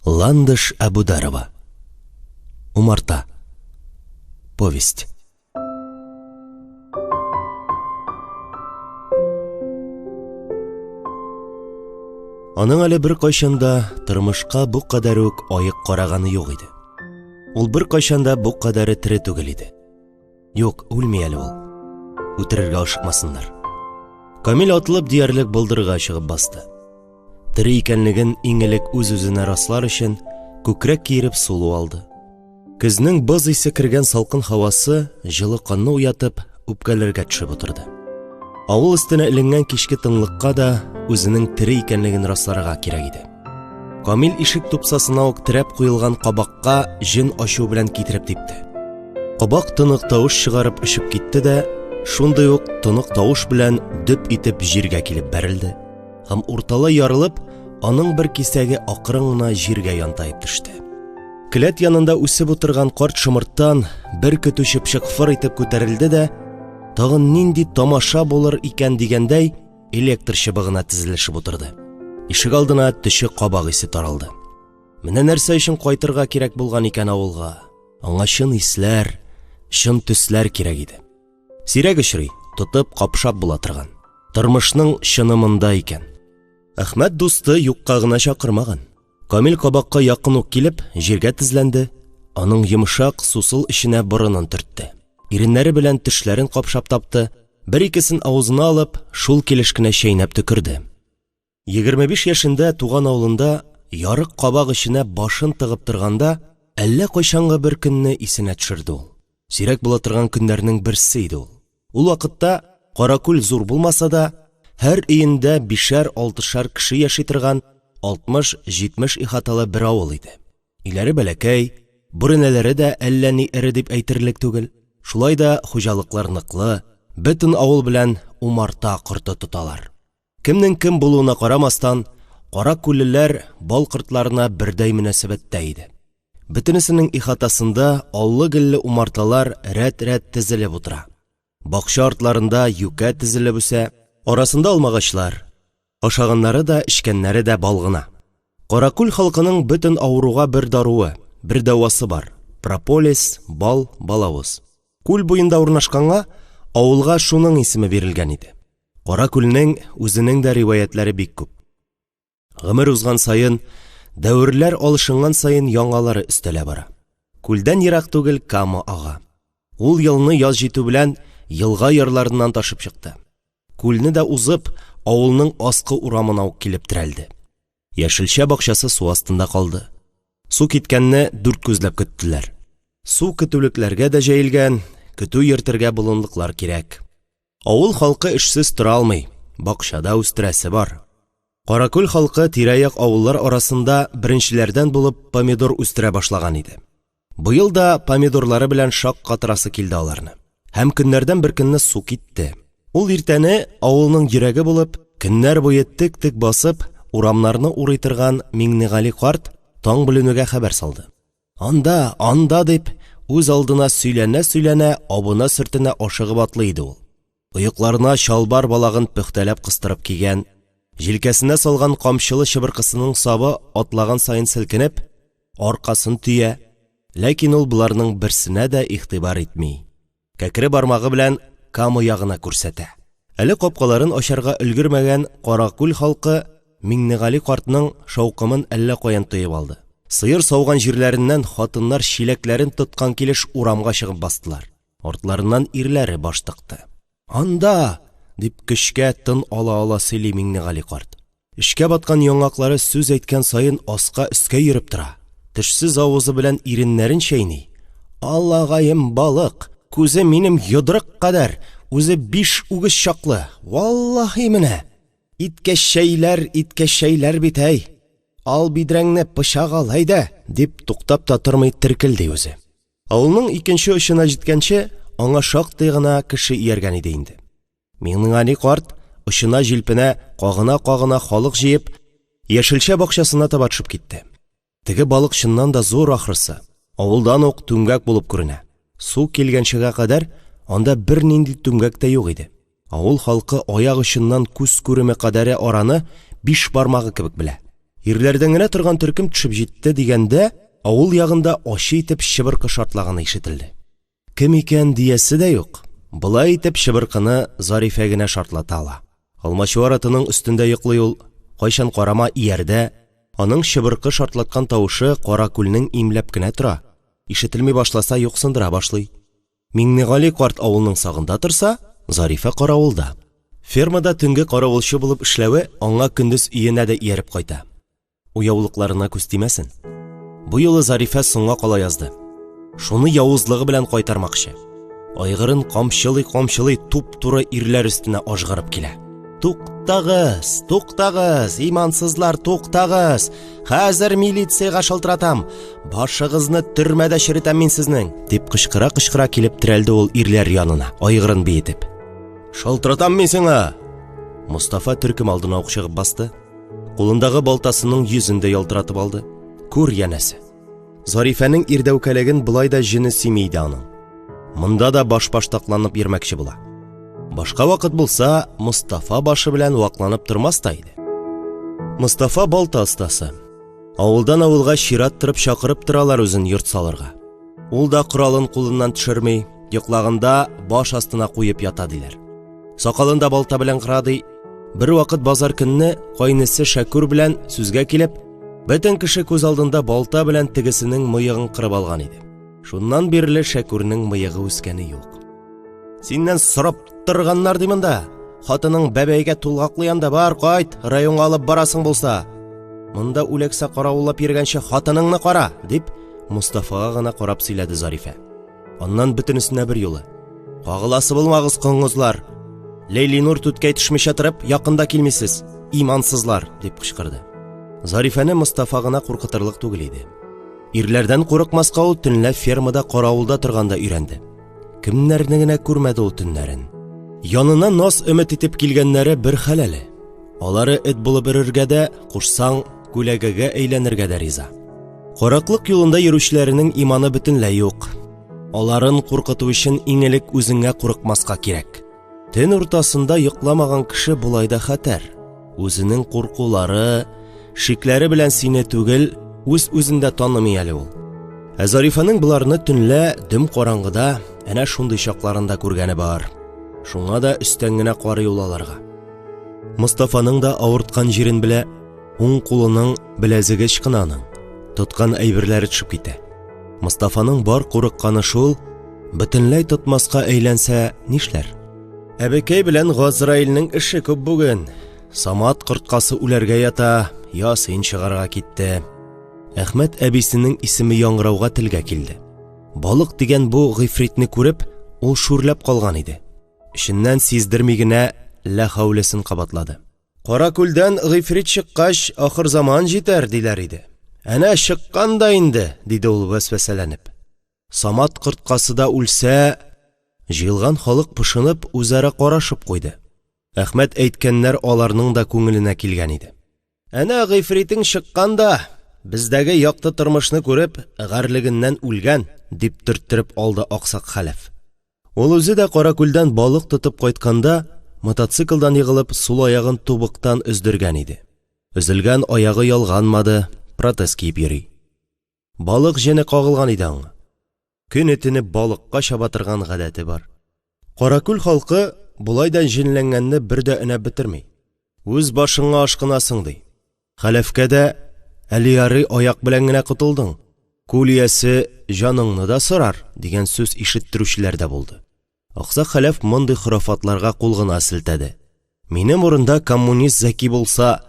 Ландыш Абударова. Умарта. Повесть. Аның әле бер кайчанда тормышка бу кадәр үк аек караганы юк иде. Ул бер кайчанда бу кадәре тире түгел иде. Юк, үлми әле ул. Үтерергә ашыкмасыннар. Камил атылып диярлек булдырга чыгып басты. Тире икәнлеген иңелек үз-үзенә раслар өчен күкрәк киереп сулу алды. Көзнең боз исе кергән салкын һавасы җылы канны уятып, үпкәләргә төшеп утырды. Авыл өстенә эленгән кичке тынлыкка да үзенең тире икәнлеген расларга кирәк иде. Камил ишек тупсасына ук терәп куелган кабакка җен ачу белән китереп типте. Кабак тынык тавыш чыгарып очып китте дә, шундый ук тынык тавыш белән дөп итеп җиргә килеп бәрелде. Һәм урталы ярылып, аның бер кисәге акрын гына җиргә янтайып төште. Келәт янында үсеп утырган карт шымырттан бер көтү чыпчык фыр итеп күтәрелде дә, тагын нинди тамаша булыр икән дигәндәй, электр чыбыгына тезелешеп утырды. Ишек алдына төче кабак исе таралды. Менә нәрсә өчен кайтырга кирәк булган икән авылга? Аңа чын исләр, чын төсләр кирәк иде. Сирәк очрый, тотып капшап була торган. Тормышның чынымында икән. Әхмәт дусты юкка гына чакырмаган. Камил кабакка якын ук килеп, җиргә тезләнде, аның йомшак сусыл эченә борынын төртте. Иреннәре белән тешләрен капшап тапты, бер-икесен авызына алып, шул килешкенә чәйнәп төкерде. 25 яшендә туган авылында ярык кабак эченә башын тыгып торганда, әллә кайчанга бер көнне исенә төшерде ул. Сирәк була торган көннәрнең берсе иде ул. Ул вакытта Каракүл зур булмаса да, һәр өендә 5-6 кеше яши торган 60-70 ихаталы бер авыл иде. Иләре бәләкәй, бүренәләре дә әллә ни эре дип әйтерлек түгел. Шулай да хуҗалыклар ныклы, бөтен авыл белән умарта корты тоталар. Кемнең кем булуына карамастан, Каракүллеләр бал кортларына бердәй мөнәсәбәттә иде. Бөтенесенең ихатасында аллы-гөлле умарталар рәт-рәт тезелеп утыра. Бакча артларында юкә тезелеп үсә, арасында алмагачлар. Ашаганнары да, эчкәннәре дә балгына. Каракүл халкының бөтен авыруга бер даруы, бер дәвасы бар. Прополис, бал, балавыз. Күл буенда урнашканга, авылга шуның исеме бирелгән иде. Каракүлнең үзенең дә риваятләре бик күп. Гомер узган саен, дәверләр алышынган саен яңалары өстәлә бара. Күлдән ерак түгел Кама ага. Ул елны яз җитү белән елга ярларыннан ташып чыкты. Күлне дә узып, авылның аскы урамына ук килеп терәлде. Яшелчә бакчасы су астында калды. Су киткәнне дүрт күзләп көттеләр. Су көтүлекләргә дә җәелгән, көтү йөртергә булынлыклар кирәк. Авыл халкы эшсез тора алмый, бакчада үстерәсе бар. Каракүл халкы тирә-як авыллар арасында беренчеләрдән булып помидор үстерә башлаган иде. Быел да помидорлары белән шак катырасы килде аларны. Һәм көннәрдән бер көнне су китте. Ул иртәне авылның йөрәге булып, көннәр буе тик-тик басып, урамнарны урый торган Миңнегали карт таң беленүгә хәбәр салды. Анда дип, үз алдына сөйләнә, абына сөртенә ашыгып атлый иде ул. Оекларына чалбар балагын пөхтәләп кыстырып кигән, җилкәсенә салган камчылы чыбыркысының сабы атлаган саен селкенеп, аркасын төя, ләкин ул буларның берсенә дә игътибар итми. Кәкре бармагы белән Кама ягына күрсәтә. Әле капкаларын ачарга өлгермәгән Каракүл халкы Миңнегали картның шаукымын әллә каян тоеп алды. Сыер сауган җирләреннән хатыннар чиләкләрен тоткан килеш урамга чыгып бастылар. Артларыннан ирләре баш тыкты. Анда дип көчкә тын ала сөйли Миңнегали карт. Эшкә баткан яңаклары сүз әйткән саен аска өскә йөреп тора. Тешсез авызы белән иреннәрен чәйни. Аллагаем балык, күзе минем йодрык кадәр, үзе 5 үгез чаклы. Валлаһи менә. Иткәшәйләр бит әй. Ал бидрәңне пычак ал әйдә, дип туктап та тормый теркелде үзе. Авылның икенче очына җиткәнче, аңа шактый гына кеше ияргән иде инде. Миңнегали карт очына җилпенә кагына халык җыеп, яшелчә бакчасына таба төшеп китте. Теге балык чыннан да зур ахрысы. Авылдан ук түңгәк булып күренә. Су килгәнчегә кадәр анда бер нинди түңгәк тә юк иде. Авыл халкы аяк очыннан күз күреме кадәре араны 5 бармагы кебек белә. Ирләрдән генә торган төркем төшеп җитте дигәндә, авыл ягында ачы итеп чыбыркы шартлаганы ишетелде. Кем икән диясе дә юк. Булай итеп чыбыркыны Зарифа генә шартлата ала. Алмачуар атының өстендә йоклый ул, кайчан карама иярдә, аның чыбыркы шартлаткан тавышы Каракүлнең имләп кенә тора. Ишетелми башласа юксындыра башлый. Миңнегали карт авылның сагында торса, Зарифа каравылда. Фермада төнге каравылчы булып эшләве аңа көндез өенә дә ияреп кайта. Уяулыкларына күз тимәсен. Бу юлы Зарифа соңга кала язды. Шуны явызлыгы белән кайтармакчы. Айгырын камчылый туп-туры ирләр өстенә ажгырып килә. Туктагыз, туктагыз, имансызлар, туктагыз. Хәзер милициягә шалтыратам. Башыгызны төрмәдә черетәм мин сезнең, дип кычкыра килеп терәлде ул ирләр янына, айгырын биетеп. Шалтыратам мин сиңа. Мустафа төркем алдына ук чыгып басты. Кулындагы балтасының йөзен дә ялтыратып алды. Күр янәсе. Зарифаның ирдәүкәлеген булай да җене симейде аның. Монда да баш-баштакланып йөрмәкче була. Башка вакыт булса, Мустафа башы белән вакланып тормас та иде. Мустафа балта остасы. Авылдан авылга чират торып чакырып торалар үзен йорт салырга. Ул да коралын кулыннан төшерми, йоклаганда баш астына куеп ята диләр. Сакалында балта белән кырады. Бер вакыт базар көнне кайнысы Шәкүр белән сүзгә килеп, бөтен кеше күз алдында балта белән тегесенең мыегын кырып алган иде. Шуннан бирле Шәкүрнең мыегы үскәне юк. Синнән сорап торганнар димендә. Хатының бәбәйгә тулгаклыян да бар, кайт, районга алып барасың булса. Монда үләксә каравыллап йөргәнче хатыныңны кара, дип Мустафага гына карап сөйләде Зарифа. Аннан бөтенесенә бер юлы. Кагыласы булмагыз коңгызлар. Лейлинур түткәй төшмичә торып, якында килмисез, имансызлар, дип кычкырды. Зарифаны Мустафа гына куркытырлык түгел иде. Ирләрдән курыкмаска ул төнлә фермада каравылда торганда өйрәнде. Кемнәрне генә күрмәде ул төннәрен. Янына нас өмет итеп килгәннәре бер хәләле. Алары эт булып өрергә дә, кушсаң, күләгәгә әйләнергә дә риза. Караклык юлында йөрүчеләренең иманы бөтенләй юк. Аларын куркыту өчен иң элек үзеңә курыкмаска кирәк. Төн уртасында йокламаган кеше булайда хәтәр. Үзенең куркулары, шикләре белән сине түгел, үз-үзендә танымый әле ул. Зарифаның буларны төнлә дөм караңгыда әнә шундый чакларында күргәне бар. Шуңа да өстән генә карый ул аларга. Мустафаның да авырткан җирен белә, уң кулының беләзеге чыккананың, тоткан әйберләре төшеп китә. Мустафаның бар курыкканы шул, бөтенләй тотмаска әйләнсә нишләр? Әбекәй белән Газраилнең эше күп бүген. Самат корткасы үләргә ята, ясин чыгарга китте. Әхмәт әбисенең исеме яңгырауга телгә килде. Балык дигән бу гыйфритне күреп, ул шүрләп калган иде. Ишеннән сиздерми генә ла хәүлесен кабатлады. Каракүлдән гыйфрит чыккач, ахыр заман җитәр диләр иде. Әнә чыккан да инде, диде ул вәсвәсәләнеп. Самат корткасы да үлсә, җыелган халык пышынып үзара карашып куйды. Әхмәт әйткәннәр аларның да күңеленә килгән иде. Әнә гыйфритең чыккан да, бездәге якты тормышны күреп, гәрлегеннән үлгән, дип төрттереп алды Аксак хәлеф. Ул үзе дә Каракүлдән балык тотып кайтканда, мотоциклдан егылып, сул аягын тубыктан өздергән иде. Өзелгән аягы ялганмады, протез киеп йөри. Балык җене кагылган иде аңа. Көн этене балыкка чаба торган гадәте бар. Каракүл халкы булайдан җенләнгәнне бер дә өнәп бетерми. Үз башыңа ашкынасың ди. Хәлефкә дә әлияры аяк белән генә кутылдың. Күл иясе җаныңны да сорар, дигән сүз ишеттерүчеләр дә булды. Аксак хәлеф мондый хурафатларга кул гына селтәде. Минем урында коммунист Зәки булса,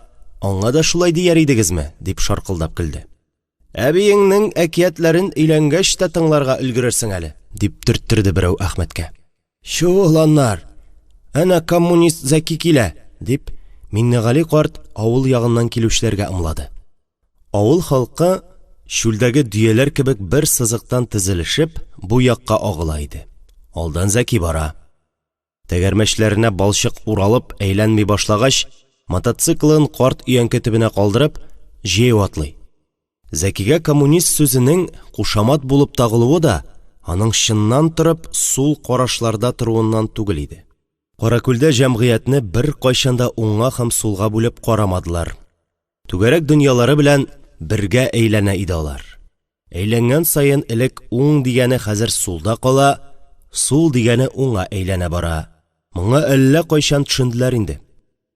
аңа да шулай дияр идегезме, дип шаркылдап көлде. Әбиеңнең әкиятләрен өйләнгәч тә тыңларга өлгерерсең әле, дип төрттерде берәү Әхмәткә. Шуланнар, әнә коммунист Зәки килә, дип Миңнегали карт авыл ягыннан килүчләргә ымлады. Авыл халкы шүлдәге дөяләр кебек бер сызыктан тезелешеп, бу якка агыла иде. Алдан Зәки бара. Тәгәрмәчләренә балчык уралып әйләнми башлагач, мотоциклын карт өянке төбенә калдырып, җәяү атлый. Зәкигә коммунист сүзенең кушамат булып тагылуы да аның чыннан торып сул карашларда торуыннан түгел иде. Каракүлдә җәмгыятьне бер кайчанда уңга һәм сулга бүлеп карамадылар. Түгәрәк дөньялары белән бергә әйләнә иде алар. Әйләнгән сайын элек уң дигәне хәзер сулда кала, сул дигәне уңга әйләнә бара. Моңа әллә кайчан төшенделәр инде.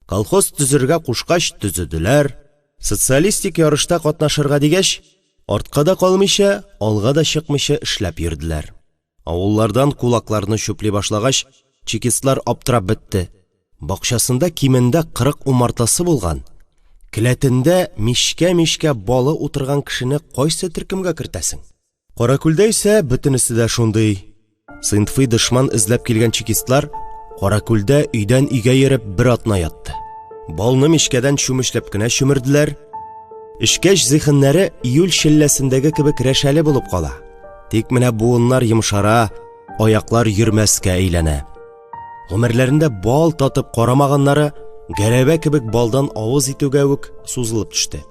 Колхоз төзергә кушкач төзеделәр, социалистик ярышта катнашырга дигәч, артка да калмыйча, алга да чыкмыйча эшләп йөрделәр. Авыллардан кулакларны чүпли башлагач, чекистлар аптырап бетте. Бакчасында кимендә 40 умартасы булган. Келәтендә мишкә балы утырган кешене кайсы төркемгә кертәсең? Каракүлдә исә бөтенесе дә шундый. Сыйнфый дошман эзләп килгән чекистлар Каракүлдә өйдән өйгә йөреп бер атна ятты. Балны мишкәдән чүмешләп кенә чүмерделәр. Эшкәч зихеннәре июль шелләсендәге кебек рәшәле булып кала. Тик менә буыннар йомшара, аяклар йөрмәскә әйләнә. Гомерләрендә бал татып карамаганнары гәрәбә кебек балдан авыз итүгә үк сузылып төште.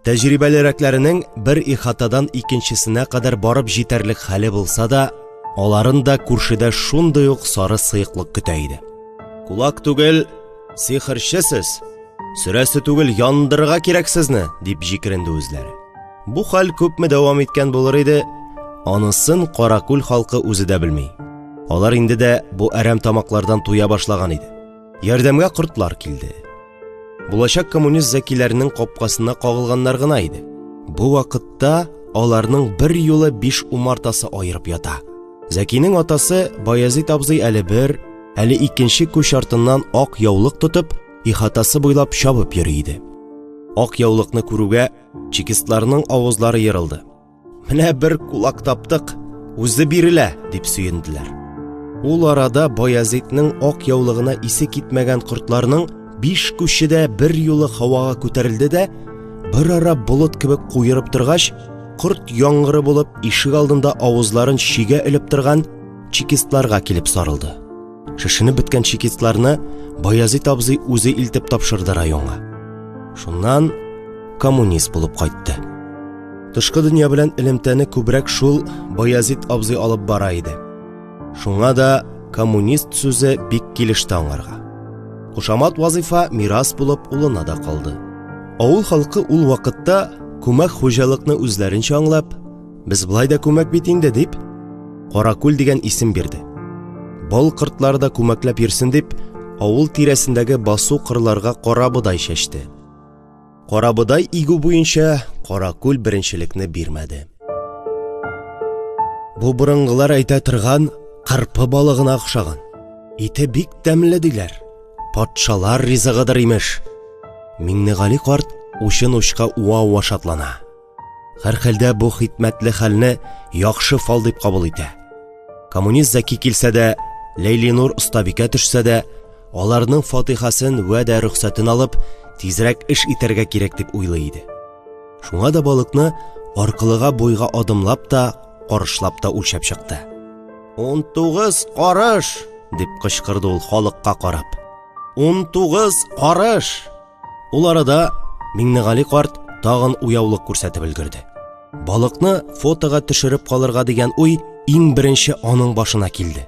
Тәҗрибәлерәкләренең бер ихатадан икенчесенә кадәр барып җитәрлек хәле булса да, аларын да күршедә шундый ук сары сыйыклык көтә иде. Кулак түгел, сихерчесез, сөрәсе түгел яндырырга кирәк сезне, дип җикеренде үзләре. Бу хәл күпме дәвам иткән булыр иде, анысын Каракүл халкы үзе дә белми. Алар инде дә бу әрәм тамаклардан туя башлаган иде. Ярдәмгә кортлар килде. Булачак коммунист зәкиләренең капкасына кагылганнар гына иде. Бу вакытта аларның бер юлы 5 умартасы аерып ята. Зәкинең атасы Баязит абзый әле бер, әле икенче күч артыннан ак яулык тотып, ихатасы буйлап чабып йөри иде. Ак яулыкны күрүгә чекистларның авызлары ярылды. Менә бер кулак таптык, үзе бирелә, дип сөенделәр. Ул арада Баязитның ак яулыгына исе китмәгән кортларның 5 күче дә бер юлы һавага күтәрелде дә, бер ара болыт кебек куерып торгач, корт яңгыры булып ишек алдында авызларын чигә элеп торган чекистларга килеп сарылды. Шешенеп беткән чекистларны Баязит абзый үзе илтеп тапшырды районга. Шуннан коммунист булып кайтты. Тышкы дөнья белән элемтәне күбрәк шул Баязит абзый алып бара иде. Шуңа да коммунист сүзе бик килеште аңарга. Кушамат вазифа мирас булып улына да калды. Авыл халкы ул вакытта күмәк хуҗалыкны үзләренчә аңлап, без былай да күмәк бит инде дип, Каракүл дигән исем бирде. Бал кортлар да күмәкләп йөрсен дип, авыл тирәсендәге басу кырларга карабыдай чәчте. Карабыдай игү буенча Каракүл беренчелекне бирмәде. Бу борынгылар әйтә торган кырпы балыгына охшаган. Ите бик тәмле диләр. Патшалар ризыгыдыр имеш. Миңнегали карт учын-учка уа-уа шатлана. Һәр хәлдә бу хикмәтле хәлне яхшы фал дип кабул итә. Коммунист Зәки килсә дә, Ләйлинур остабикә төшсә дә, аларның фатихасын вә дә рөхсәтен алып, тизрәк эш итәргә кирәк дип уйлый иде. Шуңа да балыкны аркылыга буйга адымлап та, карышлап та үлчәп чыкты. 19 карыш, дип кычкырды ул халыкка карап. 19 карыш. Ул арада Миңнегали карт тагын уяулык күрсәтеп өлгерде. Балыкны фотога төшереп калырга дигән уй иң беренче аның башына килде.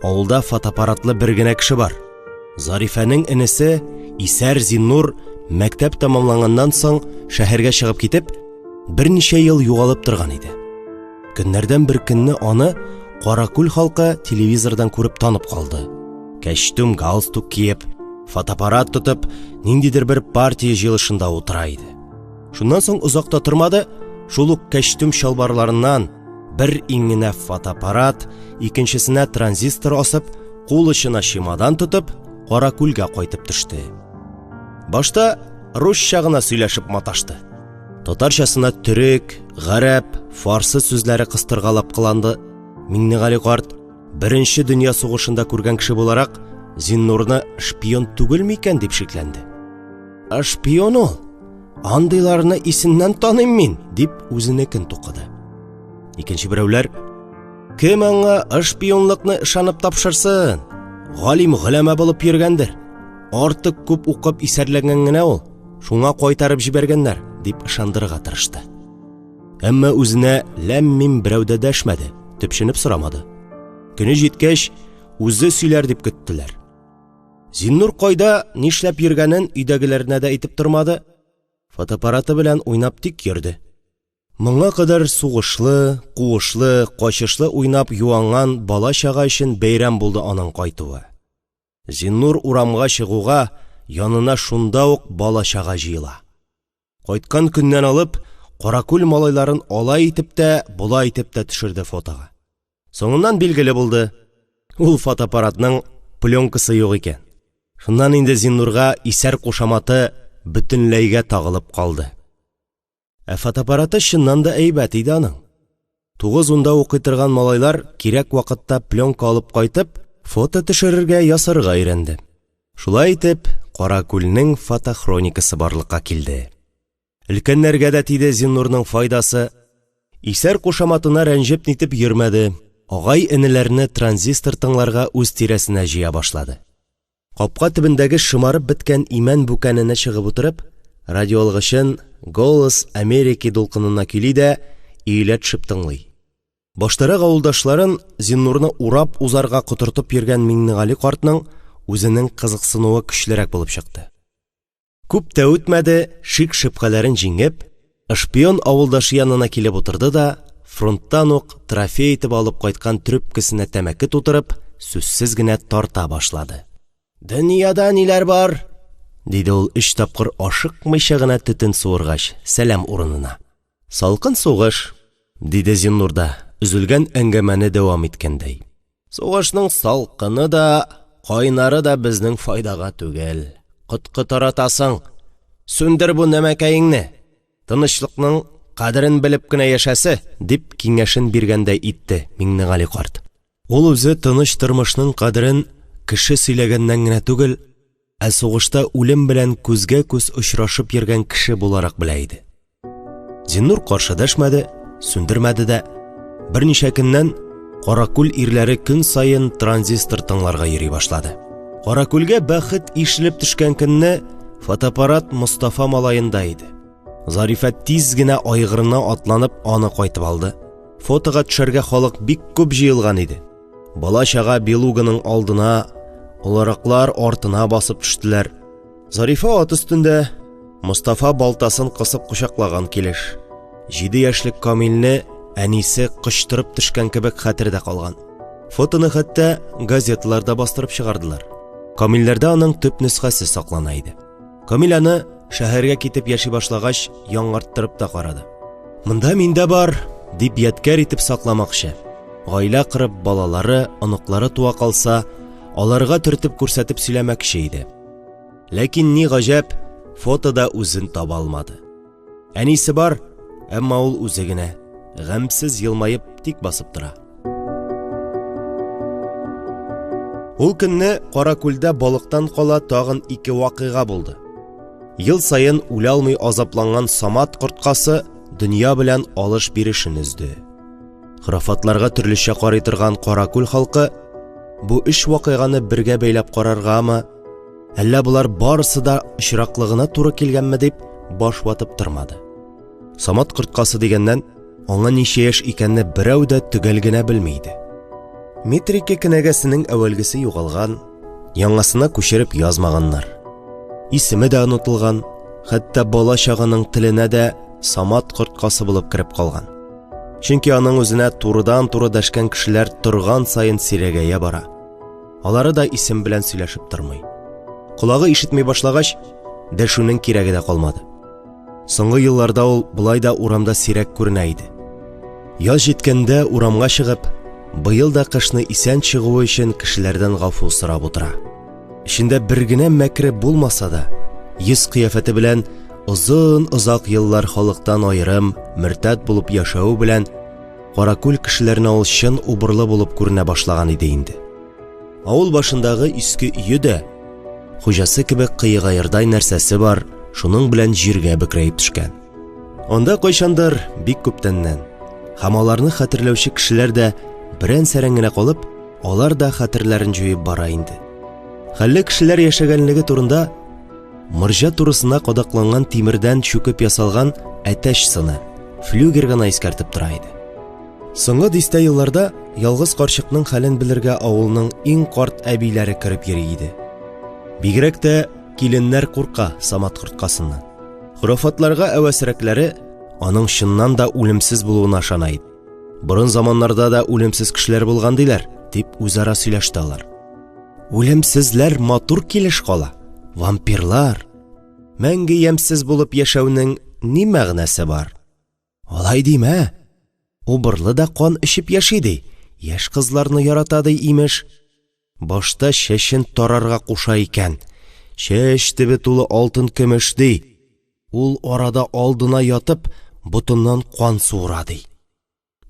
Авылда фотоаппаратлы бер генә кеше бар. Зарифәнең инесе Исәр Зиннур мәктәп тәмамланганнан соң шәһәргә чыгып китеп, берничә ел югалып торган иде. Көннәрдән бер көнне аны Каракүл халкы телевизордан күреп танып калды. Кәчтүм галстук киеп, фотоаппарат тотып, ниндидер бер партия җыелышында утыра иде. Шуннан соң озакта тормады, шул ук кәчтүм чалбарларыннан бер иңенә фотоаппарат, икенчесенә транзистор асып, кул очына чемодан тотып, Каракүлгә кайтып төште. Башта русча гына сөйләшеп маташты. Татарчасына төрек, гарәп, фарсы сүзләре кыстыргалап кыланды. Миңнегали карт беренче дөнья сугышында күргән кеше буларак Зиннурны шпион түгел микән дип шикләнде. Шпион ул? Андыйларны исеннән таныйм мин, дип үзенекен тукыды. Икенче берәүләр: кем аңа шпионлыкны ышанып тапшырсын? Галим гөләмә булып йөргәндер. Артык күп укып исәрләгән генә ул. Шуңа кайтарып җибәргәннәр, дип ышандырырга тырышты. Әмма үзенә ләм-мим берәүдә дәшмәде, төпшенеп сорамады. Көне җиткәч, үзе сөйләр дип көттеләр. Зиннур кайда, нишләп йөргәнен өйдәгеләренә дә әйтеп тормады. фотоаппараты белән уйнап тик йөрде. Моңа кадәр сугышлы, куышлы, качышлы уйнап юанган бала-чага өчен бәйрәм булды аның кайтуы. Зиннур урамга чыгуга янына шунда ук бала-чага җыела. Кайткан көннән алып, Каракүл малайларын алай итеп тә, булай итеп тә төшерде фотога. Соңыннан билгеле булды, ул фотоаппаратның пленкасы юк икән. Шуннан инде Зиннурга исәр кушаматы бөтенләйгә тагылып калды. Фотоаппараты чыннан да әйбәт иде аның. 9-10да укый торган малайлар кирәк вакытта пленка алып кайтып, фото төшерергә ясарга өйрәнде. Шулай итеп, Каракүлнең фотохроникасы барлыкка килде. Өлкәннәргә дә тиде Зиннурның файдасы. Исәр кушаматына рәнҗеп нитеп йөрмәде. Агай-энеләрне транзистор тыңларга үз тирәсенә җыя башлады. Капка төбендәге шымарып беткән имән бүкәненә чыгып утырып, радиоалгычын «Голос Америки» дулкынына көйли дә, иелә төшеп тыңлый. Баштарак авылдашларын Зиннурны урап узарга котыртып йөргән Миңнегали картның үзенең кызыксынуы көчлерәк булып чыкты. Күп тә үтмәде, шик-шөбһәләрен җиңеп, шпион авылдашы янына килеп утырды да, фронттан ук трофей итеп алып кайткан трубкасына тәмәке тутырып, сүзсез генә тарта башлады. «Дөньяда ниләр бар?» диде ул 3 тапкыр ашыкмыйча гына төтен суыргач, сәлам урынына. «Салкын сугыш», диде Зиннур да, үзелгән әңгәмәне дәвам иткәндәй. «Сугышның салкыны да, кайнары да безнең файдага түгел. Коткы таратасың, сүндер бу нәмәкәеңне, тынычлыкның кадерен белеп кенә яшәсе», дип киңәшен биргәндәй итте Миңнегали карт. Ул үзе тыныч тормышның кадерен кеше сөйләгәннән генә түгел, ә сугышта үлем белән күзгә-күз очрашып йөргән кеше буларак белә иде. Зиннур каршы дәшмәде, сүндермәде дә. Берничә көннән Каракүл ирләре көн сайын транзистор тыңларга йөри башлады. Каракүлгә бәхет ишелеп төшкән көнне фотоаппарат Мустафа малаенда иде. Зарифа тиз генә айгырына атланып аны кайтып алды. Фотога төшәргә халык бик күп җыелган иде. Бала-чага Белуганың алдына, олараклар артына басып төштеләр. Зарифа ат өстендә, Мустафа балтасын кысып кучаклаган килеш. 7 яшьлек Камилне әнисе кычтырып төшкән кебек хәтердә калган. Фотоны хәтта газеталарда бастырып чыгардылар. Камилләрдә аның төп нөсхәсе саклана иде. Камил аны шәһәргә китеп яши башлагач яңарттырып та карады. «Монда миндә бар», дип ядкәр итеп сакламакчы. Гаилә кырып, балалары, оныклары туа калса, аларга төртеп күрсәтеп сөйләмәкче иде. Ләкин ни гаҗәп, фотода үзен таба алмады. Әнисе бар, әмма ул үзе генә, гамсыз елмаеп тик басып тора. Ул көнне Каракүлдә балыктан кала тагын 2 вакыйга булды. Ел сайын үлә алмый азапланган Самат корткасы дөнья белән алыш бирешен үзде. Храфатларга төрлечә карый торган Каракүл халкы бу 3 вакыйганы бергә бәйләп караргамы, әллә булар барысы да очраклыгына туры килгәнме дип баш ватып тормады. Самат корткасы дигәннән аңа ничә яшь икәнне берәү дә төгәл генә белми иде. Метрика кенәгәсенең әвәлгесе югалган, яңасына күчереп язмаганнар. Исеме дә онытылган, хәтта бала-чаганың теленә дә Самат корткасы булып кирип калган. Чөнки аның үзенә турыдан-туры дәшкән кешеләр торган сайын сирәгәя бара. Алары да исем белән сөйләшеп тормый. Колагы ишетми башлагач, дәшүнең кирәге дә калмады. Соңгы елларда ул булай да урамда сирәк күренә иде. Яз җиткәндә урамга чыгып, быел да кышны исән чыгуы өчен кешеләрдән гафу сорап утыра. Эчендә бер генә мәкре булмаса да, йөз кыяфәте белән озын-озак еллар халыктан аерым, мөртәт булып яшәү белән Каракүл кешеләренә ул чын убырлы булып күренә башлаган иде инде. Авыл башындагы иске өйе дә хуҗасы кебек кыйгаердай нәрсәсе бар, шуның белән җиргә бөкрәйеп төшкән. Анда кайчандыр бик күптәннән һәм аларны хәтерләүче кешеләр дә берән-сәрән генә калып, алар да хәтерләрен җуеп бара инде. Хәлле кешеләр яшәгәнлеге турында морҗа турысына кадакланган тимердән чүкеп ясалган әтәч сыны, флюгер гына искәртеп тора иде. Соңгы дистә елларда ялгыз карчыкның хәлен белергә авылның иң карт әбиләре киреп йөри иде. Бигрәк тә киленнәр курка Самат корткасыннан. Хурафатларга әвәсрәкләре аның чыннан да үлемсез булуына ышана иде. Борын заманнарда да үлемсез кешеләр булган диләр, дип үзара сөйләште алар. Үлемсезләр матур килеш кала, вампирлар. Мәңге ямьсез булып яшәүнең ни мәгънәсе бар? Алай димә. Убырлы да кан эчеп яши ди, яшь кызларны ярата ди имеш. Башта чәчен тарарга куша икән. Чәч төбе тулы алтын көмеш ди. Ул арада алдына ятып, бутыннан кан суыра ди.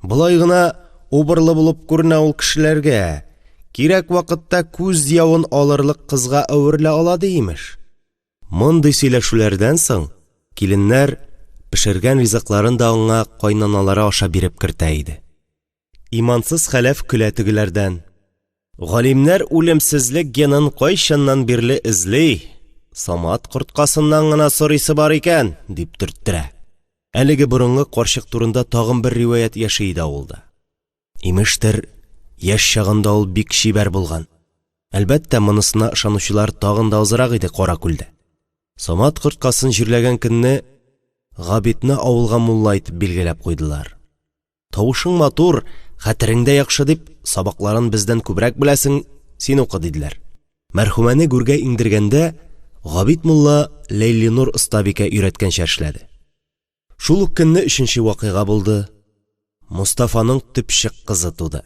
Булай гына убырлы булып күренә ул кешеләргә. Кирәк вакытта күз явын алырлык кызга әверелә ала ди имеш. Мондый сөйләшүләрдән соң киленнәр пешергән ризыкларын да аңа кайнаналары аша биреп кертә иде. Имансыз хәләф көлә тегеләрдән. Галимнәр үлемсезлек генын кайчаннан бирле эзли. Самат корткасыннан гына сорыйсы бар икән, дип төрттерә. Әлеге борынгы карчык турында тагын бер риваять яши иде авылда. Имештер, яшь чагында ул бик шибәр булган. Әлбәттә, монысына ышанучылар тагын да азрак иде Каракүлдә. Самат корткасын җирләгән көнне Габитне авылга мулла итеп билгеләп куйдылар. Тавышың матур, хәтереңдә яхшы дип, сабакларын бездән күбрәк беләсең, син укы диделәр. Мәрхүмәне гүргә иңдергәндә Габит мулла Ләйлинур остабикә өйрәткәнчә эшләде. Шул ук көнне 3нче вакыйга булды. Мустафаның төпчек кызы туды.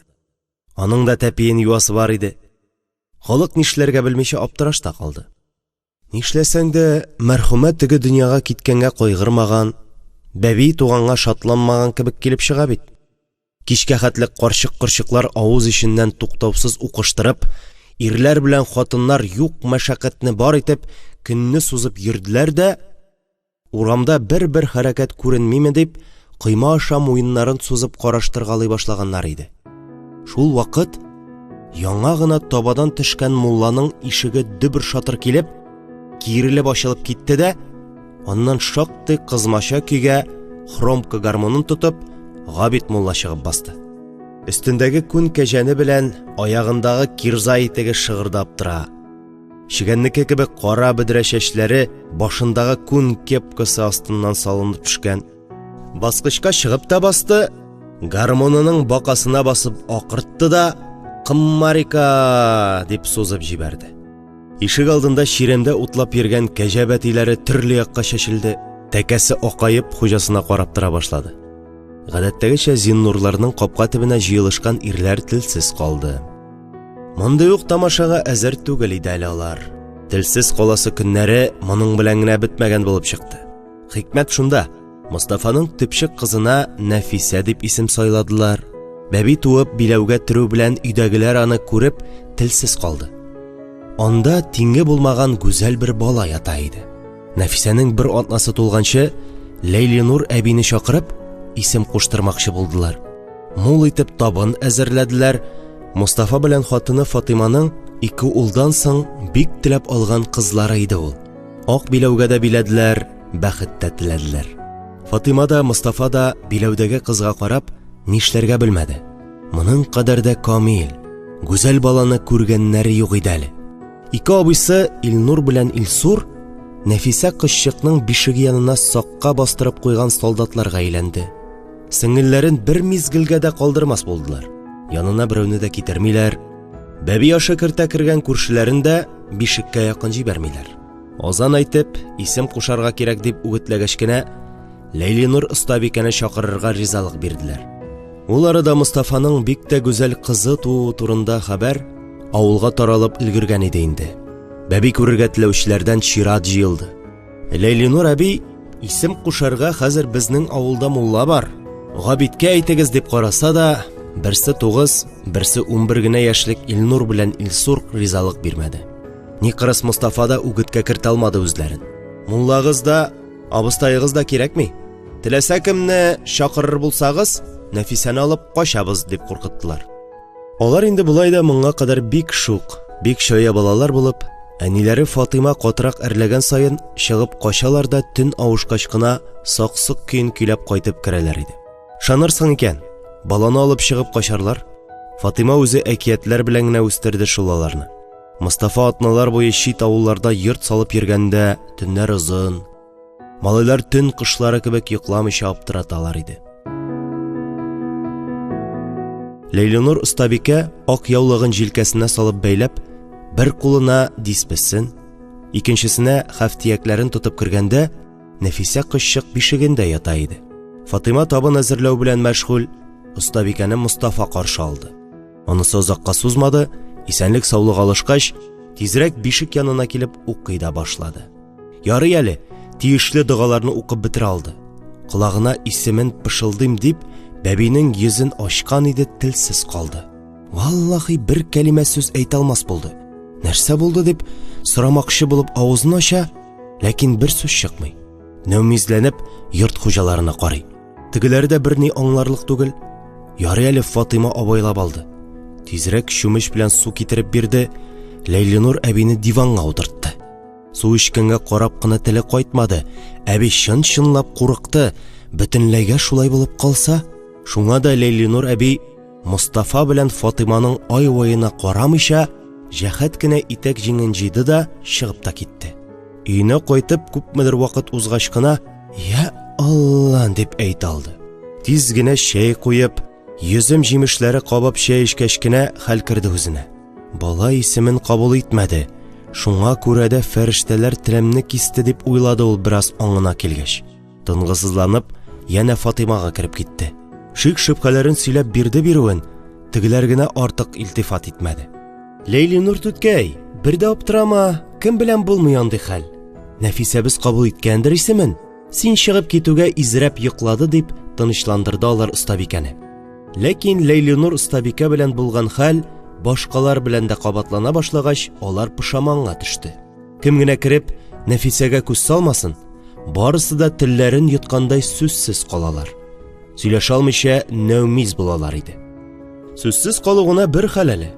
Аның да тәпиен юасы бар иде. Халык нишләргә белмичә аптырашта калды. Нишләсәң дә, мәрхүмә теге дөньяга киткәнгә кайгырмаган, бәби туганга шатланмаган кебек килеп чыга бит. Кичкә хәтлек карчык-корчыклар авыз ишеннән туктаусыз укыштырып, ирләр белән хатыннар юк мәшәкатьне бар итеп көнне сузып йөрделәр дә, урамда бер хәрәкәт күренмиме дип, кыйма аша муеннарын сузып караштыргалый башлаганнар иде. Шул вакыт яңа гына табадан төшкән мулланың ишеге дөбер шатыр килеп, кирилеп ачылып китте дә, аннан шактый кызмача көйгә хромка гармонын тотып, Габит мулла чыгып басты. Өстендәге күн кәҗәне белән аягындагы кирза итеге шыгырдап тора. Чигәннеке кебек кара бөдрә чәчләре башындагы күн кепкасы астыннан салынып төшкән. Баскычка чыгып та басты, гармонының бакасына басып акыртты да «Кыммарика!» дип сузып җибәрде. Ишек алдында чиремдә утлап йөргән кәҗә бәтиләре төрле якка чәчелде. Тәкәсе акаеп хуҗасына карап тора башлады. Гадәттәгечә зиннурларның капка төбенә җыелышкан ирләр телсез калды. Мондый ук тамашага әзер түгел иде әле алар. Телсез каласы көннәре моның белән генә бетмәгән булып чыкты. Хикмәт шунда, Мустафаның төпчек кызына Нәфисә дип исем сайладылар. Бәби туып биләүгә төрү белән өйдәгеләр аны күреп телсез калды. Анда тиңе булмаган гүзәл бер бала ята иде. Нәфисәнең бер атнасы тулганчы Ләйлинур әбине чакырып исем куштырмакчы булдылар. Мул итеп табын әзерләделәр. Мустафа белән хатыны Фатиманың 2 улдан соң бик теләп алган кызлары иде ул. Ак биләүгә дә биләделәр, бәхет тә теләделәр. Фатима да, Мустафа да биләүдәге кызга карап нишләргә белмәде. Моның кадәр дә камил, гүзәл баланы күргәннәре юк иде әле. 2 абыйсы Илнур белән Илсур Нәфисә кызчыкның бишеге янына сакка бастырып куйган солдатларга әйләнде. Сеңелләрен бер мизгелгә дә калдырмас булдылар. Янына берәүне дә китермиләр. Бәби ашы кертә кергән күршеләрен дә бишеккә якын җибәрмиләр. Азан әйтеп, исем кушарга кирәк дип үгетләгәч кенә Ләйлинур остабикәне чакырырга ризалык бирделәр. Ул арада Мустафаның бик тә гүзәл кызы туу турында хәбәр авылга таралып өлгергән иде инде. Бәби күрергә теләүчеләрдән чират җыелды. Ләйлинур әби, исем кушарга хәзер безнең авылда мулла бар. Габиткә әйтегез дип караса да, берсе 9, берсе 11 генә яшьлек Илнур белән Илсур ризалык бирмәде. Никырыс Мустафа да үгеткә кертә алмады үзләрен. Муллагыз да, абыстайыгыз да кирәкми. Теләсә кемне чакырыр булсагыз, Нәфисәне алып качабыз дип куркыттылар. Алар инде булай да моңа кадәр бик шук, бик шая балалар булып, әниләре Фатима катырак әрләгән саен чыгып качалар да төн авышкач кына саксык көен көйләп кайтып керәләр иде. Шанырсың икән, баланы алып чыгып качарлар. Фатима үзе әкиятләр белән генә үстерде шулаларны. Мустафа атналар буе чит авылларда йорт салып йөргәндә, төннәр озын. Малайлар төн кышлары кебек йокламыйча аптыраталар иде. Ләйлинур остабикә ак яулыгын җилкәсенә салып бәйләп, бер кулына диспесен, икенчесенә хәфтиякләрен тотып кергәндә, Нәфисә кышчык бишегендә ята иде. Фатыйма табын әзерләү белән мәшгуль, остабикәне Мостафа каршы алды. Анысы озакка сузмады, исәнлек саулык алышкач, тизрәк бишек янына килеп укый да башлады. Ярый әле, тиешле дугаларны укып бетерә алды. Колагына исемен пышылдыйм дип, бәбинең йөзен ачкан иде, телсез калды. Валлаһи бер кәлимә сүз әйтә алмас булды. Нәрсә булды дип сорамакчы булып авызын ача, ләкин бер сүз чыкмый. Нәүмизләнеп йорт хуҗаларына карый. Тегеләре дә берни аңларлык түгел. Ярый әле Фатыйма абайлап алды. Тизрәк чүмеч белән су китереп бирде, Ләйлинур әбине диванга утыртты. Су эчкәнгә карап кына теле кайтмады. Әби чын-чынлап курыкты. Бөтенләйгә шулай булып калса, шуңа да Ләйлинур әби Мостафа белән Фатыйманың ай-ваена карамыйча, җәһәт кенә итәк җиңен җыйды да чыгып та китте. Өенә кайтып күпмедер вакыт узгач кына, «Я Алла!» дип әйтә алды. Тиз генә чәй куеп, йөзем җимешләре кабап чәй эчкәч кенә хәл керде үзенә. Бала исемен кабул итмәде. Шуңа күрә дә фәрештәләр телемне кисте дип уйлады ул бераз аңына килгәч. Тынгысызланып, яна Фатыймага кирип китте. Шик-шөбһәләрен сөйләп бирде-бирүен, тегеләр генә артык илтифат итмәде. Ләйлинур түткәй, бер дә аптырама, кем белән булмый андый хәл. Нәфисәбез кабул иткәндер исемен. Син чыгып китүгә изрәп йоклады дип тынычландырды алар остабикәне. Ләкин Ләйлинур остабикә белән булган хәл башкалар белән дә кабатлана башлагач, алар пышаманга төште. Кем генә кирип Нәфисәгә күз салмасын, барысы да телләрен йоткандай сүзсез калалар. Сөйләшә алмыйча нәүмиз булалар иде. Сүзсез калуына бер хәл әле.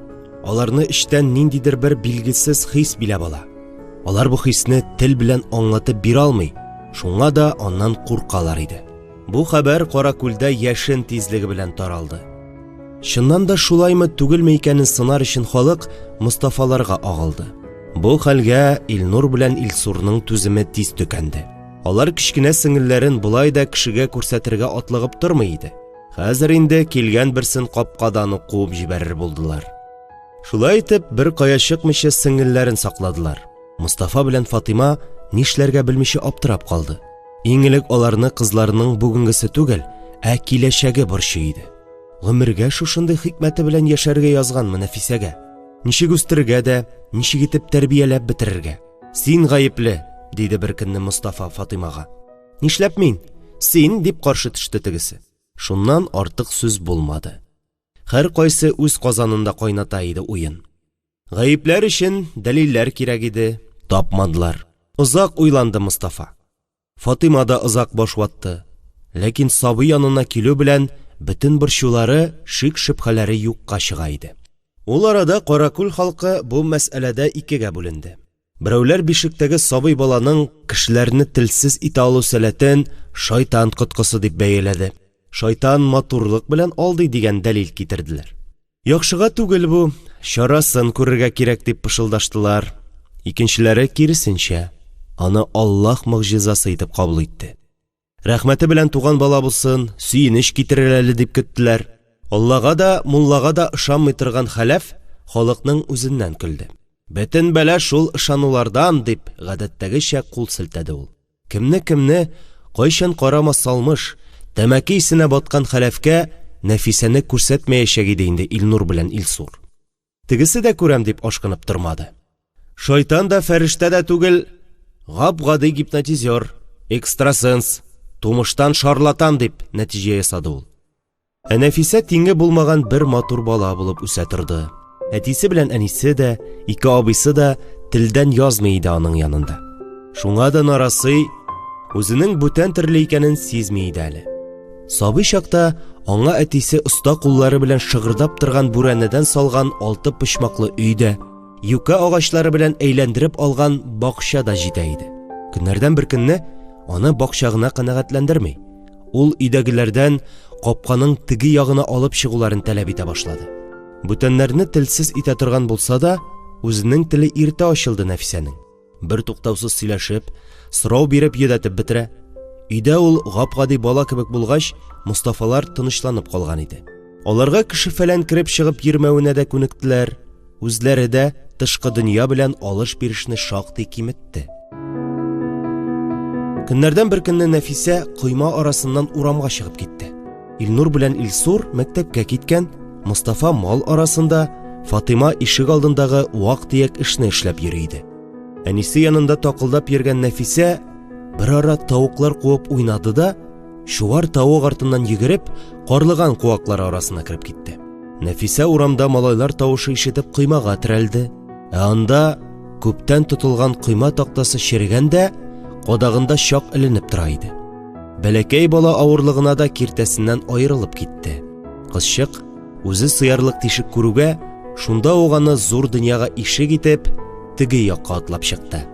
Аларны эчтән ниндидер бер билгесез хис биләп ала. Алар бу хисне тел белән аңлатып бирә алмый, шуңа да аннан куркалар иде. Бу хәбәр Каракүлдә яшен тизлеге белән таралды. Чыннан да шулаймы түгелме икәнен сынар өчен халык Мостафаларга агылды. Бу хәлгә Илнур белән Илсурның түземе тиз төкәнде. Алар кичкенә сеңелләрен булай да кешегә күрсәтергә атлыгып тормый иде. Хәзер инде килгән берсен капкадан ук куып җибәрер булдылар. Шулай итеп, бер кая чыкмыйча сеңелләрен сакладылар. Мостафа белән Фатыйма нишләргә белмичә аптырап калды. Иң элек аларны кызларының бүгенгесе түгел, ә киләчәге борчый иде. Гомергә шушындый хикмәте белән яшәргә язганмы Нәфисәгә? Ничек үстергә дә, ничек итеп тәрбияләп бетерергә? Син гаепле, диде бер көнне Мостафа Фатыймага. Нишләп мин? Син, дип каршы төште тегесе. Шуннан артык сүз булмады. Һәр кайсы үз казанында кайната иде уен. Гаепләр өчен дәлилләр кирәк иде, тапмадылар. Озак уйланды Мостафа. Фатыйма да озак баш ватты. Ләкин сабый янына килү белән бөтен борчулары, шик-шөбһәләре юкка чыга иде. Ул арада Каракүл халкы бу мәсьәләдә икегә бүленде. Берәүләр бишектәге сабый баланың кешеләрне телсез итә алу сәләтен шайтан коткысы дип бәяләде. Шайтан матурлык белән алдый дигән дәлил китерделәр. Яхшыга түгел бу, чарасын күрергә кирәк дип пышылдаштылар. Икенчеләре киресенчә, аны Аллаһ мөгъҗизасы итеп кабул итте. Рәхмәте белән туган бала булсын, сөенеч китерер әле дип көттеләр. Аллага да, муллага да ышанмый торган хәләф халыкның үзеннән көлде. Бөтен бәла шул ышанулардан дип гадәттәгечә кул селтәде ул. Кемне кайчан карама салмыш, тәмәке исенә баткан хәләфкә Нәфисәне күрсәтмәячәк иде инде Илнур белән Илсур. Тегесе дә күрәм дип ашкынып тормады. Шайтан да фәрештә дә түгел, гап-гади гипнотизер, экстрасенс, тумыштан шарлатан дип нәтиҗә ясады ул. Нәфисә тиңе булмаган бер матур бала булып үсә торды. Әтисе белән әнисе дә, ике абыйсы да телдән язмый иде аның янында. Шуңа да нарасый үзенең бүтән төрле икәнен сизми иде әле. Сабый чакта аңа әтисе оста куллары белән шыгырдап торган бүрәнәдән салган 6 почмаклы өйдә, юка агачлары белән әйләндереп алган бакча да җитә иде. Көннәрдән бер көнне аны бакчагына канәгатьләндерми. Ул өйдәгеләрдән капканың теге ягына алып чыгуларын таләп итә башлады. Бүтәннәрне телсез итә торган булса да, үзенең теле иртә ачылды Нәфисәнең. Бер туктаусыз сөйләшеп, сорау биреп йөдәтеп бетерә. Өйдә ул гап-гади бала кебек булгач, Мостафалар тынычланып калган иде. Аларга кеше фәлән кирип чыгып йөрмәвенә дә күнектеләр. Үзләре дә тышкы дөнья белән алыш-биришне шактый киметте. Көннәрдән бер көнне Нәфисә койма арасыннан урамга чыгып китте. Илнур белән Илсур мәктәпкә киткән, Мостафа мал арасында, Фатыйма ишек алдындагы вак-төяк эшне эшләп йөри иде. Әнисе янында такылдап йөргән Нәфисә бер ара тавыклар куып уйнады да, шуар тавык артыннан йөгереп, карлыган куаклар арасына кирип китте. Нәфисә урамда малайлар тавышы ишетеп коймага терәлде. Анда күптән тотылган койма тактасы черегәндә, кодагында чак эленеп тора иде. Бәләкәй бала авырлыгына да киртәсеннән аерылып китте. Кызчык үзе сыярлык тишек күрүгә, шунда ук аны зур дөньяга ишек итеп, теге якка атлап чыкты.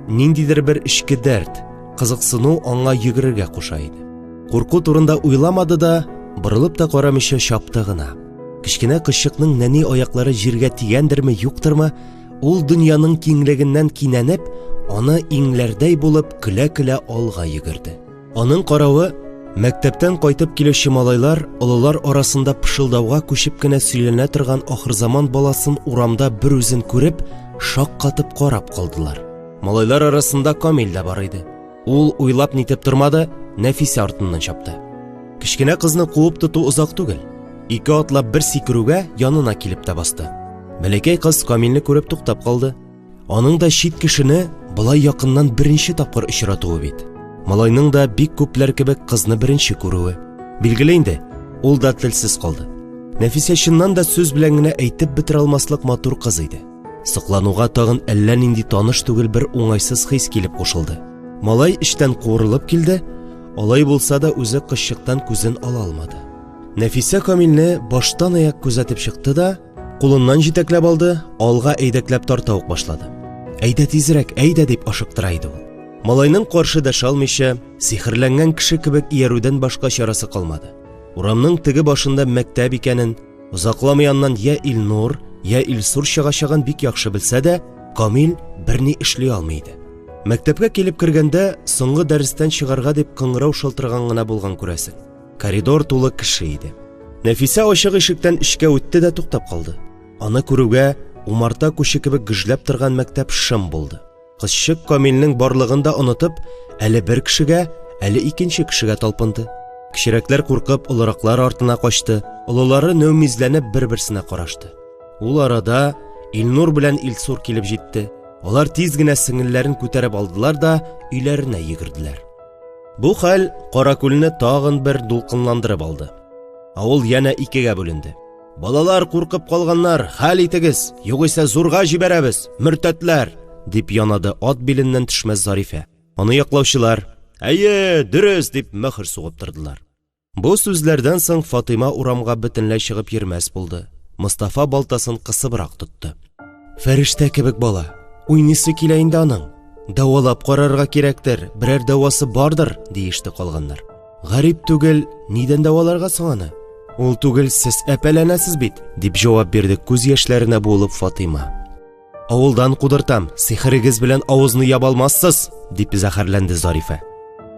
Ниндидер бер эчке дәрт, кызыксыну аңа йөгерергә куша иде. Курку турында уйламады да, борылып та карамыйча чапты гына. Кичкенә кызчыкның нәни аяклары җиргә тигәндерме, юктырмы, ул дөньяның киңлегеннән кинәнеп, аны иңләрдәй булып көлә-көлә алга йөгерде. Аның каравы, мәктәптән кайтып килүче малайлар олылар арасында пышылдауга күчеп кенә сөйләнә торган ахырзаман баласын урамда бер үзен күреп, шаккатып карап калдылар. Малайлар арасында Камил дә бар иде. Ул уйлап нитеп тормады, Нәфисә артыннан чапты. Кичкенә кызны куып тоту озак түгел. Ике атлап бер сикерүгә янына килеп тә басты. Бәләкәй кыз Камилне күреп туктап калды. Аның да чит кешене былай якыннан беренче тапкыр очратуы бит. Малайның да бик күпләр кебек кызны беренче күрүе. Билгеле инде, ул да телсез калды. Нәфисә чыннан да сүз белән генә әйтеп бетерә алмаслык матур кыз иде. Сыклануга тагын әллә нинди таныш түгел бер уңайсыз хис килеп кушылды. Малай эштән куырылып килде, алай булса да үзе кызчыктан күзен ала алмады. Нәфисә Камилне баштан аяк күзәтеп чыкты да, кулыннан җитәкләп алды, алга әйдәкләп тарта ук башлады. Әйдә тизрәк, әйдә дип ашыктыра иде ул. Малайның каршы дәшә алмыйча, сихерләнгән кеше кебек иярүдән башка чарасы калмады. Урамның теге башында мәктәп икәнен, озакламый аннан я Илнур, я Илсур чыгачагын бик яхшы белсә дә, Камил берни эшли алмый иде. Мәктәпкә килеп кергәндә, соңгы дәрестән чыгарга дип кыңгырау шалтырган гына булган күрәсең. Коридор тулы кеше иде. Нәфисә ачык ишектән эчкә үтте дә туктап калды. Аны күрүгә, умарта күче кебек гөжләп торган мәктәп шым булды. Кызчык Камилнең барлыгын да онытып, әле бер кешегә, әле икенче кешегә талпынды. Кичерәкләр куркып, олыраклар артына качты, олылары нәүмизләнеп бер-берсенә карашты. Ул арада Илнур белән Илсур килеп җитте. Алар тиз генә сеңелләрен күтәреп алдылар да өйләренә йөгерделәр. Бу хәл Каракүлне тагын бер дулкынландырып алды. Авыл янә икегә бүленде. Балалар куркып калганнар, хәл итегез, югыйсә зурга җибәрәбез, мөртәтләр, дип янады ат биленнән төшмәс Зарифә. Аны яклаучылар, әйе, дөрес, дип мөхер сугып тордылар. Бу сүзләрдән соң Фатыйма урамга бөтенләй чыгып йөрмәс булды. Мостафа балтасын кысыбрак тотты. Фәрештә кебек бала, уйныйсы килә инде аның. Давалап карарга кирәктер, берәр дәвасы бардыр, диеште калганнар. Гарип түгел, нидән даваларга соң аны? Ул түгел, сез әпәләнәсез бит, дип җавап бирде күз яшьләренә буылып Фатыйма. Авылдан кудыртам, сихерегез белән авызны ябалмассыз, дип зәһәрләнде Зарифә.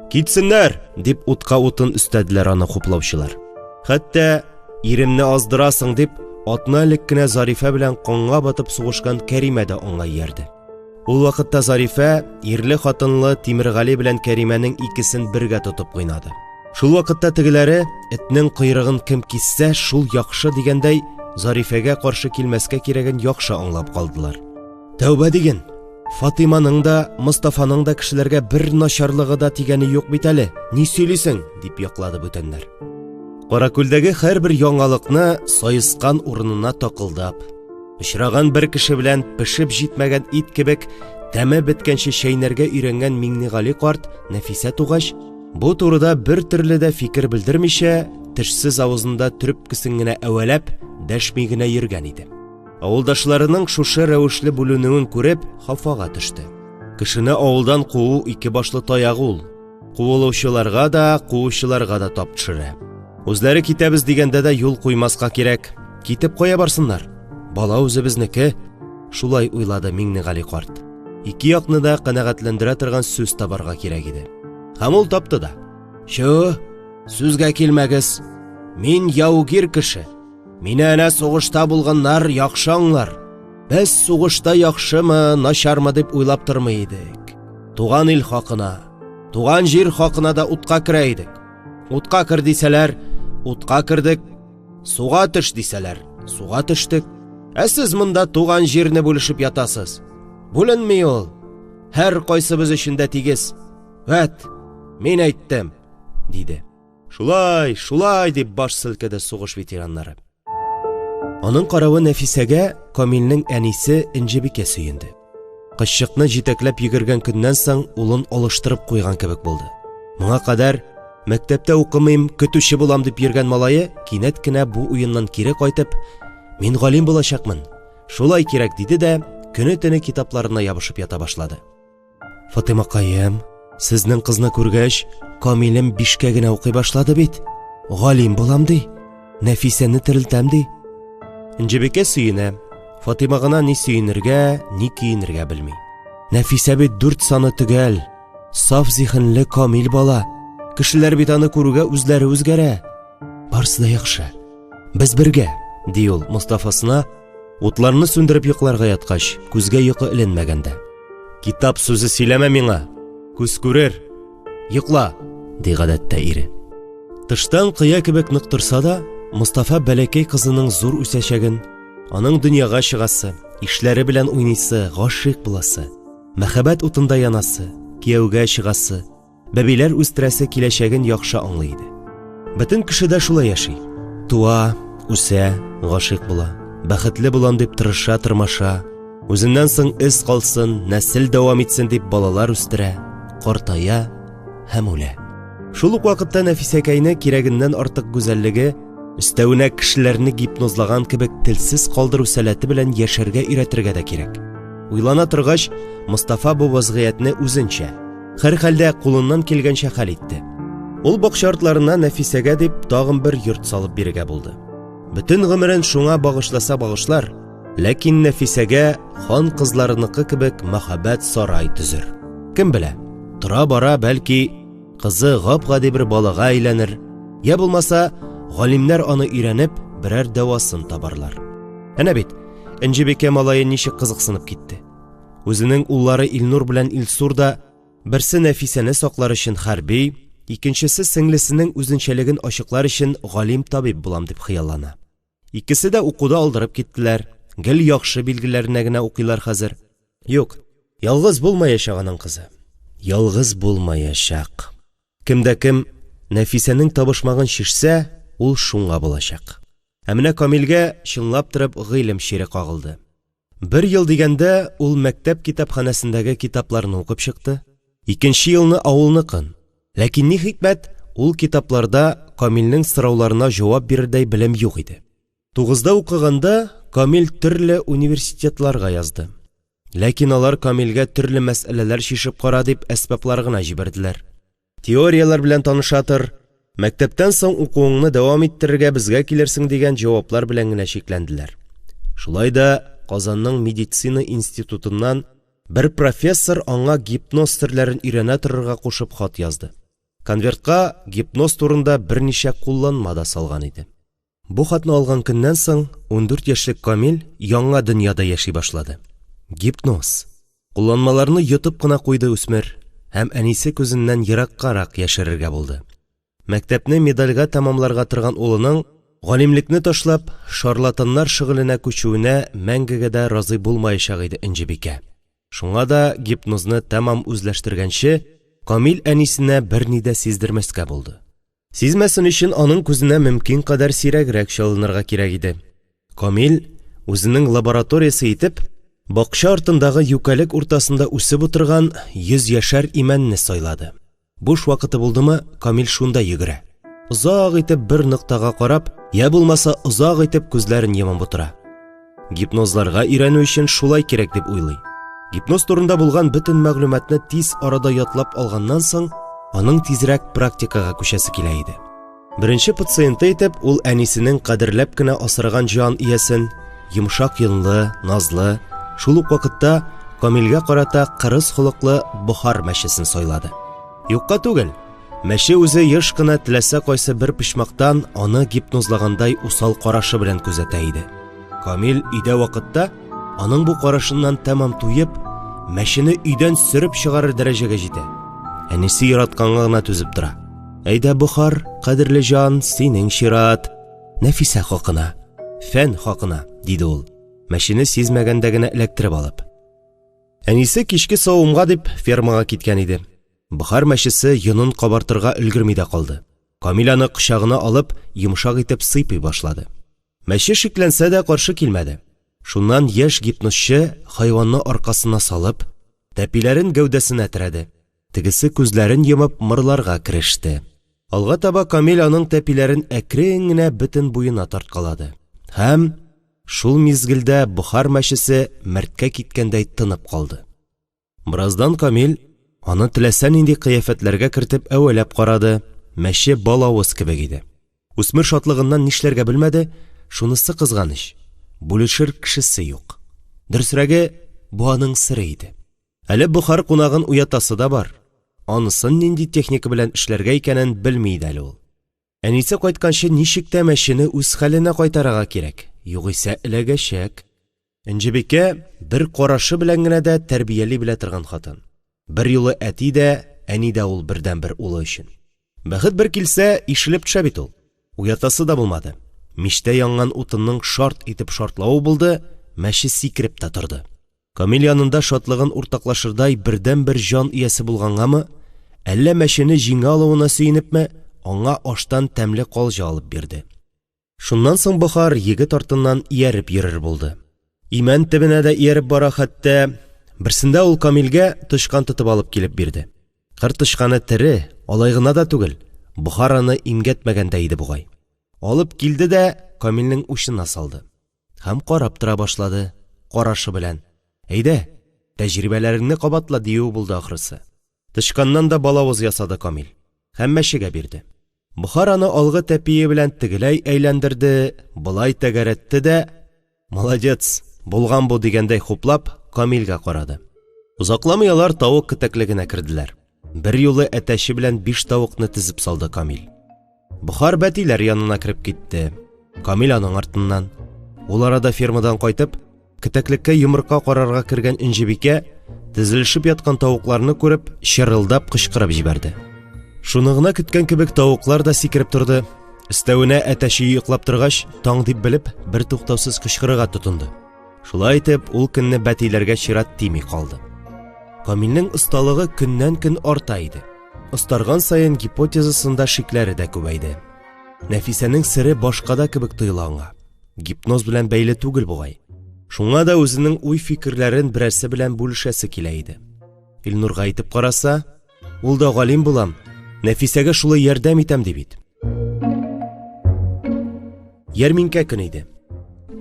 Китсеннәр, дип утка утын өстәделәр аны хуплаучылар. Хәтта иремне аздырасың дип, атны элек кенә Зарифә белән канга батып сугышкан Кәримә дә аңа иярде. Ул вакытта Зарифә ирле хатынлы Тимергали белән Кәримәнең икесен бергә тотып уйнады. Шул вакытта тегеләре этнең койрыгын кем киссә, шул яхшы дигәндәй, Зарифәгә каршы килмәскә кирәген яхшы аңлап калдылар. Тәүбә диген, Фатыйманың да, Мостафаның да кешеләргә бер начарлыгы да тигәне юк бит әле. Ни сөйлисең, дип яклады бүтәннәр. Каракүлдәге һәрбер яңалыкны сайыскан урынына такылдап, очраган бер кеше белән пешеп җитмәгән ит кебек тәме беткәнче чәйнәргә өйрәнгән Миңнегали карт Нәфисә тугач, бу турыда бер төрле дә фикер белдермичә, тешсез авызында трөпкесен генә әвәләп, дәшми генә йөргән иде. Авылдашларының шушы рәвешле бүленүен күреп, хафага төште. Кешене авылдан куу ике башлы таягы ул. Куылучыларга да, куучыларга да тап төшерә. Үзләре китәбез дигәндә дә юл куймаска кирәк. Китеп кая барсыннар? Бала үзебезнеке, шулай уйлады Миңнегали карт. ике якны да канәгатьләндерә торган сүз табарга кирәк иде. Һәм ул тапты да. Шу, сүзгә килмәгез. Мин яугир кеше. Мине әнә сугышта булганнар яхшы аңлар. Без сугышта яхшымы, начармы дип уйлап тормый идек. Туган ил хакына, туган җир хакына да утка керә идек. Утка кер дисәләр, утка кердек. Суга төш дисәләр, суга төштек. Ә сез монда туган җирне бүлешеп ятасыз. Бүленми ул. Һәр кайсыбыз өчен дә тигез. Вәт, мин әйттем, диде. Шулай, шулай дип баш селкеде сугыш ветераннары. Аның каравы Нәфисәгә Камилнең әнисе Инҗебикә сөенде. Кызчыкны җитәкләп йөгергән көннән соң улын алыштырып куйган кебек булды. Моңа кадәр мәктәптә укымыйм, көтүче булам дип йөргән малае кинәт кенә бу уеннан кире кайтып, мин галим булачакмын, шулай кирәк диде дә көне-төне китапларына ябышып ята башлады. Фатыймакаем, сезнең кызны күргәч, Камилем 5кә генә укый башлады бит. Галим булам ди, Нәфисәне терелтәм ди. Инҗебикә сөенә. Фатыйма гына ни сөенергә, ни киенергә белми. Нәфисә бит 4 саны төгәл, саф зиһенле камил бала. Кешеләр бит аны күрүгә үзләре үзгәрә. Барсы да яхшы. Без бергә, ди ул Мустафасына, утларны сүндереп йокларга яткач, күзгә йокы эленмәгәндә. Китап сүзе сөйләмә миңа. Күз күрер. Йокла, ди гадәттә ире. Тыштан кыя кебек нык торса да, Мустафа бәләкәй кызының зур үсәчәген, аның дөньяга чыгасы, ишләре белән уйныйсы, гашыйк буласы, мәхәббәт утында янасы, кияүгә чыгасы, бәбиләр үстерәсе киләчәген яхшы аңлый иде. Бөтен кеше дә шулай яши. Туа, үсә, гашыйк була, бәхетле булам дип тырыша, тырмаша, үзеннән соң эз калсын, нәсел дәвам итсен дип балалар үстерә, картая һәм үлә. Шул ук вакытта Нәфисәкәйне кирәгеннән артык гүзәллеге, өстәвенә кешеләрне гипнозлаган кебек телсез калдыру сәләте белән яшәргә өйрәтергә дә кирәк. Уйлана торгач, Мустафа бу вазгыятьне үзенчә, һәр хәлдә кулыннан килгәнчә хәл итте. Ул бакча артларына Нәфисәгә дип тагын бер йорт салып бирергә булды. Бөтен гомерен шуңа багышласа багышлар, ләкин Нәфисәгә хан кызларыныкы кебек мәхәббәт сарай төзер. Кем белә, тора-бара бәлки кызы гап-гади бер балага әйләнер, я булмаса галимнәр аны өйрәнеп, берәр дәвасын табарлар. Әнә бит, Инҗебикә малае ничек кызыксынып китте. Үзенең уллары Илнур белән Илсур да берсе Нәфисәне саклар өчен хәрби, икенчесе сеңлесенең үзенчәлеген ачыклар өчен галим табиб булам дип хыяллана. Икесе дә укуда алдырып киттеләр. Гел яхшы билгеләренә генә укыйлар хәзер. Юк, ялгыз булмаячак аның кызы. Ялгыз булмаячак. Кемдә кем Нәфисәнең табышмагын шишсә, ул шуңа булачак. Ә менә Камилгә чынлап торып гыйлем шире кагылды. 1 ел дигәндә ул мәктәп китапханәсендәге китапларны укып чыкты. 2нче елны авылныкын. Ләкин ни хикмәт, ул китапларда Камилнең сорауларына җавап бирердәй белем юк иде. 9да укыганда Камил төрле университетларга язды. Ләкин алар Камилгә төрле мәсьәләләр шишеп кара дип әсбаплар гына җибәрделәр. Теориялар белән танышатыр, мәктәптән соң укуыңны дәвам иттерергә безгә килерсең дигән җаваплар белән генә шикләнделәр. Шулай да Казанның медицина институтыннан бер профессор аңа гипноз серләрен өйрәнә торырга кушып хат язды. Конвертка гипноз турында берничә кулланма да салган иде. Бу хатны алган көннән соң 14 яшьлек Камил яңа дөньяда яши башлады. Гипноз. Кулланмаларны йотып кына куйды үсмер, һәм әнисе күзеннән ераккарак яшерергә булды. Мәктәпне медальгә тәмамларга торган улының галимлекне ташлап, шарлатаннар шөгыленә күчүенә мәңгегә дә разый булмаячак иде Инҗебикә. Шуңа да гипнозны тәмам үзләштергәнче, Камил әнисенә берни дә сиздермәскә булды. Сизмәсен өчен аның күзенә мөмкин кадәр сирәгрәк чалынырга кирәк иде. Камил үзенең лабораториясе итеп, бакча артындагы юкәлек уртасында үсеп утырган 100 яшәр имәнне сайлады. Буш вакыты булдымы, Камил шунда йөгерә. Озак итеп бер ноктага карап, я булмаса озак итеп күзләрен йомып утыра. Гипнозларга өйрәнү өчен шулай кирәк дип уйлый. Гипноз турында булган бөтен мәгълүматны тиз арада ятлап алганнан соң, аның тизрәк практикага күчәсе килә иде. Беренче пациенты итеп ул әнисенең кадерләп кенә асраган җан иясен, йомшак йонлы, назлы, шул ук вакытта Камилгә карата кырыс холыклы Бохар мәчесен сайлады. Юкка түгел, мәче үзе еш кына теләсә кайсы бер почмактан аны гипнозлагандай усал карашы белән күзәтә иде. Камил өйдә вакытта аның бу карашыннан тәмам туеп, мәчене өйдән сөреп чыгарыр дәрәҗәгә җитә. Әнисе яратканга гына түзеп тора. Әйдә, Бохар, кадерле җан, синең чират. Нәфисә хакына, фән хакына, диде ул, мәчене сизмәгәндә генә эләктереп алып. Әнисе кичке савымга дип фермага киткән иде. Бохар мәчесе йонын кабартырга өлгерми дә калды. Камил аны кочагына алып, йомшак итеп сыйпый башлады. Мәче шикләнсә дә каршы килмәде. Шуннан яшь гипнозчы хайванны аркасына салып, тәпиләрен гәүдәсенә терәде. Тегесе күзләрен йомып мырларга кереште. Алга таба Камил аның тәпиләрен әкрен генә бөтен буена тарткалады. Һәм шул мизгелдә Бохар мәчесе мәрткә киткәндәй тынып калды. Бераздан Камил аны теләсә нинди кыяфәтләргә кертеп әвәләп карады. Мәче балавыз кебек иде. Үсмер шатлыгыннан нишләргә белмәде, шунысы кызганыч. Бүлешер кешесе юк. Дөресрәге, бу аның сыры иде. Әле Бохар кунагын уятасы да бар. Анысын нинди техника белән эшләргә икәнен белми иде әле ул. Әнисе кайтканчы ничек тә мәчене үз хәленә кайтарырга кирәк, югыйсә эләгәчәк. Энҗебикә бер карашы белән генә дә тәрбияли белә торган хатын. Бер юлы әти дә, әни дә ул бердән-бер улы өчен. Бәхет бер килсә, ишелеп төшә бит ул. Уятасы да булмады. Мичтә янган утынның шарт итеп шартлавы булды, мәче сикереп тә торды. Камил янында шатлыгын уртаклашырдай бердән-бер җан иясе булгангамы, әллә мәчене җиңә алуына сөенепме, аңа аштан тәмле калҗа алып бирде. Шуннан соң Бохар егет артыннан ияреп йөрер булды. Имән төбенә дә ияреп бара, хәтта берсендә ул Камилгә тышкан тотып алып килеп бирде. Кыр тышканы тере, алай гына да түгел, Бохар аны имгәтмәгәндә иде бугай. Алып килде дә Камилнең учына салды. Һәм карап тора башлады, карашы белән. Әйдә, тәҗрибәләреңне кабатла дию булды ахрысы. Тышканнан да балавыз ясады Камил. Һәм мәчегә бирде. Бохар аны алгы тәпие белән тегеләй әйләндерде, былай тәгәрәтте дә, молодец, булган бу дигәндәй хуплап Камилгә карады. Узакламый алар тавык китәклегенә керделәр. Бер юлы әтәче белән 5 тавыкны тезеп салды Камил. Бохар бәтиләр янына кереп китте. Камил аның артыннан. Ул арада фермадан кайтып, китәклеккә йомырка карарга кергән Энҗебикә тезелешеп яткан тавыкларны күреп, чырылдап кычкырып җибәрде. Шуны гына көткән кебек тавыклар да сикереп торды. Өстәвенә әтәче йоклап торгач, таң дип белеп, бер туктаусыз кычкырырга тотынды. Шулай итеп, ул көнне бәтиләргә чират тими калды. Камилнең осталыгы көннән-көн арта иде. Остарган сайын гипотезасында шикләре дә күбәйде. Нәфисәнең сире башкада кебек тоела аңа. Гипноз белән бәйле түгел бугай. Шуңа да үзенең уй-фикерләрен берәрсе белән бүлешәсе килә иде. Илнурга әйтеп караса, ул да галим булам, Нәфисәгә шулай ярдәм итәм ди бит. Ярминкә көне иде.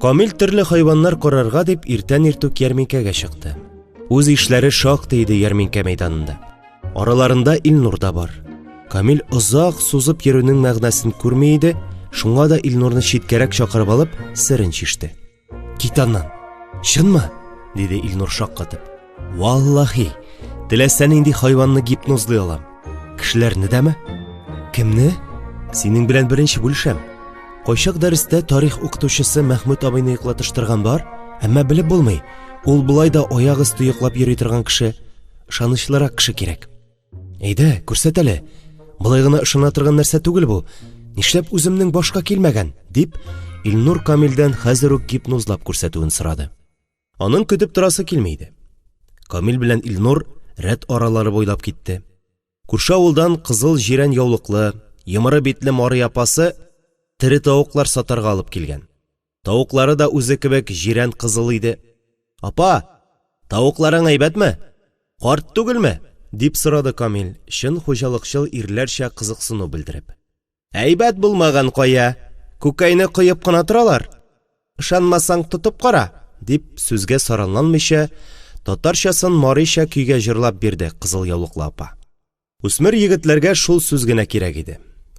Камил төрле хайваннар карарга дип иртән иртүк ярминкәгә чыкты. Үз эшләре шактый иде ярминкә мәйданында. Араларында Илнур да бар. Камил озак сузып йөрүнең мәгънәсен күрми иде, шуңа да Илнурны читкәрәк чакырып алып, сырын чиште. Кит аннан. Чынмы? Диде Илнур шаккатып. Валлаһи, теләсә нинди хайванны гипнозлый алам. Кешеләрне дәме? Кемне? Синең белән беренче бүлешәм. Кайчак дәрестә тарих укытучысы Мәхмүд абыйны йоклатыштырган бар, әмма белеп булмый. Ул булай да аяк өсте йоклап йөри торган кеше, ышанычлырак кеше кирәк. Әйдә, күрсәт әле. Булай гына ышана торган нәрсә түгел бу. Нишләп үземнең башка килмәгән? Дип Илнур Камилдән хәзер үк гипнозлап күрсәтүен сорады. Аның көтеп торасы килмәде. Камил белән Илнур рәт аралары буйлап китте. Күрше авылдан кызыл җирән яулыклы, йомыры битле Марый апасы тере тавыклар сатарга алып килгән. Тавыклары да үзе кебек җирән кызыл иде. Апа, тавыкларың әйбәтме? Карт түгелме? Дип сорады Камил, чын хуҗалыкчыл ирләрчә кызыксыну белдереп. Әйбәт булмаган кая, күкәйне кыеп кына торалар. Ышанмасаң тотып кара, дип сүзгә саранланмыйча, татарчасын марыйча көйгә җырлап бирде кызыл яулыклы апа. Үсмер егетләргә шул сүз генә кирәк иде.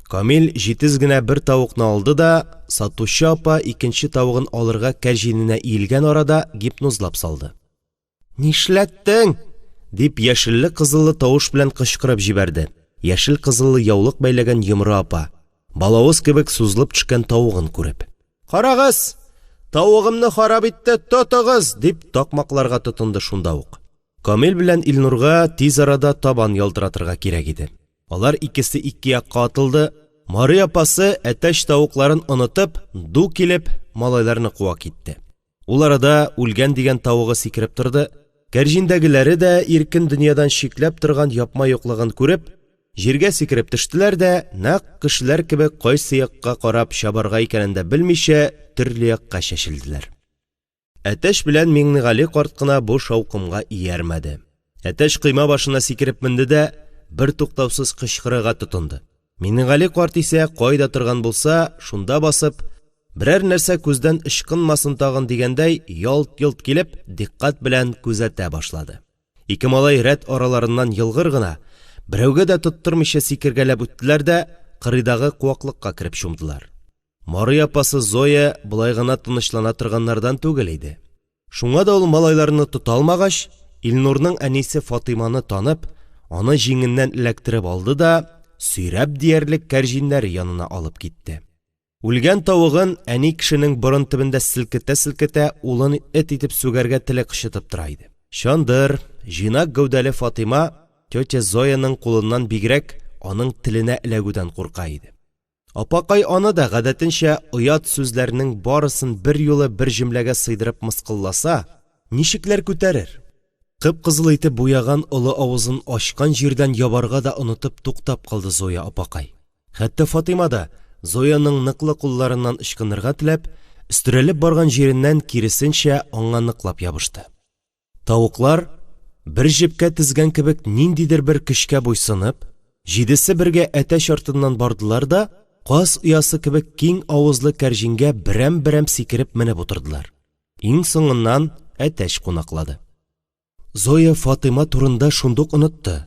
Камил җитез генә бер тавыкны алды да, сатучы апа икенче тавыгын алырга кәҗиненә иелгән арада гипнозлап салды. «Нишләттең?» дип яшелле кызыллы тавыш белән кычкырып җибәрде. Яшел кызыллы яулык бәйләгән Йомра апа, балавыз кебек сузылып төшкән тавыгын күреп. «Карагыз! Тавыгымны харап итте, тотыгыз!» дип такмакларга тотынды шунда ук. Камил белән Илнурга тиз арада табан ялтыратырга кирәк иде. Алар икесе ике якка атылды. Мария апасы әтәч тавыкларын онытып, ду килеп, малайларны куа китте. Ул арада үлгән дигән тавыгы сикереп торды. Кәрҗиндәгеләре дә иркен дөньядан шикләп торган япма юклыгын күреп, җиргә сикереп төштеләр дә, нәкъ кешеләр кебек кайсы якка карап чабарга икәнен дә белмичә, төрле якка чәчелделәр. Әтәч белән Миңнегали карт кына бу шаукымга иярмәде. Әтәч койма башына сикереп менде дә, бер туктаусыз кычкырырга тотынды. Миңнегали карт исә кайда торган булса, шунда басып, берәр нәрсә күздән ычкынмасын тагын дигәндәй, ялт-йолт килеп, диккать белән күзәтә башлады. Ике малай рәт араларыннан йылгыр гына, берәүгә дә тоттырмыйча сикергәләп үттеләр дә, кырыйдагы куаклыкка кереп чумдылар. Мария апасы Зоя болай гына тынычлана торганнардан түгел иде. Шуңа да ул малайларны тота алмагач, Илнурның әнисе Фатиманы танып, аны җиңеннән эләктереп алды да, сөйрәп диярлек кәрҗиннәре янына алып китте. Үлгән тавыгын әни кешенең борын төбендә селкетә-селкетә, улын эт итеп сүгәргә теле кычытып тора иде. Шандыр, җинак гәүдәле Фатима тетя Зояның кулыннан бигрәк аның теленә эләгүдән курка иде. Апакай аны да гадәтенчә оят сүзләрнең барысын бер юлы бер җөмләгә сыйдырып мыскылласа, ничекләр күтәрер? Кып-кызыл итеп буяган олы авызын ачкан җирдән ябарга да онытып туктап калды Зоя апакай. Хәтта Фатима да Зояның ныклы кулларыннан ычкынырга теләп, өстерәлеп барган җиреннән киресенчә аңа ныклап ябышты. Тавыклар бер җепкә тезгән кебек ниндидер бер көчкә буйсынып, җидесе бергә әтәч артыннан бардылар да, каз оясы кебек киң авызлы кәрҗингә берәм-берәм сикереп менеп утырдылар. Иң соңыннан әтәч кунаклады. Зоя Фатима турында шундук онытты.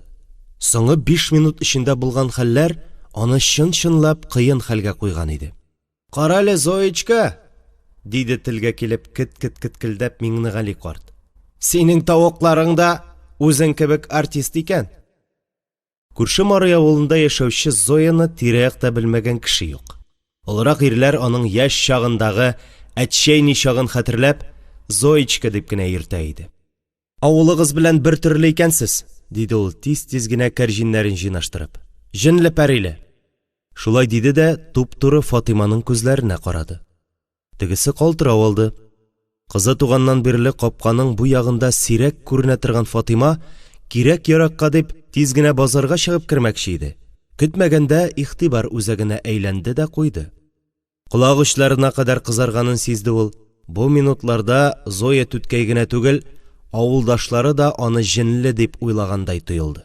Соңгы 5 минут эчендә булган хәлләр аны чын-чынлап кыен хәлгә куйган иде. «Кара әле, Зоечка!» диде телгә килеп кит-кит-киткелдәп Миңнегали карт. «Синең тавыкларың да үзең кебек артист икән». Күрше Мария авылында яшәүче Зояны тирә-якта белмәгән кеше юк. Олырак ирләр аның яшь чагындагы әтчәйни чагын хәтерләп, Зоечка дип кенә йөртә иде. «Авылыгыз белән бер төрле икәнсез», диде ул тиз-тиз генә кәрҗиннәрен җыйнаштырып. «Җенле пәриле». Шулай диде дә туп-туры Фатиманың күзләренә карады. Тегесе калтырап алды. Кызы туганнан бирле капканың бу ягында сирәк күренә торган Фатима кирәк-яракка дип тиз генә базарга чыгып кермәкче иде. Көтмәгәндә игътибар үзәгенә әйләнде дә куйды. Колагы очларына кадәр кызарганын сизде ул. Бу минутларда Зоя түткәй генә түгел, авылдашлары да аны җенле дип уйлагандай тоелды.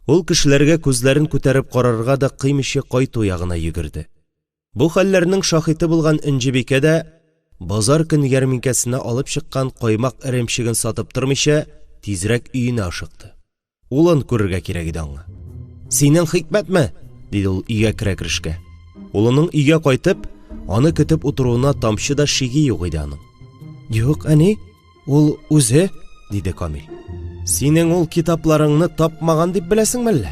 Ул кешеләргә күзләрен күтәреп карарга да кыймыйча кайту ягына йөгерде. Бу хәлләрнең шаһиты булган Инҗибикә дә базар көн ярминкәсенә алып чыккан каймак эремчеген сатып тормыйча тизрәк өенә ашыкты. Улын күрергә кирәк иде аңа. «Синең хикмәтме?» диде ул өйгә керәкрешкә. Улының өйгә кайтып, аны көтеп утыруына тамчы да шиге юк иде аның. «Юк, әни, ул үзе», диде Камил. «Синең ул китапларыңны тапмаган дип беләсең мәллә?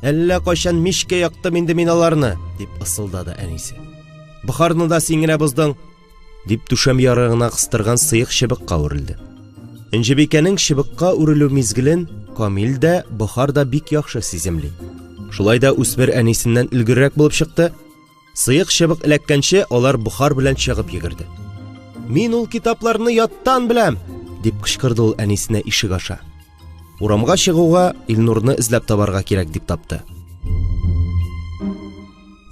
Әллә кайчан мичкә яктым инде мин аларны», дип ысылдады әнисе. «Бухарны да син генә боздың», дип түшәм ярыгына кыстырган сыек чыбыкка үрелде. Инҗибикәнең чыбыкка үрелү мизгелен Камил дә, Бухар да бик яхшы сиземли. Шулай да үсмер әнисеннән өлгеррәк булып чыкты. Сыек чыбык эләккәнче алар Бухар белән чыгып йөгерде. «Мин ул китапларны яттан беләм», дип кычкырды ул әнисенә ишек аша. Урамга чыгуга Илнурны эзләп табарга кирәк дип тапты.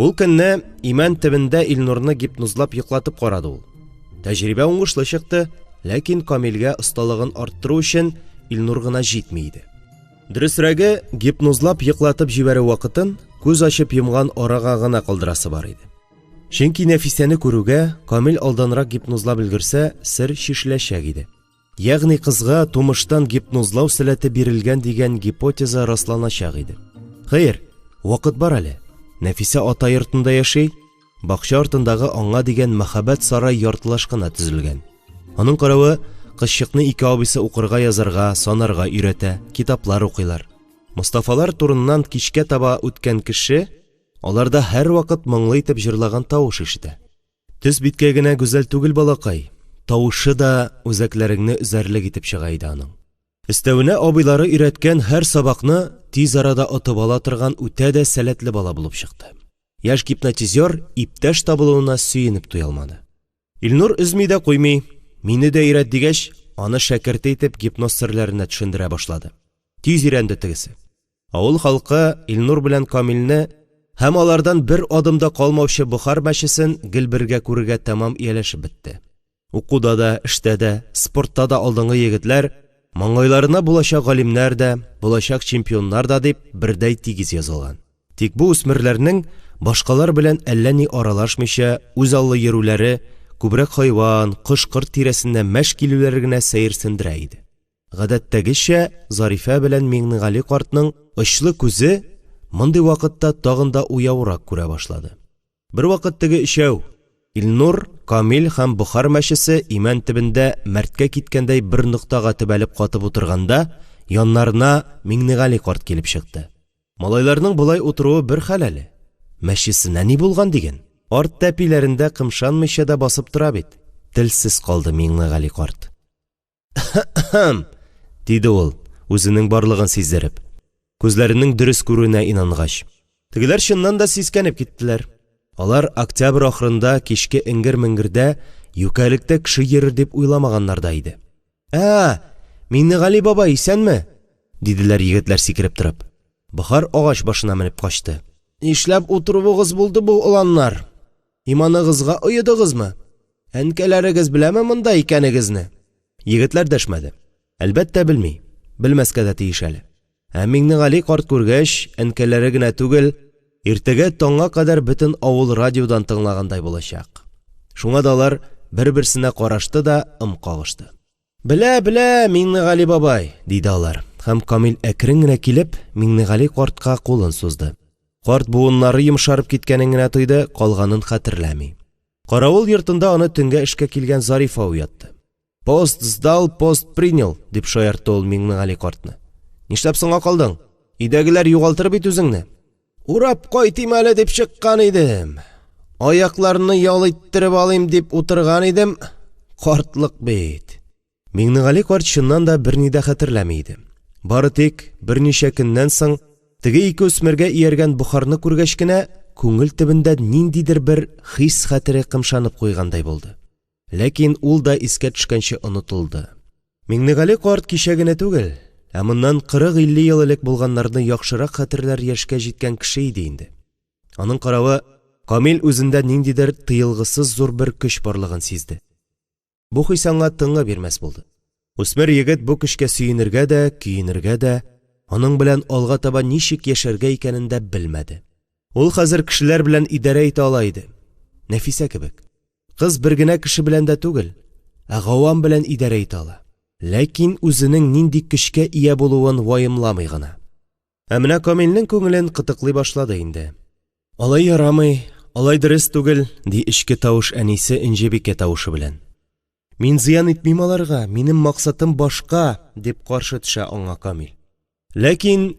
Ул көнне имән төбендә Илнурны гипнозлап йоклатып карады ул. Тәҗрибә уңышлы чыкты, ләкин Камилгә осталыгын арттыру өчен Илнур гына җитми иде. Дөресрәге, гипнозлап йоклатып җибәрү вакытын күз ачып йомган арага гына калдырасы бар иде. Чөнки Нәфисәне күрүгә Камил алданрак гипнозлап өлгерсә, сер шишләшәк иде. Ягъни кызга тумыштан гипнозлау сәләте бирелгән дигән гипотеза расланачак иде. Хәер, вакыт бар әле. Нәфисә ата йортында яши, бакча артындагы аңа дигән мәхәббәт сарай яртылаш кына төзелгән. Аның каравы, Кызчыкны ике абыйсы укырга, язарга, санарга өйрәтә, китаплар укыйлар. Мостафалар турыннан кичкә таба үткән кеше аларда һәр вакыт моңлы итеп җырлаган тавыш ишетә. Төс биткә генә гүзәл түгел балакай, тавышы да үзәкләреңне үзәрлек итеп чыга иде аның. Өстәвенә абыйлары өйрәткән һәр сабакны тиз арада отып ала торган үтә дә сәләтле бала булып чыкты. Яшь гипнотизер иптәш табылуына сөенеп туя алмады. Илнур үзми дә куймый, мине дә өйрәт дигәч, аны шәкерт итеп гипноз серләренә төшендерә башлады. Тиз өйрәнде тегесе. Авыл халкы Илнур белән Камилне һәм алардан бер адымда калмаучы Бохар мәчесен гел-бергә күрергә тәмам ияләшеп бетте. Укуда да, эштә дә, спортта да алдыңгы егетләр, маңгайларына булачак галимнәр дә, булачак чемпионнар да дип бердәй тигез язылган. Тик бу үсмерләрнең башкалар белән әллә ни аралашмыйча үз аллы йөрүләре, күбрәк хайван, кош-корт тирәсендә мәш килүләре генә сәерсендерә иде. Гадәттәгечә Зарифа белән Миңнегали картның очлы күзе мондый вакытта тагын да уяурак күрә башлады. Бер вакыт теге өчәү, Илнур, Камил һәм Бохар мәчесе имән төбендә мәрткә киткәндәй бер ноктага төбәлеп катып утырганда, яннарына Миңнегали карт килеп чыкты. Малайларның булай утыруы бер хәл әле. Мәчесенә ни булган диген? Арт тәпиләрендә кымшанмыйча да басып тора бит. Телсез калды Миңнегали карт. Диде ул, үзенең барлыгын сиздереп. Күзләренең дөрес күрүенә инангач. Тегеләр чыннан да сискәнеп киттеләр. Алар октябрь ахырында кичке иңгер-меңгердә юкәлектә кеше йөрер дип уйламаганнар да иде. Миңнегали бабай, исәнме? Диделәр егетләр сикереп торып. Бохар агач башына менеп качты. Нишләп утыруыгыз булды бу уланнар? Иманыгызга уйдыгызмы? Әнкәләрегез беләме монда икәнегезне? Егетләр дәшмәде. Әлбәттә белми, белмәскә дә тиеш әле. Миңнегали карт күргәч, әнкәләре генә түгел, иртәгә таңга кадәр бөтен авыл радиодан тыңлагандай булачак. Шуңа да алар бер-берсенә карашты да кагышты. Белә, Миңнегали бабай, диде алар. Һәм Камил әкрен генә килеп, Миңнегали картка кулын сузды. Карт буыннары йомшарып киткәнен генә тойды, калганын хәтерләми. Каравыл йортында аны төнгә эшкә килгән Зарифа уятты. Пост сдал, пост принял, дип шаяртты ул Миңнегали картны. Нишләп соңга калдың? Өйдәгеләр югалтыр бит үзеңне. Урап кайтыйм әле дип чыккан идем. Аякларны ял иттереп алыйм дип утырган идем. Картлык бит. Миңнегали карт чыннан да берни дә хәтерләми иде. Бары тик берничә көннән соң теге ике үсмергә ияргән Бухарны күргәч кенә күңел төбендә ниндидер бер хис хәтере кымшанып куйгандай булды. Ләкин ул да искә төшкәнче онытылды. Миңнегали карт кичә генә түгел, моннан 40-50 ел элек булганнарны яхшырак хәтерләр яшькә җиткән кеше иде инде. Аның каравы, Камил үзендә ниндидер тыелгысыз зур бер көч барлыгын сизде. Бу хис аңа тыңы бирмәс булды. Үсмер егет бу көчкә сөенергә дә, көенергә дә, аның белән алга таба ничек яшәргә икәнен дә белмәде. Ул хәзер кешеләр белән идарә итә ала иде. Нәфисә кебек. Кыз бер генә кеше белән дә түгел, гавам белән идарә итә ала. Ләкин үзенең нинди көчкә ия булуын ваемламый гына. Менә Камилнең күңелен кытыклый башлады инде. Алай ярамый, алай дөрес түгел, ди ичке тавыш әнисе Инҗебикә тавышы белән. Мин зыян итмим аларга, минем максатым башка, дип каршы төшә аңа Камил. Ләкин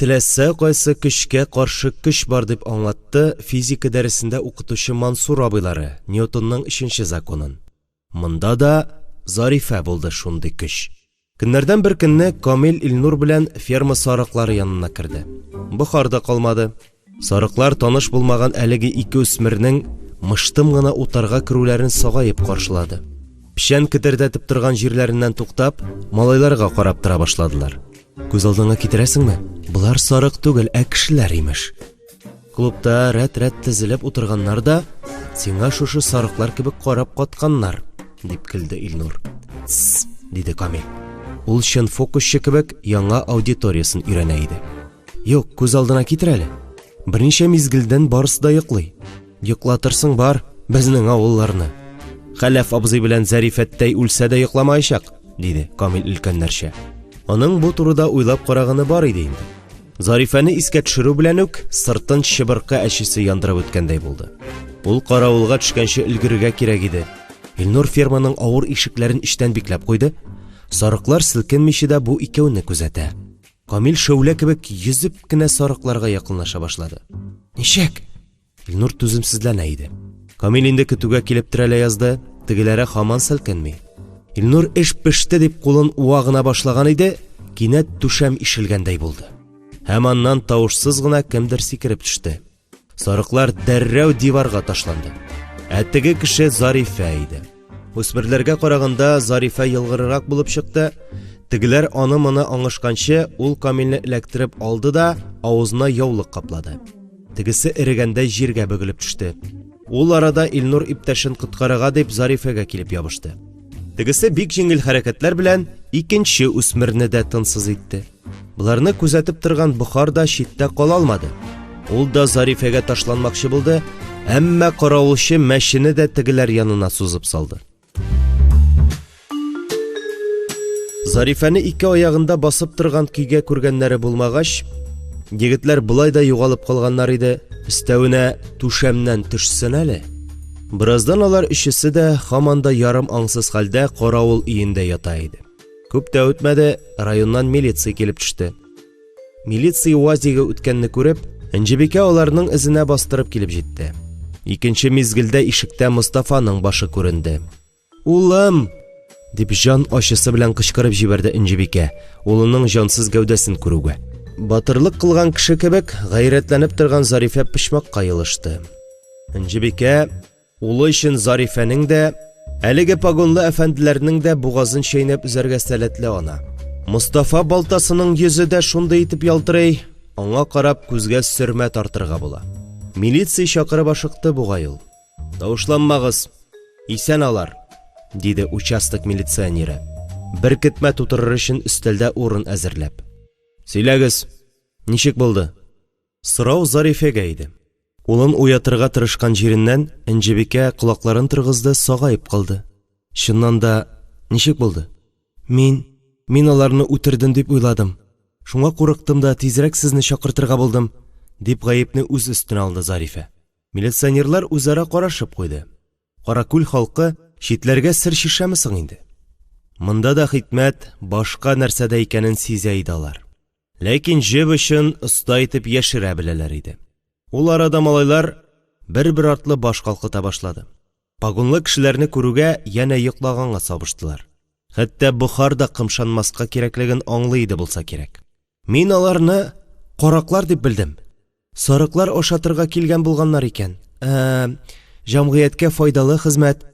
теләсә кайсы көчкә каршы көч бар дип аңлатты физика дәресендә укытучы Мансур абыйлары Ньютонның 3нче законын. Монда да Зарифа булды шундый көч. Көннәрдән бер көнне Камил Илнур белән ферма сарыклары янына керде. Бохарда калмады. Сарыклар таныш булмаган әлеге ике үсмернең мыштым гына утарга керүләрен сагайып каршылады. Пишән китәрдәтеп торган җирләреннән туктап, малайларга карап тора башладылар. Күз алдыңа китерәсеңме? Булар сарык түгел, кешеләр имеш. Клубта рәт-рәт тезелеп утырганнар да сиңа шушы сарыклар кебек карап катканнар, дип килде Илнур. Тс, диде Камил. Ул чын фокусчы кебек яңа аудиториясын өйрәнә иде. Юк, күз алдына китер әле. Берничә мизгелдән барысы да йоклый. Йоклатырсың бар безнең авылларны. Хәләф абзый белән Зарифәттәй үлсә дә йокламаячак, диде Камил өлкәннәрчә. Аның бу турыда уйлап караганы бар иде инде. Зарифәне искә төшерү белән үк сыртын чыбыркы әчесе яндырып үткәндәй булды. Ул каравылга төшкәнче өлгерергә кирәк иде. Илнур ферманың авыр ишекләрен иштән бикләп куйды Сарыклар селкенмичә дә бу икәүне күзәтә. Камил шәүлә кебек йөзеп кенә сарыкларга якынлаша башлады. Ничек? Илнур түземсезләнә иде. Камил инде көтүгә килеп терәлә язды, тегеләре һаман селкенми. Илнур эш пеште дип кулын уагына башлаган иде, кинәт түшәм ишелгәндәй булды. Һәм аннан тавышсыз гына кемдер сикереп төште. Сарыклар дәррәү диварга ташланды. Теге кеше Зарифа иде. Үсмерләргә караганда Зарифа елгырырак булып чыкты. Тегеләр аны-моны аңышканчы ул Камилне эләктереп алды да авызына яулык каплады. Тегесе эрегәндәй җиргә бөгелеп төште. Ул арада Илнур иптәшен коткарырга дип Зарифага килеп ябышты. Тегесе бик җиңел хәрәкәтләр белән икенче үсмерне дә тынсыз итте. Буларны күзәтеп торган Бохар да читтә кала алмады. Ул да Зарифага ташланмакчы булды, әмма каравылчы мәчене дә тегеләр янына сузып салды. Зарифаны ике аягында басып торган көйгә күргәннәре булмагач, егетләр булай да югалып калганнар иде. Өстәвенә түшәмнән төшсен әле. Бираздан алар өчесе дә һаман да ярым аңсыз хәлдә каравыл өендә ята иде. Күп тә үтмәде, районнан милиция килеп төште. Милиция УАЗига үткәнне күреп, Энҗебикә аларның эзенә бастырып килеп җитте. Икенче мизгелдә ишектә Мустафаның башы күренде. «Улым!» дип җан ачысы белән кычкырып җибәрде Энҗебикә, улының җансыз гәүдәсен күрүгә. Батырлык кылган кеше кебек гайрәтләнеп торган Зарифа пишмакка елышты. Энҗебикә улы өчен Зарифаның да, әлеге погонлы әфәнделәрнең дә бугазын чәйнәп үзәргә сәләтле ана. Мустафа балтасының йөзе дә шундый итеп ялтырый, аңа карап күзгә сөрмә тартырга була. Милиция чакырып ашыкты бугай ул. «Тавышланмагыз, исән алар», диде участок милиционеры, бер кетмә тутырыр өчен өстәлдә урын әзерләп. «Сөйләгез, ничек булды?» Сорау Зарифага иде. Улын уятырга тырышкан җиреннән Энҗебикә колакларын торгызды, сагайып калды. Чыннан да ничек булды? Мин аларны үтердем дип уйладым. Шуңа курыктым да тизрәк сезне чакыртырга булдым, дип гаепне үз өстенә алды Зарифа. Милиционерлар үзара карашып куйды. Каракүл халкы читләргә сер шишәме соң инде? Монда да хикмәт башка нәрсәдә икәнен сизә иде алар. Ләкин җеп өчен оста итеп яшерә беләләр иде. Ул арада малайлар бер-бер артлы баш калкыта башлады. Погонлы кешеләрне күрүгә янә йоклаганга сабыштылар. Хәтта Бохар да кымшанмаска кирәклеген аңлый иде булса кирәк. Мин аларны караклар дип белдем. Сарыклар ашатырга килгән булганнар икән. Җәмгыятькә файдалы хезмәт.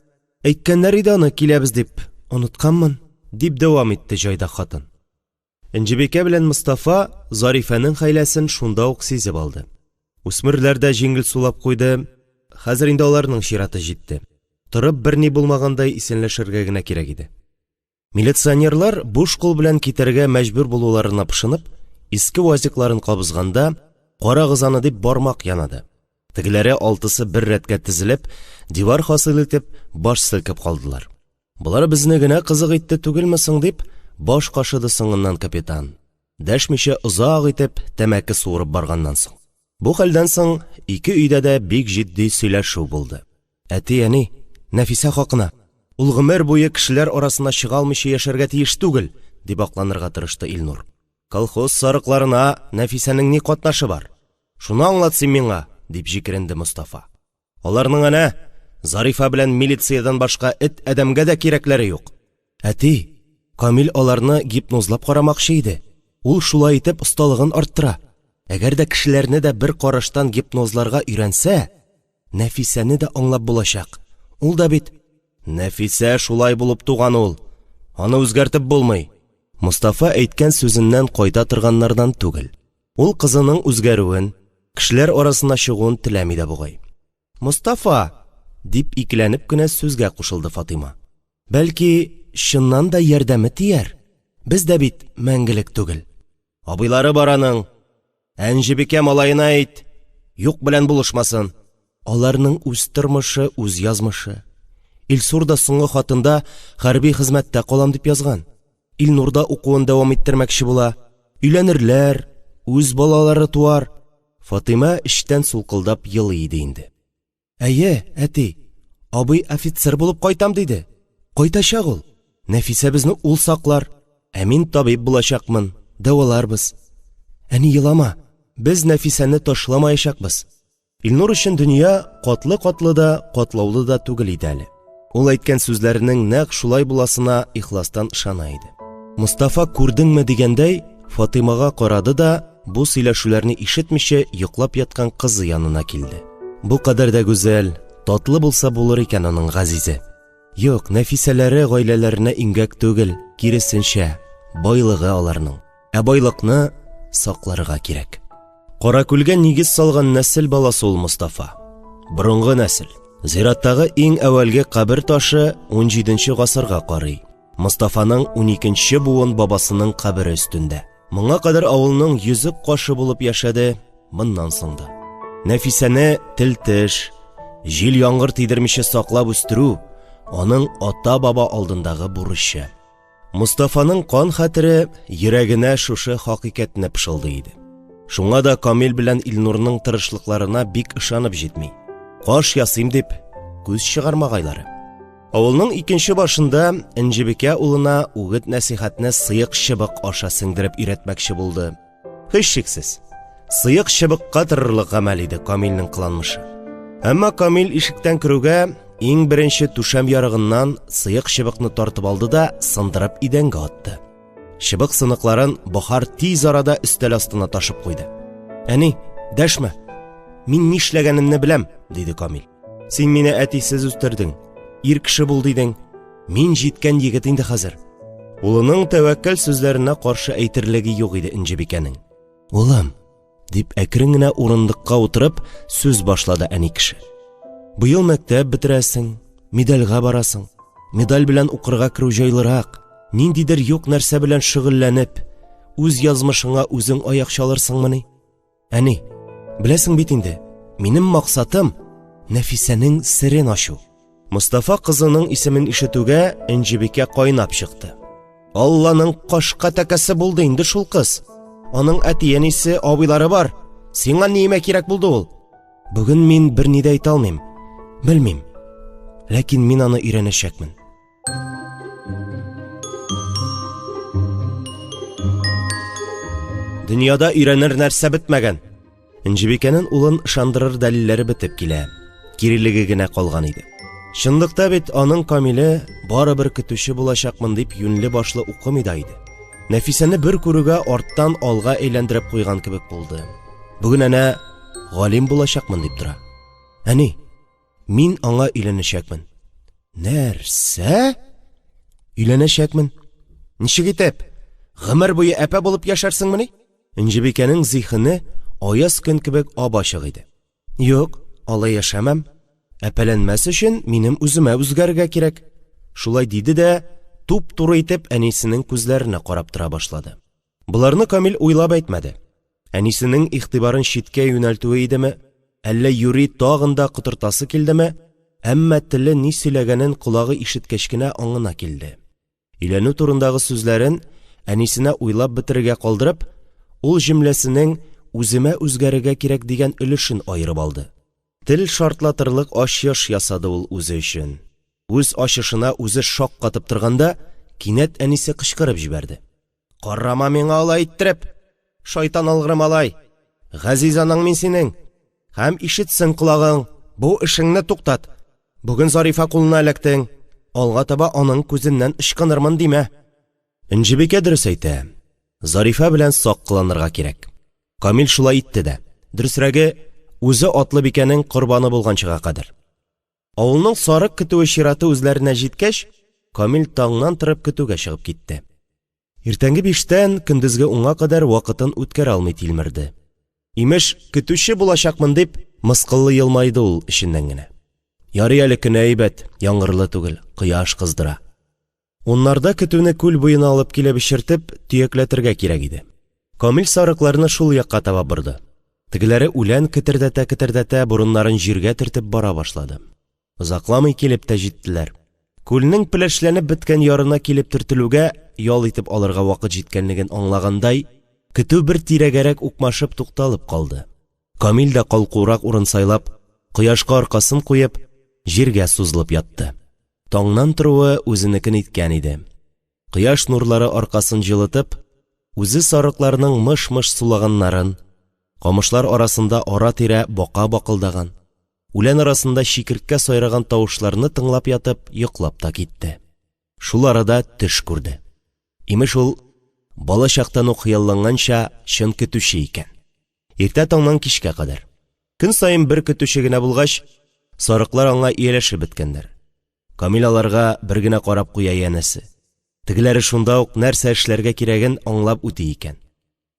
Әйткәннәр иде аны киләбез дип. Онытканмын, дип дәвам итте җайда хатын. Энҗебикә белән Мустафа Зарифаның хәйләсен шунда ук сизеп алды. Үсмерләр дә җиңел сулап куйды. Хәзер инде аларның чираты җитте. Торып берни булмагандай исәнләшергә генә кирәк иде. Милиционерлар буш кул белән китәргә мәҗбүр булуларына пышынып, иске УАЗикларын кабызганда, карагыз аны дип бармак янады. Тегеләре алтысы бер рәткә тезелеп, дивар хасыл итеп баш селкеп калдылар. Булар безне генә кызык итте түгелме соң дип баш кашыды соңыннан капитан. Дәшмичә озак итеп тәмәке суырып барганнан соң. Бу хәлдән соң ике өйдә дә бик җитди сөйләшү булды. Әти-әни, Нәфисә хакына, ул гомер буе кешеләр арасына чыга алмыйча яшәргә тиеш түгел, дип акланырга тырышты Илнур. Колхоз сарыкларына Нәфисәнең ни катнашы бар? Шуны аңлат син миңа, дип җикеренде Мустафа. Аларның әнә Зарифа белән милициядан башка эт әдәмгә дә кирәкләре юк. Әти, Камил аларны гипнозлап карамакчы иде. Ул шулай итеп осталыгын арттыра. Әгәр дә кешеләрне дә бер караштан гипнозларга өйрәнсә, Нәфисәне дә аңлап булачак. Ул да бит Нәфисә шулай булып туган ул. Аны үзгәртеп булмый. Мустафа әйткән сүзеннән кайта торганнардан түгел. Ул кызының үзгәрүен, кешеләр арасына чыгуын теләми дә бугай. Мустафа, дип икеләнеп кенә сүзгә кушылды Фатыйма. Бәлки, чыннан да ярдәме тияр? Без дә бит мәңгелек түгел. Абыйлары бар аның. Энҗебикә малаена әйт, юк белән булышмасын. Аларның үз тормышы, үз язмышы. Илсур да соңгы хатында хәрби хезмәттә калам дип язган. Илнурда укуын дәвам иттермәкче була. Өйләнерләр, үз балалары туар. Фатыйма эштән сулкылдап елый иде инде. Әйе, әти, абый офицер булып кайтам диде. Кайтачак ул. Нәфисә безне ул саклар, ә мин табиб булачакмын, дәваларбыз. Әни елама, без Нәфисәне ташламаячакбыз. Илнур өчен дөнья катлы-катлы да, катлаулы да түгел иде әле. Ул әйткән сүзләренең нәкъ шулай буласына ихластан ышана иде. Мустафа күрдеңме дигәндәй Фатимага карады да, бу сөйләшүләрне ишетмичә йоклап яткан кызы янына килде. Бу кадәр дә гүзәл, татлы булса булыр икән аның Газизе. Юк, Нәфисәләре гаиләләренә иңгәк түгел, киресенчә, байлыгы аларның. Ә байлыкны сакларга кирәк. Каракүлгә нигез салган нәсел баласы ул Мустафа. Борынгы нәсел. Зираттагы иң әвәлге кабер ташы 17нче гасырга карый. Мустафаның 12нче буын бабасының кабере өстендә. Моңа кадәр авылның йөзек кашы булып яшәде, моннан соң да. Нәфисәне тел-теш, җил яңгыр тидермичә саклап үстерү аның ата-баба алдындагы бурычы. Мустафаның кан хәтере йөрәгенә шушы хакыйкатьне пышылды иде. Шуңа да Камил белән Илнурның тырышлыкларына бик ышанып җитми. Каш ясыйм дип күз чыгармагайлары. Авылның икенче башында Энҗебикә улына үгет нәсихәтне сыек чыбык аша сеңдереп өйрәтмәкче булды. Һичшиксез, сыек чыбыкка торырлык гамәл иде Камилнең кыланмышы. Әмма Камил ишектән керүгә иң беренче түшәм ярыгыннан сыек чыбыкны тартып алды да сындырып идәнгә атты. Чыбык сыныкларын Бохар тиз арада өстәл астына ташып куйды. Әни, дәшмә. Мин нишләгәнемне беләм, диде Камил. Син мине әтисез үстердең. Ир кеше бул дидең. Мин җиткән егет инде хәзер. Улының тәвәккәл сүзләренә каршы әйтерлеге юк иде Энҗебикәнең. Улым, дип әкрен генә урындыкка утырып сүз башлады әни кеше. Быел мәктәп бетерәсең, медальгә барасың. Медаль белән укырга керү җайлырак. Ниндидер юк нәрсә белән шөгыльләнеп, үз язмышыңа үзең аяк чалырсыңмыни? Әни, беләсең бит инде, минем максатым Нәфисәнең серен ачу. Мустафа кызының исемен ишетүгә Энҗебикә кайнап чыкты. Алланың кашка тәкәсе булды инде шул кыз. Аның әти-әнисе, абыйлары бар. Сиңа нимә кирәк булды ул? Бүген мин берни дә әйтә алмыйм. Белмим. Ләкин мин аны өйрәнәчәкмен. Дөньяда өйрәнер нәрсә бетмәгән. Энҗебикәнең улын ышандырыр дәлилләре бетеп килә. Кирилеге генә калган иде. Шундыкта бит аның Камиле барыбер көтүче булачакмын дип юньле башлы укымый да иде. Нәфисәне бер күрүгә арттан алга әйләндереп куйган кебек булды. Бүген әнә галим булачакмын дип тора. Әни, мин аңа өйләнәчәкмен. Нәрсә? Өйләнәчәкмен? Ничек итеп? Гомер буе әпә булып яшәрсеңмени? Энҗебикәнең зихене аяз көн кебек ап-ачык иде. Юк, алай яшәмәм. Әпәләнмәс өчен минем үземә үзгәргә кирәк. Шулай диде дә, туп-туры итеп әнисенең күзләренә карап тора башлады. Буларны Камил уйлап әйтмәде. Әнисенең игътибарын читкә юнәлтүе идеме, әллә юри тагын да кытыртасы килдеме? Әмма теле ни сөйләгәнен колагы ишеткәч кенә аңына килде. Өйләнү турындагы сүзләрен әнисенә уйлап бетерергә калдырып, ул җөмләсенең үземә үзгәрергә кирәк дигән өлешен аерып алды. Тел шартлатырлык ачыш ясады ул үзе өчен. Үз ачышына үзе шок катып торганда, кинәт әнисе кычкырып җибәрде. Карама миңа алай иттереп, шайтан алгырым алай. Газизаның мин синең. Һәм ишетсен колагың, бу эшеңне туктат. Бүген Зарифа кулына эләктең. Алга таба аның күзеннән ычкынырмын димә. Энҗебикә дөрес әйтә. Зарифа белән сак кыланырга кирәк. Камил шулай итте дә. Дөресрәге, үзе атлы бикәнең корбаны булганчыга кадәр. Авылның сарык көтүе чираты үзләренә җиткәч, Камил таңнан торып көтүгә чыгып китте. Иртәнге 5тән көндезге 10-га кадәр вакытын үткәрә алмый тилмерде. Имеш, көтүче булачакмын дип, мыскыллы елмайды ул эченнән генә. Ярый әле көне әйбәт, яңгырлы түгел, кояш кыздыра. Уннарда көтүне күл буена алып килеп ишертеп, төякләтергә кирәк иде. Камил сарыкларны шул якка таба барды. Тегеләре үлән кетердәтә бурыннарын җиргә төртеп бара башлады. Озакламый килеп тә җиттеләр. Күлнең пеләшләнеп беткән ярына килеп төртелүгә ял итеп алырга вакыт җиткәнлеген аңлагандай, көтү бер тирәгәрәк укмашып тукталып калды. Камил дә калкурак урын сайлап, кояшка аркасын куеп, җиргә сузылып ятты. Таңнан торуы үзенекен иткән иде. Кояш нурлары аркасын җылытып, үзе сарыкларның мыш-мыш сулаганнарын, камышлар арасында ара-тирә бака бакылдаган, үлән арасында чикерткә сайраган тавышларны тыңлап ятып, йоклап та китте. Шул арада төш күрде. Имеш ул бала чактан ук хыялланганча чын көтүче икән. Иртә таңнан кичкә кадәр. Көн саен бер көтүче генә булгач, сарыклар аңа ияләшеп беткәннәр. Камил аларга бер генә карап куя янәсе. Тегеләре шунда ук нәрсә эшләргә кирәген аңлап үти икән.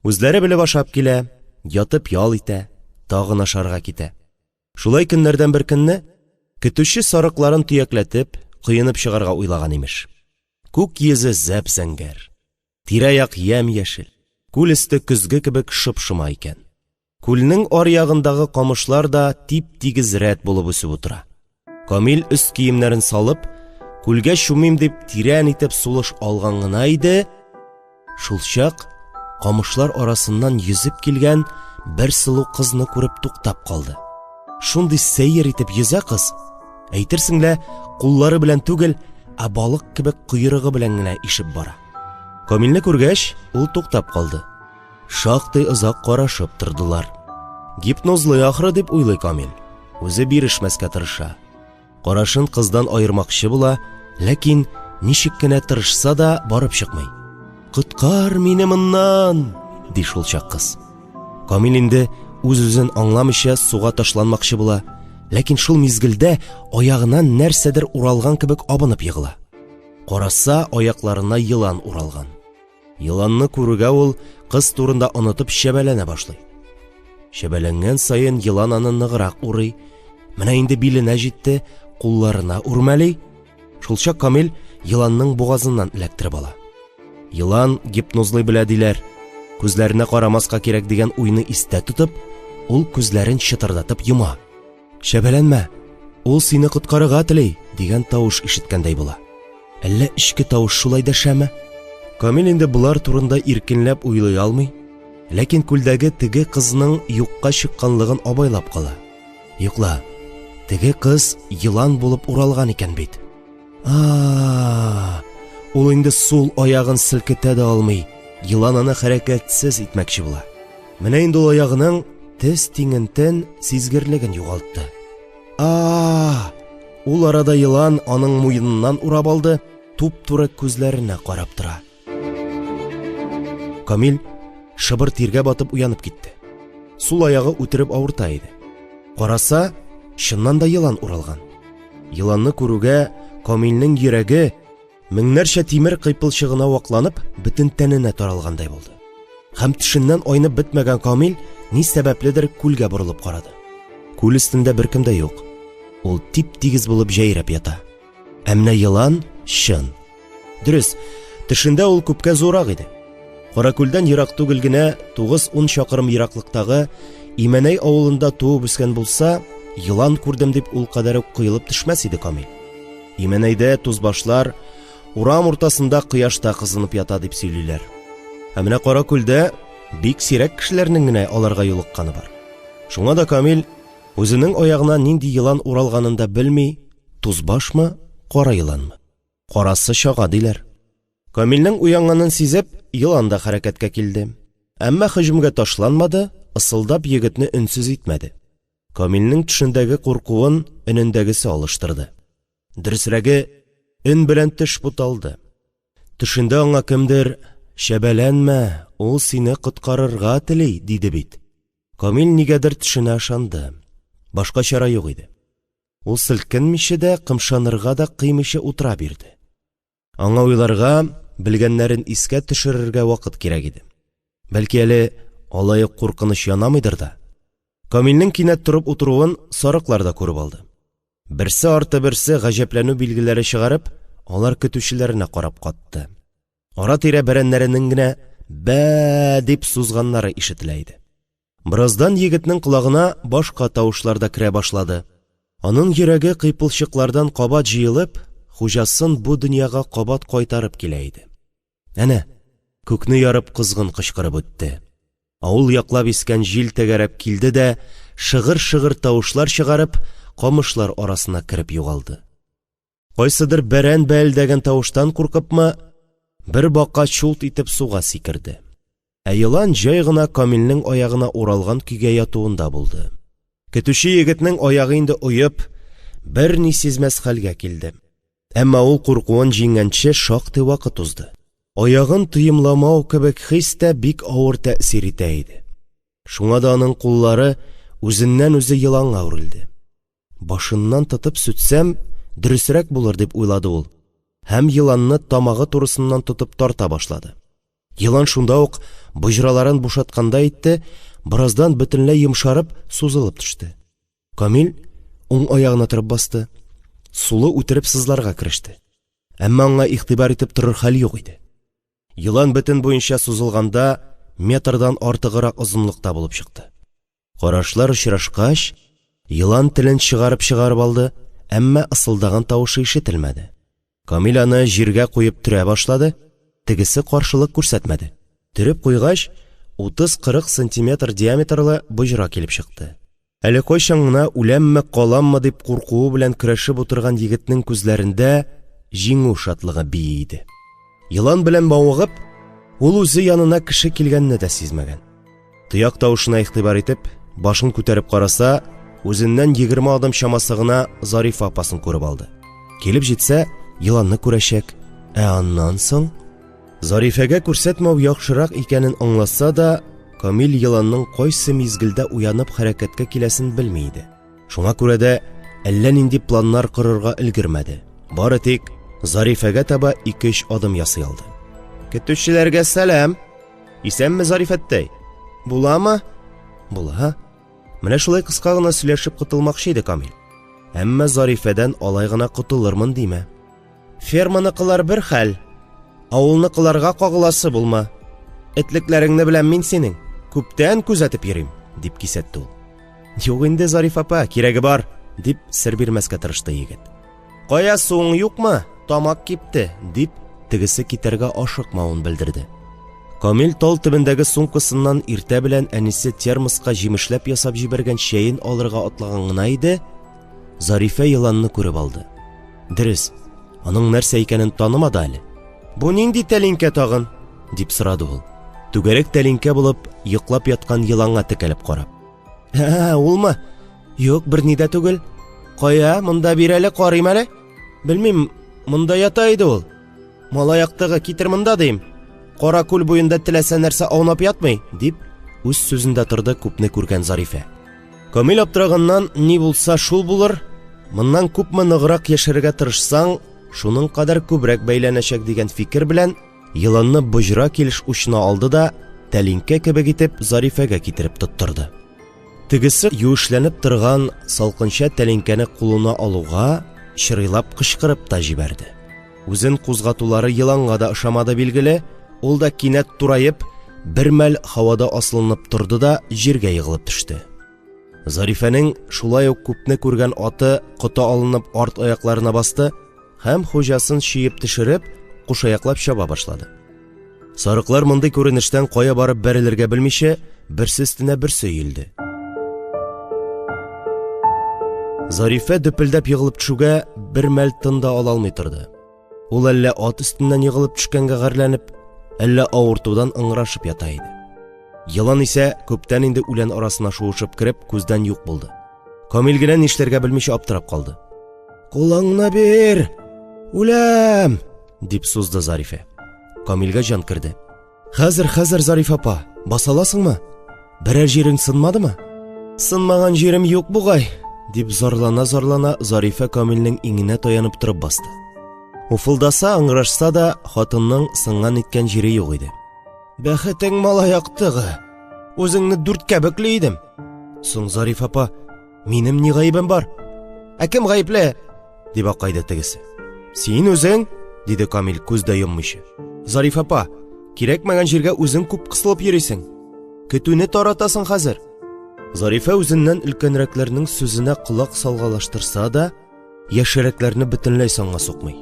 Үзләре белеп ашап килә, ятып ял итә, тагын ашарга китә. Шулай көннәрдән бер көнне көтүче сарыкларын төякләтеп, кыенып чыгарга уйлаган имеш. Күк йөзе зәп-зәңгәр, тирә-як ямь-яшел, күл өсте көзге кебек шып-шыма икән. Күлнең аръягындагы камышлар да тип-тигез рәт булып үсеп утыра. Камил үз киемнәрен салып, күлгә чумим дип тирән итеп сулыш алган гына иде, шул чак камышлар арасыннан йөзеп килгән бер сылу кызны күреп туктап калды. Шундый сәер итеп йөзә кыз, әйтерсең лә куллары белән түгел, ә балык кебек койрыгы белән генә ишеп бара. Камилне күргәч, ул туктап калды. Шактый озак карашып тордылар. Гипнозлы ахры дип уйлый Камил. Үзе бирешмәскә тырыша. Карашын кыздан айырмакчы була, ләкин ничек кенә тырышса да барып чыкмый. «Коткар мине моннан!» ди шул чак кыз. Камил инде үз-үзен аңламыйча суга ташланмакчы була, ләкин шул мизгелдә аягыннан нәрсәдер уралган кебек абынып егыла. Караса, аякларына йылан уралган. Йыланны күрүгә ул кыз турында онытып шәбәләнә башлый. Шәбәләнгән саен йылан аны ныграк урый. Менә инде биленә җитте, кулларына үрмәли. Шулчак Камил йыланның бугазыннан эләктереп ала. Йылан гипнозлый белә диләр. Күзләренә карамаска кирәк дигән уйны истә тотып, ул күзләрен чытырдатып йома. «Шәбәләнмә, ул сине коткарырга тели» дигән тавыш ишеткәндәй була. Әллә ичке тавыш шулай дәшәме? Камил инде булар турында иркенләп уйлый алмый, ләкин күлдәге теге кызның юкка чыкканлыгын абайлап кала. Юкла, теге кыз йылан булып уралган икән бит. Ул инде сул аягын селкетә дә алмый, йылан аны хәрәкәтсез итмәкче була. Менә инде ул аягының тез тиңентен сизгерлеген югалтты. Ул арада йылан аның муеныннан урап алды, туп-туры күзләренә карап тора. Камил шыбыр тиргә батып уянып китте. Сул аягы үтереп авырта иде. Караса, чыннан да йылан уралган. Йыланны күрүгә Камилнең йөрәге меңнәрчә тимер кыйпылчыгына вакланып, бөтен тәненә таралгандай булды. Һәм төшеннән айнып бетмәгән Камил ни сәбәпледер күлгә борылып карады. Күл өстендә беркем дә юк. Ул тип-тигез булып җәйрәп ята. Әмма йылан чын. Дөрес, төшендә ул күпкә зурак иде. Каракүлдән ерак түгел генә 9-10 чакрым ераклыктагы Имәнәй авылында туып үскән булса, йылан күрдем дип ул кадәр үк кыелып төшмәс иде Камил. Имәнәйдә тузбашлар урам уртасында кояшта кызынып ята дип сөйлиләр. Ә менә Каракүлдә бик сирәк кешеләрнең генә аларга юлыкканы бар. Шуңа да Камил үзенең аягына нинди йылан уралганын да белми, тузбашмы, кара йыланмы? Карасы чага диләр. Камилнең уянганын сизеп, йылан да хәрәкәткә килде. Әмма һөҗүмгә ташланмады, ысылдап егетне өнсез итмәде. Камилнең төшендәге куркуын өнендәгесе алыштырды. Дөресрәге, өн белән төш буталды. Төшендә аңа кемдер «Шәбәләнмә, ул сине коткарырга тели» диде бит. Камил нигәдер төшенә ышанды. Башка чара юк иде. Ул селкенмичә дә, кымшанырга да кыймыйча утыра бирде. Аңа уйларга, белгәннәрен искә төшерергә вакыт кирәк иде. Бәлки әле алай куркыныч янамыйдыр да. Камилнең кинәт торып утыруын сарыклар да күреп алды. Берсе арты берсе гаҗәпләнү билгеләре чыгарып, алар көтүчеләренә карап катты. Ара-тирә бәрәннәренең генә «бә» дип сузганнары ишетелә иде. Бераздан егетнең колагына башка тавышлар да керә башлады. Аның йөрәге кыйпылчыклардан кабат җыелып, хуҗасын бу дөньяга кабат кайтарып килә иде. Әнә, күкне ярып кызгын кычкырып үтте. Авыл яклап искән җил тәгәрәп килде дә, шыгыр-шыгыр тавышлар чыгарып, камышлар арасына кереп югалды. Кайсыдыр бәрән бәэлдәгән тавыштан куркыпмы, бер бака чулт итеп суга сикерде. Ә елан җай гына Камилнең аягына уралган көйгә ятуында булды. Көтүче егетнең аягы инде уеп, бер ни сизмәс хәлгә килде. Әмма ул куркуын җиңгәнче шактый вакыт узды. Аягын тыйымламау кебек хис тә бик авыр тәэсир итә иде. Шуңа да аның куллары үзеннән үзе еланга үрелде. Башыннан тотып сүтсәм, дөресрәк булыр дип уйлады ул. Һәм еланны тамагы турысыннан тотып тарта башлады. Елан шунда ук боҗраларын бушатканда итте, бираздан бөтенләй йомшарып, сузылып төште. Камил уң аягына торып басты. Сулы үтереп сызларга кереште. Әмма аңа игътибар итеп торыр хәл юк иде. Елан бөтен буенча сузылганда метрдан артыграк озынлыкта булып чыкты. Карашлар очрашкач, елан телен чыгарып алды, әмма ысылдаган тавышы ишетелмәде. Камил аны җиргә куеп төрә башлады, тегесе каршылык күрсәтмәде. Төреп куйгач, 30-40 сантиметр диаметрлы боҗра килеп чыкты. Әле кайчан гына үләмме, каламмы дип куркуы белән көрәшеп утырган егетнең күзләрендә җиңү шатлыгы бии иде. Елан белән бавыгып, ул үзе янына кеше килгәнне дә сизмәгән. Тояк тавышына игътибар итеп, башын күтәреп караса, үзеннән 20 адым чамасы гына Зарифа апасын күреп алды. Килеп җитсә, еланны күрәчәк. Аннан соң Зарифәгә күрсәтмәү яхшырак икәнен аңласа да, Камил еланның кайсы мизгелдә уянып хәрәкәткә киләсен белми иде. Шуңа күрә дә әллә нинди планнар корырга өлгермәде. Бары тик Зарифәгә таба 2-3 адым ясый алды. Көтүчеләргә сәлам. Исәнме, Зарифәттәй? Буламы? Була. Менә шулай кыска гына сөйләшеп кытылмакчы иде Камил. Әмма Зарифәдән алай гына кытылырмын димә. Ферманыкылар бер хәл, авылныкыларга кагыласы булма. Этлекләреңне беләм мин синең, күптән күзәтеп йөрим, дип кисәтте ул. Юк инде, Зариф апа, кирәге бар, дип сер бирмәскә тырышты егет. Кая суың юкмы? Тамак кипте, дип тегесе китәргә ашыкмавын белдерде. Камил тал төбендәге сумкасыннан иртә белән әнисе термоска җимешләп ясап җибәргән чәен алырга атлаган гына иде, Зарифә еланны күреп алды. Дөрес, аның нәрсә икәнен танымады әле. Бу нинди тәлинкә тагын? Дип сорады ул. Түгәрәк тәлинкә булып, йоклап яткан еланга текәлеп карап. Улмы? Юк, берни дә түгел. Кая, монда бир әле, карыйм әле. Белмим, монда ята иде ул. Малаяктыгы китер монда дим. Кара күл буенда теләсә нәрсә аунап ятмый, дип үз сүзендә торды күпне күргән Зарифә. Камил аптыраганнан ни булса шул булыр, моннан күпме ныграк яшәргә тырышсаң, шуның кадәр күбрәк бәйләнәчәк дигән фикер белән еланны боҗра килеш учына алды да тәлинкә кебек итеп Зарифәгә китереп тоттырды. Тегесе юешләнеп торган салкынча тәлинкәне кулына алуга чырылап кычкырып та җибәрде. Үзен кузгатулары еланга да ошамады билгеле, ул да кинәт турайып, бер мәл һавада асылынып торды да җиргә егылып төште. Зарифәнең шулай ук күпне күргән аты кота алынып арт аякларына басты һәм хуҗасын чиеп төшереп, кушаяклап чаба башлады. Сарыклар мондый күренештән кая барып бәрелергә белмичә, берсе өстенә берсе өелде. Зарифә дөпелдәп егылып төшүгә бер мәл тында ала алмый торды. Ул әллә ат өстеннән егылып төшкәнгә гарләнеп, әллә авыртудан ыңгырашып ята иде. Елан исә күптән инде үлән арасына шуышып кереп, күздән юк булды. Камил генә нишләргә белмичә аптырап калды. «Кулыңны бир! Үләм!» дип сузды Зарифә. Камилгә җан керде. Хәзер, Зариф апа, басаласыңмы? Берәр җирең сынмадымы? Сынмаган җирем юк бугай, дип зарлана Зарифә Камилнең иңенә таянып торып басты. Уфылдаса, ыңгырашса да, хатынның сынган иткән җире юк иде. Бәхетең малаяктыгы, үзеңне дүрткә бөкле идем. Соң, Зариф апа, минем ни гаебем бар? Кем гаепле? Дип акайды тегесе. Син үзең? Диде Камил күздә йоммыйча. Зариф апа, кирәкмәгән җиргә үзең күп кысылып йөрисең. Көтүне таратасың хәзер. Зарифә үзеннән өлкәнрәкләрнең сүзенә колак салгалаштырса да, яшәрәкләрне бөтенләй санга сукмый.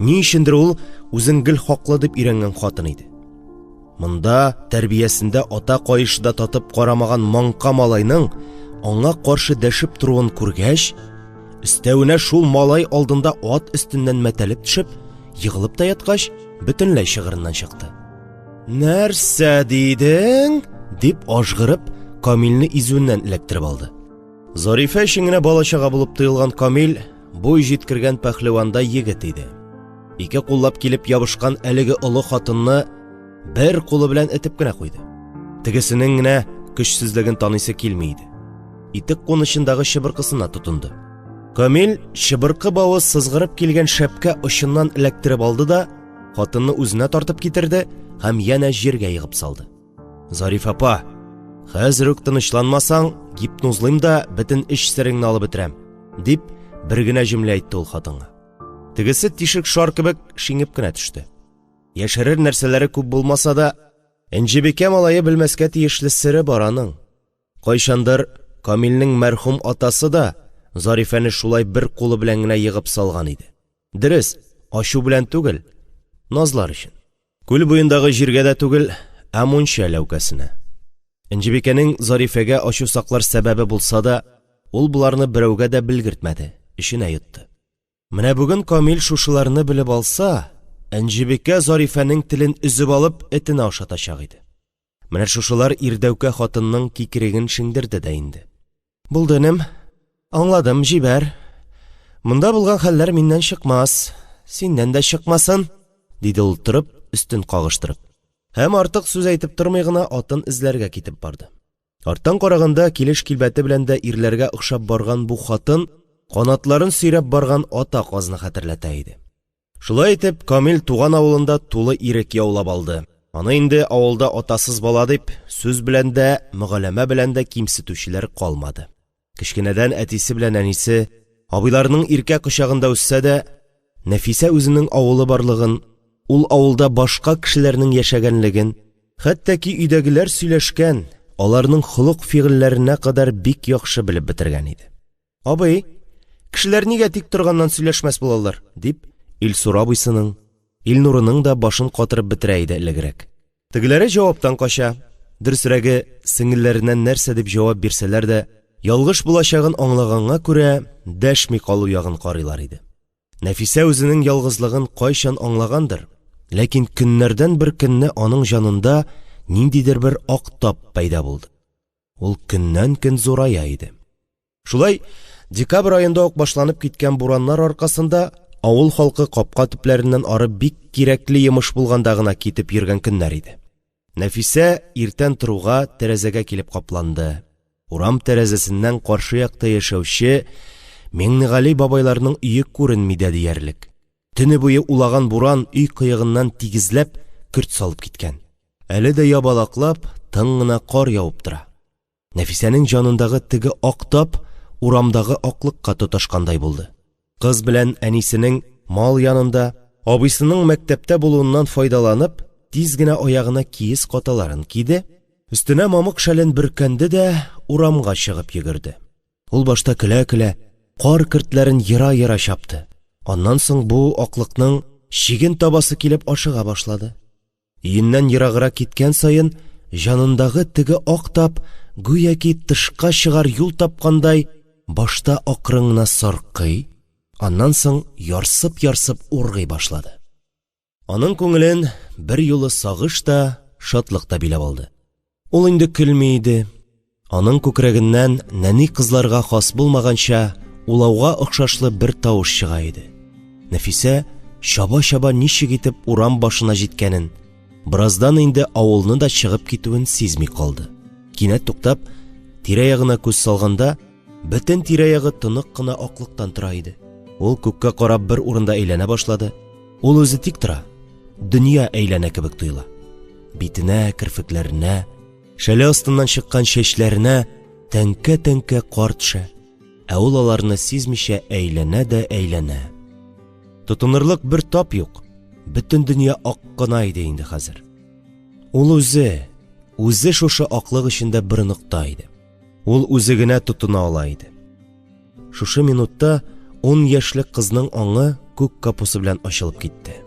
Ни өчендер ул үзен гел хаклы дип өйрәнгән хатын иде. Монда тәрбиясендә ата кайышында татып карамаган маңка малайның аңа каршы дәшеп туруын күргәч, өстәвенә шул малай алдында ат өстеннән мәтәлеп төшеп, егылып та яткач, бөтенләй шыгырыннан чыкты. «Нәрсә дидең?» дип ажгырып, Камилне изүннән эләктереп алды. Зарифа өчен балачага булып тыелган Камил буй җиткергән пәһлевандай егет иде. Ике куллап килеп ябышкан әлеге олы хатынны бер кулы белән этеп кенә куйды. Тегесенең генә көчсезлеген таныйсы килми иде. Итек кунычындагы чыбыркысына тотынды. Камил чыбыркы бавы сызгырып килгән шәпкә очыннан эләктереп алды да, хатынны үзенә тартып китерде һәм янә җиргә егып салды. «Зариф апа, хәзер үк тынычланмасаң, гипнозлыйм да бөтен эш сереңне алып бетерәм», дип бер генә җөмлә әйтте ул хатынга. Тегесе тишек шар кебек шиңеп кенә төште. Яшерер нәрсәләре күп булмаса да, Энҗебикә малае белмәскә тиешле сере бар аның. Кайчандыр Камилнең мәрхүм атасы да Зарифәне шулай бер кулы белән генә егып салган иде. Дөрес, ачу белән түгел, назлар өчен. Күл буендагы җиргә дә түгел, ә мунча ләүкәсенә. Энҗебикәнең Зарифәгә ачу саклар сәбәбе булса да, ул буларны берәүгә дә белгертмәде, эшенә йотты. Менә бүген Камил шушыларны белеп алса, Энҗебикә Зарифәнең телен үзеп алып этенә ашатачак иде. Менә шушылар ирдәүкә хатынның кикреген шиңдерде дә инде. «Булдыным, аңладым, җибәр. Монда булган хәлләр миннән чыкмас, синнән дә чыкмасын», диде ул торып, өстен кагыштырып. Һәм артык сүз әйтеп тормый гына атын эзләргә китеп барды. Арттан караганда килеш-килбәте белән дә ирләргә охшап барган бу хатын канатларын сөйрәп барган ата казны хәтерләтә иде. Шулай итеп, Камил туган авылында тулы ирек яулап алды. Аны инде авылда атасыз бала дип, сүз белән дә, мөгамәлә белән дә кимсетүчеләр калмады. Кечкенәдән әтисе белән әнисе, абыйларының иркә кочагында үссә дә, Нәфисә үзенең авылы барлыгын, ул авылда башка кешеләрнең яшәгәнлеген, хәтта ки өйдәгеләр сөйләшкән, аларның холык-фигыльләренә кадәр бик яхшы белеп бетергән иде. «Абый, кешеләр нигә тик торганнан сөйләшмәс булалар?» дип, Илсур абыйсының, Илнурының да башын катырып бетерә иде элегрәк. Тегеләре җаваптан кача, дөресрәге сеңелләреннән нәрсә дип җавап бирсәләр дә, ялгыш булачагын аңлаганга күрә дәшми калу ягын карыйлар иде. Нәфисә үзенең ялгызлыгын кайчан аңлагандыр, ләкин көннәрдән бер көнне аның җанында ниндидер бер ак тап пайда булды. Ул көннән-көн зурая иде. Шулай, декабрь аенда ук башланып киткән бураннар аркасында авыл халкы капка төпләреннән ары бик кирәкле йомыш булганда гына китеп йөргән көннәр иде. Нәфисә иртән торуга тәрәзәгә килеп капланды. Урам тәрәзәсеннән каршы якта яшәүче Миңнегали бабайларның өе күренми дә диярлек. Төне буе улаган буран өй кыегыннан тигезләп көрт салып киткән. Әле дә ябалаклап тын гына кар явып тора. Нәфисәнең җанындагы теге ак тап урамдагы аклыкка тоташкандай булды. Кыз белән әнисенең мал янында, абыйсының мәктәптә булуыннан файдаланып, тиз генә аягына киез каталарын киде, өстенә мамык шәлен бөркәнде дә урамга чыгып йөгерде. Ул башта көлә-көлә кар кертләрен йыра-йыра чапты. Аннан соң бу аклыкның чиген табасы килеп ашыга башлады. Өеннән ераграк киткән саен җанындагы теге ак тап гүяки тышка чыгар юл тапкандай башта акрын гына саркый, аннан соң ярсып-ярсып ургый башлады. Аның күңелен бер юлы сагыш та, шатлык та биләп алды. Ул инде көлми иде. Аның күкрәгеннән нәни кызларга хас булмаганча улауга охшашлы бер тавыш чыга иде. Нәфисә чаба-чаба ничек итеп урам башына җиткәнен, бераздан инде авылны да чыгып китүен сизми калды. Кинәт туктап, тирә-ягына күз салганда, бөтен тирә-ягы тынык кына аклыктан тора иде. Ул күккә карап бер урында әйләнә башлады. Ул үзе тик тора, дөнья әйләнә кебек тоела. Битенә, кирфекләренә, шәле астыннан чыккан чәчләренә тәңкә-тәңкә кар төшә. Ә ул аларны сизмичә әйләнә дә әйләнә. Тотынырлык бер тап юк. Бөтен дөнья ак кына иде инде хәзер. Ул үзе шушы аклык эчендә бер нокта иде. Ул үзе генә тотына ала иде. Шушы минутта 10 яшьлек кызның аңы күк капусы белән ачылып китте.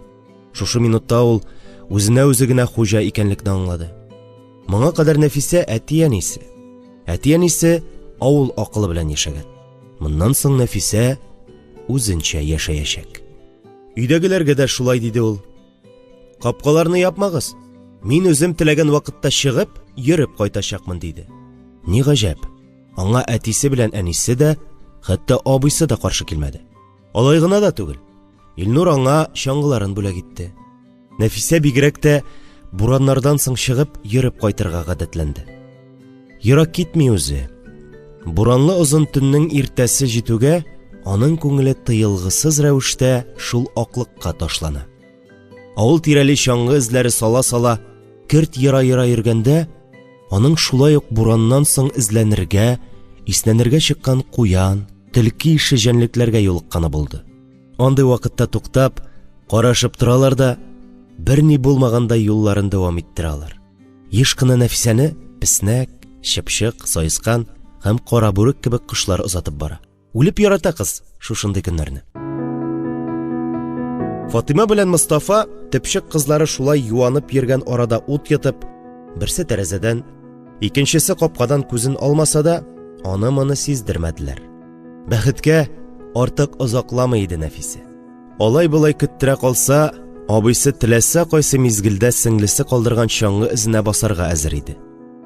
Шушы минутта ул үзенә үзе генә хуҗа икәнлекне аңлады. Моңа кадәр Нәфисә әти-әнисе авыл акылы белән яшәгән. Моннан соң Нәфисә үзенчә яшәячәк. Өйдәгеләргә дә шулай диде ул. Капкаларны япмагыз. Мин үзем теләгән вакытта чыгып, йөреп кайтачакмын диде. Ни гаҗәп. Аңа әтисе белән әнисе дә, хәтта абыйсы да каршы килмәде. Алай гына да түгел. Илнур аңа чаңгыларын бүләк итте. Нәфисә бигрәк тә бураннардан соң чыгып, йөреп кайтырга гадәтләнде. Ерак китми үзе. Буранлы озын төннең иртәсе җитүгә, аның күңеле тыелгысыз рәвештә шул аклыкка ташлана. Авыл тирәли чаңгы эзләре сала-сала, керт йыра-йыра йөргәндә, аның шулай ук бураннан соң эзләнергә, иснәнергә чыккан куян, төлки ише җәнлекләргә юлыкканы булды. Андый вакытта туктап, карашып торалар да, берни булмагандай юлларын дәвам иттерәләр. Еш кына Нәфисәне песнәк, чыпчык, сайыскан һәм кара бүрек кебек кошлар озатып бара. Үлеп ярата кыз шушындый көннәрне. Фатыйма белән Мостафа төпчек кызлары шулай юанып йөргән арада ут ятып, берсе тәрәзәдән, икенчесе капкадан күзен алмаса да, аны-моны сиздермәделәр. Бәхеткә артык озакламый иде Нәфисә. Алай-болай көттерә калса, абыйсы теләсә кайсы мизгелдә сеңлесе калдырган чаңгы эзенә басарга әзер иде.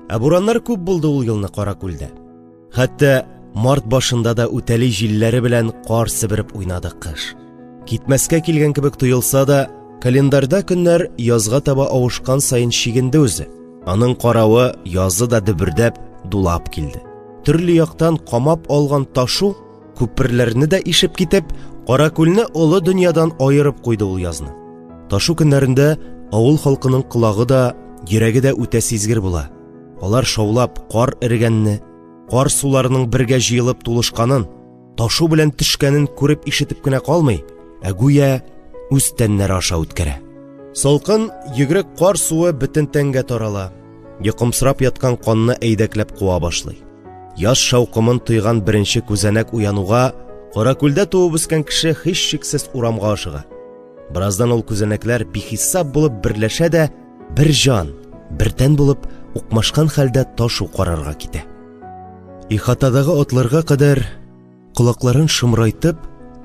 Ә бураннар күп булды ул елны Каракүлдә. Хәтта март башында да үтәли җилләре белән кар себереп уйнады кыш. Китмәскә килгән кебек тоелса да, календарда көннәр язга таба авышкан сайын чигенде үзе. Аның каравы язы да дөбердәп, дулап килде. Төрле яктан камап алган ташу күперләрне дә ишеп китеп, Каракүлне олы дөньядан аерып куйды ул язны. Ташу көннәрендә авыл халкының колагы да, йөрәге дә үтә сизгер була. Алар шаулап кар эргәнне, кар суларының бергә җыелып тулышканын, ташу белән төшкәнен күреп ишетеп кенә калмый, гүя үз тәннәре аша үткәрә. Салкын йөгрек кар суы бөтен тәнгә тарала. Йокымсырап яткан канны әйдәкләп куа башлый. Яш шаукымын тойган беренче күзәнәк уянуга, Каракүлдә туып үскән кеше һичшиксез урамга ашыга. Бераздан ул күзәнәкләр бихисап булып берләшә дә, бер җан, бер тән булып укмашкан хәлдә ташу карарга китә. Ихатадагы атларга кадәр колакларын шымрайтып,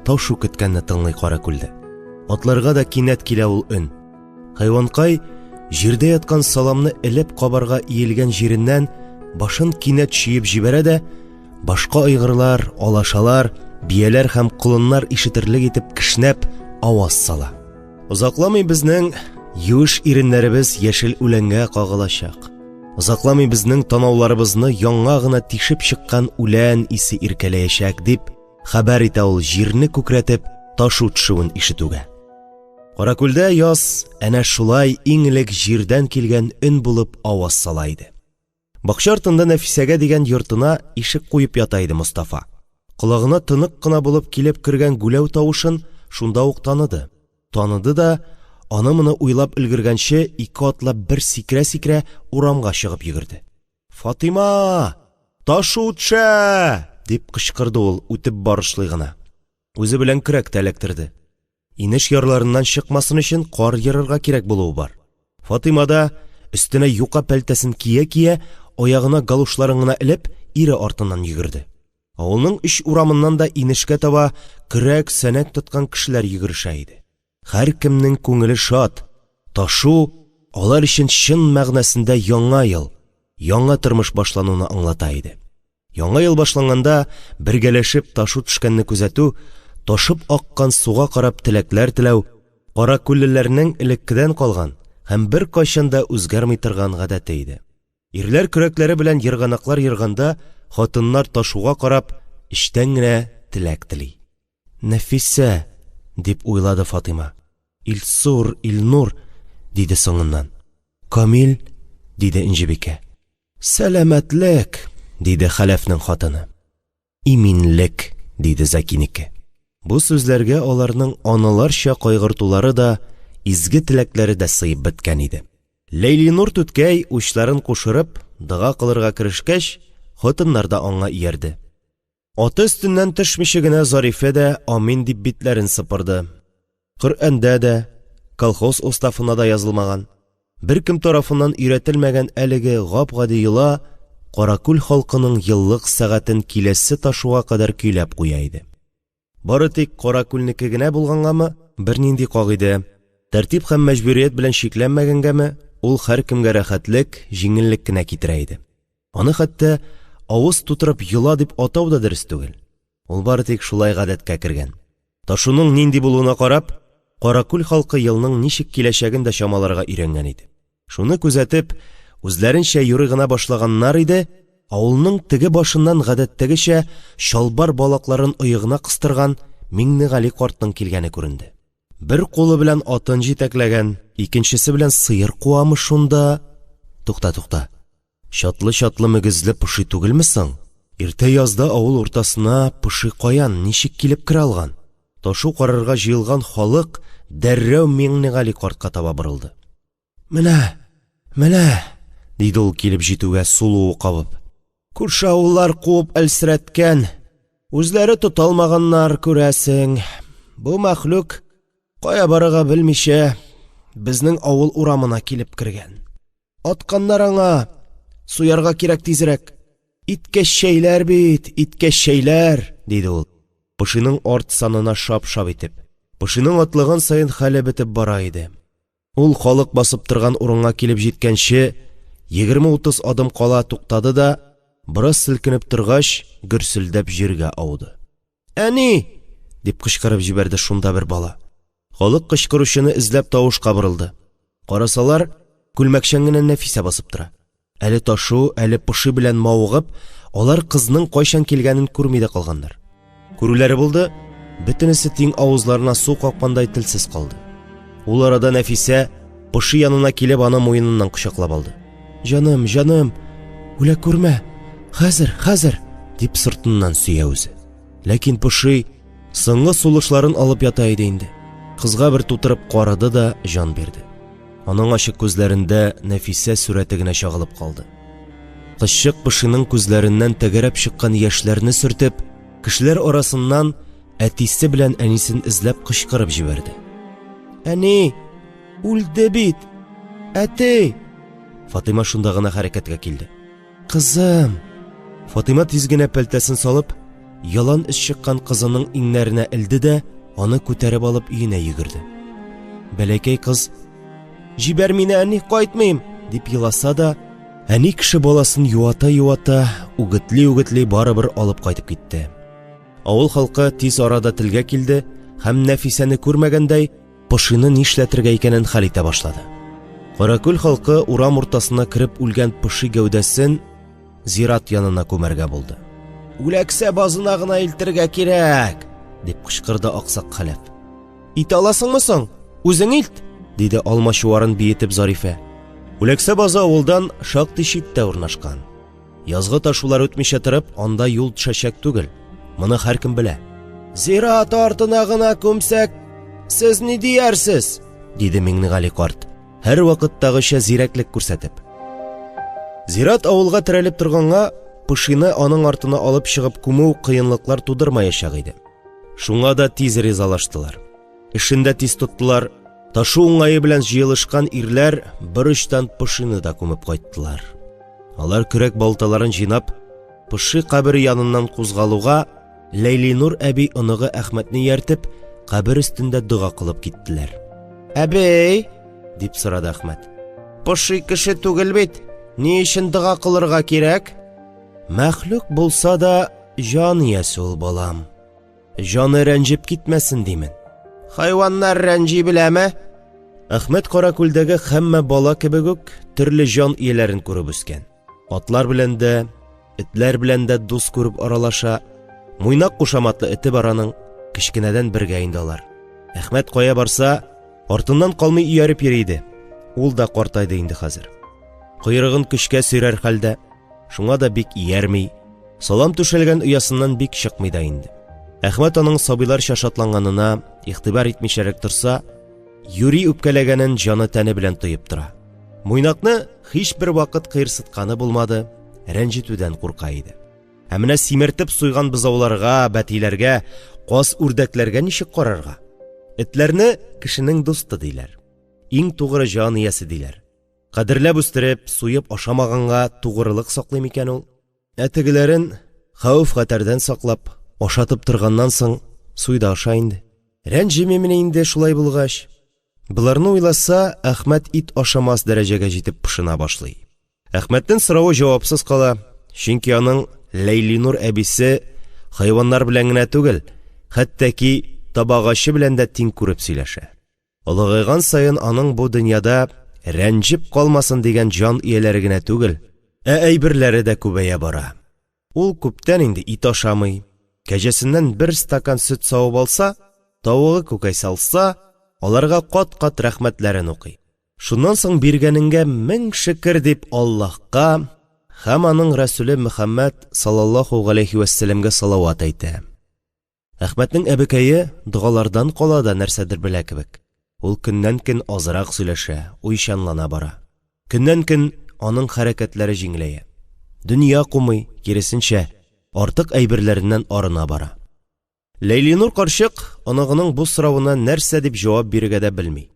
ташу көткәнне тыңлый Каракүлдә. Атларга да кинәт килә ул өн. Хайванкай җирдә яткан саламны элеп кабарга иелгән җиреннән башын кинәт чиеп җибәрә дә, башка айгырлар, алашалар, бияләр һәм колыннар ишетерлек итеп кешнәп аваз сала. Озакламый безнең юеш иреннәребез яшел үләнгә кагылачак. Озакламый безнең танауларыбызны яңа гына тишеп чыккан үлән исе иркәләячәк дип хәбәр итә ул җирне күкрәтеп ташу төшүен ишетүгә. Каракүлдә яз әнә шулай иң элек җирдән килгән өн булып аваз сала иде. Бакча артында Нәфисәгә дигән йортына ишек куеп ята иде Мостафа. Колагына тынык кына булып килеп кергән гүләү тавышын шунда ук таныды. Таныды да, аны-моны уйлап өлгергәнче ике атлап бер сикрә-сикрә урамга чыгып йөгерде. «Фатыйма! Ташу төшә!» дип кычкырды ул үтеп барышлый гына. Үзе белән көрәк тәләктерде. Инеш ярларыннан чыкмасын өчен кар ярырга кирәк булуы бар. Фатыйма да өстенә юка пәлтәсен кия-кия, аягына галушларын гына элеп, ире артыннан йөгерде. Авылның үч урамыннан да инешкә таба көрәк, сәнәк тоткан кешеләр йөгерешә иде. Һәр кемнең күңеле шат. Ташу алар өчен чын мәгънәсендә яңа ел, яңа тормыш башлануны аңлата иде. Яңа ел башланганда бергәләшеп ташу төшкәнне күзәтү, ташып аккан суга карап теләкләр теләү Каракүллеләрнең элеккедән калган һәм бер кайчан да үзгәрми торган гадәте иде. Ирләр көрәкләре белән йырганаклар йырганда, хатыннар ташуга карап эчтән генә теләк тели. «Нәфисә!» дип уйлады Фатыйма. «Илсур, Илнур!» диде соңыннан. «Камил!» диде Инҗибикә. «Сәламәтлек!» диде Хәләфнең хатыны. «Иминлек!» диде Закинеке. Бу сүзләргә аларның аналарча кайгыртулары да, изге теләкләре дә сыйып беткән иде. Ләйлинур түткәй учларын кушырып, дога кылырга керешкәч, хатыннар да аңа иярде. Аты өстеннән төшмичә генә Зарифә дә амин дип битләрен сыпырды. Коръәндә дә, колхоз уставына да язылмаган, беркем тарафыннан өйрәтелмәгән әлеге гап-гади йола Каракүл халкының еллык сәгатен киләсе ташуга кадәр көйләп куя иде. Бары тик кара күлнеке генә булгангамы, бернинди кагыйдә, тәртип һәм мәҗбүрият белән шикләнмәгәнгәме, ул һәркемгә рәхәтлек, җиңеллек кенә китерә иде. Аны хәтта авыз тутырып йола дип атау да дөрес түгел. Ул бары тик шулай гадәткә кергән. Ташуның нинди булуына карап, Каракүл халкы елның ничек киләчәген дә чамаларга өйрәнгән иде. Шуны күзәтеп, үзләренчә юрый гына башлаганнар иде, авылның теге башыннан гадәттәгечә чалбар балакларын оегына кыстырган Миңнегали картның килгәне күренде. Бер кулы белән атын җитәкләгән, икенчесе белән сыер куамы шунда. Тукта. Чатлы мөгезле поши түгелме соң? Иртә язда авыл уртасына поши каян, ничек килеп керә алган? Ташу карарга җыелган халык дәррәү Миңнегали картка таба борылды. Менә, диде ул килеп җитүгә сулуы кабып. Күрше авыллар куып әлсерәткән, үзләре тоталмаганнар күрәсең. Бу мәхлук кая барырга белмичә безнең авыл урамына килеп кергән. Атканнар аңа, суярга кирәк тизрәк. Иткәшәйләр бит, иткәшәйләр, диде ул. Пошиның арт санына шап-шап итеп. Пошиның атлыгын сайын хәле бетеп бара иде. Ул халык басып торган урынга килеп җиткәнче 20-30 адым кала туктады да, бераз селкенеп торгач, гөрселдәп җиргә ауды. «Әни!» дип кычкырып җибәрде шунда бер бала. Халык кычкыручыны эзләп тавышка борылды. Карасалар, күлмәкчән генә Нәфисә басып тора. Әле ташу, әле поши белән мавыгып, алар кызның кайчан килгәнен күрми дә калганнар. Күрүләре булды, бөтенесе тиң авызларына су каккандай телсез калды. Ул арада Нәфисә поши янына килеп аны муеныннан кочаклап алды. «Җаным, үлә күрмә, хәзер!» дип сыртыннан сөя үзе. Ләкин поши соңгы сулышларын алып ята иде инде. Кызга бер тутырып карады да җан бирде. Аның ачык күзләрендә Нәфисә сурәте генә чагылып калды. Кызчык пошиның күзләреннән тәгәрәп чыккан яшьләрне сөртеп, кешеләр арасыннан әтисе белән әнисен эзләп кычкырып җибәрде. «Әни, үлде бит! Әти!» Фатыйма шунда гына хәрәкәткә килде. «Кызым!» Фатыйма тиз генә пәлтәсен салып, ялан эш чыккан кызының иңнәренә элде дә, аны күтәреп алып өенә йөгерде. Бәләкәй кыз «Җибәр мине, әни, кайтмыйм!» дип еласа да, әни кеше баласын юата, үгетли барыбер алып кайтып китте. Авыл халкы тиз арада телгә килде һәм Нәфисәне күрмәгәндәй, пошины нишләтергә икәнен хәл итә башлады. Каракүл халкы урам уртасына кереп үлгән поши гәүдәсен зират янына күмәргә булды. «Үләксә базына гына илтергә кирәк!» дип кычкырды Аксак хәләф. «Ит аласыңмы соң? Үзең илт!» диде алмачуарын биетеп Зарифә. Үләксә база авылдан шактый читтә урнашкан. Язгы ташулар үтмичә торып, анда юл төшәчәк түгел. Моны һәркем белә. «Зират артына гына күмсәк, сез ни диярсез?» диде Миңнегали карт, һәр вакыттагыча зирәклек күрсәтеп. Зират авылга терәлеп торганга, пошины аның артына алып чыгып күмү кыенлыклар тудырмаячак иде. Шуңа да тиз ризалаштылар. Эшендә тиз тоттылар. Ташу уңайы белән җыелышкан ирләр бер очтан пошины да күмеп кайттылар. Алар көрәк балталарын җыйнап, поши кабере яныннан кузгалуга, Ләйлинур әби оныгы Әхмәтне ияртеп, кабер өстендә дуга кылып киттеләр. «Әбей!» дип сорады Әхмәт. «Поши кеше түгел бит, ни өчен дуга кылырга кирәк?» «Мәхлук булса да җан иясе ул, балам. Җаны рәнҗеп китмәсен димен. Хайваннар рәнҗи беләме?» Әхмәт Каракүлдәге һәммә бала кебек үк төрле җан ияләрен күреп үскән. Атлар белән дә, этләр белән дә дус күреп аралаша. Муйнак кушаматлы эте бараның кечкенәдән бергә инде алар. Әхмәт кая барса, артыннан калмый ияреп йөри иде. Ул да картайды инде хәзер. Койрыгын көчкә сөйрәр хәлдә, шуңа да бик иярми, салам түшәлгән оясыннан бик чыкмый да инде. Әхмәт аның сабыйларча шатланганына игътибар итмичәрәк торса, юри үпкәләгәнен җаны тәне белән тоеп тора. Муйнакны һичбер вакыт кыерсытканы булмады, рәнҗетүдән курка иде. Ә менә симертеп суйган бызауларга, бәтиләргә, каз үрдәкләргә ничек карарга? Этләрне кешенең дусты диләр. Иң тугры җан иясе диләр. Кадерләп үстереп, суеп ашамаганга тугрылык саклый микән ул? Әтегеләрен хәүф-хәтәрдән саклап, ашатып торганнан соң суйда аша инде. Рәнҗеме менә инде шулай булгач. Буларны уйласа, Әхмәт ит ашамас дәрәҗәгә җитеп пышына башлый. Әхмәттән соравы җавапсыз кала, чөнки аның Ләйлинур әбисе хайваннар белән генә түгел, хәтта ки табагачы белән дә тиң күреп сөйләшә. Олыгайган саен аның бу дөньяда рәнҗеп калмасын дигән җан ияләре генә түгел, әйберләре дә күбәя бара. Ул күптән инде ит ашамый. Кәҗәсеннән бер стакан сөт савып алса, тавыгы күкәй салса, аларга кат-кат рәхмәтләрен укый. Шуннан соң биргәнеңгә 1000 шөкер дип Аллаһка һәм аның Рәсүле Мөхәммәд саллаллаһу галәйһи ва сәлләмгә салават әйтә. Әхмәтнең әбекәе дугалардан кала да нәрсәдер белә кебек. Ул көннән-көн азрак сөйләшә, уйчанлана бара. Көннән-көн аның хәрәкәтләре җиңеләя. Дөнья кумый, киресенчә, артык әйберләреннән арына бара. Ләйлинур карчык аныгының бу соравына нәрсә дип җавап бирергә дә белми.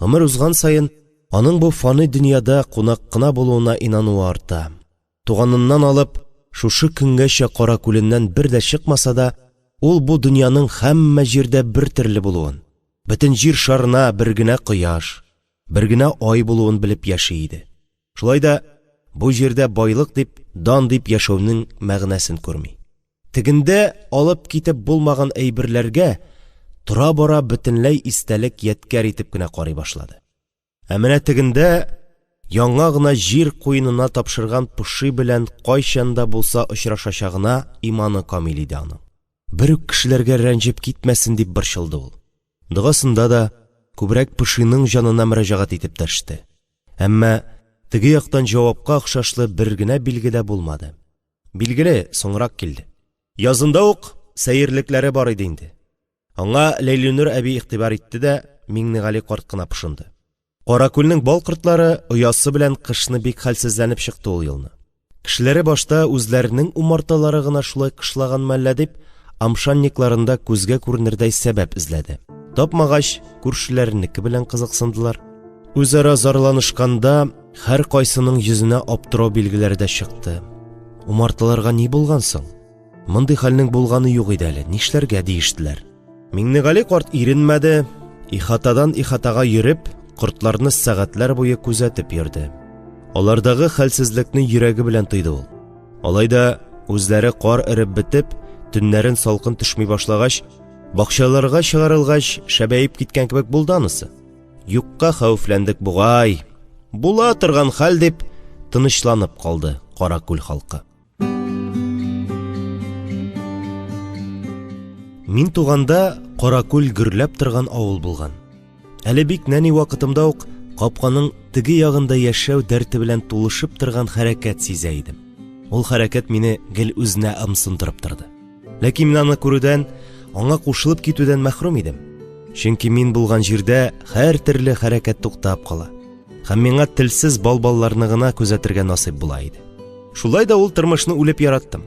Гомер узган саен аның бу фаны дөньяда кунак кына булуына инануы арта. Туганыннан алып, шушы көнгәчә Кара күленнән бер дә чыкмаса да, ул бу дөньяның һәммә җирдә бер төрле булуын, бөтен җир шарына бер генә кояш, бер генә ай булуын белеп яши иде. Шулай да бу җирдә байлык дип, дан дип яшәүнең мәгънәсен күрми. Тегендә алып китеп булмаган әйберләргә тора-бара бөтенләй истәлек яткәр итеп кенә карый башлады. Ә менә тегендә яңа гына җир куенына тапшырган поши белән кайчанда булса очрашачагына иманы камил иде аның. Бер үк кешеләргә рәнҗеп китмәсен дип борчылды ул. Дугасында да күбрәк пошиның җанына мөрәҗәгать итеп төште. Әмма теге яктан җавапка охшашлы бер генә билге дә булмады. Билгеле соңрак килде. Язында ук сәерлекләре бар иде инде. Аңа Ләйлинур әби игътибар итте дә Миңнегали карт кына пошынды. Кара күлнең бал кортлары оясы белән кышны бик хәлсезләнеп чыкты ул елны. Кешеләре башта үзләренең умарталары гына шулай кышлаган мәллә дип, амшанникларында күзгә күренердәй сәбәп эзләде. Тапмагач, күршеләренеке белән кызыксындылар. Үзара зарланышканда һәр кайсының йөзенә аптырау билгеләре дә чыкты. Умарталарга ни булган соң? Мондый хәлнең булганы юк иде әле, нишләргә диештеләр. Миңнегали карт иренмәде, ихатадан ихатага йөреп, кортларны сәгатьләр буе күзәтеп йөрде. Алардагы хәлсезлекне йөрәге белән тойды ул. Алайда үзләре кар эреп бетеп, төннәрен салкын төшми башлагач, бакчаларга чыгарылгач, шәбәеп киткән кебек булды анысы. Юкка хәүфләндек бугай. Була торган хәл дип тынычланып калды Кара күл халкы. Мин туганда Кара күл гөрләп торган авыл булган. Әле бик нәни вакытымда ук капканың теге ягында яшәү дәрте белән тулышып торган хәрәкәт сизә идем. Ул хәрәкәт мине гел үзенә ымсындырып торды. Ләкин мин аны күрүдән, аңа кушылып китүдән мәхрүм идем. Чөнки мин булган җирдә һәр төрле хәрәкәт туктап кала. Һәм миңа телсез балбалларны гына күзәтергә насыйп була иде. Шулай да ул тормышны үлеп яраттым.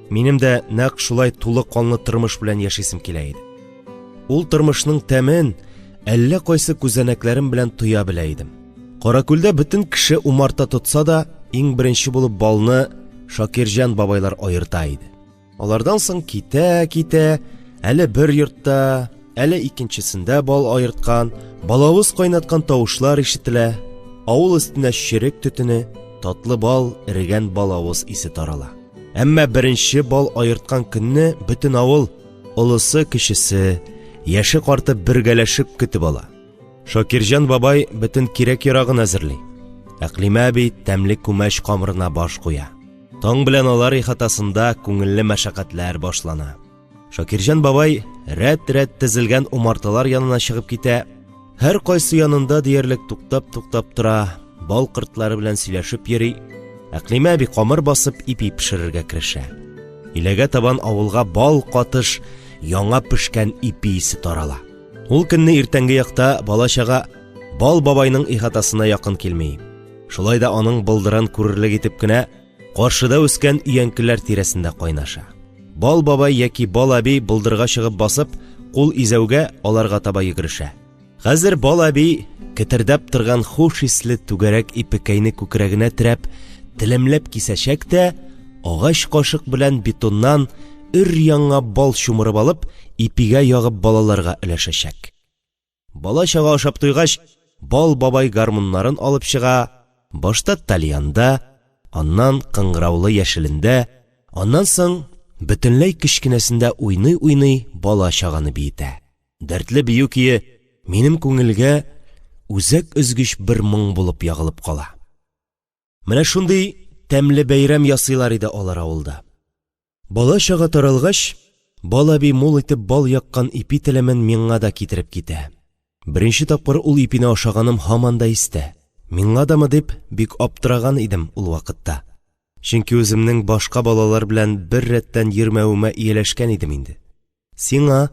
Минем дә нәкъ шулай тулы канлы тормыш белән яшисем килә иде. Ул тормышның тәмен әллә кайсы күзәнәкләрем белән тоя белә идем. Кара күлдә бөтен кеше умарта тотса да, иң беренче булып балны Шакирҗан бабайлар аерта иде. Алардан соң китә, әле бер йортта, әле икенчесендә бал аерткан, балавыз кайнаткан тавышлар ишетелә, авыл өстенә чирек төтене, татлы бал, эрегән балавыз исе тарала. Әмма беренче бал аерткан көнне бөтен авыл, олысы, кечесе, яше карты бергәләшеп көтеп ала. Шакирҗан бабай бөтен кирәк ярагын әзерли. Әклимә әби тәмле күмәч камырына баш куя. Таң белән алар ихатасында күңелле мәшәкатьләр башлана. Шакирҗан бабай рәт-рәт тезелгән умарталар янына чыгып китә. Һәр кайсы янында диярлек туктап тора, бал кыртлары белән сөйләшеп йөри. Әклимә әби камыр басып ипи пешерергә керешә. Иләгә табан авылга бал катыш, яңа пешкән ипи исе тарала. Ул көнне иртәнге якта балачага бал бабайның ихатасына якын килми. Шулай да аның былдырын күрерлек итеп кенә каршыда үскән өянкеләр тирәсендә кайнаша. Бал бабай яки бал әби былдырга чыгып басып, кул изәүгә аларга таба йөгерешә. Хәзер бал әби кетердәп торган хуш исле түгәрәк ипекәйне күкрәгенә терәп, телемләп кисәчәк тә, агач кашык белән бетоннан өр-яңа бал шумырып алып, ипигә ягып балаларга өләшәчәк. Бала чага ашап туйгач, бал бабай гармуннарын алып чыга, башта тальянда, аннан кыңгыраулы яшелендә, аннан соң бөтенләй кечкенәсендә уйный-уйный бала чаганы биетә. Дәртле бию көе минем күңелгә үзәк өзгеч бер моң булып ягылып кала. Менә шундый тәмле бәйрәм ясыйлар иде алар авылда. Бала чага таралгач, бала би мул итеп бал яккан ипи телемен миңа да китереп китә. Беренче тапкыр ул ипине ашаганым һаман да истә. Миңа дамы дип бик аптыраган идем ул вакытта. Чөнки үземнең башка балалар белән бер рәттән йөрмәвемә ияләшкән идем инде. Сиңа,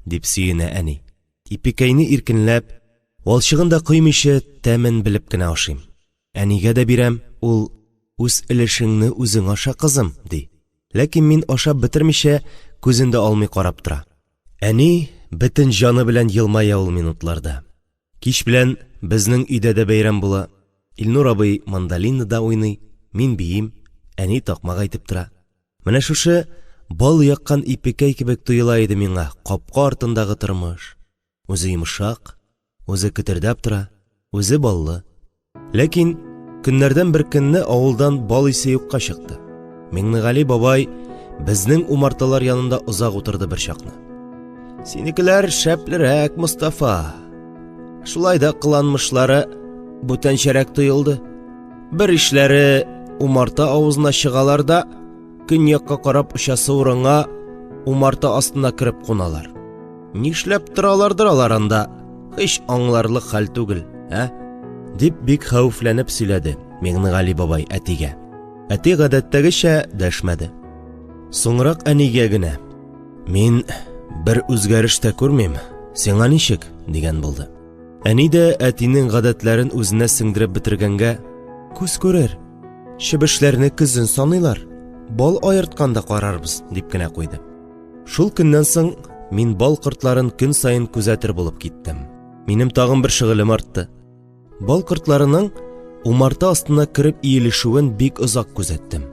дип сөенә әни. Ипикәйне иркенләп, алчыгында кыймыйча тәмен белеп кенә ашыйм. Әнигә дә бирәм, ул үз өлешеңне үзең аша кызым, ди. Ләкин мин ашап бетермичә күзендә алмый карап тора. Әни бөтен җаны белән елмая ул минутларда. Кич белән безнең өйдә дә бәйрәм була. Илнур абый мандолинада уйный, мин биим, әни такмак әйтеп тора. Менә шушы бал яккан ипекәй кебек тоела иде миңа капка артындагы тормыш. Үзе йомшак, үзе көтердәп тора, үзе баллы. Ләкин көннәрдән бер көнне авылдан бал исе юкка чыкты. Миңнегали бабай безнең умарталар янында озак утырды бер чакны. Синекеләр шәплерәк, Мустафа. Шулай да кыланмышлары бүтәнчәрәк тоелды. Бер ишләре умарта авызына чыгалар да, көньякка карап очасы урынга умарта астына кереп куналар. Нишләп торалардыр алар анда? Һич аңларлык хәл түгел, дип бик хәүфләнеп сөйләде Миңнегали бабай әтигә. Әти гадәттәгечә дәшмәде. Соңрак әнигә генә: "Мин бер үзгәреш тә күрмим, сиңа ничек?" дигән булды. Әни дә әтинең гадәтләрен үзенә сеңдереп бетергәнгә: "Күз күрер, чебешләрне көзен саныйлар, бал аертканда карарбыз", дип кенә куйды. Шул көннән соң мин бал кортларын көн сайын күзәтер булып киттем. Минем тагын бер шөгылем артты. Бал кортларының умарта астына кереп иелешүен бик озак күзәттем.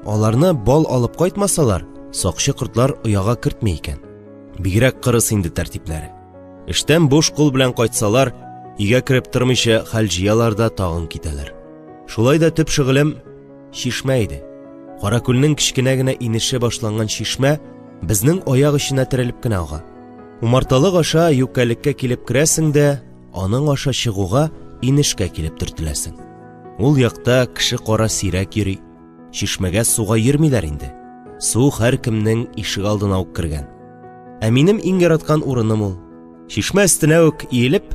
Аларны бал алып кайтмасалар, сакчы кортлар ояга кертмәй икән. Бигрәк кырыс инде тәртипләре. Эштән буш кул белән кайтсалар, өйгә кереп тормыйча хәл җыялар да тагын китәләр. Шулай да төп шөгылем чишмә иде. Каракүлнең кичкенә генә инеше башланган чишмә безнең аяк эченә терелеп кенә ага. Умарталык аша юкәлеккә килеп керәсең дә, аның аша чыгуга инешкә килеп төртеләсең. Ул якта кеше кара сирәк йөри. Чишмәгә суга йөрмиләр инде. Су һәр кемнең ишек алдына ук кергән. Ә минем иң яраткан урыным ул. Чишмә өстенә үк иелеп,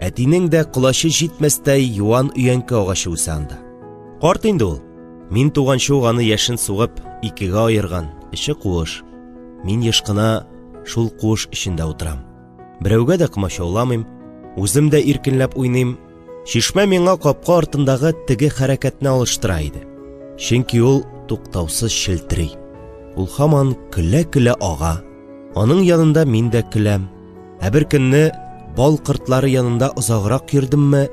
әтинең дә кулашы җитмәстәй юан өянке агачы үсә анда. Карт инде ул. Мин туганчы ук аны яшен сугып икегә аерган, эче куыш. Мин еш кына шул куыш эчендә утырам. Берәүгә дә кымачауламыйм, үзем дә иркенләп уйныйм. Чишмә миңа капка артындагы теге хәрәкәтне алыштыра иде. Чөнки ул туктаусыз челтери. Ул һаман көлә-көлә ага. Аның янында мин дә көләм. Ә бер көнне бал кортлары янында озаграк йөрдемме,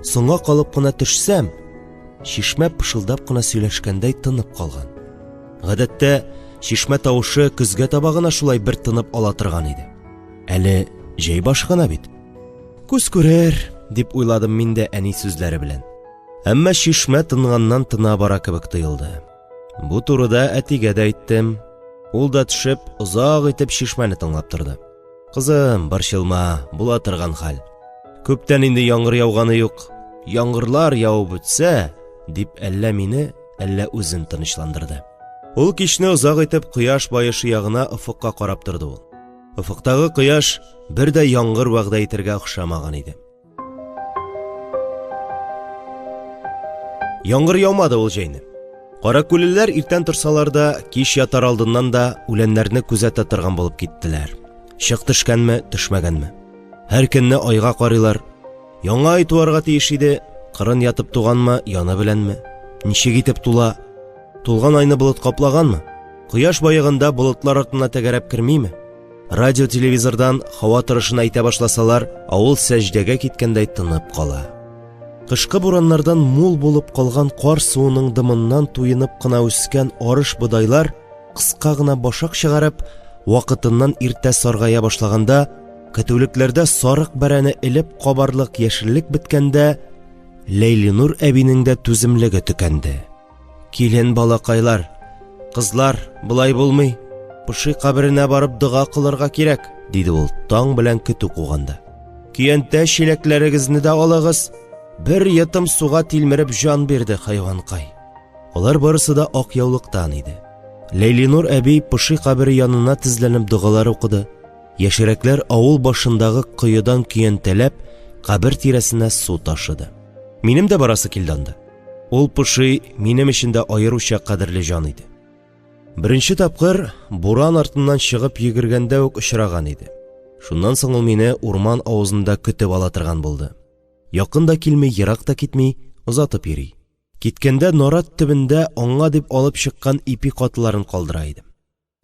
соңга калып кына төшсәм, чишмә пышылдап кына сөйләшкәндәй тынып калган. Гадәттә, чишмә тавышы көзгә таба гына шулай бер тынып ала торган иде. Әле җәй башы гына бит. Күз күрер, дип уйладым мин дә әни сүзләре белән. Әмма чишмә тынганнан тына бара кебек тоелды. Бу турыда әтигә дә әйттем. Ул да төшеп, озак итеп чишмәне тыңлап торды. Кызым, борчылма, була торган хәл. Күптән инде яңгыр яуганы юк. Яңгырлар явып үтсә, дип әллә мине, әллә үзен тынычландырды. Ул кичне озак итеп кояш баешы ягына офыкка карап торды ул. Офыктагы кояш бер дә яңгыр вәгъдә итәргә охшамаган иде. Яңгыр яумады ул җәйне. Каракүллеләр иртән торсалар да, кич ятар алдыннан да үләннәрне күзәтә торган булып киттеләр. Чык төшкәнме, төшмәгәнме? Һәр көнне айга карыйлар. Яңа ай туарга тиеш иде, кырын ятып туганмы, яны беләнме? Ничек итеп тула? Тулган айны болыт каплаганмы? Кояш баегында болытлар артына тәгәрәп кермиме? Радио телевизордан һава торышын әйтә башласалар, авыл сәҗдәгә киткәндәй тынып кала. Кышкы бураннардан мул булып калган кар суының дымыннан туенып кына үскән арыш бодайлар кыска гына башак чыгарып, вакытыннан иртә саргая башлаганда, көтүлекләрдә сарык бәрәне элеп кабарлык яшеллек биткәндә, Ләйлинур әбинең дә түземлеге төкәнде. Килен балакайлар, кызлар, булай булмый, Пуши каберенә барып дуга кылырга кирәк, диде ул таң белән көтү куганда. Көянтә чиләкләрегезне дә алыгыз. Бер йотым суга тилмереп жан бирде хайванкай. Алар барысы да ак яулыктан иде. Ләйлинур әби Пуши кабере янына тезләнеп дугалар укыды. Яшерәкләр авыл башындагы кыйыдан көянтәләп кабер тирәсенә су ташыды. Минем дә барасы килде анда. Ул Пуши минем өчен дә аеруча кадерле жан иде. Беренче тапкыр буран артыннан чыгып йөгергәндә үк очраган иде. Шуннан соң ул мине урман авызында көтеп ала торган булды. Якында килмей, еракта китми, озатып йөри. Киткәндә нарат төбендә аңа дип алып чыккан ипи катларын калдыра идем.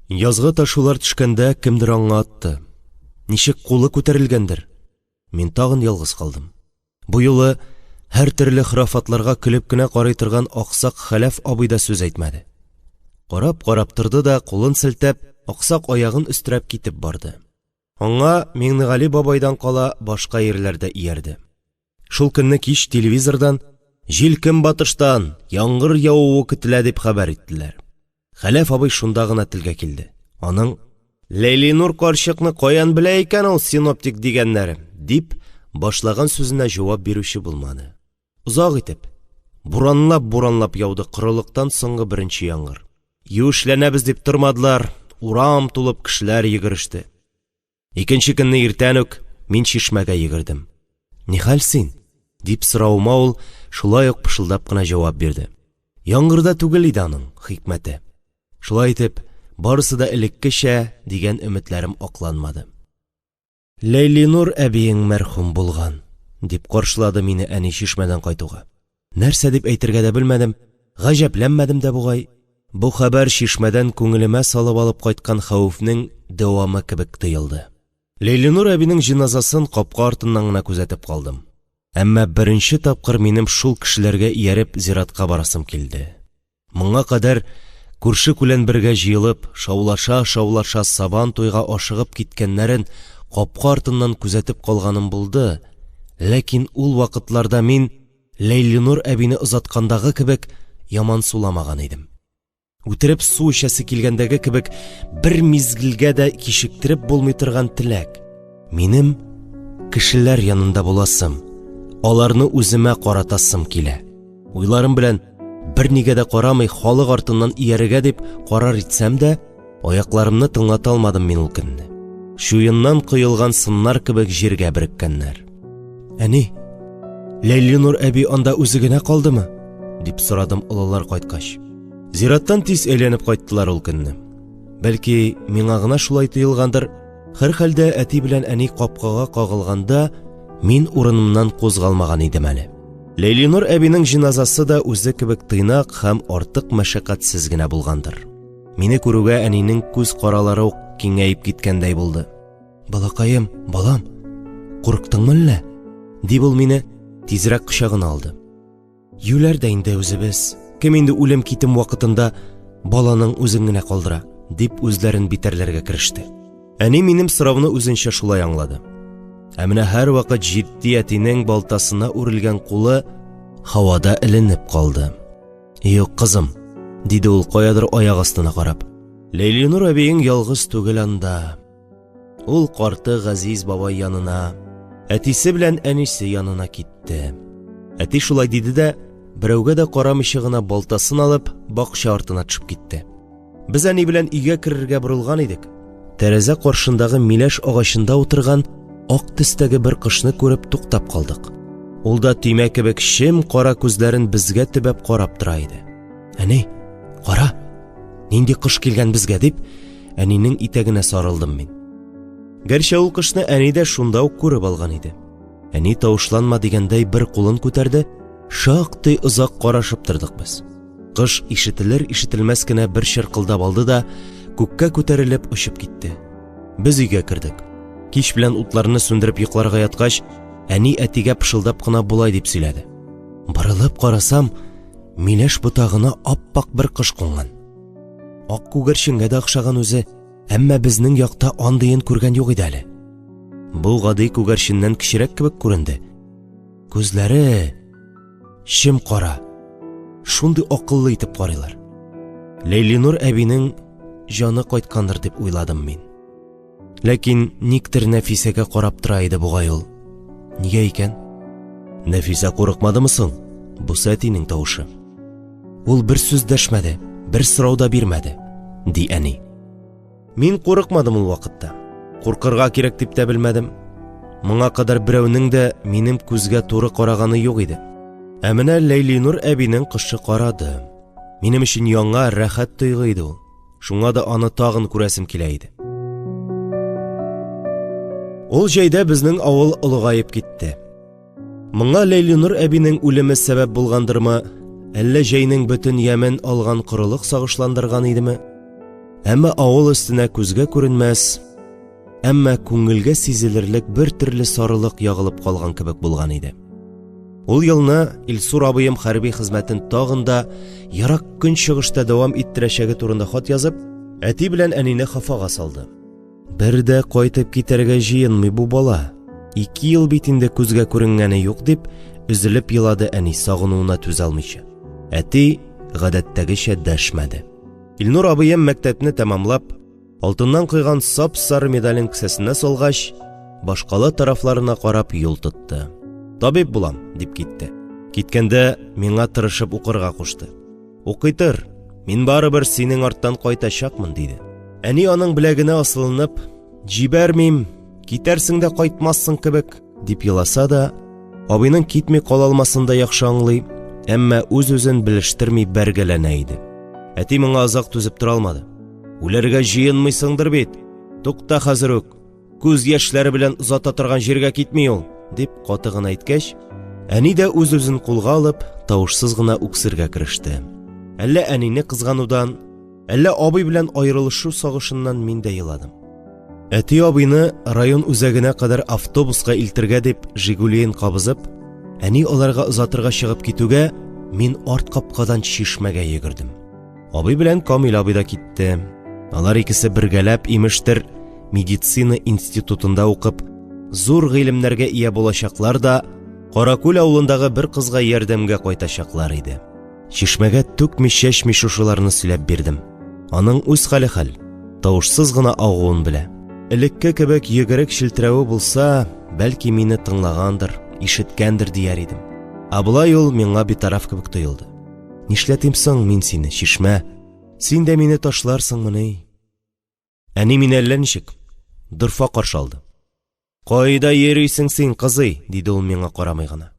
Язгы ташулар төшкәндә кемдер аңа атты. Ничек кулы күтәрелгәндер. Мин тагын ялгыз калдым. Бу юлы һәр төрле храфатларга көлеп кенә карый торган аксак Хәләф абый да сүз әйтмәде. Карап торды да, кулын селтәп, аксак аягын өстерәп китеп барды. Аңа Миңнегали бабайдан кала башка ерләрдә иярде. Шул көнне кич телевизордан «Җил кем батыштан, яңгыр явуы көтелә» дип хәбәр иттеләр. Хәләф абый шунда гына телгә килде. Аның «Ләйлинур карчыкны каян белә икән ул синоптик дигәннәре?» дип башлаган сүзенә җавап бирүче булмады. Узак итеп, буранлап яуды корылыктан соңгы беренче яңгыр. Юешләнәбез дип тормадылар, урам тулып кешеләр йөгереште. Икенче көнне иртән үк мин чишмәгә йөгердем. «Ни хәл син?» дип сорауыма ул шулай ук пышылдап кына җавап бирде. Яңгырда түгел иде аның хикмәте. Шулай итеп, барысы да элеккечә дигән өметләрем акланмады. «Ләйлинур әбиең мәрхүм булган», дип каршылады мине әни чишмәдән кайтуга. Нәрсә дип әйтергә дә белмәдем, гаҗәпләнмәдем дә бугай. Бу хәбәр чишмәдән күңелемә салып алып кайткан хәвефнең дәвамы кебек тоелды. Ләйлинур әбинең җиназасын капка артыннан гына күзәтеп калдым. Әмма беренче тапкыр минем шул кешеләргә ияреп зиратка барасым килде. Моңа кадәр күрше-күлән бергә җыелып, шаулаша сабан туйга ашыгып киткәннәрен капка артыннан күзәтеп калганым булды, ләкин ул вакытларда мин Ләйлинур әбине озаткандагы кебек яман суламаган идем. Үтереп су эчәсе килгәндәге кебек бер мизгелгә дә кичектереп булмый торган теләк. Минем кешеләр янында буласым, аларны үземә каратасым килә. Уйларым белән бернигә дә карамый халык артыннан ияргә дип карар итсәм дә, аякларымны тыңлата алмадым мин ул көнне. Шуеннан коелган сыннар кебек җиргә береккәннәр. «Әни, Ләйлинур әби анда үзе генә калдымы?» дип сорадым олылар кайткач. Зираттан тиз әйләнеп кайттылар ул көнне. Бәлки, миңа гына шулай тоелгандыр. Һәр хәлдә әти белән әни капкага кагылганда, мин урынымнан кузгалмаган идем әле. Ләйлинур әбинең җиназасы да үзе кебек тыйнак һәм артык мәшәкатьсез генә булгандыр. Мине күрүгә әнинең күз каралары ук киңәеп киткәндәй булды. «Балакаем, балам, курыктыңмы әллә?» дип ул мине тизрәк кочагына алды. «Юләр дә инде үзебез. Кем инде үлем китем вакытында баланың үзен генә калдыра?» дип үзләрен битәрләргә кереште. Әни минем сорауны үзенчә шулай аңлады. Ә менә һәр вакыт җитди әтинең балтасына үрелгән кулы һавада эленеп калды. «Юк, кызым», диде ул каядыр аяк астына карап. «Ләйлинур әбиең ялгыз түгел анда. Ул карты Газиз бабай янына, әтисе белән әнисе янына китте». Әти шулай диде дә, берәүгә дә карамыйча гына балтасын алып, бакча артына төшеп китте. Без әни белән өйгә керергә борылган идек. Тәрәзә каршындагы миләш агачында утырган ак төстәге бер кошны күреп туктап калдык. Ул да төймә кебек шем кара күзләрен безгә төбәп карап тора иде. «Әни, кара, нинди кош килгән безгә?» дип, әнинең итәгенә сарылдым мин. Гәрчә ул кошны әни дә шунда ук күреп алган иде. Әни тавышланма дигәндәй бер кулын күтәрде, шактый озак карашып тордык без. Кош ишетелер-ишетелмәс кенә бер чыркылдап алды да, күккә күтәрелеп очып китте. Без өйгә кердек. Кич белән утларны сүндереп йокларга яткач, әни әтигә пышылдап кына булай дип сөйләде. Борылып карасам, миләш ботагына ап-пак бер кош кунган. ак күгәрченгә дә охшаган үзе, әмма безнең якта андыен күргән юк иде әле. Бу гади күгәрченнән кечерәк кебек күренде. Күзләре шим кара, шундый акыллы итеп карыйлар. Ләйлинур әбинең җаны кайткандыр дип уйладым мин. Ләкин никтер Нәфисәгә карап тора иде бугай ул. Нигә икән? Нәфисә курыкмадымы соң? Бу әтинең тавышы. Ул бер сүз дәшмәде, бер сорау да бирмәде, ди әни. Мин курыкмадым ул вакытта. Куркырга кирәк дип тә белмәдем. Моңа кадәр берәүнең дә минем күзгә туры караганы юк иде. Ә менә Ләйлинур әбинең кышы карады. Минем өчен яңа рәхәт тойгы иде ул. Шуңа да аны тагын күрәсем килә иде. Ул җәйдә безнең авыл олыгаеп китте. Моңа Ләйлинур әбинең үлеме сәбәп булгандырмы, әллә җәйнең бөтен ямен алган корылык сагышландырган идеме? Әмма авыл өстенә күзгә күренмәс, әмма күңелгә сизелерлек бер төрле сарылык ягылып калган кебек булган иде. Ул елны Илсур абыем хәрби хезмәтен тагын да ярак көнчыгышта дәвам иттерәчәге турында хат язып, әти белән әнине хафага салды. Бер дә кайтып китәргә җыенмый бу бала. 2 ел бит инде күзгә күренгәне юк дип, üzülеп елады әни сагынуына түзә алмыйча. Әти гадәттәгечә дәшмәде. Илнур абыем мәктәпне тәмамлап, алтыннан кыйган сап-сары медален кесәсенә салгач, башкала тарафларына карап юл тотты. Табиб булам, дип китте. Киткәндә миңа тырышып укырга кушты. Укыйтыр, мин барыбер синең арттан кайтачакмын, диде. Әни аның беләгенә асылынып, җибәрмим, китәрсең дә кайтмассың кебек, дип еласа да, абыйның китми кала алмасын да яхшы аңлый, әмма үз-үзен белештерми бәргәләнә иде. Әти моңа азак түзеп тора алмады. Үләргә җыенмыйсыңдыр бит. Тукта хәзер үк. Күз яшьләре белән озата торган җиргә китми ул, дип каты гына әйткәч, әни дә үз-үзен кулга алып, тавышсыз гына үксергә кереште. Әллә әнине кызганудан, әллә абый белән аерылышу сагышыннан мин дә еладым. Әти абыйны район үзәгенә кадәр автобуска илтергә дип Жигулиен кабызып, әни аларга озатырга чыгып китүгә, мин арт капкадан чишмәгә йөгердем. Абый белән Камил абый да китте. Алар икесе бергәләп имештер медицина институтында укып, зур гыйлемнәргә ия булачаклар да, Каракүл авылындагы бер кызга ярдәмгә кайтачаклар иде. Чишмәгә түкми-чәчми шушыларны сөйләп бирдем. Аның үз хәле хәл, тавышсыз гына агуын белә. Элекке кебек йөгерек шилтерәве булса, бәлки мине тыңлагандыр, ишеткәндер дияр идем. Абылай ул миңа битараф кебек тоелды. Нишләтим соң мин сине, Чишмә? Син дә мине ташларсыңмыни? Әни мине әллә ничек? Дорфа каршы алды. Кайда йөрисең син, кызый? Диде ул миңа карамый гына.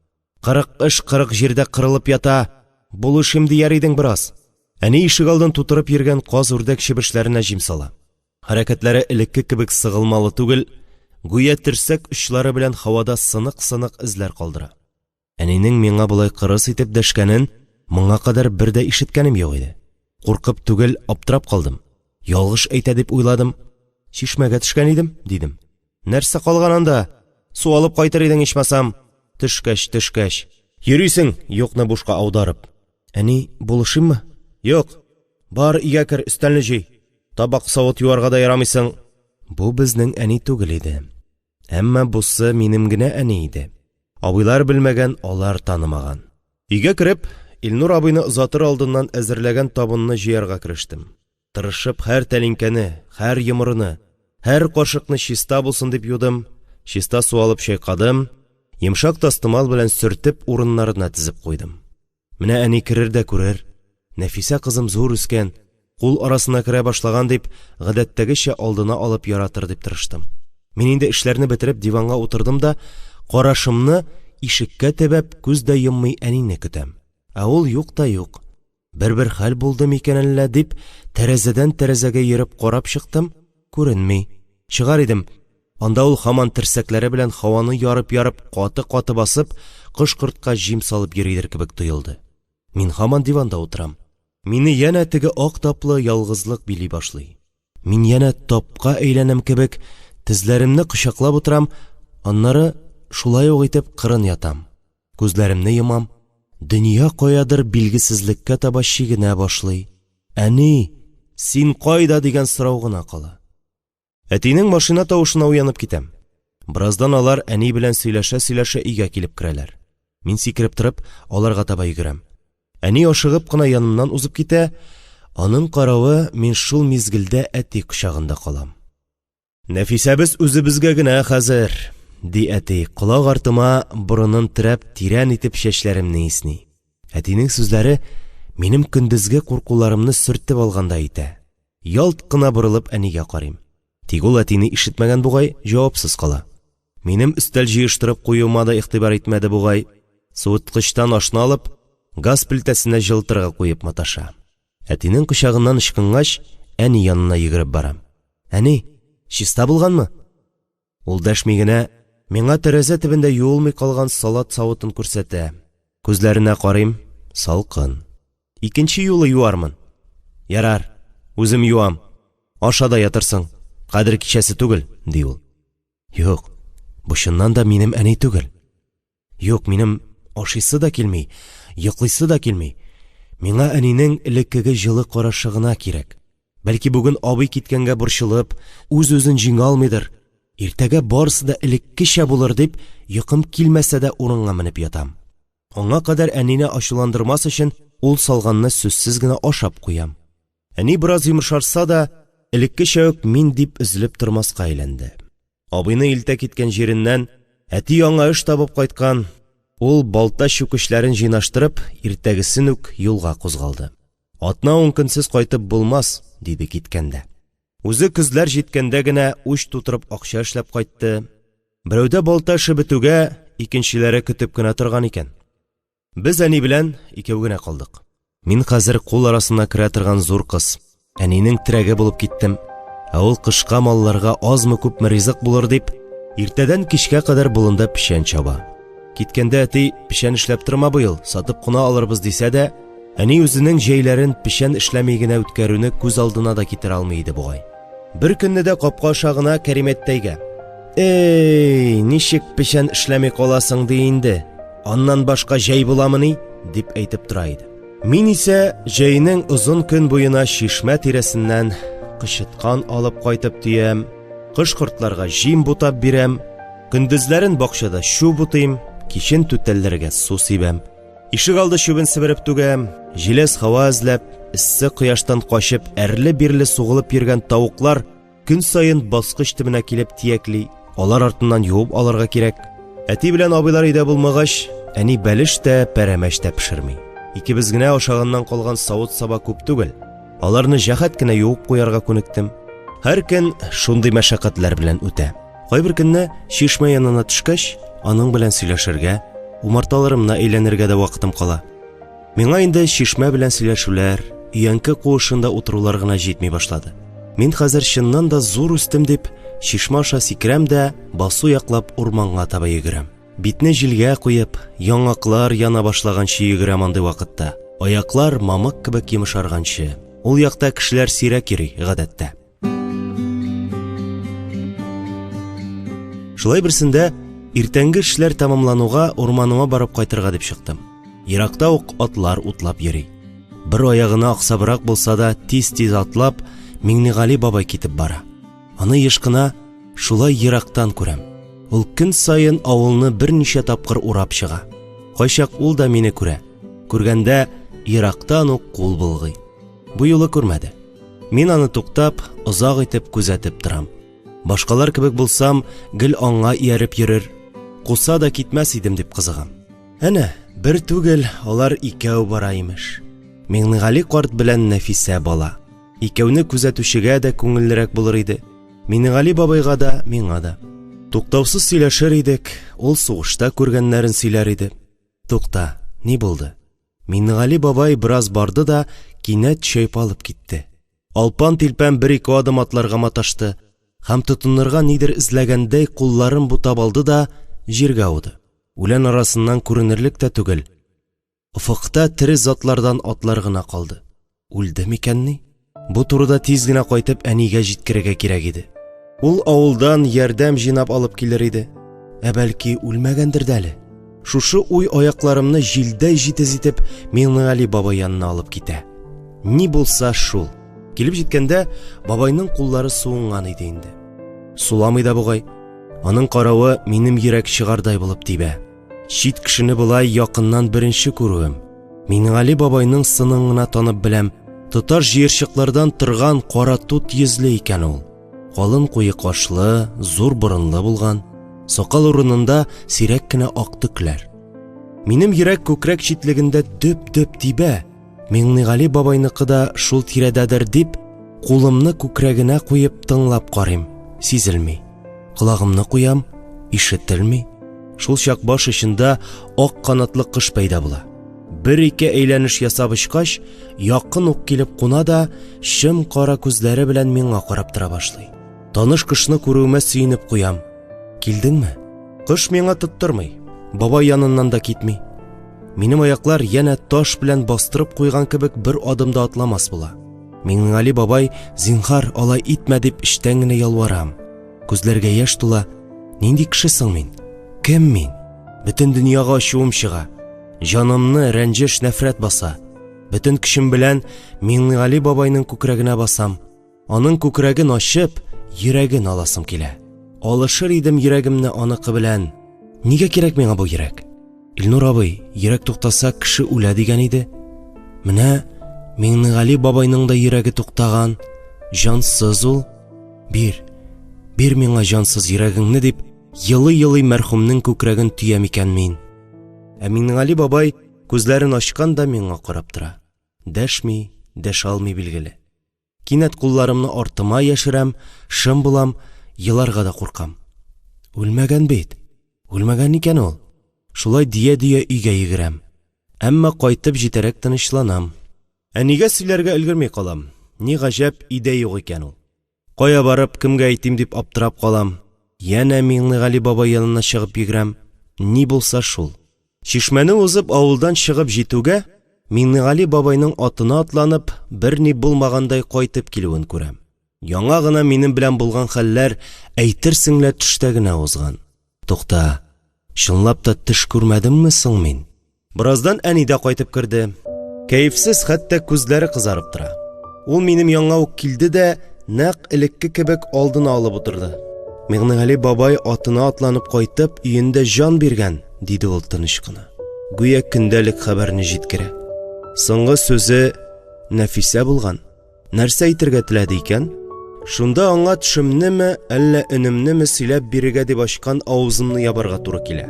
40 эш 40 җирдә кырылып ята. Булышым дияр идең бераз. Әни ишек алдын тутырып йөргән каз үрдәк чебешләренә җим сала. Хәрәкәтләре элекке кебек сыгылмалы түгел, гүя терсәк очлары белән һавада сынык-сынык эзләр калдыра. Әнинең миңа булай кырыс итеп дәшкәнен моңа кадәр бер дә ишеткәнем юк иде. Куркып түгел, аптырап калдым. Ялгыш әйтә дип уйладым. Чишмәгә төшкән идем, дидем. Нәрсә калган анда? Су алып кайтыр идең ичмасам. Төшкәч. Йөрисең, юкны бушка аударып. Әни, булышыммы? Юк. Бар өйгә кер, өстәлне җый. Табак савыт юарга да ярамыйсың. Бу безнең әни түгел иде. Әмма бусы минем генә әни иде. Абыйлар белмәгән, алар танымаган. Өйгә кереп, Илнур абыйны озатыр алдыннан әзерләгән табынны җыярга керештем. Тырышып һәр тәлинкәне, һәр йомырны, һәр кашыкны чиста булсын дип юдым. Чиста су алып чайкадым. Йомшак тастымал белән сөртеп урыннарына тизеп куйдым. Менә әни керер дә күрер. Нәфисә кызым зур үскән, кул арасына керә башлаган дип, гадәттәгечә алдына алып яратыр дип тырыштым. Мин инде эшләрне бетереп диванга утырдым да, карашымны ишеккә төбәп күз дә йоммый әнине көтәм. Ә ул юк та юк. Бер хәл булды микән әллә дип, тәрәзәдән тәрәзәгә йөреп карап чыктым, күренми. Чыгар идем. Анда ул һаман терсәкләре белән һаваны ярып-ярып, каты-каты басып, кош-кортка җим салып йөридер кебек тоелды. Мин һаман диванда утырам. Мине янә теге ак таплы ялгызлык били башлый. Мин янә тапка әйләнәм кебек, тезләремне кочаклап утырам, аннары шулай ук итеп кырын ятам. Күзләремне йомам. Дөнья каядыр билгесезлеккә таба чигенә башлый. Әни, Син кайда дигән сорау гына кала. Әтинең машина тавышына уянып китәм. Бераздан алар әни белән сөйләшә-сөйләшә өйгә килеп керәләр. Мин сикереп торып, аларга таба йөгерәм. Әни ашыгып кына янымнан узып китә, аның каравы мин шул мизгелдә әти кочагында калам. Нәфисәбез үзебезгә генә хәзер, ди әти, колагы артыма борынын терәп, тирән итеп чәчләремне исни. Әтинең сүзләре минем көндезге куркуларымны сөртеп алганда итә. Ялт кына борылып әнигә карыйм. Тик ул әтине ишетмәгән бугай, җавапсыз кала. Минем өстәл җыештырып куюыма да игътибар итмәде бугай. Суыткычтан ашны алып, газ плитәсенә җылтырга куеп маташа. Әтинең кочагыннан ычкынгач, әни янына йөгереп барам. Әни, чиста булганмы? Ул дәшми генә миңа тәрәзә төбендә юылмый калган салат савытын күрсәтә. Күзләренә карыйм, салкын. Икенче юлы юармын. Ярар, үзем юам. Аша да ятырсың. Кадер кичәсе түгел, ди ул. Юк, бу чыннан да минем әни түгел. Юк, минем ашыйсы да килми, йоклыйсы да килми. Миңа әнинең элеккеге җылы карашы гына кирәк. Бәлки бүген абый киткәнгә борчылып, үз-үзен җиңә алмыйдыр. Иртәгә барысы да элеккечә булыр дип, йокым килмәсә дә урынга менеп ятам. Аңа кадәр әнине ачуландырмас өчен ул салганны сүзсез генә ашап куям. Әни бераз йомшарса да, элеккечә үк мин дип өзелеп тормаска әйләнде. Абыйны илтә киткән җиреннән әти яңа эш табып кайткан. Ул балта чүкечләрен җыйнаштырып, иртәгесен үк юлга кузгалды. Атна 10 көнсез кайтып булмас, диде киткәндә. Үзе көзләр җиткәндә генә уч тутырып акча эшләп кайтты. Берәүдә балта эше бетүгә, икенчеләре көтеп кенә торган икән. Без әни белән икәү генә калдык. Мин хәзер кул арасына керә торган зур кыз. Әнинең терәге булып киттем. Ә ул кышка малларга азмы-күпме ризык булыр дип, иртәдән кичкә кадәр болында печән чаба. Киткәндә әти печән эшләп торма быел, сатып кына алырбыз дисә дә, әни үзенең җәйләрен печән эшләмәй генә үткәрүне күз алдына да китерә алмый иде бугай. Бер көнне дә капка аша гына Кәримәттәйгә: "Эй, ничек печән эшләмәй каласың ди инде? Аннан башка җәй буламыни?" дип әйтеп тора иде. Мин исә җәйнең озын көн буена чишмә тирәсеннән кычыткан алып кайтып төям, кош-кортларга җим бутап бирәм, көндезләрен бакчада шу бутыйм, кичен түтәлләргә су сибәм. Ишек алды чүбен себереп түгәм, җиләс һава эзләп, эссе кояштан качып, әрле-бирле сугылып йөргән тавыклар көн саен баскыч төбенә килеп тиякли, алар артыннан юып алырга кирәк. Әти белән абыйлар өйдә булмагач, әни бәлеш тә, пәрәмәч тә пешерми. Икебез генә ашаганнан калган савыт-саба күп түгел. Аларны җәһәт кенә юып куярга күнектем. Һәр көн шундый мәшәкатьләр белән үтә. Кайбер көнне чишмә янына төшкәч, аның белән сөйләшергә, умарталарымна әйләнергә дә вакытым кала. Миңа инде чишмә белән сөйләшүләр, өянке куышында утырулар гына җитми башлады. Мин хәзер чыннан да зур үстем дип, чишмә аша сикерәм дә, басу яклап урманга таба йөгерәм. Битне җилгә куеп, яңаклар яна башлаганчы йөгерәм андый вакытта. Аяклар мамык кебек йомшарганчы. Ул якта кешеләр сирәк йөри, гадәттә. Шулай берсендә иртәнге эшләр тамамлануга урманыма барып кайтырга дип чыктым. Еракта ук атлар утлап йөри. Бер аягына аксабрак булса да тиз-тиз атлап Миңнегали бабай китеп бара. Аны еш кына шулай ерактан күрәм. Ул көн саен авылны берничә тапкыр урап чыга. Кайчак ул да мине күрә. Күргәндә ерактан ук кул булгый. Бу юлы күрмәде. Мин аны туктап, озак итеп күзәтеп торам. Башкалар кебек булсам, гел аңа ияреп йөрер, куса да китмәс идем дип кызыгам. Әнә, бер түгел, алар икәү бара имеш. Миңнегали карт белән Нәфисә бала. Икәүне күзәтүчегә дә күңеллерәк булыр иде. Миңнегали бабайга да, миңа да. Туктаусыз сөйләшер идек, ул сугышта күргәннәрен сөйләр иде. Тукта, ни булды? Миңнегали бабай бераз барды да кинәт чайпалып китте. Алпан-тилпән бер-ике адым атларга маташты һәм тотынырга нидер эзләгәндәй кулларын бутап алды да җиргә ауды. Үлән арасыннан күренерлек тә түгел. Уфыкта тере затлардан атлар гына калды. Үлде микәнни? Бу турыда тиз генә кайтып әнигә җиткерергә кирәк иде. Ул авылдан ярдәм җинап алып килер иде. Бәлки үлмәгәндер дә әле. Шушы уй аякларымны җилдәй җитез итеп Миңнегали бабай янына алып китә. Ни булса шул. Килеп җиткәндә, бабайның куллары суынган иде инде. Суламый да бугай. Аның каравы минем йөрәк чыгардай булып тибә. Чит кешене болай якыннан беренче күрүем. Миңнегали бабайның сынын гына танып беләм. Тоташ җыерчыклардан торган кара тут йөзле икән ул. Калын куе кашлы, зур борынлы булган. Сакал урынында сирәк кенә ак төкләр. Минем йөрәк күкрәк читлегендә дөп-дөп тибә. Миңнегали бабайныкы да шул тирәдәдер дип, кулымны күкрәгенә куеп тыңлап карыйм. Сизелми. Колагымны куям, ишетелми. Шул чак баш очында ак канатлы кош пайда була. Бер-ике әйләнеш ясап очкач, якын ук килеп куна да, шым кара күзләре белән миңа карап тора башлый. Таныш кошны күрүемә сөенеп куям. Килдеңме? Кош миңа тоттырмый. Бабай яныннан да китми. Минем аяклар янә таш белән бастырып куйган кебек бер адымда атламас була. Миңнегали бабай, зинһар алай итмә дип эчтән генә ялварам. Күзләргә яшь тула. Нинди кеше соң мин? Кем мин? Бөтен дөньяга ачуым чыга. Җанымны рәнҗеш нәфрәт баса. Бөтен көчем белән Миңнегали бабайның күкрәгенә басам. Аның күкрәген ачып, йөрәген аласым килә. Алышыр идем йөрәгемне аныкы белән. Нигә кирәк миңа бу йөрәк? Илнур абый, йөрәк туктаса кеше үлә дигән иде. Менә Миңнегали бабайның да йөрәге туктаган. Җансыз ул. Бир миңа җансыз йөрәгеңне дип, йылый-йылый мәрхүмнең күкрәген төям икән мин. Ә Миңнегали бабай күзләрен ачкан да миңа карап тора. Дәшми, дәш алмый билгеле. Кинәт кулларымны артыма яшерәм, шым булам, еларга да куркам. Үлмәгән бит. Үлмәгән икән ул. Шулай дия-дия өйгә йөгерәм. Әмма кайтып җитәрәк тынычланам. Ә нигә сөйләргә өлгерми калам? Ни гаҗәп идә юк икән ул. Кая барып, кемгә әйтим дип аптырап калам. Янә Миңнегали бабай янына чыгып йөгерәм. Ни булса шул. Чишмәне узып авылдан чыгып җитүгә, Миңнегали бабайның атына атланып, берни булмагандай кайтып килүен күрәм. Яңа гына минем белән булган хәлләр әйтерсең лә төштә генә узган. Тукта, чынлап та төш күрмәдемме соң мин? Бераздан әни дә кайтып керде. Кәефсез, хәтта күзләре кызарып тора. Ул минем яңа ук килде дә, нәкъ элекке кебек алдына алып утырды. Миңнегали бабай атына атланып кайтып, өендә җан биргән, диде ул тыныч кына. Гүя көндәлек хәбәрне җиткерә. Соңгы сүзе Нәфисә булган. Нәрсә әйтергә теләде икән? Шунда аңа төшемнеме, әллә өнемнеме сөйләп бирергә дип ачкан авызымны ябарга туры килә.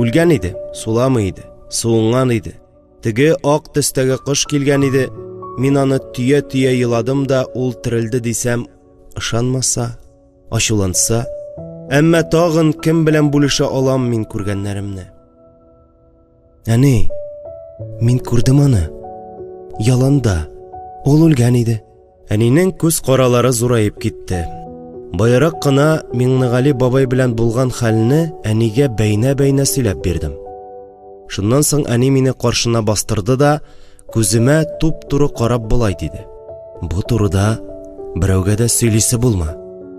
Үлгән иде, суламый иде, суынган иде. Теге ак төстәге кош килгән иде. Мин аны төя-төя еладым да ул терелде дисәм, ышанмаса, ачуланса, әмма тагын кем белән бүлешә алам мин күргәннәремне? Әни, мин күрдем аны. Яланда. Ул үлгән иде. Әнинең күз каралары зурайып китте. Байрак кына Миңнегали бабай белән булган хәлне әнигә бәйнә-бәйнә сөйләп бирдем. Шуннан соң әни мине каршына бастырды да, күземә туп-туры карап булай диде. Бу турыда берәүгә дә сөйлисе булма.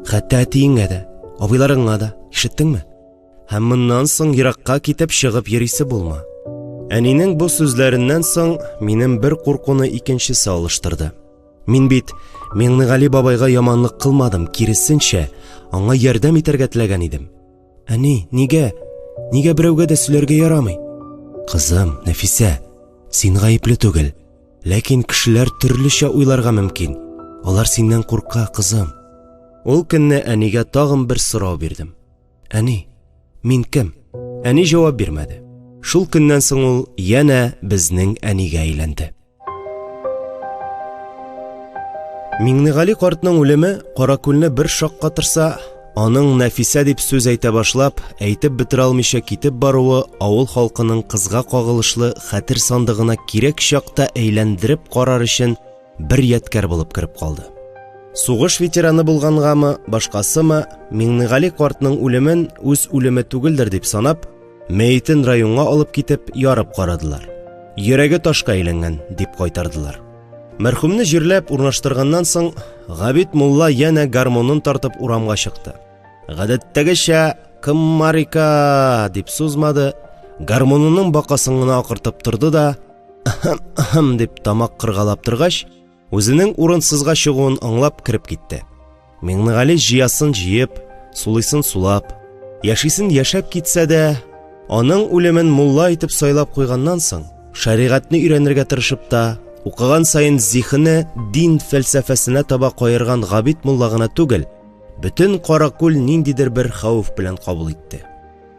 Хәтта әтиеңә дә, абыйларыңа да, ишеттеңме? Һәм моннан соң еракка китеп чыгып йөрисе булма. Әнинең бу сүзләреннән соң минем бер куркуны икенчесе алыштырды. Мин бит Миңнегали бабайга яманлык кылмадым, киресенчә, аңа ярдәм итәргә теләгән идем. Әни, нигә берәүгә дә сөйләргә ярамый? Кызым, Нәфисә, син гаепле түгел, ләкин кешеләр төрлечә уйларга мөмкин. Алар синнән курка, кызым. Ул көнне әнигә тагын бер сорау бирдем. Әни, мин кем? Әни җавап бирмәде. Шул көннән соң ул янә безнең әнигә әйләнде. Миңнегали картның үлеме Каракүлне бер шаккатырса, аның Нәфисә дип сүз әйтә башлап, әйтеп бетерә алмыйча китеп баруы авыл халкының кызга кагылышлы хәтер сандыгына кирәк чакта әйләндереп карар өчен бер ядкар булып кирип калды. Сугыш ветераны булгангамы, башкасымы, Миңнегали картның үлемен үз үлеме түгелдер дип санап, мәйтен районга алып китеп ярып карадылар. Йөрәге ташка әйләнгән дип кайтардылар. Мәрхүмне җирләп урнаштырганнан соң, Габит мулла янә гармонын тартып урамга чыкты. Гадәттәгечә «Кым-марика» дип сузмады, гармонының бакасын гына акыртып торды да «Ахым» дип тамак кыргалап торгач, Үзенең урынсызга чыгуын аңлап кирип китте. Миңнегали җыясын җыеп, сулыйсын сулап, яшисен яшәп китсә дә, аның үлемен мулла итеп сайлап куйганнан соң, шәригатьне өйрәнергә тырышып та, укыган сайын зихене дин фәлсәфәсенә таба кайырган Габит мулла гына түгел, бөтен Каракүл ниндидер бер хәвеф белән кабул итте.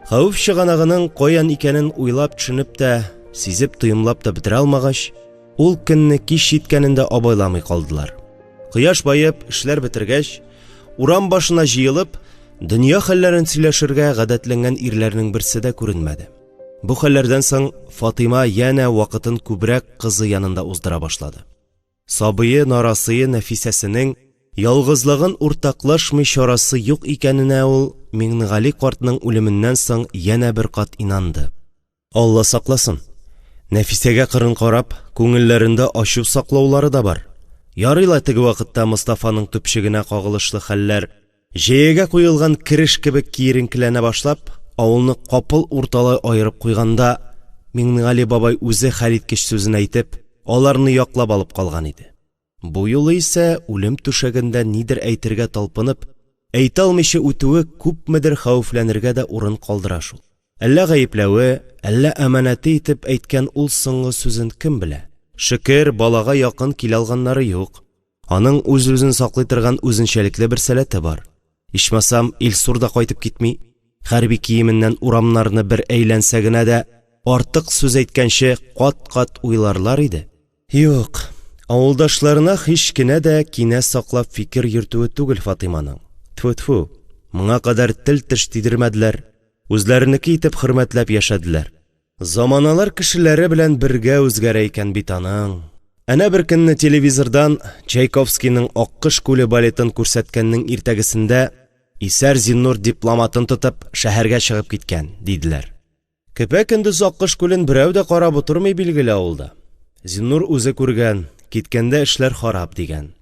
Хәвеф чыганагының каян икәнен уйлап төшенеп тә, сизеп тойымлап та бетерә алмагач, ул көнне кич җиткәнендә абайламый калдылар. Кояш баеп, эшләр бетергәч, урам башына җыелып, дөнья хәлләрен сөйләшергә гадәтләнгән ирләрнең берсе дә күренмәде. Бу хәлләрдән соң Фатыйма янә вакытын күбрәк кызы янында уздыра башлады. Сабые, нарасые Нәфисәсенең ялгызлыгын уртаклашмый чарасы юк икәненә ул Миңнегали картның үлеменнән соң янә бер кат инанды. Алла сакласын. Нәфисәгә кырын карап, күңелләрендә ачу саклаулары да бар. Ярыйла теге вакытта Мостафаның төпчегенә кагылышлы хәлләр җәягә куелган киреш кебек киеренкеләнә башлап, авылны капыл урталай аерып куйганда, Миңнегали бабай үзе хәлиткеч сүзен әйтеп, аларны яклап алып калган иде. Бу юлы исә үлем түшәгендә нидер әйтергә талпынып, әйтә алмыйча үтүе күпмедер хәвефләнергә дә урын калдыра шул. Әллә гаепләве, әллә әманәте итеп әйткән ул соңгы сүзен кем белә? Шөкер, балага якын килә алганнары юк. Аның үз-үзен саклый торган үзенчәлекле бер сәләте бар. Ичмасам, Илсурда кайтып китми, хәрби киеменнән урамнарны бер әйләнсә генә дә, артык сүз әйткәнче кат-кат уйларлар иде. Юк, авылдашларына һич кенә дә кинә саклап фикер йөртүе түгел Фатыйманың. Тфу-тфу, моңа кадәр тел-теш тидермәделәр, үзләренеке итеп хөрмәтләп яшәделәр. Заманалар кешеләре белән бергә үзгәрә икән бит аның. Әнә бер көнне телевизордан Чайковскийның Аккыш күле балетын күрсәткәннең иртәгесендә Исәр Зиннур дипломатын тотып шәһәргә чыгып киткән, диделәр. Көпә-көндез Аккыш күлен берәү дә карап утырмый билгеле авылда. Зиннур үзе күргән, киткәндә эшләр харап дигән.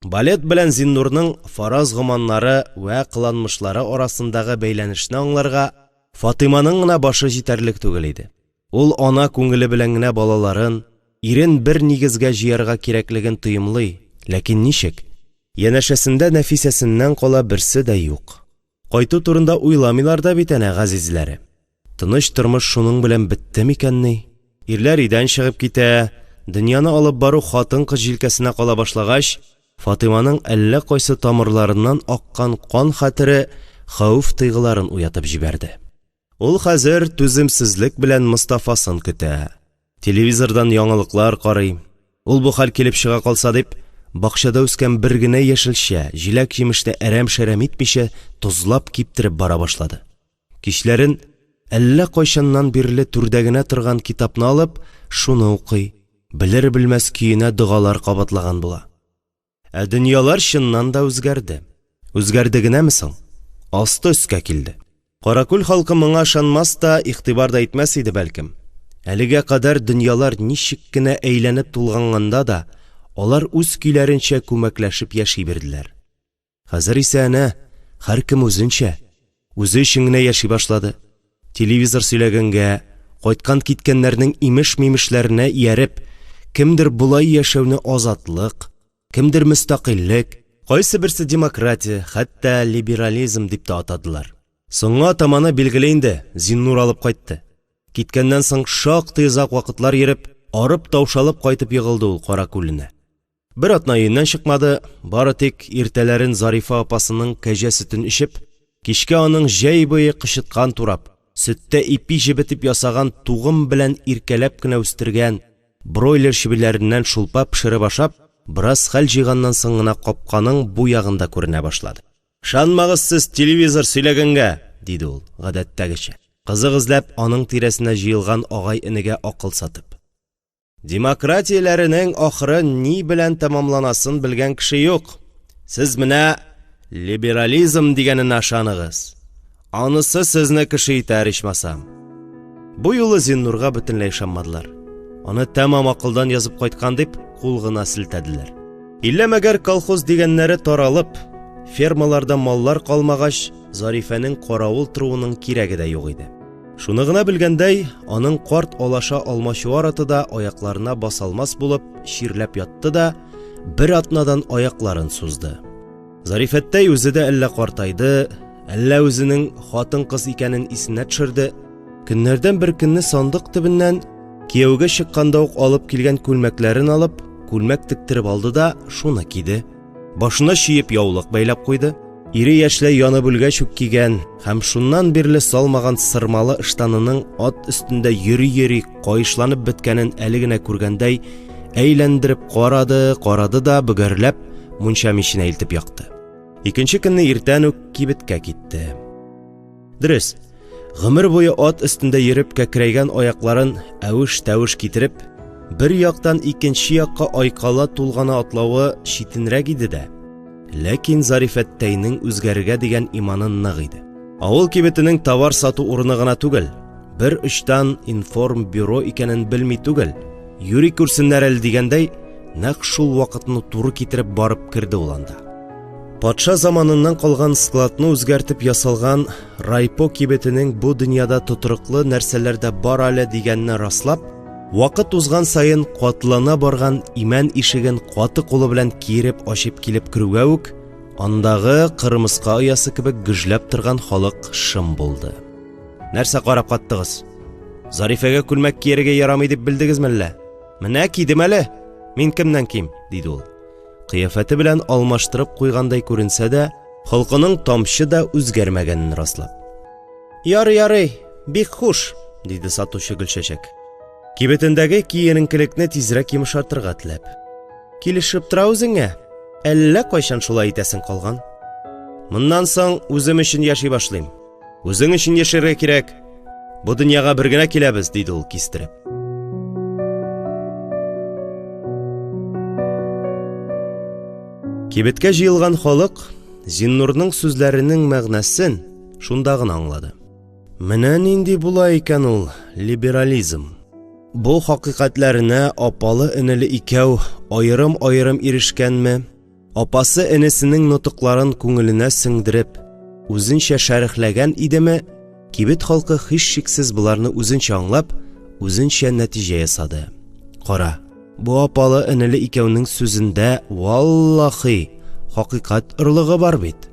Балет белән Зиннурның фараз гоманнары вә кыланмышлары арасындагы бәйләнешне аңларга Фатыйманың гына башы җитәрлек түгел иде. Ул ана күңеле белән генә балаларын, ирен бер нигезгә җыярга кирәклеген тойымлый, ләкин ничек? Янәшәсендә Нәфисәсеннән кала берсе дә юк. Кайту турында уйламыйлар да бит әнә газизләре. Тыныч тормыш шуның белән бетте микәнни? Ирләр идән чыгып китә, дөньяны алып бару хатын-кыз җилкәсенә кала башлагач, Фатыйманың әллә кайсы тамырларыннан аккан кан хәтере хәвеф тойгыларын уятып җибәрде. Ул хәзер түземсезлек белән Мостафасын көтә. Телевизордан яңалыклар карый. Ул бу хәл килеп чыга калса дип, бакчада үскән бер генә яшелчә, җиләк-җимешне әрәм-шәрәм итмичә тозлап киптереп бара башлады. Кичләрен әллә кайчаннан бирле түрдә генә торган китапны алып, шуны укый, белер-белмәс көенә дугалар кабатлаган була. Ә дөньялар чыннан да үзгәрде. Үзгәрде генәме соң? Асты өскә килде. Каракүл халкы моңа ышанмас та, игътибар да итмәс иде бәлкем. Әлегә кадәр дөньялар ничек кенә әйләнеп тулганганда да, алар үз көйләренчә күмәкләшеп яши бирделәр. Хәзер исә әнә, һәркем үзенчә, үзе өчен генә яши башлады. Телевизор сөйләгәнгә, кайткан киткәннәрнең имеш-мимешләренә ияреп, кемдер булай яшәүне азатлык, кемдер мөстәкыйльлек, кайсы берсе демократия, хәтта либерализм дип та атадылар. Соңга таманы билгеле инде, Зиннур алып кайтты. Киткәннән соң шактый озак вакытлар йөреп, арып таушалып кайтып егылды ул Каракүленә. Бер атна өеннән чыкмады, бары тик иртәләрен Зарифа апасының кәҗә сөтен эчеп, кичкә аның җәй буе кычыткан турап, сөттә ипи җебетеп ясаган тугым белән иркәләп кенә үстергән бройлер чебиләреннән шулпа пешереп ашап, бераз хәл җыйганнан соң гына капканың бу ягында күренә башлады. «Шанмагыз сез телевизор сөйләгәнгә», диде ул, гадәттәгечә. Кызык эзләп аның тирәсенә җыелган агай-энегә акыл сатып. Демократияләренең ахыры ни белән тәмамланасын белгән кеше юк. Сез менә либерализм дигәненә ышаныгыз. Анысы сезне кеше итәр ичмасам. Бу юлы Зиннурга бөтенләй ышанмадылар. Аны тәмам акылдан язып кайткан дип кул гына селтәделәр. Илләмәгәр колхоз дигәннәре таралып, фермаларда маллар калмагач, Зарифәнең каравыл торуының кирәге дә юк иде. Шуны гына белгәндәй, аның карт алаша алмачуар аты да аякларына басалмас булып чирләп ятты да, бер атнадан аякларын сузды. Зарифәттәй үзе дә әллә картайды, әллә үзенең хатын-кыз икәнен исенә төшерде. Көннәрдән бер көнне сандык төбеннән кияүгә чыкканда ук алып килгән күлмәкләрен алып, күлмәк тектереп алды да шуны киде. Башына чиеп яулык бәйләп куйды. Ире яшьле янып үлгәч үк кигән һәм шуннан бирле салмаган сырмалы ыштанының ат өстендә йөри-йөри кайышланып беткәнен әле генә күргәндәй әйләндереп карады да бөгәрләп мунча миченә илтеп якты. Икенче көнне иртән үк кибеткә китте. Дөрес, гомер буе ат өстендә йөреп кәкрәйгән аякларын әвеш-тәвеш китереп, бер яктан икенче якка айкала тулганы атлавы читенрәк иде дә. Ләкин Зарифәттәйнең үзгәрергә дигән иманын нык иде. Авыл кибетенең товар сату урыны гына түгел, бер очтан информ бюро икәнен белми түгел, юри күрсеннәр әле дигәндәй, нәкъ шул вакытны туры китереп барып керде ул анда. Патша заманыннан калган складны үзгәртеп ясалган Райпо кибетенең бу дөньяда тотрыклы нәрсәләр дә бар әле дигәнне раслап, вакыт узган сайын катлана барган имән ишеген каты кулы белән киереп ачып килеп керүгә үк, андагы кырмыска оясы кебек гөжләп торган халык шым булды. Нәрсә карап каттыгыз? Зарифәгә күлмәк кияргә ярамый дип белдегезме әллә? Менә кидем әле. Мин кемнән ким? Диде ул. Кыяфәте белән алмаштырып куйгандай күренсә дә, халкының тамчы да үзгәрмәгәнен раслап. Ярый, бик хуш, диде сатучы Гөлчәчәк. Кибетендәге киеренкелекне тизрәк йомшартырга теләп. Килешеп тора үзеңә? Әллә кайчан шулай итәсең калган? Моннан соң үзем өчен яши башлыйм. Үзең өчен яшәргә кирәк. Бу дөньяга бер генә киләбез, диде ул кистереп. Кибеткә җыелган халык Зиннурның сүзләренең мәгънәсен шунда гына аңлады. Менә нинди була икән ул либерализм. Бу хакыйкатьләренә апалы-энеле икәү аерым-аерым ирешкәнме, апасы энесенең нутыкларын күңеленә сеңдереп, үзенчә шәрехләгән идеме, кибет халкы һичшиксез буларны үзенчә аңлап, үзенчә нәтиҗә ясады. Кара, бу апалы-энеле икәүнең сүзендә валлаһи хакыйкать ырлыгы бар бит.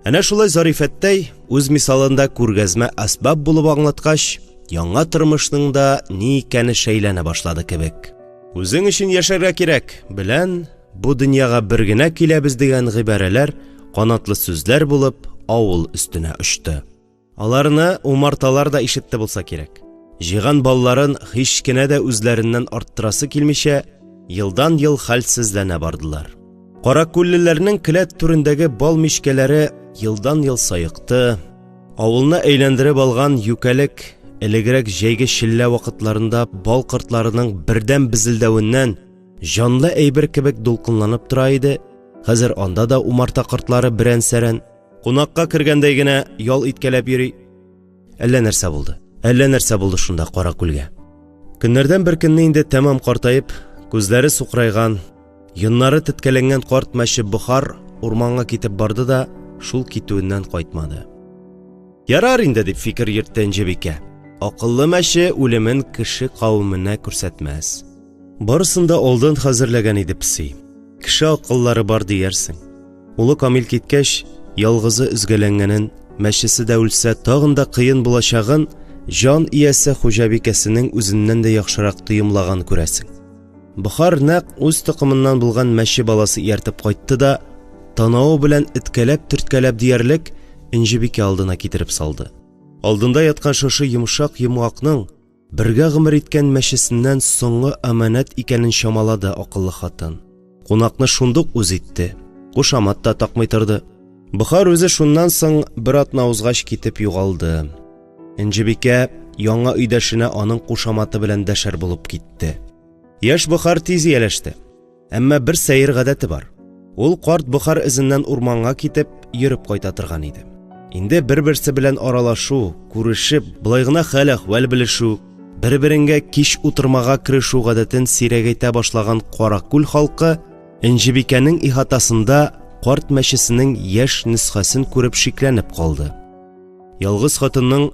Әнә шулай Зарифәттәй үз мисалында күргәзмә әсбаб булып аңлаткач, яңа тормышның да ни икәне шәйләнә башлады кебек. Үзең өчен яшәргә кирәк белән бу дөньяга бер генә киләбез дигән гыйбарәләр канатлы сүзләр булып авыл өстенә очты. Аларны умарталар да ишетте булса кирәк. Җыган балларын һич кенә дә үзләреннән арттырасы килмичә, елдан-ел хәлсезләнә бардылар. Каракүллеләрнең келәт түрендәге бал мичкәләре елдан-ел сайыкты. Авылны әйләндереп алган юкәлек элегрәк җәйге шиллә вакытларында бал кортларының бердән безелдәвеннән җанлы әйбер кебек дулкынланып тора иде. Хәзер анда да умарта кортлары берән-сәрән кунакка кергәндәй генә ял иткәләп йөри. Әллә нәрсә булды шунда Каракүлгә. Көннәрдән бер көнне инде тәмам картаеп, күзләре сукрайган, йоннары теткәләнгән карт мәче Бохар урманга китеп барды да шул китүеннән кайтмады. Ярар инде дип фикер йөртте Энҗебикә. Акыллы мәче үлемен кеше кавымына күрсәтмәс. Барысында алдан хәзерләгән иде пси. Кеше акыллары бар диярсең. Улы Камил киткәч, ялгызы үзгәләнгәнен, мәчесе дә үлсә тагын да кыен булачагын җан иясе Хуҗабикәсенең үзеннән дә яхшырак тыйымлаган күрәсең. Бохар нәкъ үз токымыннан булган мәче баласы ияртеп кайтты да, танавы белән иткәләп-төрткәләп диярлек Энҗебикә алдына китереп салды. Алдында яткан шушы йомшак йомгакның бергә гомер иткән мәчесеннән соңгы аманат икәнен чамалады акыллы хатын. Кунакны шундук үз итте. Кушамат та такмый торды. Бохар үзе шуннан соң бер атна узгач китеп югалды. Энҗебикә яңа өйдәшенә аның кушаматы белән дәшәр булып китте. Яшь Бохар тиз ияләште. Әмма бер сәер гадәте бар. Ул карт Бохар эзеннән урманга китеп йөреп кайта торган иде. Инде бер-берсе белән аралашу, күрешеп, булай гына хәл-әхвәл белешү, бер-береңгә кич утырмага керешү гадәтен сирәгәйтә башлаган Каракүл халкы Энҗебикәнең ихатасында карт мәчесенең яшь нөсхәсен күреп шикләнеп калды. Ялгыз хатынның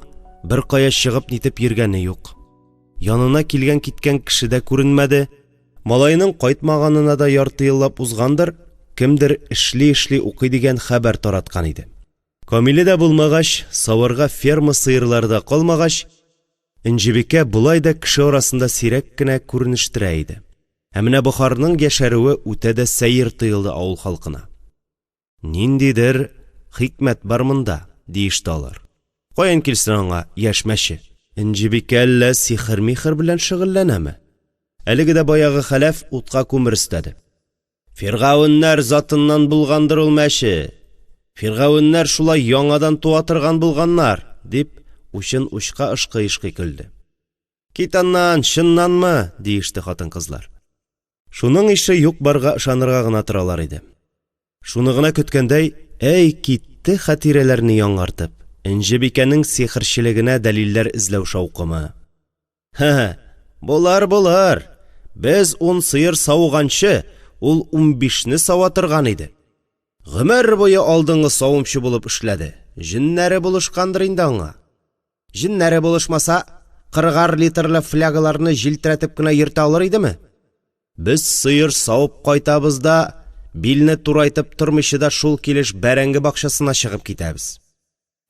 бер кая чыгып нитеп йөргәне юк. Янына килгән-киткән кеше дә күренмәде. Малайның кайтмаганына да ярты еллап узгандыр, кемдер эшли укый дигән хәбәр тараткан иде. Камиле дә булмагач, саварга ферма сыерлары да калмагач, Энҗебикә булай да кеше арасында сирәк кенә күренештерә иде. Ә менә Бохарның яшәрүе үтә дә сәер тыелды авыл халкына. Ниндидер хикмәт бар монда, диеште алар. Каян килсен аңа яшьмәче? Энҗебикә әллә сихер-михер белән шөгыльләнәме? Әлеге дә баягы хәләф утка күмер өстәде. Фиргавеннәр затыннан булгандыр ул мәче. Фиргавеннәр шулай яңадан туа торган булганнар, дип учын учка ышкый-ышкый көлде. Китаннан, чыннанмы? Диеште хатын-кызлар. Шуның ише юк барга ышанырга гына торалар иде. Шуны гына көткәндәй, әй китте хатирәләрне яңартып, Энҗебикәнең сихерчелегенә дәлилләр эзләү шаукымы. Булар. Без 10 сыер сауганчы, ул 15-не сава торган иде. Гомер буе алдыңгы савымчы булып эшләде. Җиннәре булышкандыр инде аңа. Җиннәре булышмаса, 40 литрлы флягаларны җилтерәтеп кенә йөртә алыр идеме? Без сыер савып кайтабыз да, билне турайтып тормыйчы да шул килеш бәрәңге бакчасына чыгып китәбез.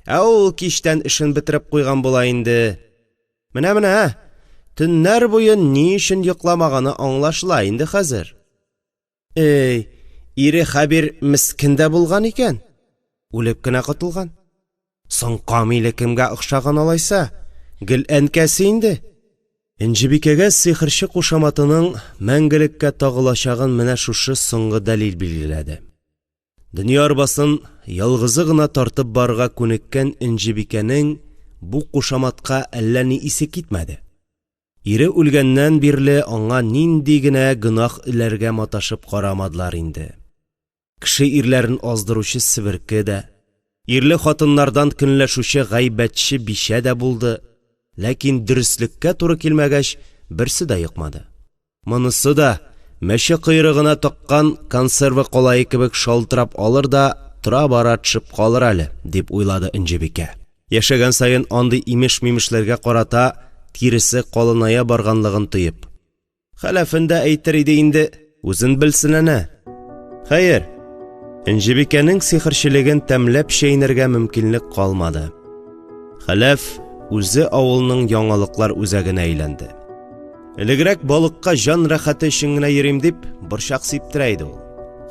Ә ул киштән эшен бетереп куйган була инде. Менә, төннәр буе ни өчен йокламаганы аңлашыла инде хәзер. Эй, ире Хәбир мискендә булган икән. Үлеп кенә котылган. Соң Камиле кемгә охшаган алайса? Гел әнкәсе инде. Энҗебикәгә сихерче кушаматының мәңгелеккә тагылачагын менә шушы соңгы дәлил билгеләде. Дөнья арбасын ялгызы гына тартып барга күнеккән Энҗебикәнең бу кушаматка әллә ни исе китмәде. Ире үлгәннән бирле аңа нинди генә гынах иләргә маташып карамадылар инде. Кеше ирләрен аздыручы сиберке дә, ирле хатыннардан көнләшүче гайбәтче бишә дә булды, ләкин дөреслеккә туры килмәгәч, берсе дә йыкмады. Монысы да мәче кыйрыгына таккан консервы калайы кебек шалтырап алыр да тора-бара төшеп калыр әле, дип уйлады Энҗебикә. Яшәгән саен андый имеш-мимешләргә карата тиресе калыная барганлыгын тоеп. Хәләфендә әйтер иде инде, үзен белсен әнә. Хәер, Энҗебикәнең сихерчелеген тәмләп чәйнәргә мөмкинлек калмады. Хәләф үзе авылның яңалыклар үзәгенә әйләнде. Элегрәк балыкка жан рәхәте өчен генә йөрим дип борчак сиптерә иде ул.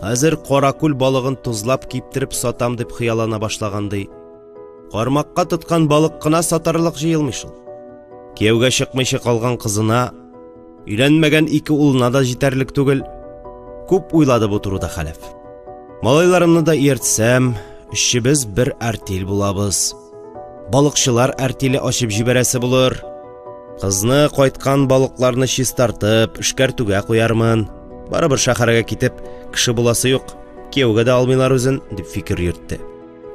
Хәзер каракүл балыгын тузлап киптереп сатам дип хыяллана башлагандай. Кармакка тоткан балык кына сатарлык җыелмый шул. Кияүгә чыкмыйча калган кызына, өйләнмәгән 2 улына да җитәрлек түгел. Күп уйлады бу турыда хәләф. Малайларымны да ияртсәм, өчебез бер артель булабыз. Балыкчылар артеле ачып җибәрәсе булыр. Кызны кайткан балыкларны чистартып, эшкәртүгә куярмын. Барыбер шәһәргә китеп, кеше буласы юк, кияүгә дә алмыйлар үзен, дип фикер йөртте.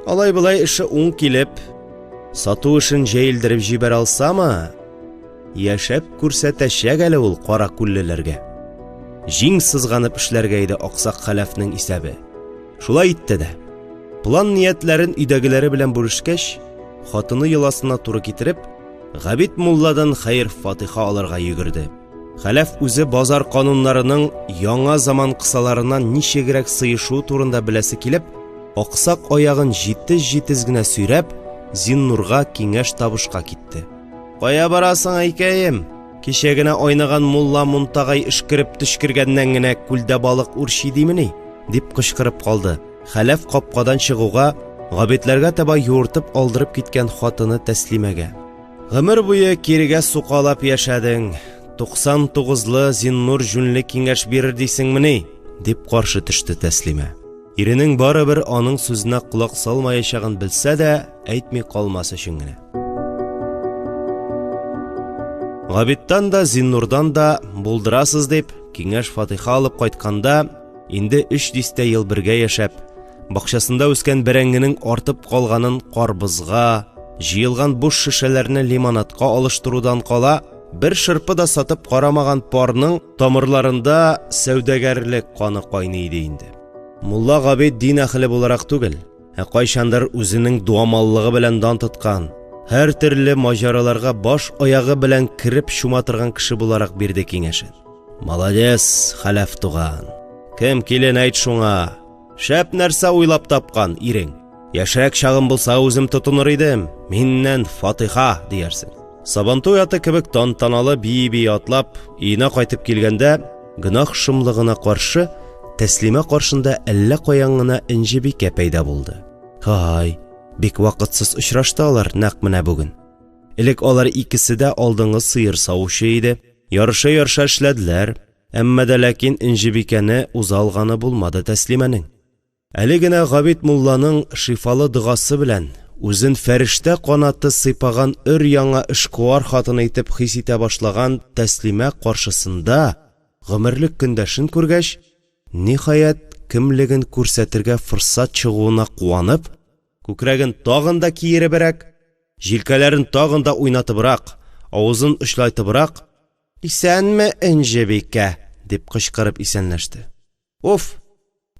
Алай-булай эше уң килеп, сату эшен җәелдереп җибәрә алсамы, яшәп күрсәтәчәк әле ул кара күллеләргә. Җиң сызганып эшләргә иде аксак хәләфнең исәбе. Шулай итте дә. План ниятләрен өйдәгеләре белән бүрешкәч, хатыны йоласына туры китереп, Габид мулладан хәйр-фатиха алырга йөгерде. Хәләф үзе базар кануннарының яңа заман кысаларыннан ничегрәк сыйышу турында беләсе килеп, аксак аягын җитез генә сөйрәп, Зиннурга киңәш табышка китте. Кая барасың, әйкәем? Кичә генә айнаган мулла Мунтагай эшкереп төшкергәннән генә күлдә балык үрчи димени? Дип кычкырып калды. Хәләф капкадан чыгуга, Габидләргә таба юыртып алдырып киткән хатыны Тәслимәгә. Гомер буе кирегә сукалап яшәдең. 99-лы Зиннур жүнле киңәш бирер дисеңмени? Дип каршы төште Тәслимә. Иренең барыбер аның сүзенә кулак салмаячагын белсә дә, әйтми калмас өчен генә. Габидтан да, Зиннурдан да булдырасыз дип, киңәш-фатиха алып кайтканда, инде 300 ел бергә яшәп, бакчасында үскән бәрәңгенең артып калганын карбызга, җыелган буш шешәләрне лимонадка алыштырудан кала, бер шырпы да сатып карамаган парның тамырларында сәүдәгәрлек каны кайный иде инде. Мулла Габид дин әһле буларак түгел, кайчандыр үзенең дуамаллыгы белән дан тоткан, һәр төрле маҗараларга баш аягы белән кирип чума торган кеше буларак бирде киңәшен. Молодец, Хәләф туган. Кем килен әйт шуңа. Шәп нәрсә уйлап тапкан ирең. Яшәрәк чагым булса үзем тотыныр идем. Миннән Фатиха диярсең. Сабантуй аты кебек тантаналы бии атлап, өенә кайтып килгәндә, гөнаһ шомлыгына каршы Тәслимә каршында әллә каян гына Энҗебикә пәйда булды. Һай, бик вакытсыз очраштылар нәкъ менә бүген. Элек алар икесе дә алдынгы сыер саучы иде. Ярыша эшләделәр, әмма дә ләкин Энҗебикәне узалганы булмады Тәслимәнең. Әле генә Габит мулланың шифалы догасы белән үзен фәрештә канаты сыйпаган өр-яңа эшкуар хатыны итеп хис итә башлаган Тәслимә каршысында гомерлек көндәшен күргәч, ниһаять кемлеген күрсәтергә форсат чыгуына куанып, күкрәген тагын да киеребрәк, җилкәләрен тагын да уйнатыбрак, авызын очлайтыбрак, «Исәнме, Энҗебикә?» дип кычкырып исәнләште. «Уф,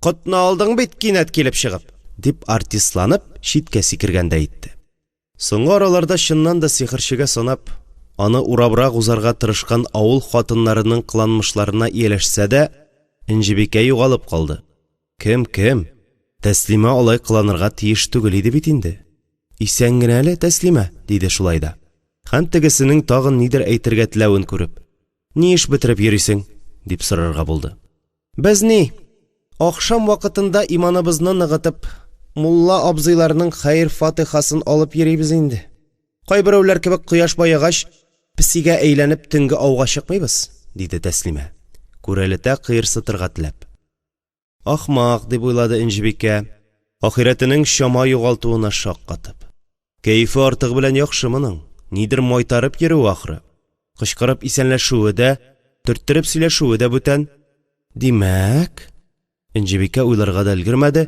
котны алдың бит кинәт килеп чыгып!» дип артистланып, читкә сикергәндә итте. Соңгы араларда чыннан да сихерчегә санап, аны урабрак узарга тырышкан авыл хатыннарының кыланмышларына ияләшсә дә, Энҗебикә югалып калды. Кем? Тәслимә алай кыланырга тиеш түгел иде бит инде. «Исән генә әле, Тәслимә?» диде шулай да. Һәм тегесенең тагын нидер әйтергә теләвен күреп, «Ни эш бетереп йөрисең?» дип сорарга булды. «Без ни, ахшам вакытында иманыбызны ныгытып, мулла абзыйларның хәйр фатихасын алып йөрибез инде. Кайберәүләр кебек кояш баегач, песигә әйләнеп төнгә ауга чыкмыйбыз», диде Тәслимә, күрәлетә кыерсытырга теләп. «Ахмак», дип уйлады Энҗебикә, ахирәтенең чама югалтуына шаккатып. Кәефе артык белән яхшы моның, нидер майтарып йөрү ахры. Кычкырып исәнләшүе дә, төрттереп сөйләшүе дә бүтән. Димәк, Энҗебикә уйларга да өлгермәде,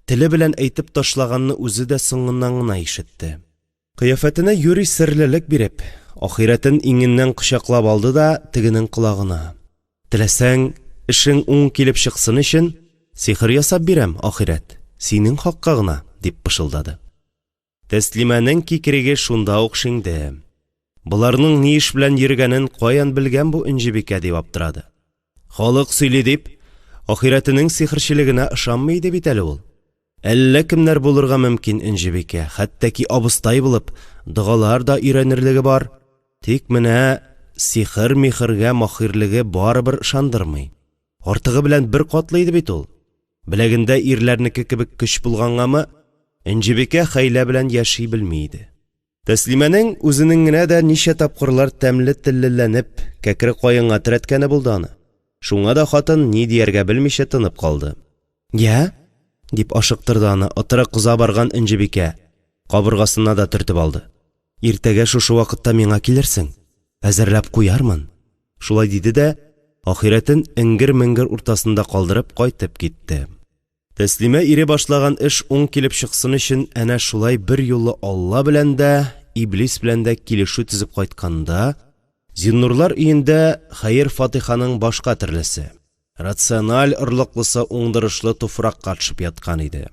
теле белән әйтеп ташлаганны үзе дә соңыннан гына ишетте. Кыяфәтенә юри серлелек биреп, ахирәтен иңеннән кочаклап алды да тегенең колагына. «Теләсәң, эшең уң килеп чыксын өчен, сихер ясап бирәм, ахирәт, синең хакка гына», дип пышылдады. Тәслимәнең кикриге шунда ук шиңде. Буларның ни эш белән йөргәнен каян белгән бу Энҗебикә дип аптырады. Халык сөйли дип, ахирәтенең сихерчелегенә ышанмый иде бит әле ул. Әллә кемнәр булырга мөмкин Энҗебикә, хәттәки абыстай булып, дыгалар да өйрәнерлеге бар. Тик менә сихер-михергә махирлеге барыбер ышандырмый. Артыгы белән бер катлы иде бит ул. Беләгендә ирләрнеке кебек көч булганганмы, Энҗебикә хәйлә белән яши белми иде. Тәслимәнең үзенең генә дә ничә тапкырлар тәмле теллеләнеп, кәкре каенга терәткәне булды аны. Шуңа да хатын ни дияргә белмичә тынып калды. «Я?» дип ашыктырды аны ытыры кыза барган Энҗебикә. Кабыргасына да төртеп алды. «Иртәгә шушы вакытта миңа килерсең. Әзерләп куярмын». Шулай диде дә, ахирәтен эңгер-меңгер уртасында калдырып кайтып китте. Тәслимә ире башлаган эш уң килеп чыксын өчен әнә шулай бер юлы Алла белән дә, Иблис белән дә килешү төзеп кайтканда, Зиннурлар өендә хәйр фатиханың башка төрлесе, рациональ ырлыклысы уңдырышлы туфракка төшеп яткан иде.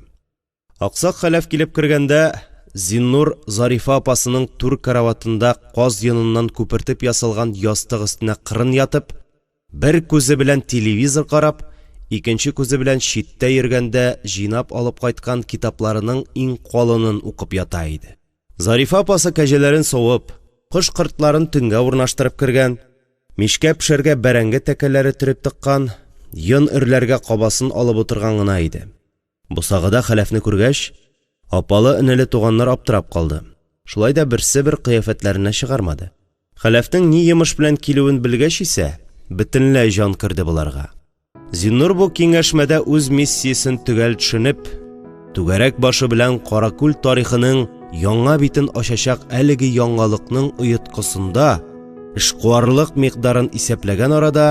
Аксак Хәләф килеп кергәндә, Зиннур Зарифа апасының тур караватында каз йоныннан күпертеп ясалган ястык өстенә кырын ятып, бер күзе белән телевизор карап, икенче күзе белән читтә йөргәндә җыйнап алып кайткан китапларының иң калынын укып ята иде. Зарифа апасы кәҗәләрен савып, кош-кортларын төнгә урнаштырып кергән, мишкә пешәргә бәрәңге тәкәләре төреп тыккан, йон өрләргә кабасын алып утырган гына иде. Бусагыда Хәләфне күргәч, апалы-энеле туганнар аптырап калды. Шулай да берсе бер кыяфәтләренә чыгармады. Хәләфнең ни йомыш белән килүен белгәч исә, бөтенләй җан керде буларга. Зиннур бу киңәшмәдә үз миссиясен төгәл төшенеп, түгәрәк башы белән Каракүл тарихының яңа битен ачачак әлеге яңалыкның оеткысында эшкуарлык микъдарын исәпләгән арада,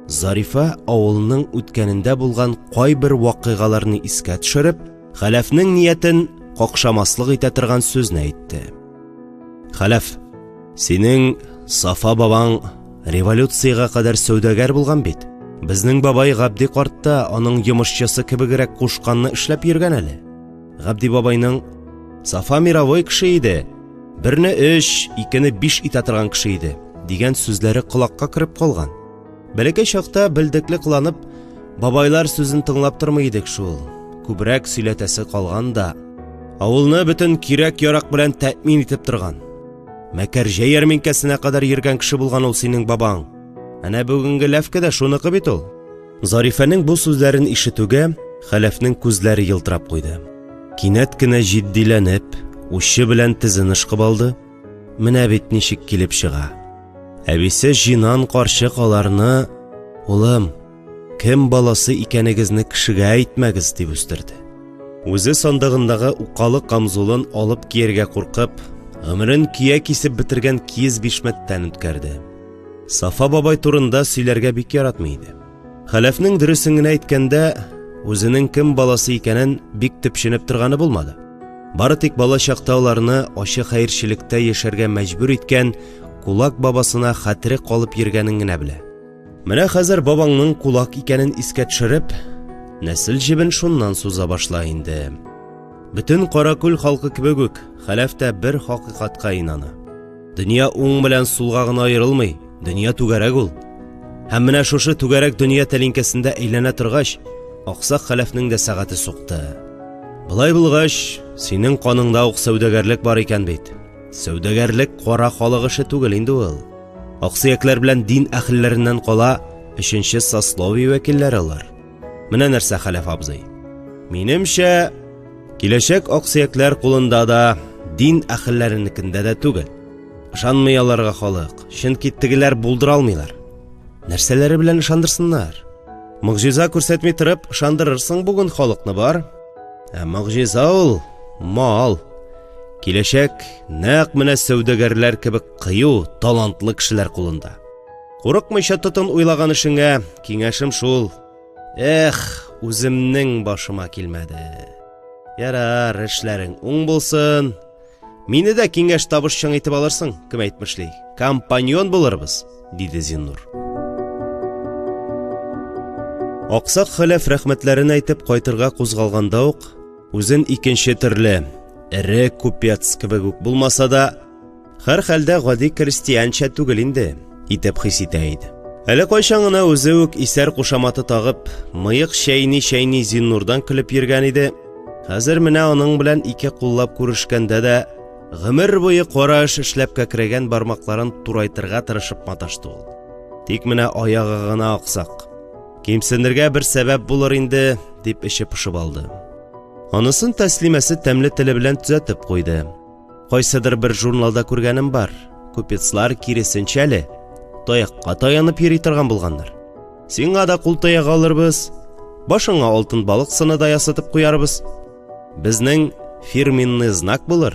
Зарифа авылның үткәнендә булган кайбер вакыйгаларны искә төшереп, Хәләфнең ниятен какшамаслык итә торган сүзне әйтте. «Хәләф, синең Сафа бабаң революцияга кадәр сәүдәгәр булган бит. Безнең бабай Габди картта аның йомышчысы кебегрәк кушканны эшләп йөргән әле. Габди бабайның Сафа мировой кеше иде. Берне 3, икене 5 итә торган кеше иде», дигән сүзләре колакка кереп калган. Бәләкәй чакта белдекле кыланып, бабайлар сүзен тыңлап тормый идек шул. Күбрәк сөйләтәсе калган да, авылны бөтен кирәк-ярак белән тәэмин итеп торган. Мәкәрҗә ярминкәсенә кадәр йөргән кеше булган ул синең бабаң. Әнә бүгенге ләфкә дә шуныкы бит ул. Зарифаның бу сүзләрен ишетүгә Хәләфнең күзләре йылтырап куйды. Кинәт кенә җитдиләнеп, ушы белән тезен ышкып алды. Менә бит ничек килеп чыга. Әбисе җинан карчык аларны: "Улым, кем баласы икәнегезне кешегә әйтмәгез", дип үстерде. Үзе сандыгындагы укалы камзулын алып кияргә куркып, гомерен кия кисеп бетергән киез бишмәттән үткәрде. Сафа бабай турында сөйләргә бик яратмый иде. Хәләфнең дөресен генә әйткәндә, үзенең кем баласы икәнен бик төпченеп торганы булмады. Бары тик бала чакта аларны ачы хәерчелектә яшәргә мәҗбүр иткән кулак бабасына хәтере калып йөргәнен генә белә. Менә хәзер бабаңның кулак икәнен искә төшереп, нәсел җебен шуннан суза башла инде. Бөтен Каракүл халкы кебек үк Хәләф тә бер хакыйкатка инана. Дөнья уң белән сулга гына аерылмый, дөнья түгәрәк ул. Һәм менә шушы түгәрәк дөнья тәлинкәсендә әйләнә торгач, Аксак Хәләфнең дә сәгате сукты. Булай булгач, синең каныңда ук сәүдәгәрлек бар икән бит. Сәүдәгәрлек кара халык эше түгел инде ул. Аксыяклар белән дин әһелләреннән кала 3нче сословие вәкилләре алар. Менә нәрсә, Хәләф абзый. Минемчә, киләчәк аксыяклар кулында да, дин әһелләренекендә дә түгел. Ышанмый аларга халык, чөнки тегеләр булдыра алмыйлар. Нәрсәләре белән ышандырсыннар? Мөгъҗиза күрсәтми торып, ышандырырсың бүген халыкны бар. Мөгъҗиза ул мал. Киләчәк нәкъ менә сәүдәгәрләр кебек кыю, талантлы кешеләр кулында. Курыкмыйча тотын уйлаган эшеңә киңәшем шул. Үземнең башыма килмәде. Ярар, эшләрең уң булсын. Мине дә киңәш табышчың итеп алырсың, кем әйтмешли. Компаньон булырбыз, диде Зиннур. Аксак Хәләф рәхмәтләрен әйтеп кайтырга кузгалганда ук, үзен икенче төрле, эре купец кебек үк булмаса да, һәр хәлдә гади крестьянча түгел инде, итеп хис итә иде. Әле кайчан гына үзе үк исәр кушаматы тагып, мыек шәйни Зиннурдан көлеп йөргән иде. Хәзер менә аның белән ике куллап күрешкәндә дә, гомер буе кара эш эшләп кәкрәгән бармакларын турайтырга тырышып маташты ул. Тик менә аягы гына аксак. Кимсенергә бер сәбәп булыр инде, дип эче пошып алды. Анысын тәслимәсе тәмле теле белән төзәтеп куйды. Кайсыдыр бер журналда күргәнем бар. Купецлар киресенчәле, таякка таянып йөри торган булганнар. Сиңа да кул таяк алырбыз, башыңа алтын балык сыны да ясатып куярбыз. Безнең фирменный знак булыр.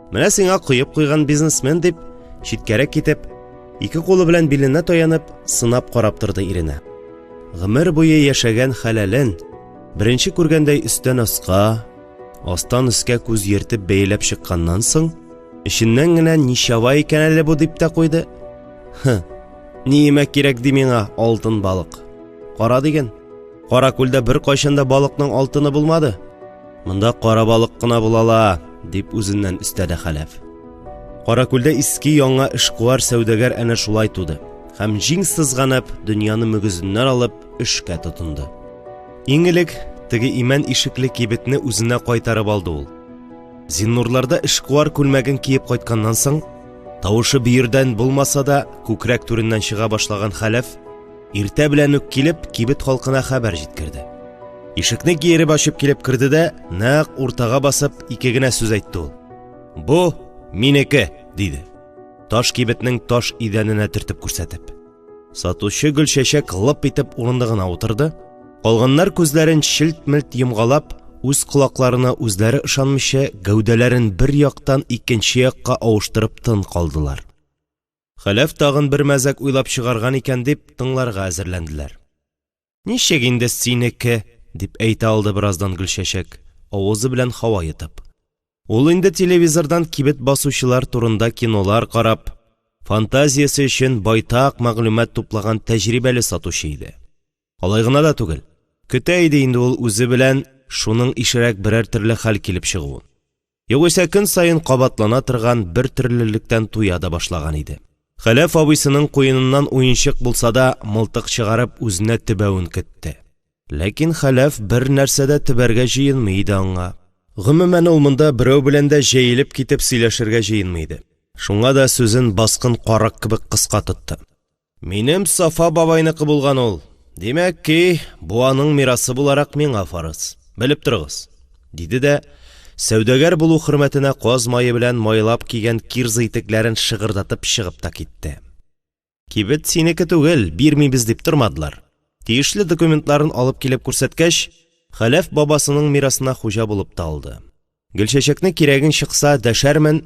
Менә сиңа куеп куйган бизнесмен, дип, читкәрәк китеп, ике кулы белән биленә таянып, сынап карап торды иренә. Гомер буе яшәгән хәләлен беренче күргәндәй өстән аска, астан өскә күз йөртеп бәйләп чыкканнан соң, эченнән генә ничава икән әле бу дип тә куйды. Ниемә кирәк ди миңа алтын балык? Кара диген. Каракүлдә бер кайчанда балыкның алтыны булмады. Монда кара балык кына булала, дип үзеннән өстәде Хәләф. Каракүлдә иске яңа эшкуар сәүдәгәр әнә шулай туды. Һәм җиң сызганып, дөньяны мөгезеннән алып, эшкә тотынды. Иң элек теге имән ишекле кибетне үзенә кайтарып алды ул. Зиннурларда эшкуар күлмәген киеп кайтканнан соң, тавышы биердән булмаса да, күкрәк түреннән чыга башлаган Хәләф иртә белән үк килеп, кибет халкына хәбәр җиткерде. Ишекне киереп ачып килеп керде дә, нәкъ уртага басып, ике генә сүз әйтте ул. Бу минеке, диде. Таш кибетнең таш идәненә төртеп күрсәтеп. Сатучы Гөлчәчәк лып итеп урындыгына утырды. Калганнар күзләрен шилт-милт йомгалап, үз колакларына үзләре ышанмыйча, гәүдәләрен бер яктан икенче якка авыштырып тын калдылар. Хәләф тагын бер мәзәк уйлап чыгарган икән дип тыңларга әзерләнделәр. Ничек инде синеке, дип әйтә алды бераздан Гөлчәчәк, авызы белән һава йотып. Ул инде телевизордан кибет басучылар турында кинолар карап, фантазиясе өчен байтак мәгълүмат туплаган тәҗрибәле сатучы иде. Алай гына да түгел. Көтә иде инде ул үзе белән шуның ишрәк берәр төрле хәл килеп чыгуын. Югыйсә көн сайын кабатлана торган бер төрлелектән туя да башлаган иде. Хәләф абыйсының куеныннан уенчык булса да мылтык чыгарып үзенә төбәвен көтте. Ләкин Хәләф бер нәрсәдә төбәргә җыенмый иде аңа. Гомумән ул монда берәү белән дә җәелеп китеп сөйләшергә җыенмый иде. Шуңа да сүзен баскын карак кебек кыска тотты. Минем Сафа бабайныкы булган ул. Димәк ки, бу аның мирасы буларак миңа фарыз. Белеп торыгыз, диде дә сәүдәгәр булу хөрмәтенә каз майы белән майлап кигән кирза итекләрен шыгырдатып чыгып та китте. Кибет синеке түгел, бирмибез дип тормадылар. Тиешле документларын алып килеп күрсәткәч, Хәләф бабасының мирасына хуҗа булып та алды. Гөлчәчәкне кирәген чыкса дәшәрмен,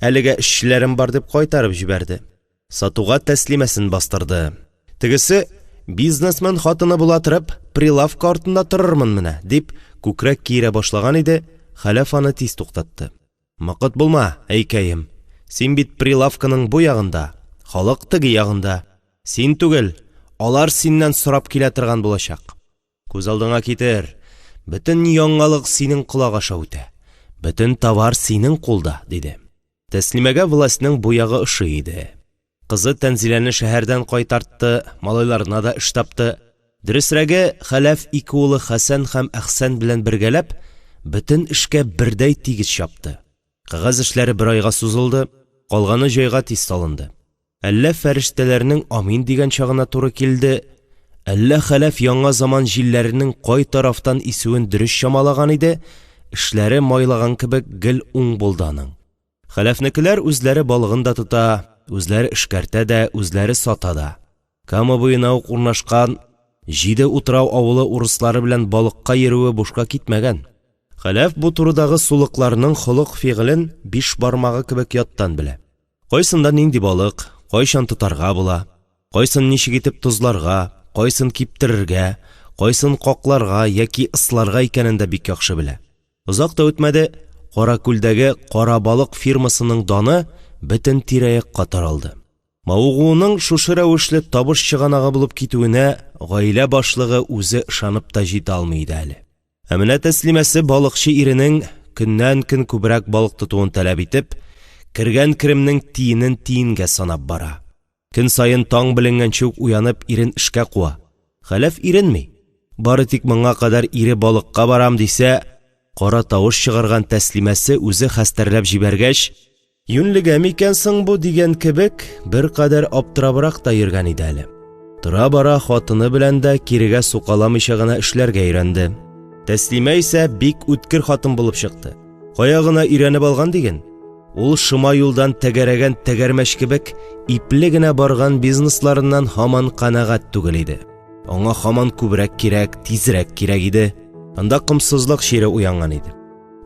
әлегә эшчеләрем бар дип кайтарып җибәрде. Сатуга тәслимәсен бастырды. Тегесе бизнесмен хатыны була торып, прилавка артында торырмын менә, дип күкрәк киерә башлаган иде. Хәләф аны тиз туктатты. Мақыт булма, әйкәем. Син бит прилавканың бу ягында, халык теге ягында. Син түгел, алар синнән сорап килә торган булачак. Күз алдыңа китер. Бөтен яңалык синең колак аша үтә. Бөтен товар синең кулда, диде. Тәслимәгә властьның бу ягы ошый иде. Кызы Тәнзиләне шәһәрдән кайтартты, малайларына да эш тапты. Дөресрәге, Хәләф ике улы Хәсән һәм Әхсән белән бергәләп, бөтен эшкә бердәй тигез чапты. Кагаз эшләре бер айга сузылды, калганы җайга тиз салынды. Әллә фәрештәләрнең амин дигән чагына туры килде, әллә Хәләф яңа заман җилләренең кай тарафтан исүен дөрес чамалаган иде, эшләре майлаган кебек гел уң булды аның. Хәләфнекеләр үзләре балыгын да тота, үзләре эшкәртә дә, үзләре сата да. Кама буена ук урнашкан 7 утрау авылы урыслары белән балыкка йөрүе бушка китмәгән. Хәләф бу турыдагы сулыкларның холык-фигылен 5 бармагы кебек яттан белә. Кайсында нинди балык, кайчан тотарга була, кайсын ничек итеп тузларга, кайсын киптерергә, кайсын какларга яки ысларга икәнен дә бик яхшы белә. Озак та үтмәде, Каракүлдәге кара балык фирмасының даны бөтен тирә-якка таралды. Маугуның шушы рәвешле табыш чыганагы булып китүенә гаилә башлыгы үзе ышанып та җитә алмый иде әле. Ә менә Тәслимәсе балыкчы иренең көннән-көн күбрәк балык тотуын таләп итеп, кергән керемнең тиенен тиенгә санап бара. Көн сайын таң беленгәнче үк уянып ирен эшкә куа. Хәләф иренми. Бары тик моңа кадәр ире балыкка барам дисә, кара тавыш чыгарган Тәслимәсе үзе хәстәрләп җибәргәч, юнлегә микән соң бу дигән кебек бер кадәр аптырабрак та йөргән иде әле. Тора-бара хатыны белән дә кирегә сукаламыйча гына эшләргә өйрәнде. Тәслимә исә бик үткер хатын булып чыкты. Кая гына өйрәнеп алган диген? Ул шыма юлдан тәгәрәгән тәгәрмәч кебек ипле генә барган бизнесларыннан һаман канәгать түгел иде. Аңа һаман күбрәк кирәк, тизрәк кирәк иде. Анда кымсызлык шире уянган иде.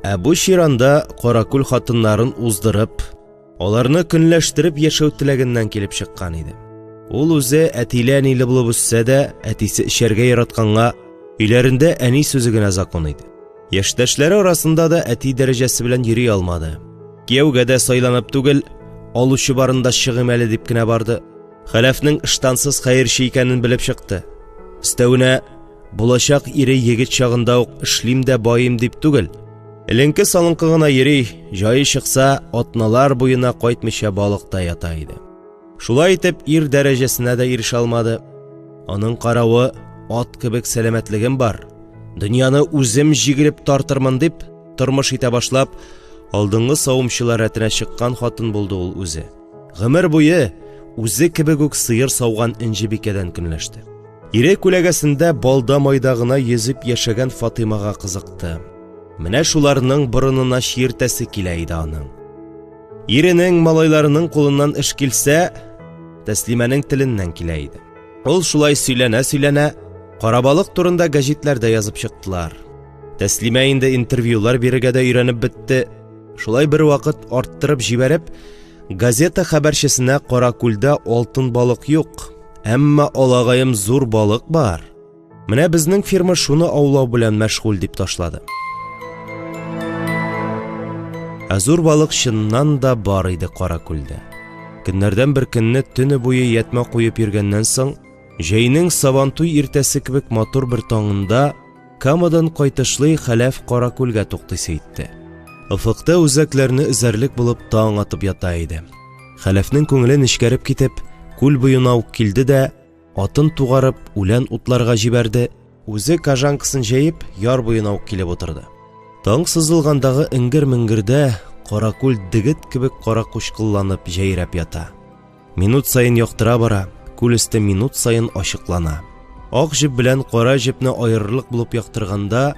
Ә бу ширанда Каракүл хатыннарын уздырып, аларны көнләштереп яшәү теләгеннән килеп чыккан иде. Ул үзе әтилә-әниле булып үссә дә, әтисе эшәргә яратканга, өйләрендә әни сүзе генә закон иде. Яшьтәшләре арасында да әти дәрәҗәсе белән йөри алмады. Кияүгә дә сайланып түгел, алучы барында чыгым әле дип кенә барды. Хәләфнең ыштансыз хәерче икәнен белеп чыкты. Өстәвенә, булачак ире егет чагында ук эшлим дә байым дип түгел, эленке салынкы гына йөри, җае чыкса, атналар буена кайтмыйча балыкта ята иде. Шулай итеп, ир дәрәҗәсенә дә ирешә алмады. Аның каравы, ат кебек сәламәтлегем бар. Дөньяны үзем җигелеп тартырмын дип, тормыш итә башлап, алдыңгы савымчылар рәтенә чыккан хатын булды ул үзе. Гомер буе үзе кебек үк сыер сауган инҗебикәдән көнләште. Ире күләгәсендә балда майда гына йөзеп яшәгән Фатимага кызыкты. Менә шуларның борынына чиртәсе килә иде аның. Иренең малайларының кулыннан эш килсә, Тәслимәнең теленнән килә иде. Ул шулай сөйләнә, карабалык турында гәҗитләрдә язып чыктылар. Тәслимә инде интервьюлар бирергә дә өйрәнеп бетте. Шулай бер вакыт арттырып җибәреп, газета хәбәрчесенә Каракүлдә алтын балык юк, әмма алагаем зур балык бар. Менә безнең фирма шуны аулау белән мәшгуль дип ташлады. Ә зур балык чыннан да бар иде Каракүлдә. Көннәрдән бер көнне төне буе ятма куеп йөргәннән соң, җәйнең сабантуй иртәсе кебек матур бер таңында Камадан кайтышлый Хәләф Каракүлгә туктыйсы итте. Офыкта үзәкләрне эзәрлек булып таң атып ята иде. Хәләфнең күңелен эчкәреп китеп, күл буена ук килде дә, атын тугарып, үлән утларга җибәрде, үзе кажанкасын җәеп, яр буена ук килеп утырды. Таң сызылгандагы иңгер-миңгердә Каракүл дигет кебек кара кучкылланып җәйрәп ята. Минут сайын яктыра бара, күл өсте минут сайын ачыклана. Ак җеп белән кара җепне аерырлык булып яктырганда,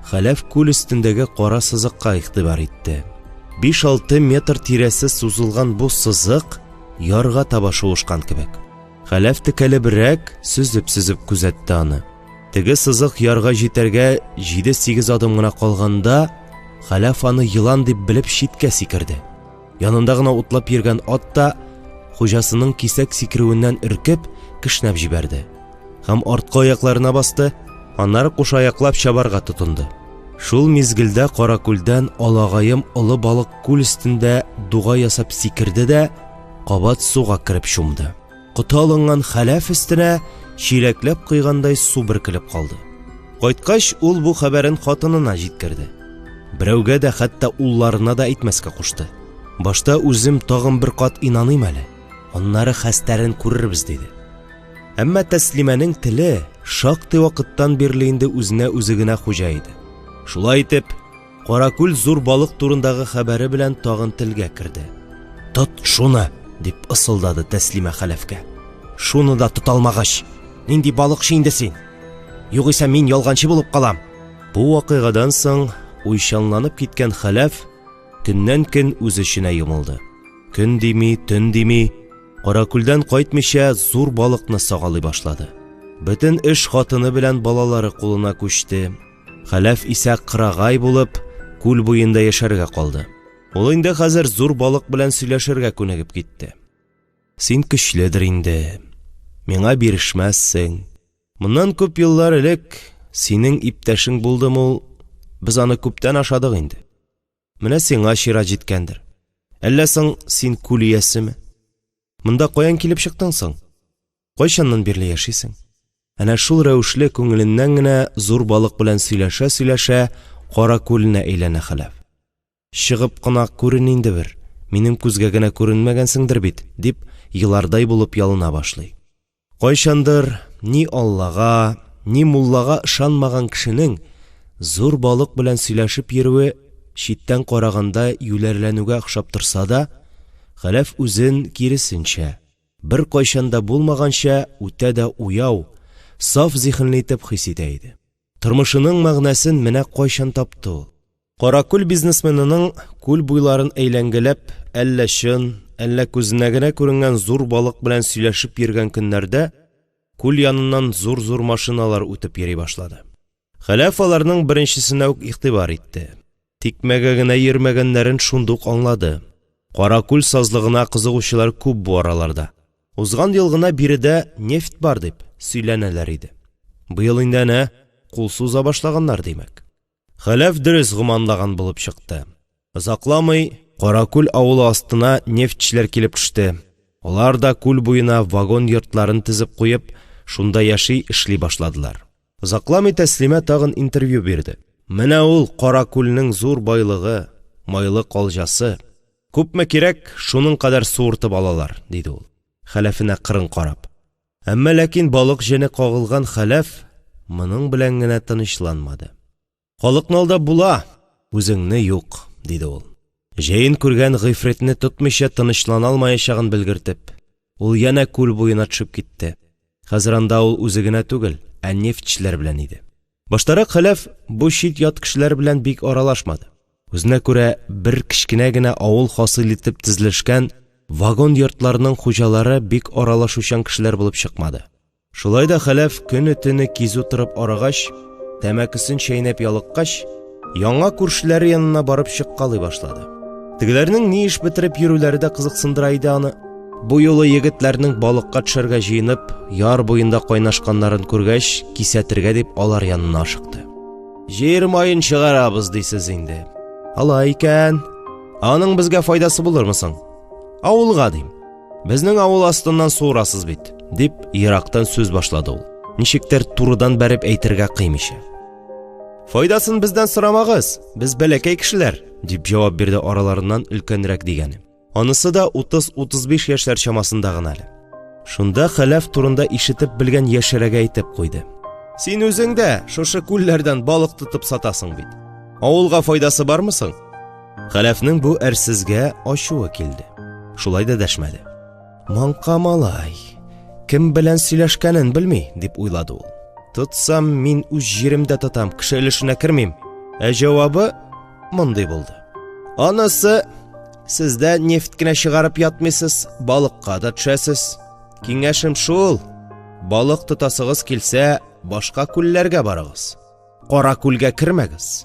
Хәләф күл өстендәге кара сызыкка игътибар итте. 5-6 метр тирәсе сузылган бу сызык ярга таба шуышкан кебек. Хәләф текәлебрәк сүзеп күзәтте аны. Теге сызык ярга җитәргә 7-8 адым гына калганда, Хәләф аны йылан дип белеп читкә сикерде. Янында гына утлап йөргән ат та хуҗасының кисәк сикерүеннән өркеп, кешнәп җибәрде. Һәм артка аякларына басты, аннары куша аяклап чабарга тотынды. Шул мизгелдә Каракүлдән алагаем олы балык күл өстендә дуга ясап сикерде дә, кабат суга кирип чумды. Коты алынган Хәләф өстенә чиләкләп куйгандай су бөркелеп калды. Кайткач, ул бу хәбәрен хатынына җиткерде. Берәүгә дә, хәтта улларына да әйтмәскә кушты. Башта үзем тагын бер кат инаныйм әле, аннары хәстәрен күрербез диде. Әмма Тәслимәнең теле шактый вакыттан бирле инде үзенә үзе генә хуҗа иде. Шулай итеп, Каракүл зур балык турындагы хәбәре белән тагын телгә керде. «Тот шуны!» дип ысылдады Тәслимә Хәләфкә. «Шуны да тоталмагач, нинди балыкчы инде син? Югыйсә мин ялганчы булып калам!» Бу вакыйгадан соң уйчанланып киткән Хәләф көннән-көн үз эшенә йомылды. Көн дими, төн дими, Каракүлдән кайтмыйча зур балыкны сагалый башлады. Бөтен эш хатыны белән балалары кулына күчте. Хәләф исә кырагай булып, күл буенда яшәргә калды. Ул инде хәзер зур балык белән сөйләшергә күнегеп китте. «Син көчледер инде, миңа бирешмәссең. Моннан күп еллар элек синең иптәшең булдымы ул, без аны күптән ашадык инде. Менә сиңа чират җиткәндер. Әллә соң син күл иясеме? Монда каян килеп чыктың соң? Кайчаннан бирле яшисең?» Әнә шул рәвешле күңеленнән генә зур балык белән сөйләшә-сөйләшә Каракүленә әйләнә Хәләф. «Чыгып кына күрен инде бер, минем күзгә генә күренмәгәнсеңдер бит», дип елардай булып ялына башлый. Кайчандыр ни Аллага, ни муллага ышанмаган кешенең зур балык белән сөйләшеп йөрүе читтән караганда юләрләнүгә охшап торса да, Хәләф үзен киресенчә, бер кайчанда булмаганча үтә дә уяу, саф зиһенле итеп хис итә иде. Тормышының мәгънәсен менә кайчан тапты ул. Каракүл бизнесменының күл буйларын әйләнгәләп, әллә чын, әллә күзенә генә күренгән зур балык белән сөйләшеп йөргән көннәрдә күл яныннан зур-зур машиналар үтеп йөри башлады. Хәләф аларның беренчесенә үк игътибар итте. Тикмәгә генә йөрмәгәннәрен шундук аңлады. Каракүл сазлыгына кызыгучылар күп бу араларда. Узган ел гына биредә нефть бар дип сөйләнәләр иде. Быел инде әнә кул суза башлаганнар димәк. Хәләф дөрес гуманлаган булып чыкты. Озакламый Каракүл авылы астына нефтьчеләр килеп төште. Алар да күл буена вагон йортларын тизеп куеп, шунда яши эшли башладылар. Озакламый Тәслимә тагын интервью бирде. Менә ул Каракүлнең зур байлыгы, майлы калҗасы. Күпме кирәк, шуның кадәр суыртып алалар, диде ул, Хәләфенә кырын карап. Әмма ләкин балык җене кагылган Хәләф моның белән генә тынычланмады. «Халыкны алда була, үзеңне юк», диде ул. Җәен күргән гыйфритне тотмыйча тынычлана алмаячагын белгертеп, ул янә күл буена төшеп китте. Хәзер анда ул үзе генә түгел, ә нефтьчеләр белән иде. Баштарак Хәләф бу чит ят кешеләр белән бик аралашмады. Үзенә күрә бер кичкенә генә авыл хасыл итеп тезлешкән вагон йортларының хуҗалары бик аралашучан кешеләр булып чыкмады. Шулай да Хәләф көне-төне кизү торып арагач, тәмәкесен чәйнәп ялыккач, яңа күршеләре янына барып чыккалый башлады. Тегеләрнең ни эш бетереп йөрүләре дә кызыксындыра иде аны. Бу юлы егетләрнең балыкка төшәргә җыенып, яр буенда кайнашканнарын күргәч, кисәтергә дип алар янына ашыкты. «Җир майын чыгарабыз дисез инде. Алай икән, аның безгә файдасы булырмы соң? Авылга дим. Безнең авыл астыннан суырасыз бит», дип ерактан сүз башлады ул. Ничектер турыдан бәреп әйтергә кыймыйча. «Файдасын бездән сорамагыз, без бәләкәй кешеләр», дип җавап бирде араларыннан өлкәнрәк дигәне. Анысы да 30-35 яшьләр чамасында гына әле. Шунда Хәләф турында ишетеп белгән яшәрәгә әйтеп куйды. Син үзең дә шушы күлләрдән балык тотып сатасың бит. Авылга файдасы бармы соң? Хәләфнең бу әрсезгә ачуы килде. Шулай да дәшмәде. Маңка малай, кем белән сөйләшкәнен белми, дип уйлады ул. Тотсам мин үз җиремдә тотам, кеше өлешенә кермим. Җавабы мондый булды. Анысы, сездә нефт кенә чыгарып ятмыйсыз, балыкка да төшәсез. Киңәшем шул, балык тотасыгыз килсә, башка күлләргә барыгыз. Кара күлгә кермәгез.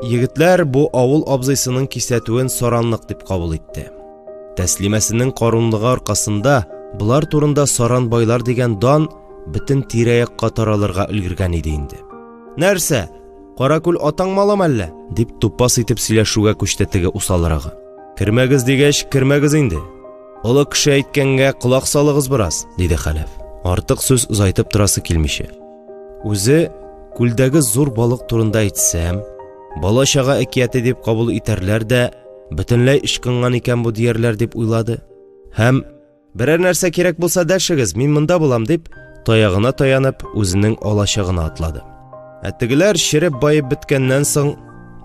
Егетләр бу авыл абзыйсының кисәтүен саранлык дип кабул итте. Тәслимәсенең карунлыгы аркасында булар турында саран байлар дигән дан бөтен тирә-якка таралырга өлгергән иде инде. Нәрсә? Кара күл атаң малым әллә? Дип тупас итеп сөйләшүгә күчте теге усалрагы. Кермәгез дигәч, кермәгез инде. Олы кеше әйткәнгә колак салыгыз бераз, диде Хәләф. Артык сүз узайтып торасы килмичә. Үзе күлдәге зур балык турында әйтсәм, бала-чага әкияте дип кабул итәрләр дә, бөтенләй ишкынган икән бу диярләр дип уйлады. Һәм берәр нәрсә кирәк булса дәшегез, мин монда булам дип, таягына таянып, үзенең алачыгына атлады. Тегеләр ширеп байып биткәннән соң,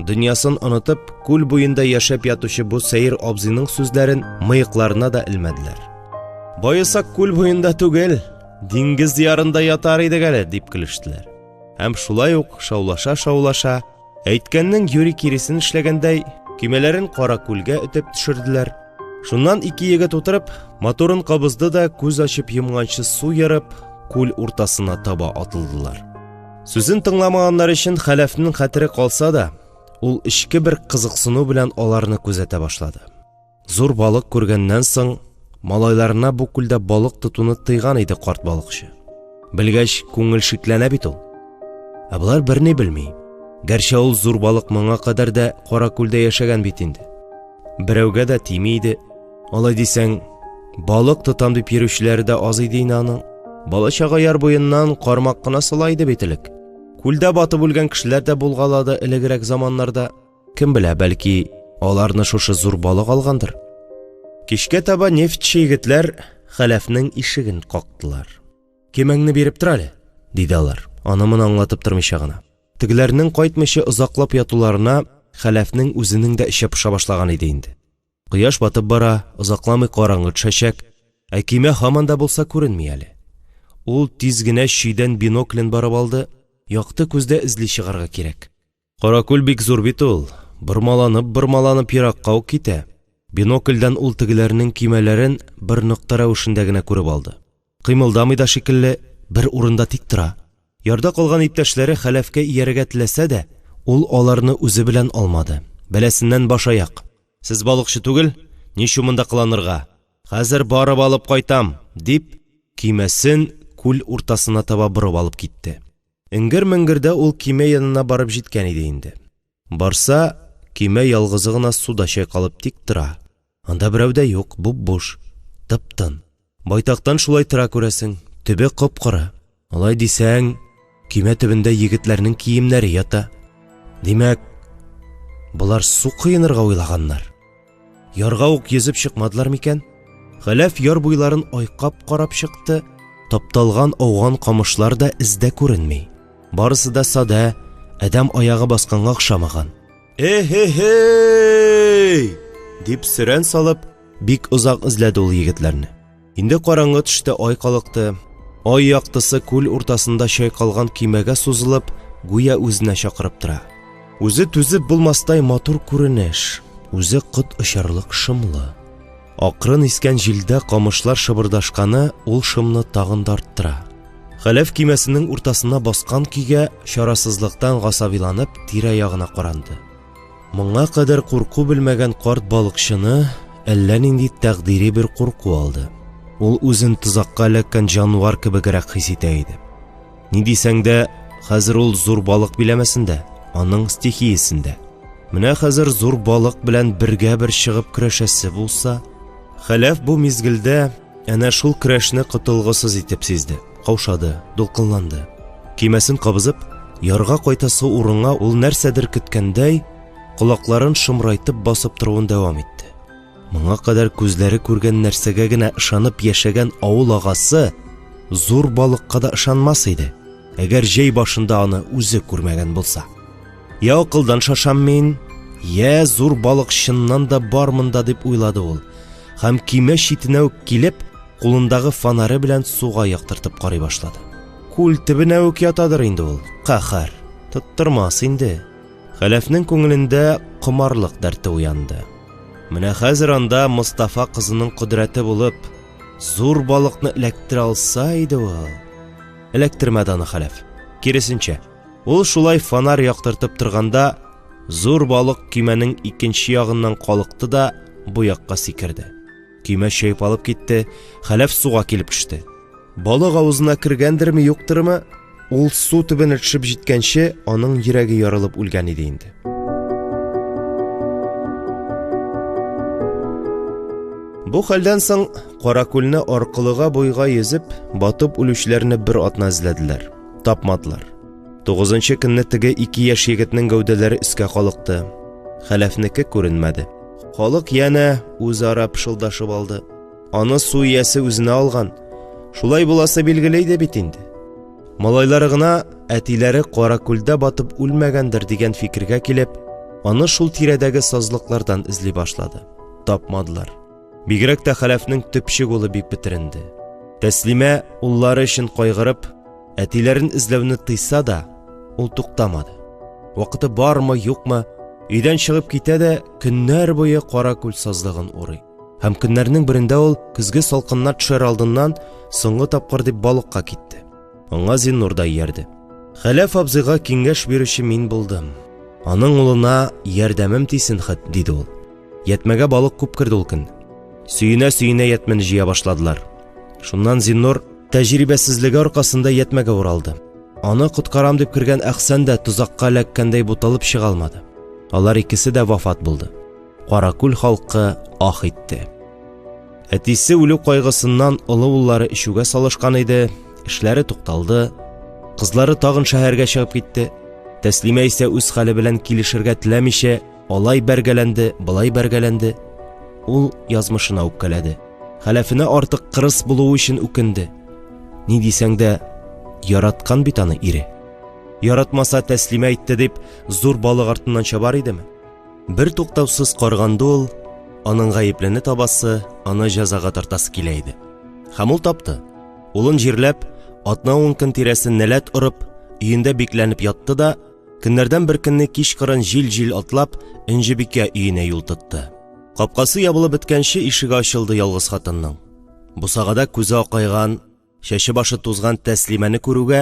дөньясын онытып, күл буенда яшәп ятучы бу сәер абзыйның сүзләрен мыекларына да элмәделәр. Байысак күл буенда түгел, диңгез ярында ятар идек әле, дип көлештеләр. Һәм шулай ук шаулаша, әйткәннең юри киресен эшләгәндәй, кимәләрен кара күлгә өтеп төшерделәр. Шуннан ике егет утырып, моторын кабызды да күз ачып йомганчы су ярып, күл уртасына таба атылдылар. Сүзен тыңламаганнар өчен Хәләфнең хәтере калса да, ул ичке бер кызыксыну белән аларны күзәтә башлады. Зур балык күргәннән соң, малайларына бу күлдә балык тотуны тыйган иде карт балыкчы. Белгәч, күңел шикләнә бит ул. Булар берни белми. Гәрчә ул зур балык моңа кадәр дә кара күлдә яшәгән бит инде. Берәүгә дә тими иде. Алай дисәң, балык тотам дип йөрүчеләр дә аз иде инде аның. Бала-чага яр буеннан кармак кына сала иде бит элек. Күлдә батып үлгән кешеләр дә булгалады элегрәк заманнарда. Кем белә, бәлки, аларны шушы зур балык алгандыр. Кичкә таба нефтче егетләр Хәләфнең ишеген кактылар. Кемәңне биреп тор әле, диде алар, аны-моны аңлатып тормыйча гына. Тегеләрнең кайтмыйча озаклап ятуларына Хәләфнең үзенең дә эче пыша башлаган иде инде. Кояш батып бара, озакламый караңгы төшәчәк, кимә һаман да булса күренми әле. Ул тиз генә чөйдән биноклен барып алды, якты күздә эзли чыгарга кирәк. Кара күл бик зур бит ул, бормаланып еракка ук китә. Бинокльдән ул тегеләрнең кимәләрен бер нокта рәвешендә генә күреп алды. Кыймылдамый да шикелле, бер урында тик тора. Ярда калган иптәшләре Хәләфкә ияргә теләсә дә, ул аларны үзе белән алмады. Бәләсеннән баш аяк. Сез балыкчы түгел, ничә монда кыланырга? Хәзер барып алып кайтам, дип, кимәсен күл уртасына таба борып алып китте. Иңгер-меңгердә ул кимә янына барып җиткән иде инде. Барса, кимә ялгызы гына суда чайкалып тик тора. Анда берәү дә юк, буп-буш, тып-тын. Байтактан шулай тора күрәсең, төбе кып-кара. Алай дисәң, кимә төбендә егетләрнең киемнәре ята. Димәк, булар су кыенырга уйлаганнар. Ярга ук йөзеп чыкмадылар микән? Хәләф яр буйларын айкап карап чыкты. Тапталган ауган камышлар да издә күренми. Барысы да сада, адам аягы басканга охшамаган. Эхе-хей! Дип сөрән салып, бик озак эзләде ул егетләрне. Инде караңгы төште, ай калыкты. Ай яктысы күл уртасында чайкалган кимәгә сузылып, гүя үзенә чакырып тора. Үзе түзеп булмастай матур күренеш, үзе кыт очарлык шымлы. Акрын искән җилдә камышлар шыбырдашканы ул шымны тагын да арттыра. Хәләф кимәсенең уртасына баскан көйгә чарасызлыктан гасабиланып тирә-ягына каранды. Моңа кадәр курку белмәгән карт балыкчыны әллә нинди тәкъдири бер курку алды. Ул үзен тузакка эләккән җанвар кебегрәк хис итә иде. Ни дисәң дә, хәзер ул зур балык биләмәсендә, аның стихиясендә. Менә хәзер зур балык белән бергә бер чыгып көрәшәсе булса, Хәләф бу мизгелдә әнә шул көрәшне кытылгысыз итеп сизде. Каушады, дулкынланды. Кимәсен кабызып, ярга кайтасы урынга ул нәрсәдер көткәндәй, колакларын шымрайтып басып торуын дәвам итте. Моңа кадәр күзләре күргән нәрсәгә генә ышанып яшәгән авыл агасы зур балыкка да ышанмас иде, әгәр җәй башында аны үзе күрмәгән булса. Я акылдан шашам мин, я зур балык чыннан да бар монда дип уйлады ул, һәм киме читенә үк килеп, кулындагы фонары белән суга яктыртып карый башлады. Күл төбенә үк ятадыр инде ул, каһар, тоттырмас инде. Хәләфнең күңелендә комарлык дәрте уянды. Менә хәзер анда Мустафа кызының кодрәте булып, зур балыкны эләктерә алса иде ул. Эләктермәде аны хәләф. Киресенчә, ул шулай фонар яктыртып торганда, зур балык көймәнең икенче ягыннан калыкты да бу якка сикерде. Көймә чәйп алып китте, хәләф суга килеп төште. Балык авызына кергәндерме, юктырмы, ул су төбенә төшеп җиткәнче, аның йөрәге ярылып үлгән иде инде. Бу хәлдән соң Каракүлне аркылыга буйга йөзеп, батып үлүчләрне бер атна эзләделәр. Тапмадылар. 9нчы көнне теге 2 яшь егетнең гәүдәләре өскә калыкты. Хәләфнеке күренмәде. Халык яна үзара пышылдашып алды. Аны су иясе үзенә алган. Шулай буласы билгеле иде бит инде. Малайлары гына әтиләре Каракүлдә батып үлмәгәндер дигән фикергә килеп, аны шул тирәдәге сазлыклардан эзли башлады. Тапмадылар. Бигрәк тә хәләфнең төпчек улы бик бетеренде. Тәслимә уллары өчен кайгырып, әтиләрен эзләүне тыйса да, ул туктамады. Вакыты бармы, юкмы, өйдән чыгып китә дә көннәр буе Каракүл сазлыгын урый. Һәм көннәрнең берендә ул көзге салкынна төшәр алдыннан соңгы тапкыр дип балыкка китте. Аңа Зиннур да иярде. Хәләф абзыйга киңәш бирүче мин булдым. Аның улына ярдәмем тисен хат, диде ул. Ятмәгә балык күп кирде ул көн. Сөенә-сөенә ятмәне җыя башладылар. Шуннан Зиннур тәҗрибәсезлеге аркасында ятмәгә уралды. Аны коткарам дип кергән Әхсән дә тузакка эләккәндәй буталып чыга алмады. Алар икесе дә вафат булды. Каракүл халкы ах итте. Әтисе үлү кайгысыннан олы уллары ишүгә салышкан иде, эшләре тукталды. Кызлары тагын шәһәргә чыгып китте. Тәслимә исә үз хәле белән килешергә теләмичә, алай бәргәләнде, былай бәргәләнде. Ул язмышына үпкәләде. Хәләфенә артык кырыс булуы өчен үкенде. Ни дисәң дә, яраткан бит аны ире. Яратмаса Тәслимә итте дип, зур балык артыннан чабар идеме? Бер туктаусыз карганды ул, аның гаеплене табасы, аны җәзага тартасы килә иде. Һәм ул тапты. Улын җирләп, атна-ун көн тирәсен нәләт урып, өендә бикләнеп ятты да, көннәрдән бер көнне кичкырын җил-җил атлап, Энҗебикә өенә юл тотты. Капкасы ябылып беткәнче ишеге ачылды ялгыз хатынның. Бусагада күзе акайган, шәче башы тузган Тәслимәне күрүгә,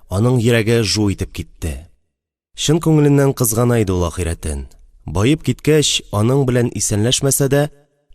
аның йөрәге жу итеп китте. Шын күңеленнән кызгана иде ул ахирәтен. Байып киткәч, аның белән исәнләшмәсә дә,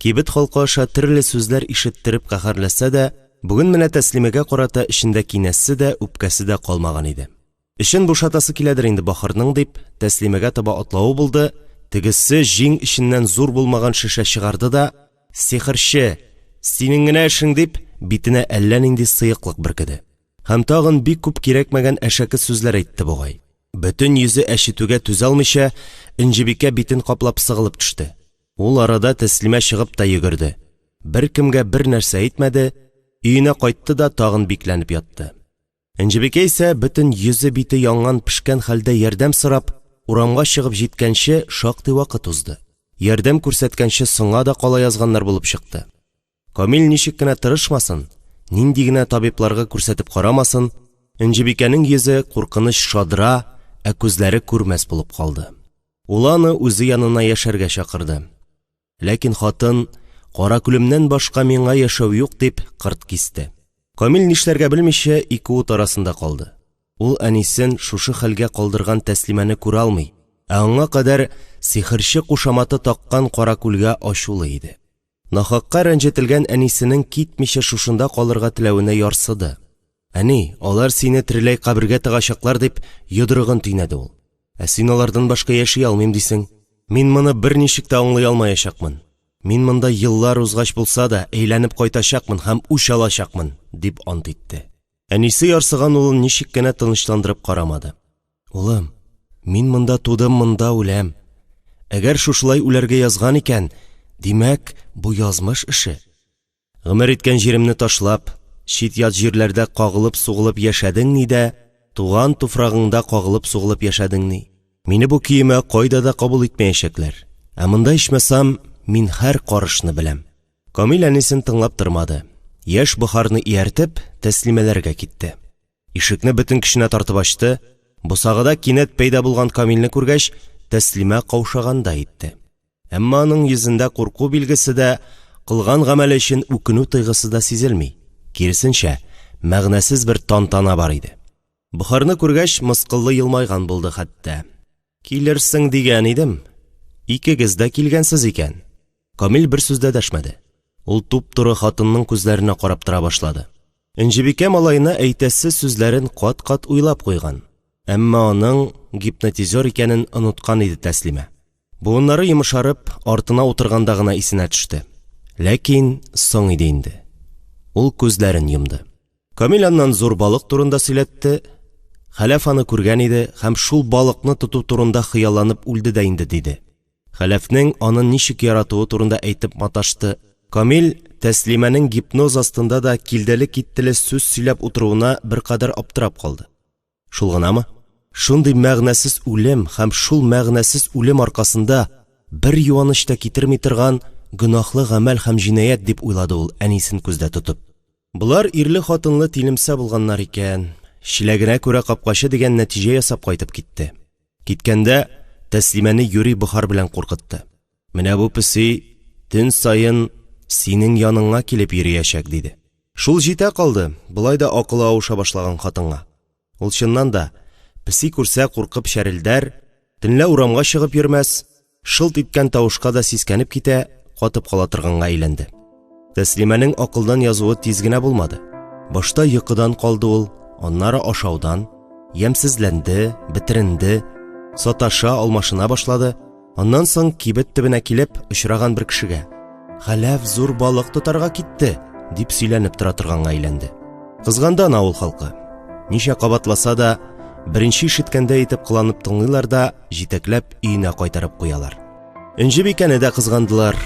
кибет халкы аша төрле сүзләр ишеттереп каһәрләсә дә, бүген менә Тәслимәгә карата эчендә кинәсе дә, үпкәсе дә калмаган иде. Эшен бушатасы киләдер инде бахырның дип, Тәслимәгә таба атлавы булды. Тегесе җиң эченнән зур булмаган шешә чыгарды да, сихерче, синең генә эшең дип, битенә әллә нинди сыйыклык бөркеде. Һәм тагын бик күп кирәкмәгән әшәке сүзләр әйтте бугай. Бөтен йөзе әшитүгә түзалмыйча, Энҗебикә битен каплап сыгылып төште. Ул арада Тәслимә чыгып та йөгерде. Бер кемгә бер нәрсә әйтмәде, өенә кайтты да тагын бикләнеп ятты. Энҗебикә исә бөтен йөзе бите янган пешкән хәлдә ярдәм сорап, урамга чыгып җиткәнче шактый вакыт узды. Ярдәм күрсәткәнче соңга да кала язганнар булып чыкты. Камил ничек кенә тырышмасын, нинди генә табибларга күрсәтеп карамасын, Энҗебикәнең йөзе куркыныч шадыра, ә күзләре күрмәс булып калды. Ул аны үзе янына яшәргә чакырды. Ләкин хатын, Каракүлемнән башка миңа яшәү юк дип кырт кисте. Камил нишләргә белмичә ике ут арасында калды. Ул әнисен шушы хәлгә калдырган Тәслимәне күрә алмый, ә аңа кадәр сихерче кушаматы таккан Каракүлгә ачулы иде. Нахакка рәнҗетелгән әнисенең китмичә шушында калырга теләвенә ярсыды. Әни, алар сине тереләй кабергә тыгачаклар дип йодрыгын тийнәде ул. Ә син алардан башка яши алмыйм дисең. Мин моны берничек тә аңлый алмаячакмын. Мин монда еллар узгач булса да әйләнеп кайтачакмын һәм үч алачакмын, дип ант итте. Әнисе ярсыган улын ничек кенә тынычландырып карамады. Улым, мин монда тудым, монда үләм. Әгәр шушылай үләргә язган икән, димәк, бу язмыш эше. Гомер иткән җиремне ташлап, чит-ят җирләрдә кагылып-сугылып яшәдең ни дә, туган туфрагыңда кагылып-сугылып яшәдең ни. Мине бу киемә кайда да кабул итмәячәкләр. Ә монда ичмасам, мин һәр карышны беләм. Камил әнисен тыңлап тормады. Яшь Бохарны ияртеп, тәслимәләргә китте. Ишекне бөтен көченә тартып ачты. Бусагыда кинәт пәйда булган Камилне күргәч, тәслимә каушаганда итте. Әмма аның йөзендә курку билгесе дә, кылган гамәле өчен үкенү тойгысы да сизелми. Киресенчә, мәгънәсез бер тантана бар иде. Бохарны күргәч, мыскыллы елмайган булды хәтта. Килерсең дигән идем. Икегез дә килгәнсез икән. Камил бер сүз дә дәшмәде. Ул туп-туры хатынның күзләренә карап тора башлады. Инҗибикә малайына әйтәсе сүзләрен кат-кат уйлап куйган. Әмма аның гипнотизер икәнен оныткан иде Тәслимә. Буыннары йомшарып, артына утырганда гына исенә төште. Ләкин соң иде инде. Ул күзләрен йомды. Камил аннан зур балык турында сөйләтте. Хәләф аны күргән иде һәм шул балыкны тоту турында хыялланып үлде дә инде диде. Хәләфнең аны ничек яратуы турында әйтеп маташты. Камил Тәслимәнең гипноз астында да килделе-киттеле сүз сөйләп утыруына бер кадәр аптырап калды. Шул гынамы? Шундый мәгънәсез үлем һәм шул мәгънәсез үлем аркасында бер юаныч та китерми торган гөнаһлы гамәл һәм җинаят дип уйлады ул әнисен күздә тотып. Булар ирле хатынлы тилемсә булганнар икән. Шиләгенә күрә капкачы дигән нәтиҗә ясап кайтып китте. Киткәндә Тәслимәне Юри Бохар белән куркытты. Менә бу песи төн сайын синең яныңа килеп йөриячәк диде. Шул җитә калды, булай да акылы ауша башлаган хатынга. Ул чыннан да песи күрсә куркып шәрелдәр, төнлә урамга чыгып йөрмәс, шылт иткән тавышка да сискәнеп китә, катып кала торганга әйләнде. Тәслимәнең акылдан язуы тиз генә булмады. Башта йокыдан калды ул, аннары ашаудан, ямсезләнде, битеренде, саташа алмашына башлады. Аннан соң кибет төбенә килеп очраган бер кешегә «Хәләф зур балык тотарга китте» дип сөйләнеп тора торганга әйләнде. Кызгандан авыл халкы. Ничә кабатласа да, беренче ишеткәндә итеп кыланып тыңлыйлар да, җитәкләп өенә кайтарып куялар. Инҗибикәне дә кызгандылар.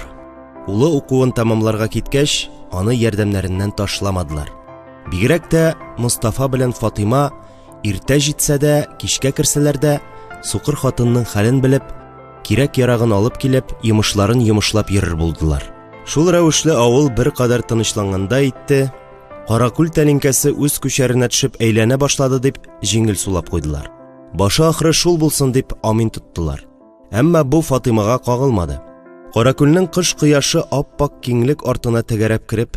Улы укуын тамамларга киткәч, аны ярдәмнәреннән ташламадылар. Бигрәк тә Мустафа белән Фатыйма иртә җитсә дә, кичкә керсәләр дә, сукыр хатынның хәлен белеп, кирәк ярагын алып килеп, йомышларын йомышлап йөрер булдылар. Шул рәвешле авыл бер кадәр тынычланганда итте. Каракүл тәлинкәсе үз күчәренә төшеп әйләнә башлады дип җиңел сулап куйдылар. Башы ахры шул булсын дип амин тоттылар. Әмма бу Фатыймага кагылмады. Каракүлнең кыш кояшы ап-пак киңлек артына тәгәрәп кирип,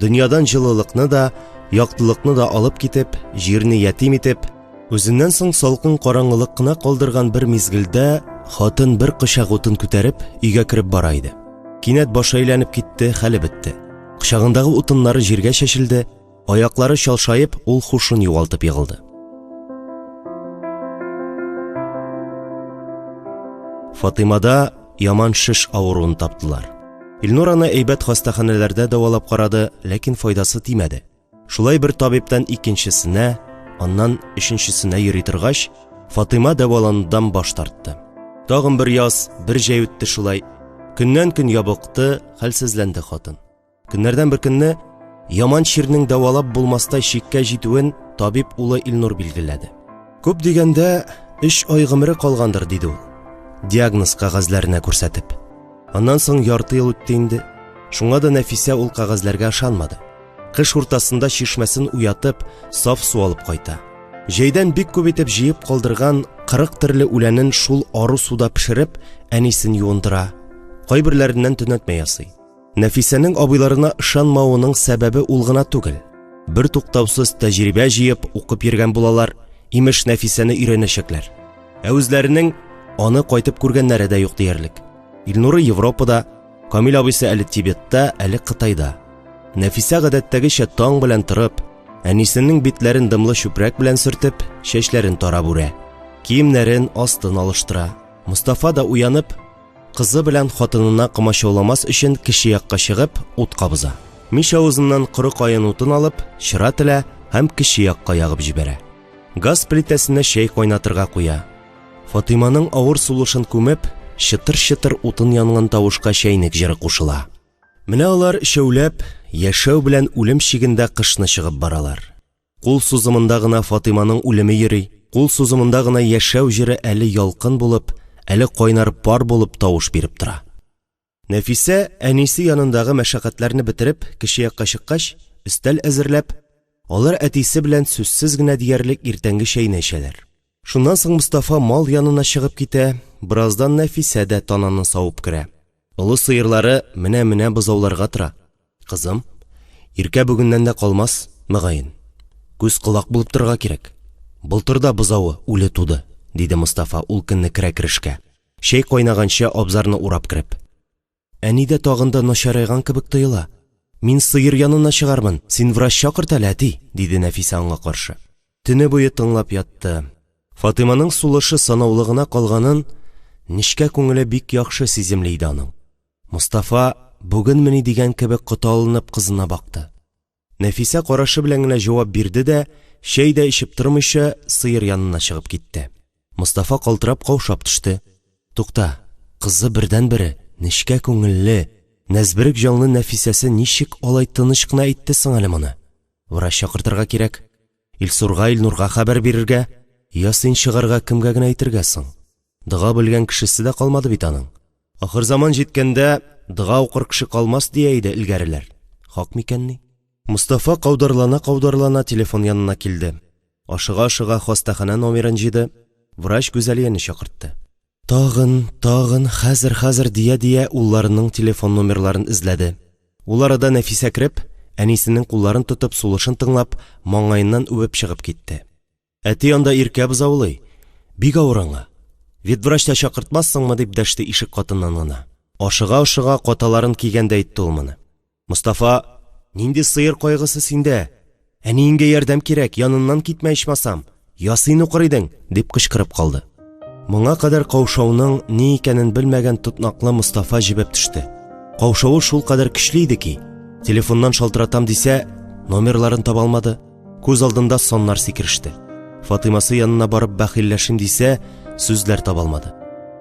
дөньядан җылылыкны да, яктылыкны да алып китеп, җирне ятим итеп, үзеннән соң салкын караңгылык кына калдырган бер мизгелдә хатын бер кычак утын күтәреп өйгә кереп бара иде. Кинәт башы әйләнеп китте, хәле бетте. Кычагындагы утыннары җиргә чәчелде, аяклары чалшаеп, ул хушын югалтып егылды. Фатыймада яман шиш авыруын таптылар. Илнур аны әйбәт хастаханәләрдә дәвалап карады, ләкин файдасы тимәде. Шулай бер табиптан икенчесенә, аннан өченчесенә йөри торгач, Фатыйма дәваланудан баш тартты. Тагын бер яз, бер җәй үтте шулай. Көннән-көн ябыкты, хәлсезләнде хатын. Көннәрдән бер көнне яман чирнең дәвалап булмастай чиккә җитүен табип улы Илнур билгеләде. Күп дигәндә 3 ай гомере калгандыр диде ул, диагноз кагазьләренә күрсәтеп. Аннан соң ярты ел үтте инде. Шуңа да Нәфисә ул кагазьләргә ышанмады. Кыш уртасында чишмәсен уятып, саф су алып кайта. Җәйдән бик күп итеп җыеп калдырган 40 төрле үләнен шул ару суда пешереп, әнисен юындыра. Кайберләреннән төнәтмә ясый. Нәфисәнең абыйларына ышанмавының сәбәбе ул гына түгел. Бер туктаусыз тәҗрибә җыеп укып йөргән булалар, имеш Нәфисәне өйрәнәчәкләр. Ә үзләренең аны кайтып күргәннәре дә юк диярлек. Илнуры Европада, Камил абыйсы әле Тибетта, әле Кытайда. Нәфисә гадәттәгечә таң белән торып, әнисенең битләрен дымлы чүпрәк белән сөртеп, чәчләрен тарап үрә. Киемнәрен астын алыштыра. Мустафа да уянып, кызы белән хатынына кымачауламас өчен кеше якка чыгып, ут кабыза. Мич авызыннан коры каен утын алып, чыра телә һәм кеше якка ягып җибәрә. Газ плитәсенә чәй кайнатырга куя. Фатыйманың авыр сулышын күмеп, чытыр-чытыр утын янган тавышка чәйнек җыры кушыла. Менә алар шәүләп, яшәү белән үлем чигендә кышны чыгып баралар. Кул сузымында гына Фатиманың үлеме йөри, кул сузымында гына яшәү җыры әле ялкын булып, әле кайнар пар булып тавыш биреп тора. Нәфисә әнисе янындагы мәшәкатьләрне бетереп, кеше якка чыккач, өстәл әзерләп, алар әтисе белән сүзсез генә диярлек иртәнге чәйне эчәләр. Шуннан соң Мустафа мал янына чыгып китә, бераздан Нәфисә дә тананы савып керә. Олы сыерлары менә бозауларга тора. Кызым, иркә бүгеннән дә калмас, мөгаен. Күз кулак булып торга кирәк. Былтырда бозавы үле туды, диде Мустафа ул көнне керә-керешкә. Чәй кайнаганча абзарны урап кереп. Әни дә тагында начарайган кебек тоела. Мин сыер янына чыгармын, син врач чакырт әле, әти, диде Нәфисә аңа каршы. Төне буе тыңлап ятты. Фатиманың сулышы санаулыгына калганын нишкә күңеле бик яхшы сиземли иде аның. Мустафа бүген мени дигән кебек кыталынып кызына бакты. Нәфисә карашы белән генә җавап бирде дә, чәй дә ичеп тормыйча сыер янына чыгып китте. Мустафа калтырап каушап төште. Тукта, кызы бердән-бере нишкә күңелле, нәзберек җанлы Нәфисәсе ничек алай тыныч кына әйтте соң әле моны? Врач чакыртырга кирәк. Илсурга, Илнурга хәбәр бирергә, я син чыгарга кемгә генә әйтергә соң? Дога белгән кешесе дә калмады бит аның. Ахыр заман җиткәндә дога укыр кеше калмас дия иде илгәреләр. Хак микәнни? Мустафа каударлана телефон янына килде. Ашыга-ашыга хастахана номерын җыйды. Врач Гүзәлияне чакыртты. Тагын, хәзер дия улларының телефон номерларын эзләде. Ул арада Нәфисә кереп, әнисенең кулларын тотып, сулышын тыңлап, маңгаеннан үбеп чыгып китте. Әти анда иркә бозаулый. Бик авырыңа. Ветврач та чакыртмассыңмы дип дәште ишек катыннан гына. Ашыга-ашыга каталарын кигәндә әйтте ул моны. Мустафа, нинди сыер кайгысы синдә? Әниеңгә ярдәм кирәк, яныннан китмә ичмасам. Я син укыр идең, дип кычкырып калды. Моңа кадәр каушауның ни икәнен белмәгән тотнаклы Мустафа җибеп төште. Каушавы шул кадәр көчле иде ки, телефоннан шалтыратам дисә, номерларын таба алмады. Күз алдында соннар сикереште. Фатимасы янына барып бәхилләшим дисә, сүзләр таба алмады.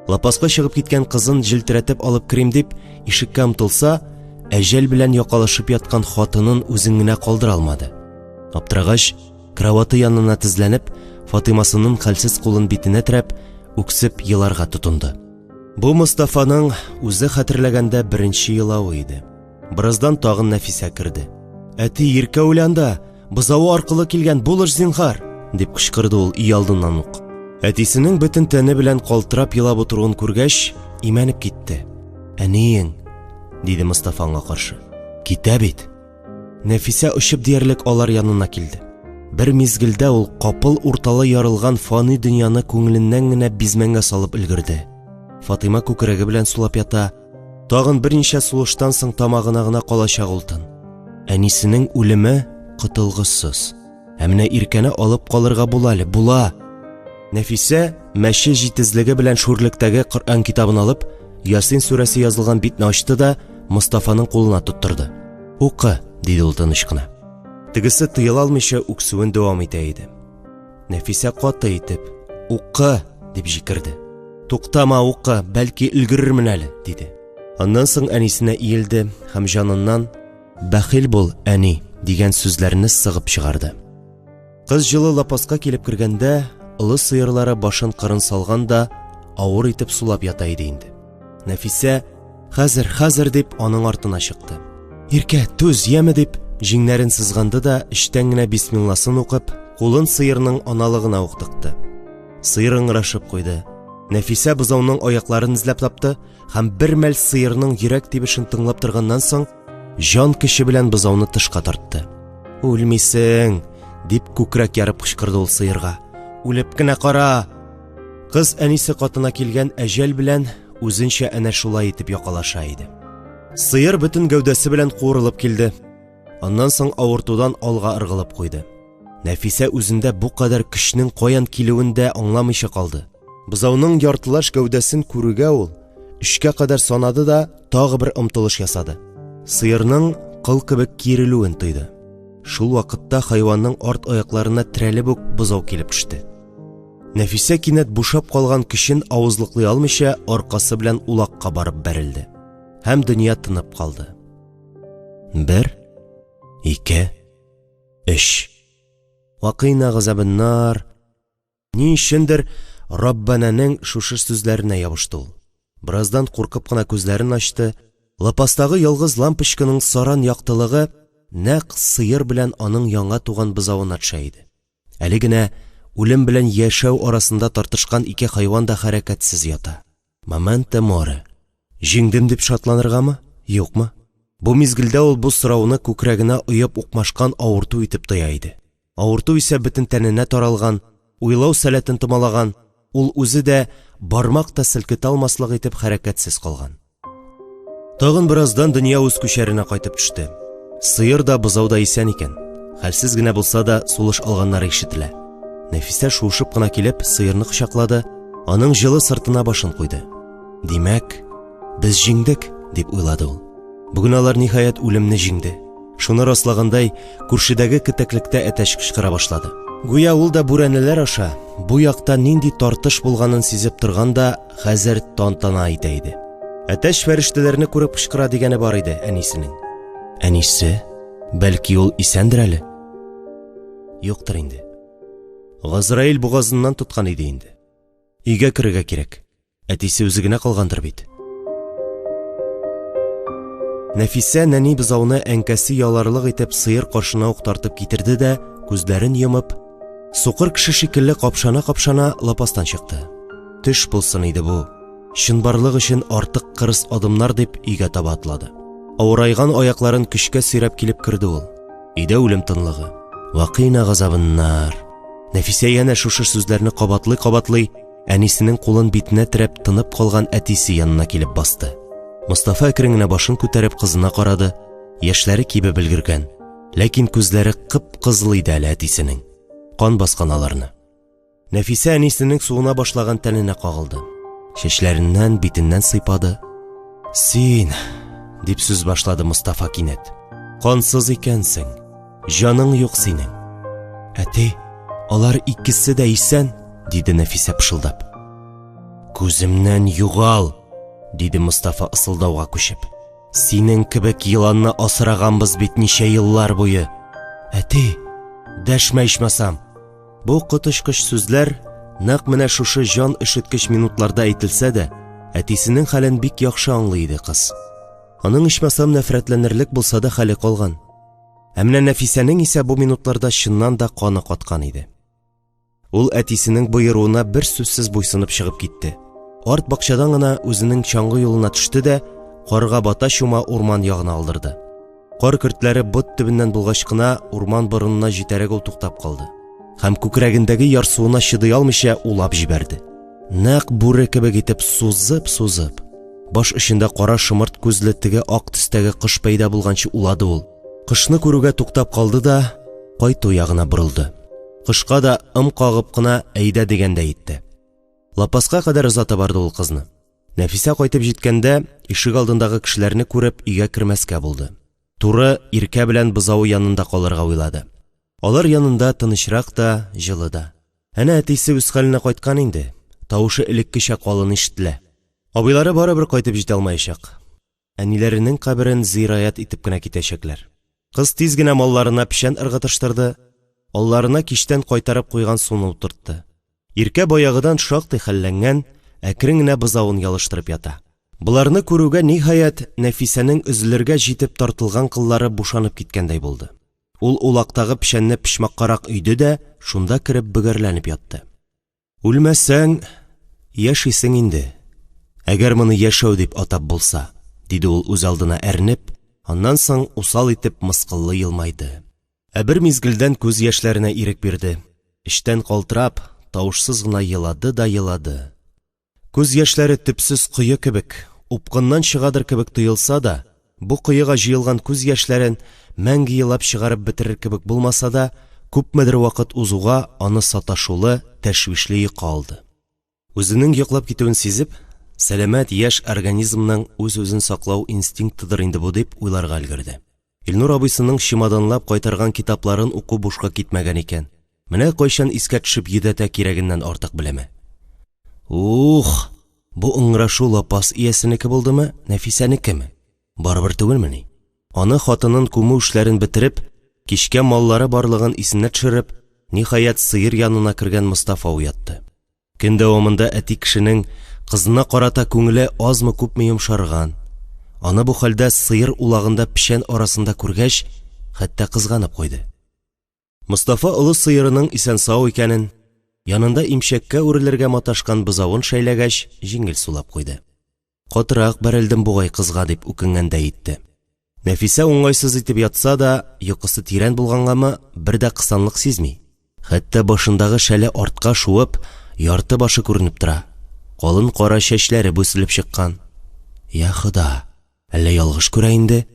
Лапаска чыгып киткән кызын җилтерәтеп алып керим дип, ишеккә омтылса, әҗәл белән якалышып яткан хатынын үзен генә калдыра алмады. Аптырагач, кроваты янына тезләнеп, Фатимасының хәлсез кулын битенә терәп, үксеп еларга тотынды. Бу Мустафаның үзе хәтерләгәндә беренче елавы иде. Бераздан тагын Нәфисә керде. Әти иркә үләндә, бозавы аркылы килгән булыш зинһар, дип кычкырды ул ий алдыннан ук. Әтисенең бөтен тәне белән калтырап елап утыруын күргәч, имәнеп китте. Әниең, диде Мустафа аңа каршы. Китә бит. Нәфисә очып диярлек алар янына килде. Бер мизгелдә ул капыл урталы ярылган фани дөньяны күңеленнән генә бизмәнгә салып өлгерде. Фатима күкрәге белән сулап ята. Тагын берничә сулыштан соң тамагына гына калачак ул тын. Әнисенең үлеме кытылгысыз. Әмнә иркәне алып калырга була әле, була. Нәфисә мәче җитезлеге белән шүрлектәге Коръән китабын алып, Ясин сүрәсе язылган битне ачты да Мустафаның кулына тоттырды. Укы, диде ул тыныч кына. Тегесе тыела алмыйча үксүен дәвам итә иде. Нәфисә каты итеп, укы, дип җикерде. Туктама, укы, бәлки өлгерермен әле, диде. Аннан соң әнисенә иелде һәм җаныннан бәхил бул, әни, дигән сүзләрне сыгып чыгарды. Кыз җылы лапаска килеп кергәндә, олы сыерлары башын кырын салган да, авыр итеп сулап ята иде инде. Нәфисә хәзер дип аның артына чыкты. Иркә, түз, яме дип җиңнәрен сызганды да, эчтән генә бисмилласын укып, кулын сыерның аналыгына уктыкты. Сыер ыңгырашып куйды. Нәфисә бозауның аякларын эзләп тапты һәм бер мәл сыерның йөрәк тибешен тыңлап торганнан соң, җан көче белән бозауны тышка тартты. Үлмисең, дип күкрәк ярып кычкырды ул сыерга. Үлеп кенә кара. Кыз әнисе катына килгән әҗәл белән үзенчә әнә шулай итеп якалаша иде. Сыер бөтен гәүдәсе белән куырылып килде. Аннан соң авыртудан алга ыргылып куйды. Нәфисә үзендә бу кадәр көчнең каян килүен дә аңламыйча калды. Бозауның яртылаш гәүдәсен күрүгә ул өчкә кадәр санады да тагы бер омтылыш ясады. Сыерның кыл кебек кирелүен тойды. Шул вакытта хайванның арт аякларына терәлеп үк бозау килеп төште. Нәфисә кинәт бушап калган көчен авызлыклый алмыйча аркасы белән улакка барып бәрелде. Һәм дөнья тынып калды. 1, 2, 3. Вакыйна газабыннар. Ни өчендер Раббананың шушы сүзләренә ябышты ул. Бираздан куркып кына күзләрен ачты. Лапастагы ялгыз лампочканың саран яктылыгы нәкъ сыер белән аның яңа туган бызавына төшә иде. Әле генә үлем белән яшәү арасында тартышкан ике хайван да хәрәкәтсез ята. Момента море. Җиңдем дип шатланыргамы? Юкмы? Бу мизгелдә ул бу сорауны күкрәгенә уеп укмашкан авырту итеп тоя иде. Авырту исә бөтен тәненә таралган, уйлау сәләтен томалаган, ул үзе дә бармак та селкетә алмаслык итеп хәрәкәтсез калган. Тагын бираздан дөнья үз күчәренә кайтып төште. Сыер да бызау да исән икән. Хәлсез генә булса да сулыш алганнары ишетелә. Нәфисә шуышып кына килеп сыерны кочаклады, аның җылы сыртына башын куйды. Димәк, без җиңдек, дип уйлады ул. Бүген алар ниһаять үлемне җиңде. Шуны раслагандай, күршедәге кетәклектә әтәч кычкыра башлады. Гүя ул да бүрәнәләр аша бу якта нинди тартыш булганын сизеп торганда, хәзер тантана итә иде. Әтәч фәрештәләрне күреп кычкыра дигәне бар иде әнисенең. Әнисе, бәлки ул исәндер әле? Юктыр инде. Газраил бугазыннан тоткан иде инде. Өйгә керергә кирәк. Әтисе үзе генә калгандыр бит. Нәфисә нәни бызауны әнкәсе яларлык итеп сыер каршына ук тартып китерде дә, күзләрен йомып, сукыр кеше шикелле капшана-капшана лапастан чыкты. Төш булсын иде бу. Чынбарлык өчен артык кырыс адымнар дип өйгә таба атлады. Авырайган аякларын көчкә сөйрәп килеп керде ул. Өйдә үлем тынлыгы. Вакыйна газабыннар. Нәфисә янә шушы сүзләрне кабатлый, әнисенең кулын битенә терәп тынып калган әтисе янына килеп басты. Мустафа әкрен генә башын күтәреп кызына карады. Яшьләре кибеп өлгергән, ләкин күзләре кып-кызыл иде әле әтисенең. Кан баскан аларны. Нәфисә әнисенең суына башлаган тәненә кагылды. Чәчләреннән, битеннән сыйпады. Син, дип сүз башлады Мустафа кинәт. Кансыз икәнсең. Җаның юк синең. Әти, алар икесе дә исән, диде Нәфисә пышылдап. Күземнән югал, диде Мустафа ысылдауга күчеп. Синең кебек йыланны асраганбыз бит ничә еллар буе. Әти, дәшмә ичмасам. Бу котышкыч сүзләр нәкъ менә шушы җан өшеткеч минутларда әйтелсә дә, әтисенең хәлен бик яхшы аңлый иде кыз. Аның ичмасам нәфрәтләнерлек булса да хәле калган. Ә менә Нәфисәнең исә бу минутларда чыннан да каны каткан иде. Ул әтисенең боеруына бер сүзсез буйсынып чыгып китте. Арт бакчадан гына үзенең чаңгы юлына төште дә, карга бата чума урман ягына алдырды. Кар көртләре бот төбеннән булгач кына урман борынына җитәрәк ул туктап калды. Һәм күкрәгендәге ярсуына чыдый алмыйча улап җибәрде. Нәкъ бүре кебек итеп сузып, баш очында кара шымырт күзле теге ак төстәге кыш пәйда булганчы улады ул. Кышны күрүгә туктап калды да, кайту ягына борылды. Кышка да кагып кына әйдә дигәндә итте. Лапаска кадәр озата барды ул кызны. Нәфисә кайтып җиткәндә, ишек алдындагы кешеләрне күреп өйгә кермәскә булды. Туры иркә белән бызау янында калырга уйлады. Алар янында тынычрак та, җылы да. Әнә әтисе үз хәленә кайткан инде. Тавышы элеккечә калын ишетелә. Абыйлары барыбер кайтып җитә алмаячак. Әниләренең каберен зираят итеп кенә китәчәкләр. Кыз тиз генә малларына пишән ыргытыштырды. Алларына киштән кайтарып куйган суны утыртты. Иркә баягыдан шактый хәлләнгән, әкрен генә бызавын ялыштырып ята. Буларны күрүгә ниһаять Нәфисәнең үзләргә җитеп тартылган кыллары бушанып киткәндәй булды. Ул улактагы пишәнне пишмаккарак өйде дә, шунда кереп бөгәрләнеп ятты. Үлмәсәң, яшисең инде. Әгәр моны яшәү дип атап булса, диде ул үз алдына әрнеп, аннан соң усал итеп мыскыллы елмайды. Ә бер мизгелдән күз яшьләренә ирек бирде. Иштән калтырап, тавышсыз гына елады да елады. Күз яшьләре төпсез кое кебек, упкыннан чыгадыр кебек тоелса да, бу кыйга җыелган күз яшьләрен мәңге елап чыгарып бетерер кебек булмаса да, күпмедер вакыт узуга аны саташулы, тәшвишле йокы алды. Үзенең йоклап китүен сизеп, сәламәт яшь организмның үз-үзен саклау инстинктыдыр инде бу дип уйларга өлгерде. Илнур абыйсының чемоданлап кайтарган китапларын уку бушка китмәгән икән. Менә кайчан искә төшеп йөдәтә кирәгеннән артык белеме. Ух, бу ыңрашу лапас иясенеке булдымы, Нәфисәнекеме? Барыбер түгелмени? Аны хатынын күмү эшләрен бетереп, кичкә маллары барлыгын исенә төшереп, ниһаять сыер янына кергән Мостафа уятты. Көн дәвамында әти кешенең кызына карата күңеле азмы күпме йомшарган. Аны бу хәлдә сыер улагында пешән арасында күргәч, хәтта кызганып куйды. Мостафа олы сыерының исән-сау икәнен, янында имчәккә үрелергә маташкан бызавын шәйләгәч, җиңел сулап куйды. Катырак бәрелдем бугай кызга дип үкенгәндә итте. Нәфисә уңайсыз итеп ятса да, йокысы тирән булгангамы, бер дә кысанлык сизми. Хәтта башындагы шәле артка шуып, ярты башы күренеп тора. Калын кара чәчләре бүселеп чыккан. Я Хода, әллә ялгыш күрә инде?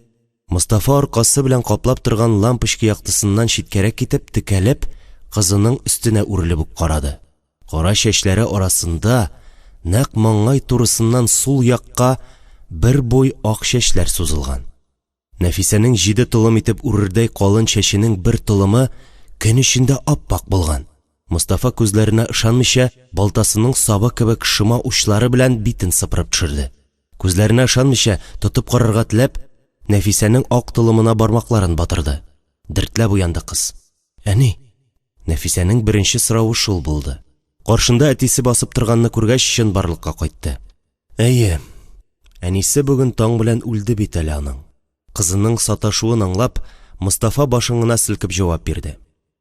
Мостафа аркасы белән каплап торган лампочка яктысыннан читкәрәк китеп, текәлеп, кызының өстенә үрелеп үк карады. Кара чәчләре арасында, нәкъ маңгай турысыннан сул якка бер буй ак чәчләр сузылган. Нәфисәнең 7 толым итеп үрердәй калын чәченең бер толымы көн эчендә ап-ак булган. Мостафа күзләренә ышанмыйча, балтасының сабы кебек шыма учлары белән битен сыпырып төшерде. Күзләренә ышанмыйча, тотып карарга теләп, Нәфисәнең ак толымына бармакларын батырды. Дертләп уянды кыз. Әни? Нәфисәнең беренче соравы шул булды. Каршында әтисе басып торганны күргәч, чынбарлыкка кайтты. Әйе, әнисе бүген таң белән үлде бит әле аның. Кызының саташуын аңлап, Мостафа башын гына селкеп җавап бирде.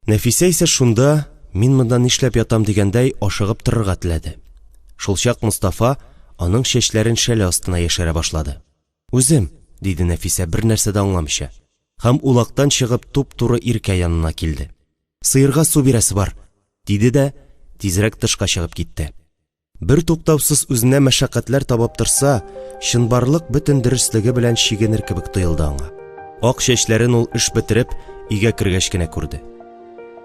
Нәфисә исә шунда, мин монда нишләп ятам дигәндәй ашыгып торырга теләде. Шул чак Мостафа аның чәчләрен шәле астына яшерә башлады. Үзем, диде Нәфисә бер нәрсә дә аңламыйча, һәм улактан чыгып туп-туры иркә янына килде. Сыерга су бирәсе бар, диде дә тизрәк тышка чыгып китте. Бер туктаусыз үзенә мәшәкатьләр табып торса, чынбарлык бөтен дөрестлеге белән чигенер кебек тоелды аңа. Ак чәчләрен ул эш бетереп, өйгә кергәч кенә күрде.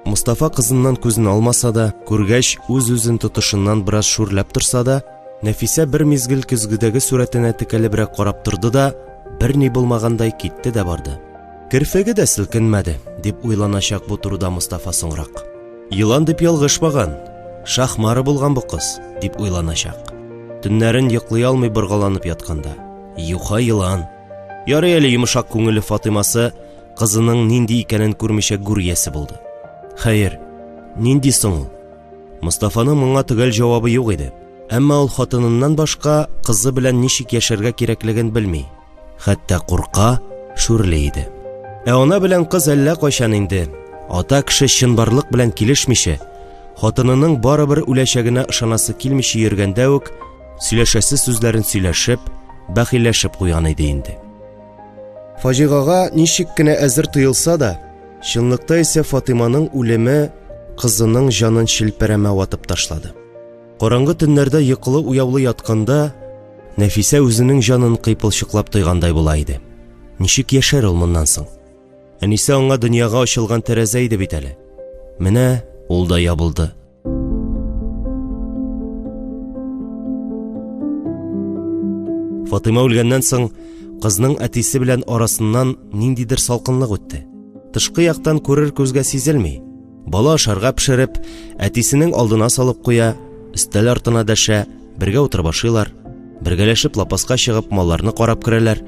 Мостафа кызыннан күзен алмаса да, күргәч үз-үзен тотышыннан бераз шүрләп торса да, Нәфисә бер мизгел көзгедәге сурәтенә текәлебрәк карап торды да, берни булмагандай китте дә барды. Керфеге дә селкенмәде, дип уйланачак бу турыда Мостафа соңрак. Йылан дип ялгышмаган, шахмары булган бу кыз, дип уйланачак. Төннәрен йоклый алмый боргаланып ятканда. Юха йылан. Ярый әле йомшак күңеле Фатимасы кызының нинди икәнен күрмичә гүриясе булды. Хәер, нинди соң ул? Мостафаның моңа төгәл җавабы юк иде. Әмма ул хатыныннан башка кызы белән ничек яшәргә кирәклеген белми. Хәтта курка, шүрле иде. Ана белән кыз әллә кайчан инде, ата кеше чынбарлык белән килешмичә, хатынының барыбер үләчәгенә ышанасы килмичә йөргәндә үк, сөйләшәсе сүзләрен сөйләшеп, бәхилләшеп куйган иде инде. Фаҗигага ничек кенә әзер тоелса да, чынлыкта исә Фатиманың үлеме кызының җанын челпәрәмә ватып ташлады. Караңгы төннәрдә йокылы уяулы ятканда, Нәфисә үзенең җанын кыйпылчыклап тойгандай була иде. Ничек яшәр ул моннан соң? Әнисе аңа дөньяга ачылган тәрәзә иде бит әле. Менә ул да ябылды. Фатима үлгәннән соң кызның әтисе белән арасыннан ниндидер салкынлык үтте. Тышкы яктан күрер күзгә сизелми. Бала ашарга пешереп, әтисенең алдына салып куя, өстәл артына дәшә, бергә утырып ашыйлар, бергәләшеп лапаска чыгып малларны карап керәләр.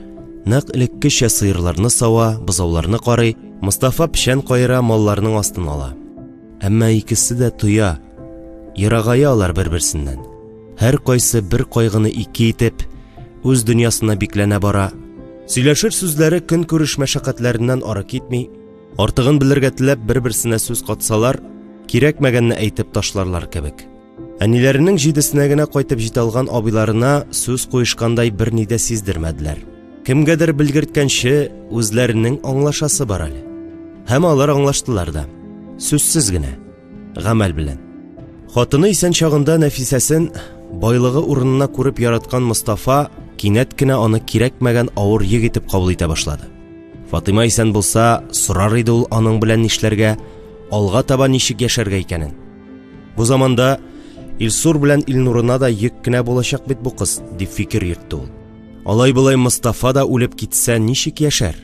Нәкъ элеккечә сыерларны сава, бызауларны карый, Мостафа пешән кайыра, малларның астын ала. Әмма икесе дә туя, ерагая бер-берсеннән. Һәр кайсы бер кайгыны ике итеп, үз дөньясына бикләнә бара. Сөйләшер сүзләре көн күреш мәшәкатьләреннән ары китми, артыгын белергә теләп бер-берсенә сүз катсалар, кирәкмәгәнне әйтеп ташларлар кебек. Әниләренең 7-сенә генә кайтып җитә алган абыйларына сүз куешкандай берни дә сиздермәделәр. Кемгәдер белгерткәнче үзләренең аңлашасы бар әле. Һәм алар аңлаштылар да, сүзсез генә, гамәл белән. Хатыны исән чагында Нәфисәсен байлыгы урынына күреп яраткан Мостафа кинәт кенә аны кирәкмәгән авыр йөк итеп кабул итә башлады. Фатима исән булса, сорар иде ул аның белән нишләргә, алга таба ничек яшәргә икәнен. Бу заманда Илсур белән Илнурына да йөк кенә булачак бит бу кыз, дип фикер йөртте ул. Алай-болай Мостафа да үлеп китсә ничек яшәр?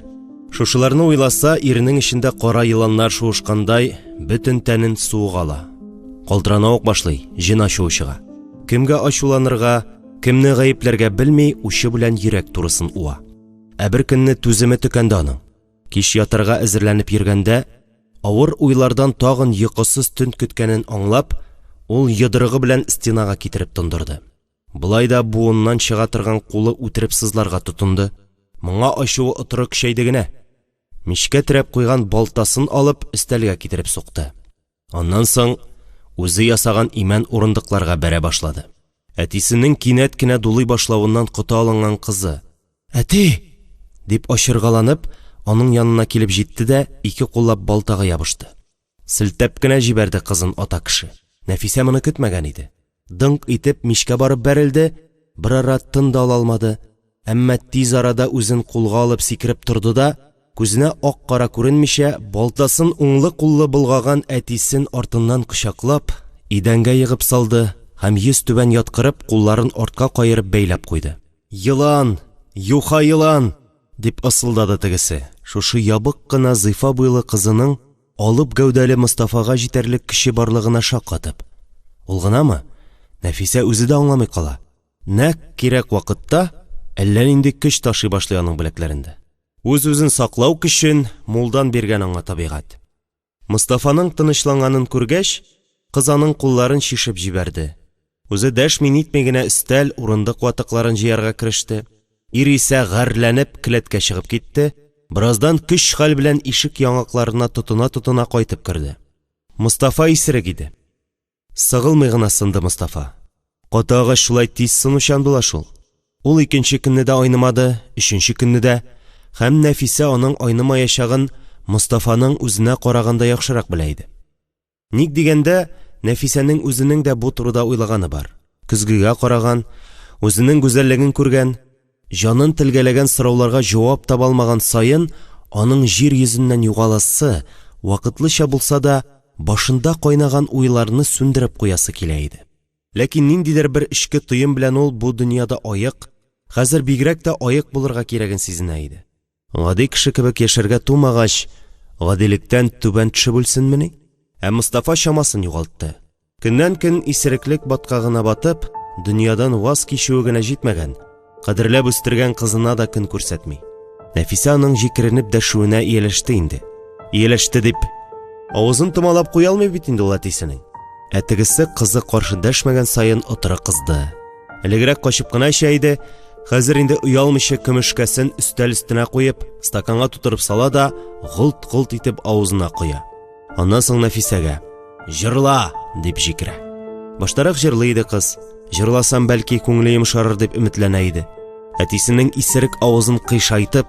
Шушыларны уйласа, иренең эчендә кара йыланнар шуышкандай, бөтен тәнен суыга ала. Калтырана ук башлый, җен ачуы чыга. Кемгә ачуланырга, кемне гаепләргә белми, учы белән йөрәк турысын уа. Ә бер көнне түземе төкәнде аның. Кич ятырга әзерләнеп йөргәндә, авыр уйлардан тагын йокысыз төн көткәнен аңлап, ул йодрыгы белән стенага китереп тондырды. Булай да буыннан чыга торган кулы үтереп сызларга тотынды. Моңа ачуы отрык шәйде генә. Мичкә терәп куйган балтасын алып өстәлгә китереп сукты. Аннан соң үзе ясаган имән урындыкларга бәрә башлады. Әтисенең кинәт кенә дулый башлавыннан кота алынган кызы: "Әти!" дип ачыргаланып, аның янына килеп җитте дә, ике куллап балтага ябышты. Силтәп кенә җибәрде кызын ата кеше. Нәфисә моны көтмәгән иде. Дыңк итеп мичкә барып бәрелде, бер ара тын да ала алмады. Әмма тиз арада үзен кулга алып сикереп торды да, күзенә ак-кара күренмичә, балтасын уңлы-куллы болгаган әтисен артыннан кочаклап, идәнгә егып салды һәм йөз түбән яткырып, кулларын артка каерып бәйләп куйды. "Йылан! Юха йылан!" дип ысылдады тегесе. Шушы ябык кына зыйфа буйлы кызының алып гәүдәле Мостафага җитәрлек кеше барлыгына шаккатып. Ул гынамы? Нәфисә үзе дә аңламый кала. Нәкъ кирәк вакытта әллә нинди көч ташый башлый аның беләкләрендә. Үз-үзен саклау көчен мулдан биргән аңа табигать. Мостафаның тынычланганын күргәч, кыз аның кулларын шишеп җибәрде. Үзе дәшми-нитми генә өстәл, урындык ватыкларын җыярга кереште. Ир исә гарләнеп келәткә чыгып китте. Бераздан көч-хәл белән ишек яңакларына тотына кайтып керде. Мостафа исерек иде. Сыгылмый гына сынды Мостафа. Катага шулай тиз сынучан була шул. Ул икенче көнне дә айнымады, өченче көнне дә, һәм Нәфисә аның айнымаячагын Мостафаның үзенә караганда яхшырак белә иде. Ник дигәндә, Нәфисәнең үзенең дә бу турыда уйлаганы бар. Көзгегә караган, үзенең гүзәллеген күргән, җанын телгәләгән сорауларга җавап таба алмаган саен, аның җир йөзеннән югаласы, вакытлыча булса да, башында кайнаган уйларны сүндереп куясы килә иде. Ләкин ниндидер бер эчке тоем белән ул бу дөньяда аек, хәзер бигрәк тә аек булырга кирәген сизенә иде. Гади кеше кебек яшәргә тумагач, гадилектән түбән төшеп үлсенмени? Ә Мостафа чамасын югалтты. Көннән-көн исереклек баткагына батып, дөньядан ваз кичүе генә җитмәгән, кадерләп үстергән кызына да көн күрсәтми. Нәфисә аның җикеренеп дәшүенә ияләште инде. Ияләште дип, авызын томалап куя алмый бит инде ул әтисенең. Әтегесе кызы каршы дәшмәгән саен отыры кызды. Элегрәк качып кына эчә иде, хәзер инде уялмыйча көмешкәсен өстәл өстенә куеп, стаканга тутырып сала да, гылт-гылт итеп авызына куя. Аннан соң Нәфисәгә: "Җырла!" дип җикерә. Баштарак җырлый иде кыз. Җырласам бәлки күңеле йомшарыр дип өметләнә иде. Әтисенең исерек авызын кыйшайтып,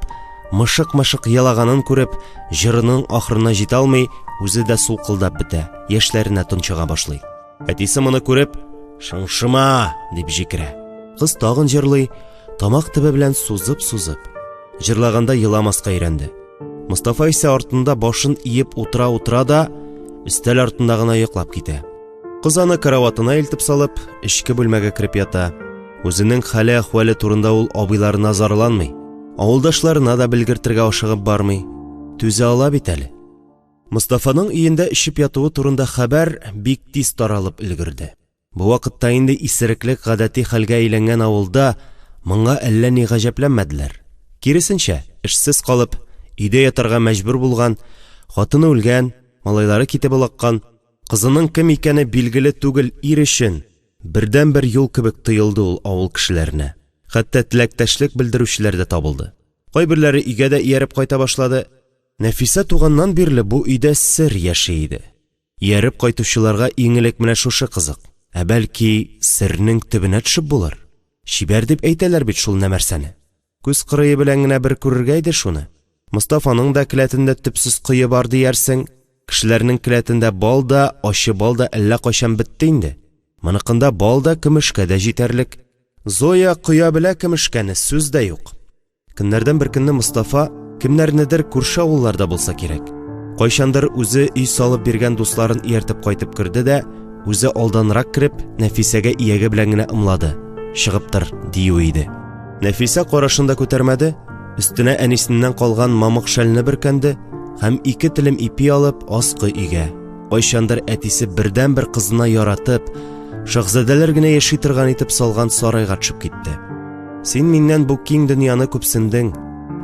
мышык-мышык ялаганын күреп, җырының ахырына җитә алмый, үзе дә сулкылдап бетә, яшьләренә тончыга башлый. Әтисе моны күреп: "Шыңшыма!" дип җикерә. Кыз тагын җырлый, тамак төбе белән сузып-сузып. Җырлаганда еламаска өйрәнде. Мостафа исә артында башын иеп утыра да, өстәл артында гына йоклап китә. Кыз аны караватына илтеп салып, эчке бүлмәгә кирип ята. Үзенең хәле-әхвәле турында ул абыйларына зарланмый, авылдашларына да белгертергә ашыгып бармый. Түзә ала бит әле. Мостафаның өендә ишеп ятуы турында хәбәр бик тиз таралып өлгерде. Бу вакытта инде исереклек гадәти хәлгә әйләнгән авылда моңа әллә ни гаҗәпләнмәделәр. Киресенчә, эшсез калып, өйдә ятарга мәҗбүр булган, хатыны үлгән, малайлары китеп алаккан, кызының кем икәне билгеле түгел ир өчен бердән-бер юл кебек тоелды ул авыл кешеләренә. Хәтта теләктәшлек белдерүчеләр дә табылды. Кайберләре өйгә дә ияреп кайта башлады. Нәфисә туганнан бирле бу өйдә сер яши иде. Ияреп кайтучыларга иң элек менә шушы кызык. Ә бәлки сернең төбенә төшеп булыр. Шибәр дип әйтәләр бит шул нәмәрсәне. Күз кырые белән генә бер күрергә иде шуны. Мостафаның да келәтендә төпсез кые бар диярсең. Кешеләрнең келәтендә бал да, ачы бал да әллә кайчан бетте инде. Моныкында бал да, көмешкә дә җитәрлек. Зоя кыя белә көмешкәне, сүз дә юк. Көннәрдән бер көнне Мостафа кемнәрнедер күрше авылларда булса кирәк. Кайчандыр үзе өй салып биргән дусларын ияртеп кайтып керде дә, үзе алданрак кирип, Нәфисәгә ияге белән генә ымлады. Чыгып тор, дию иде. Нәфисә карашында күтәрмәде, Өстенә әнисеннән калган мамык шәлне бөркәнде һәм 2 телем ипи алып аскы өйгә, кайчандыр әтисе бердән-бер кызына яратып, шаһзадәләр генә яши торган итеп салган сарайга төшеп китте. Син миннән бу киң дөньяны күпсендең,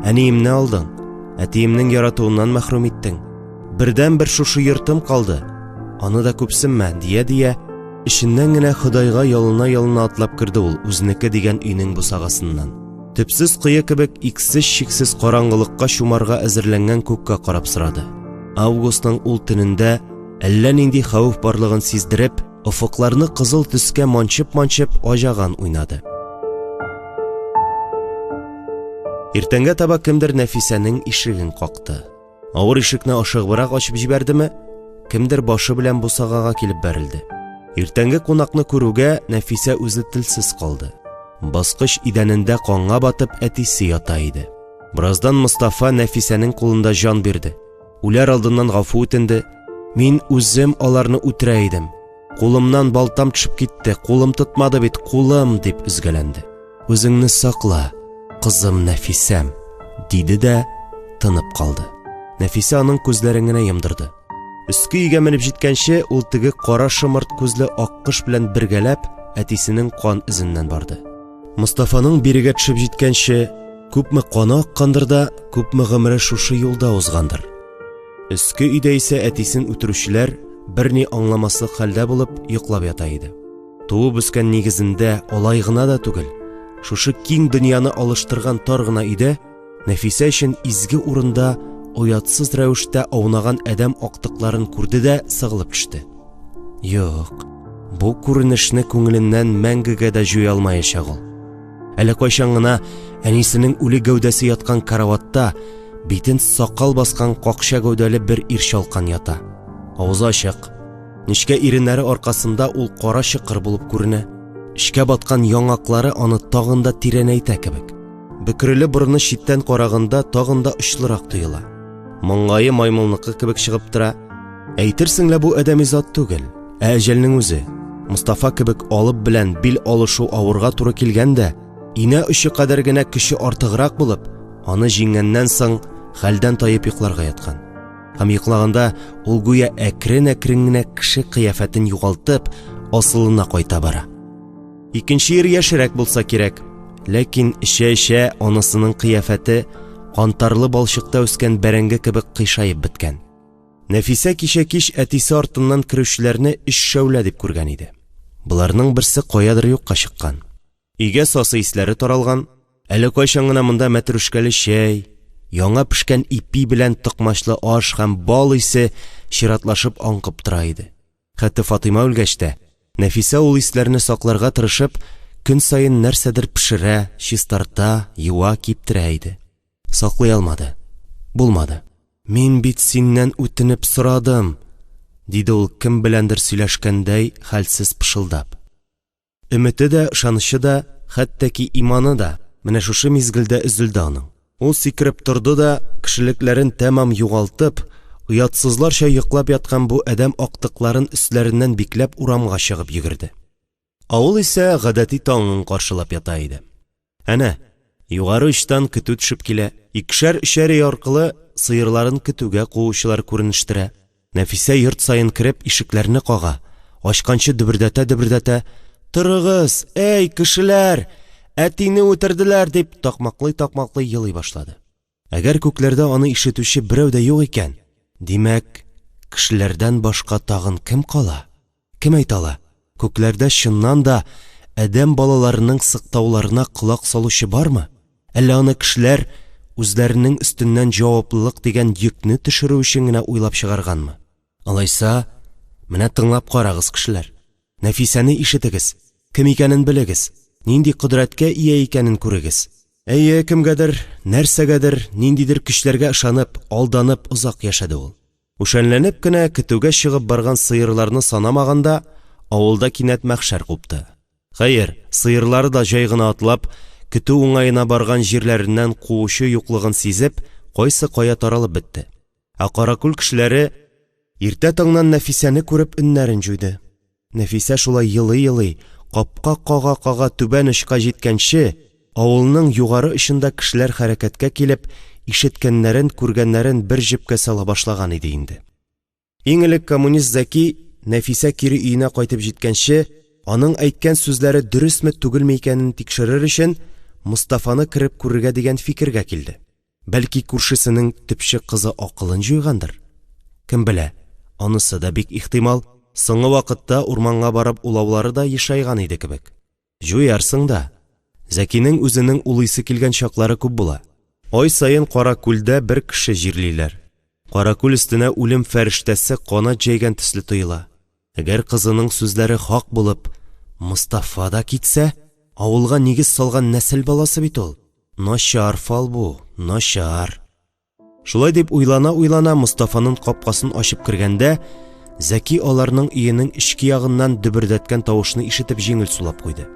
әниемне алдың, әтиемнең яратуыннан мәхрүм иттең. Бердән-бер шушы йортым калды, аны да күпсенмә, дия, эшеннән генә Ходайга ялына атлап керде ул үзенеке дигән өйнең бусагасыннан. Төпсез кые кебек иксез-чиксез караңгылыкка чумарга әзерләнгән күккә карап сорады. Августның ул төнендә әллә нинди хәвеф барлыгын сиздереп, офыкларны кызыл төскә манчып ажаган уйнады. Иртәнгә таба кемдер Нәфисәнең ишеген какты. Авыр ишекне ашыгыбрак ачып җибәрдеме, кемдер башы белән бусагага килеп бәрелде. Иртәнге кунакны күрүгә Нәфисә үзе телсез калды. Баскыч идәнендә канга батып әтисе ята иде. Бираздан Мустафа Нәфисәнең кулында жан бирде. Үләр алдыннан гафу үтенде. Мин үзем аларны үтерә идем. Кулымнан балтам төшеп китте, кулым тотмады бит, кулым, дип үзгәләнде. Үзеңне сакла, кызым Нәфисәм, диде дә тынып калды. Нәфисә аның күзләрен генә йомдырды. Өске өйгә менеп җиткәнче ул теге кара шымырт күзле аккош белән бергәләп әтисенең кан эзеннән барды. Мустафаның бирегә төшеп җиткәнче күпме каны аккандыр да, күпме гомере шушы юлда узгандыр. Өске өйдә исә әтисен үтерүчеләр берни аңламаслык хәлдә булып йоклап ята иде. Туып үскән нигезендә алай гына да түгел, шушы киң дөньяны алыштырган тар гына өйдә Нәфисә өчен изге урында уятсыз рәвештә аунаган әдәм актыкларын күрде дә сыгылып төште. Юк, бу күренешне күңеленнән мәңгегә дә җуя алмаячак ул. Әле кайчан гына әнисенең үле гәүдәсе яткан караватта битен сакал баскан какча гәүдәле бер ир чалкан ята. Авызы ачык, нечкә иреннәре аркасында ул кара чыкыр булып күренә. Эшкә баткан яңаклары аны тагын да тирәнәйтә кебек. Бөкреле борыны читтән караганда тагын да очлырак тоела. Маңгае маймылныкы кебек чыгып тора. Әйтерсең лә бу әдәми зат түгел, әҗәлнең үзе. Мустафа кебек алып белән бил алышу авырга туры килгәндә, инә өче кадәр генә көче артыграк булып, аны җиңгәннән соң хәлдән таеп йокларга яткан. Һәм йоклаганда ул гүя әкрен генә кеше кыяфәтен югалтып, асылына кайта бара. Икенче ир яшерәк булса кирәк, ләкин эчә анысының кыяфәте кантарлы балчыкта үскән бәрәңге кебек кыйшаеп беткән. Нәфисә кичә кич әтисе артыннан керүчеләрне эш шәүлә дип күргән иде. Буларның берсе каядыр юкка чыккан. Өйгә сасы исләре таралган, әле кайчан гына монда мәтрүшкәле чәй, яңа пешкән ипи белән токмачлы аш һәм бал исе чиратлашып аңкып тора иде. Хәтта Фатыйма үлгәч тә Нәфисә ул исләрне сакларга тырышып, көн сайын нәрсәдер пешерә, чистарта, юа, киптерә иде. Саклый алмады. Булмады. Мин бит синнән үтенеп сорадым, диде ул кем беләндер сөйләшкәндәй хәлсез пышылдап. Өмете дә, ышанышы да, хәттәки иманы да менә шушы мизгелдә өзелде аның. Ул сикереп торды да, кешелекләрен тәмам югалтып, уятсызларча йоклап яткан бу әдәм актыкларын өсләреннән бикләп урамга чыгып йөгерде. Авыл исә гадәти таңын каршылап ята иде. Әнә, югары очтан көтү төшеп килә, икешәр-өчәр аркылы сыерларын көтүгә куучылар күренештерә. Нәфисә йорт сайын кереп ишекләрне кага, ачканчы дөбердәтә, «Торыгыз, эй, кешеләр, әтине үтерделәр!» дип такмаклый елый башлады. Әгәр күкләрдә аны ишетүче берәү дә юк икән, димәк, кешеләрдән башка тагын кем кала? Кем әйтала? Күкләрдә чыннан да әдәм балаларының сыктауларына колак салучы бармы? Әллә аны кешеләр үзләренең өстеннән җаваплылык дигән йөкне төшерү өчен генә уйлап чыгарганмы? Алайса, менә тыңлап карагыз кешеләр. Нәфисәне ишетегез, кем икәнен белегез, нинди кодрәткә ия икәнен күрегез. Әйе, кемгәдер, нәрсәгәдер, ниндидер көчләргә ышанып, алданып узак яшәде ул. Ушәнләнеп кенә көтүгә чыгып барган сыерларны санамаганда, авылда кинәт мәхшәр купты. Хәер, сыерлары да җай гына атлап, көтү уңаена барган җирләреннән куучы юклыгын сизеп, кайсы кая таралып бетте. Ә Каракүл кешеләре иртә таңнан Нәфисәне күреп өннәрен җуйды. Нәфисә шулай елый, капка кага-кага түбән очка җиткәнче, авылның югары очында кешеләр хәрәкәткә килеп, ишеткәннәрен, күргәннәрен бер җепкә сала башлаган иде инде. Иң элек коммунист Зәки Нәфисә кире өенә кайтып җиткәнче, аның әйткән сүзләре дөресме түгелме икәнен тикшерер өчен Мустафаны кирип күрергә дигән фикергә килде. Бәлки күршесенең төпче кызы акылын җуйгандыр. Кем белә, анысы да бик ихтимал. Соңгы вакытта урманга барып улаулары да ешайган иде кебек. Җуярсың да. Зәкинең үзенең улыйсы килгән чаклары күп була. Ай сайын Каракүлдә бер кеше җирлиләр. Каракүл өстенә үлем фәрештәсе канат җәйгән төсле тоела. Әгәр кызының сүзләре хак булып, Мустафа да китсә, авылга нигез салган нәсел баласы бит ул. Начар фал бу, начар. Шулай дип уйлана Мустафаның капкасын ачып кергәндә, Зәки аларның өенең ички ягыннан дөбердәткән тавышны ишетеп җиңел сулап куйды.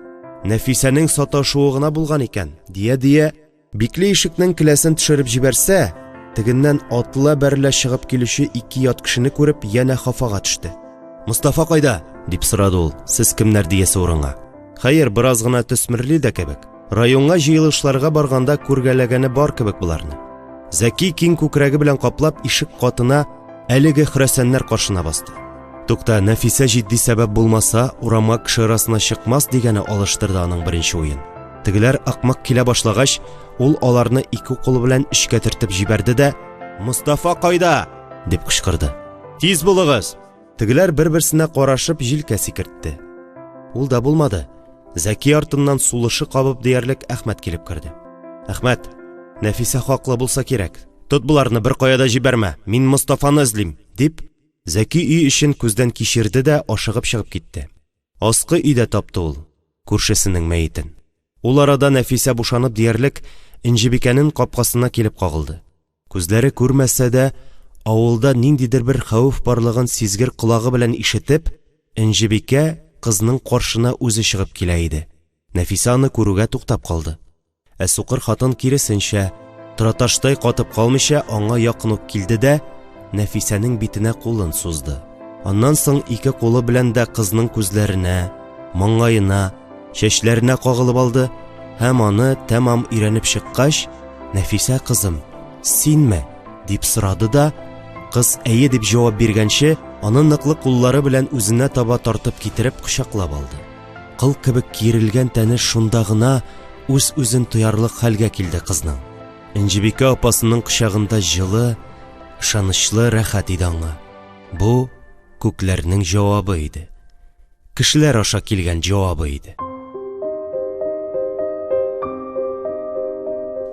Нәфисәнең саташуы гына булган икән. Дия, бикле ишекнең келәсен төшереп җибәрсә, тегеннән атлы берлә чыгып килүче ике ят кешене күреп, янә хафага төште. Мустафа кайда? Дип сорады ул, сез кемнәр диясе урынга. Хәер, бераз гына төсмерли дә кебек. Районга җыелышларга барганда күргәләгәне бар кебек буларны. Зәки киң күкрәге белән каплап ишек катына әлеге хөрәсәннәр каршына басты. Тукта, Нәфисә җитди сәбәп булмаса, урамга кеше арасына чыкмас дигәне алыштырды аның беренче уен. Тегеләр акмак килә башлагач, ул аларны ике кулы белән эчкә төртеп җибәрде дә, "Мустафа кайда?" дип кычкырды. "Тиз булыгыз!" Тегеләр бер-берсенә карашып җилкә сикертте. Ул да булмады. Зәки артыннан сулышы кабып диярлек Әхмәт килеп керде. "Әхмәт, Нәфисә хаклы булса кирәк. Тот буларны бер кая да җибәрмә. Мин Мустафаны эзлим", дип Зәки үй эшен күздән кичерде дә ашыгып чыгып китте. Аскы өйдә тапты ул күршесенең мәетен. Ул арада Нәфисә бушанып диярлек Инҗибикәнең капкасына килеп кагылды. Күзләре күрмәсә дә, авылда ниндидер бер хәвеф барлыгын сизгер колагы белән ишетеп, Инҗибикә кызның каршына үзе чыгып килә иде. Нәфисә аны күрүгә туктап калды. Сукыр хатын киресенчә, тораташтай катып калмыйча аңа якын ук килде дә Нәфисәнең битенә кулын сузды. Аннан соң ике кулы белән дә кызның күзләренә, маңгаена, чәчләренә кагылып алды һәм аны тәмам иренеп чыккач, "Нәфисә кызым, синме?" дип сорады да, кыз "әйе" дип җавап биргәнче, аны ныклы куллары белән үзенә таба тартып китереп кочаклап алды. Кыл кебек киерелгән тәне шунда гына үз-үзен тоярлык хәлгә килде кызның. Инҗибикә апасының кочагында җылы, ышанычлы рәхәт иде аңа. Бу күкләрнең җавабы иде. Кешеләр аша килгән җавабы иде.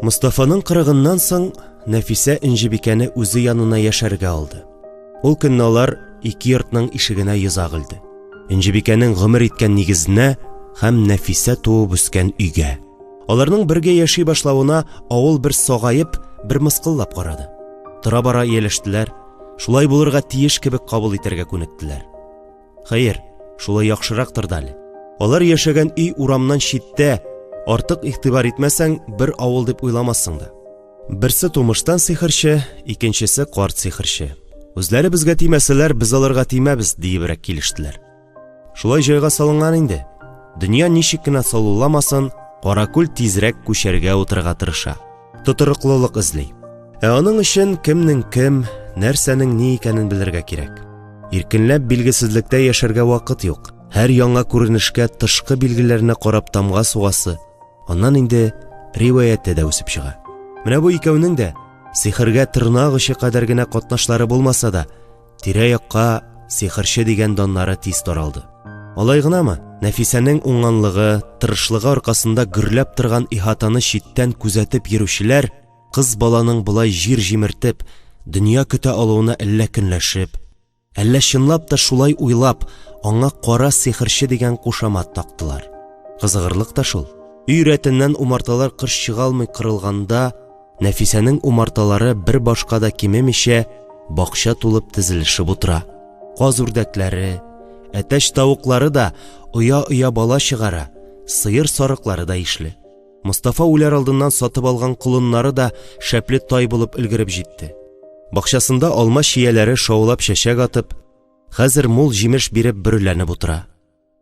Мустафаның кырыгыннан соң Нәфисә Инҗибикәне үзе янына яшәргә алды. Ул көнне алар ике йортның ишегенә йозак илде. Инҗибикәнең гомер иткән нигезенә һәм Нәфисә туып үскән өйгә. Аларның бергә яши башлавына авыл бер сагайып, бер мыскыллап карады. Тора-бара ияләштеләр, шулай булырга тиеш кебек кабул итәргә күнектеләр. Хәер, шулай яхшырактыр да әле. Алар яшәгән өй урамнан читтә, артык игътибар итмәсәң, бер авыл дип уйламассың да. Берсе тумыштан сихерче, икенчесе карт сихерче. Үзләре безгә тимәсәләр, без аларга тимәбез диебрәк килештеләр. Шулай җайга салынган инде. Дөнья ничек кенә салуламасын, Каракүл тизрәк күчәргә утырга тырыша. Тотырыклылык эзли. Аның өчен кемнең кем, нәрсәнең ни икәнен белергә кирәк. Иркенләп билгесезлектә яшәргә вакыт юк. Һәр яңа күренешкә тышкы билгеләренә карап тамга сугасы. Аннан инде риваятә дә үсеп чыга. Менә бу икәүнең дә сихергә тырнак очы кадәр генә катнашлары булмаса да, тирә-якка сихерче дигән даннары тиз таралды. Алай гынамы? Нәфисәнең уңганлыгы, тырышлыгы аркасында гөрләп торган ихатаны читтән күзәтеп йөрүчеләр кыз баланың булай җир җимертеп, дөнья көтә алуына әллә көнләшеп, әллә чынлап та шулай уйлап, аңа кара сихерче дигән кушамат тактылар. Кызыгырлык та шул. Өй рәтеннән умарталар кыш чыгалмый кырылганда, Нәфисәнең умарталары бер башка да кимемичә бакча тулып тезелешеп утыра. Каз үрдәкләре, әтәч тавыклары да оя-оя бала чыгара, сыер сарыклары да ишле. Мустафа үләр алдыннан сатып алган кулыннары да шәпле тай булып өлгереп җитте. Бакчасында алма чияләре шаулап чәчәк атып, хәзер мул җимеш биреп бөреләнеп утыра.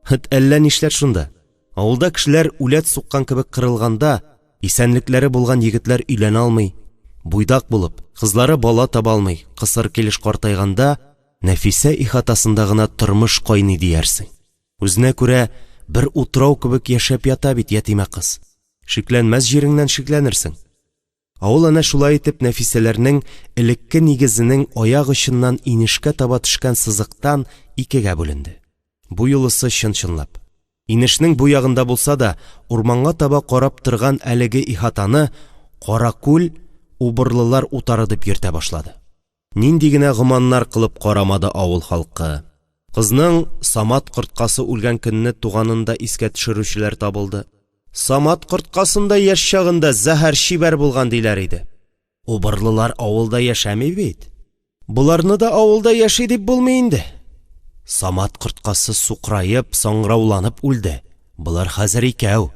Әллә нишләр шунда? Авылда кешеләр үләт суккан кебек кырылганда, Исәнлекләре булган егетләр өйләнә алмый, буйдак булып, кызлары бала таба алмый, кысыр килеш картайганда, Нәфисә ихатасында гына тормыш кайный диярсең. Үзенә күрә бер утрау кебек яшәп ята бит ятимә кыз. Шикләнмәс җиреңнән шикләнерсең. Ул ана шулай итеп Нәфисәләрнең элекке нигезенең аяк очыннан инешкә таба төшкән сызыктан икегә бүленде. Бу юлысы чын-чынлап. Инешнең бу ягында булса да, урманга таба карап торган әлеге ихатаны Каракүл убырлылар утары дип йөртә башлады. Нинди генә гоманнар кылып карамады авыл халкы. Кызның Самат корткасы үлгән көнне туганында искә төшерүчеләр табылды. Самат корткасында яшь чагында зәһәр шибәр булган диләр иде. Убырлылар авылда яшәми бит. Буларны да авылда яши дип булмый инде. Самат корткасы сукрайып, саңрауланып үлде. Булар хәзер икәү.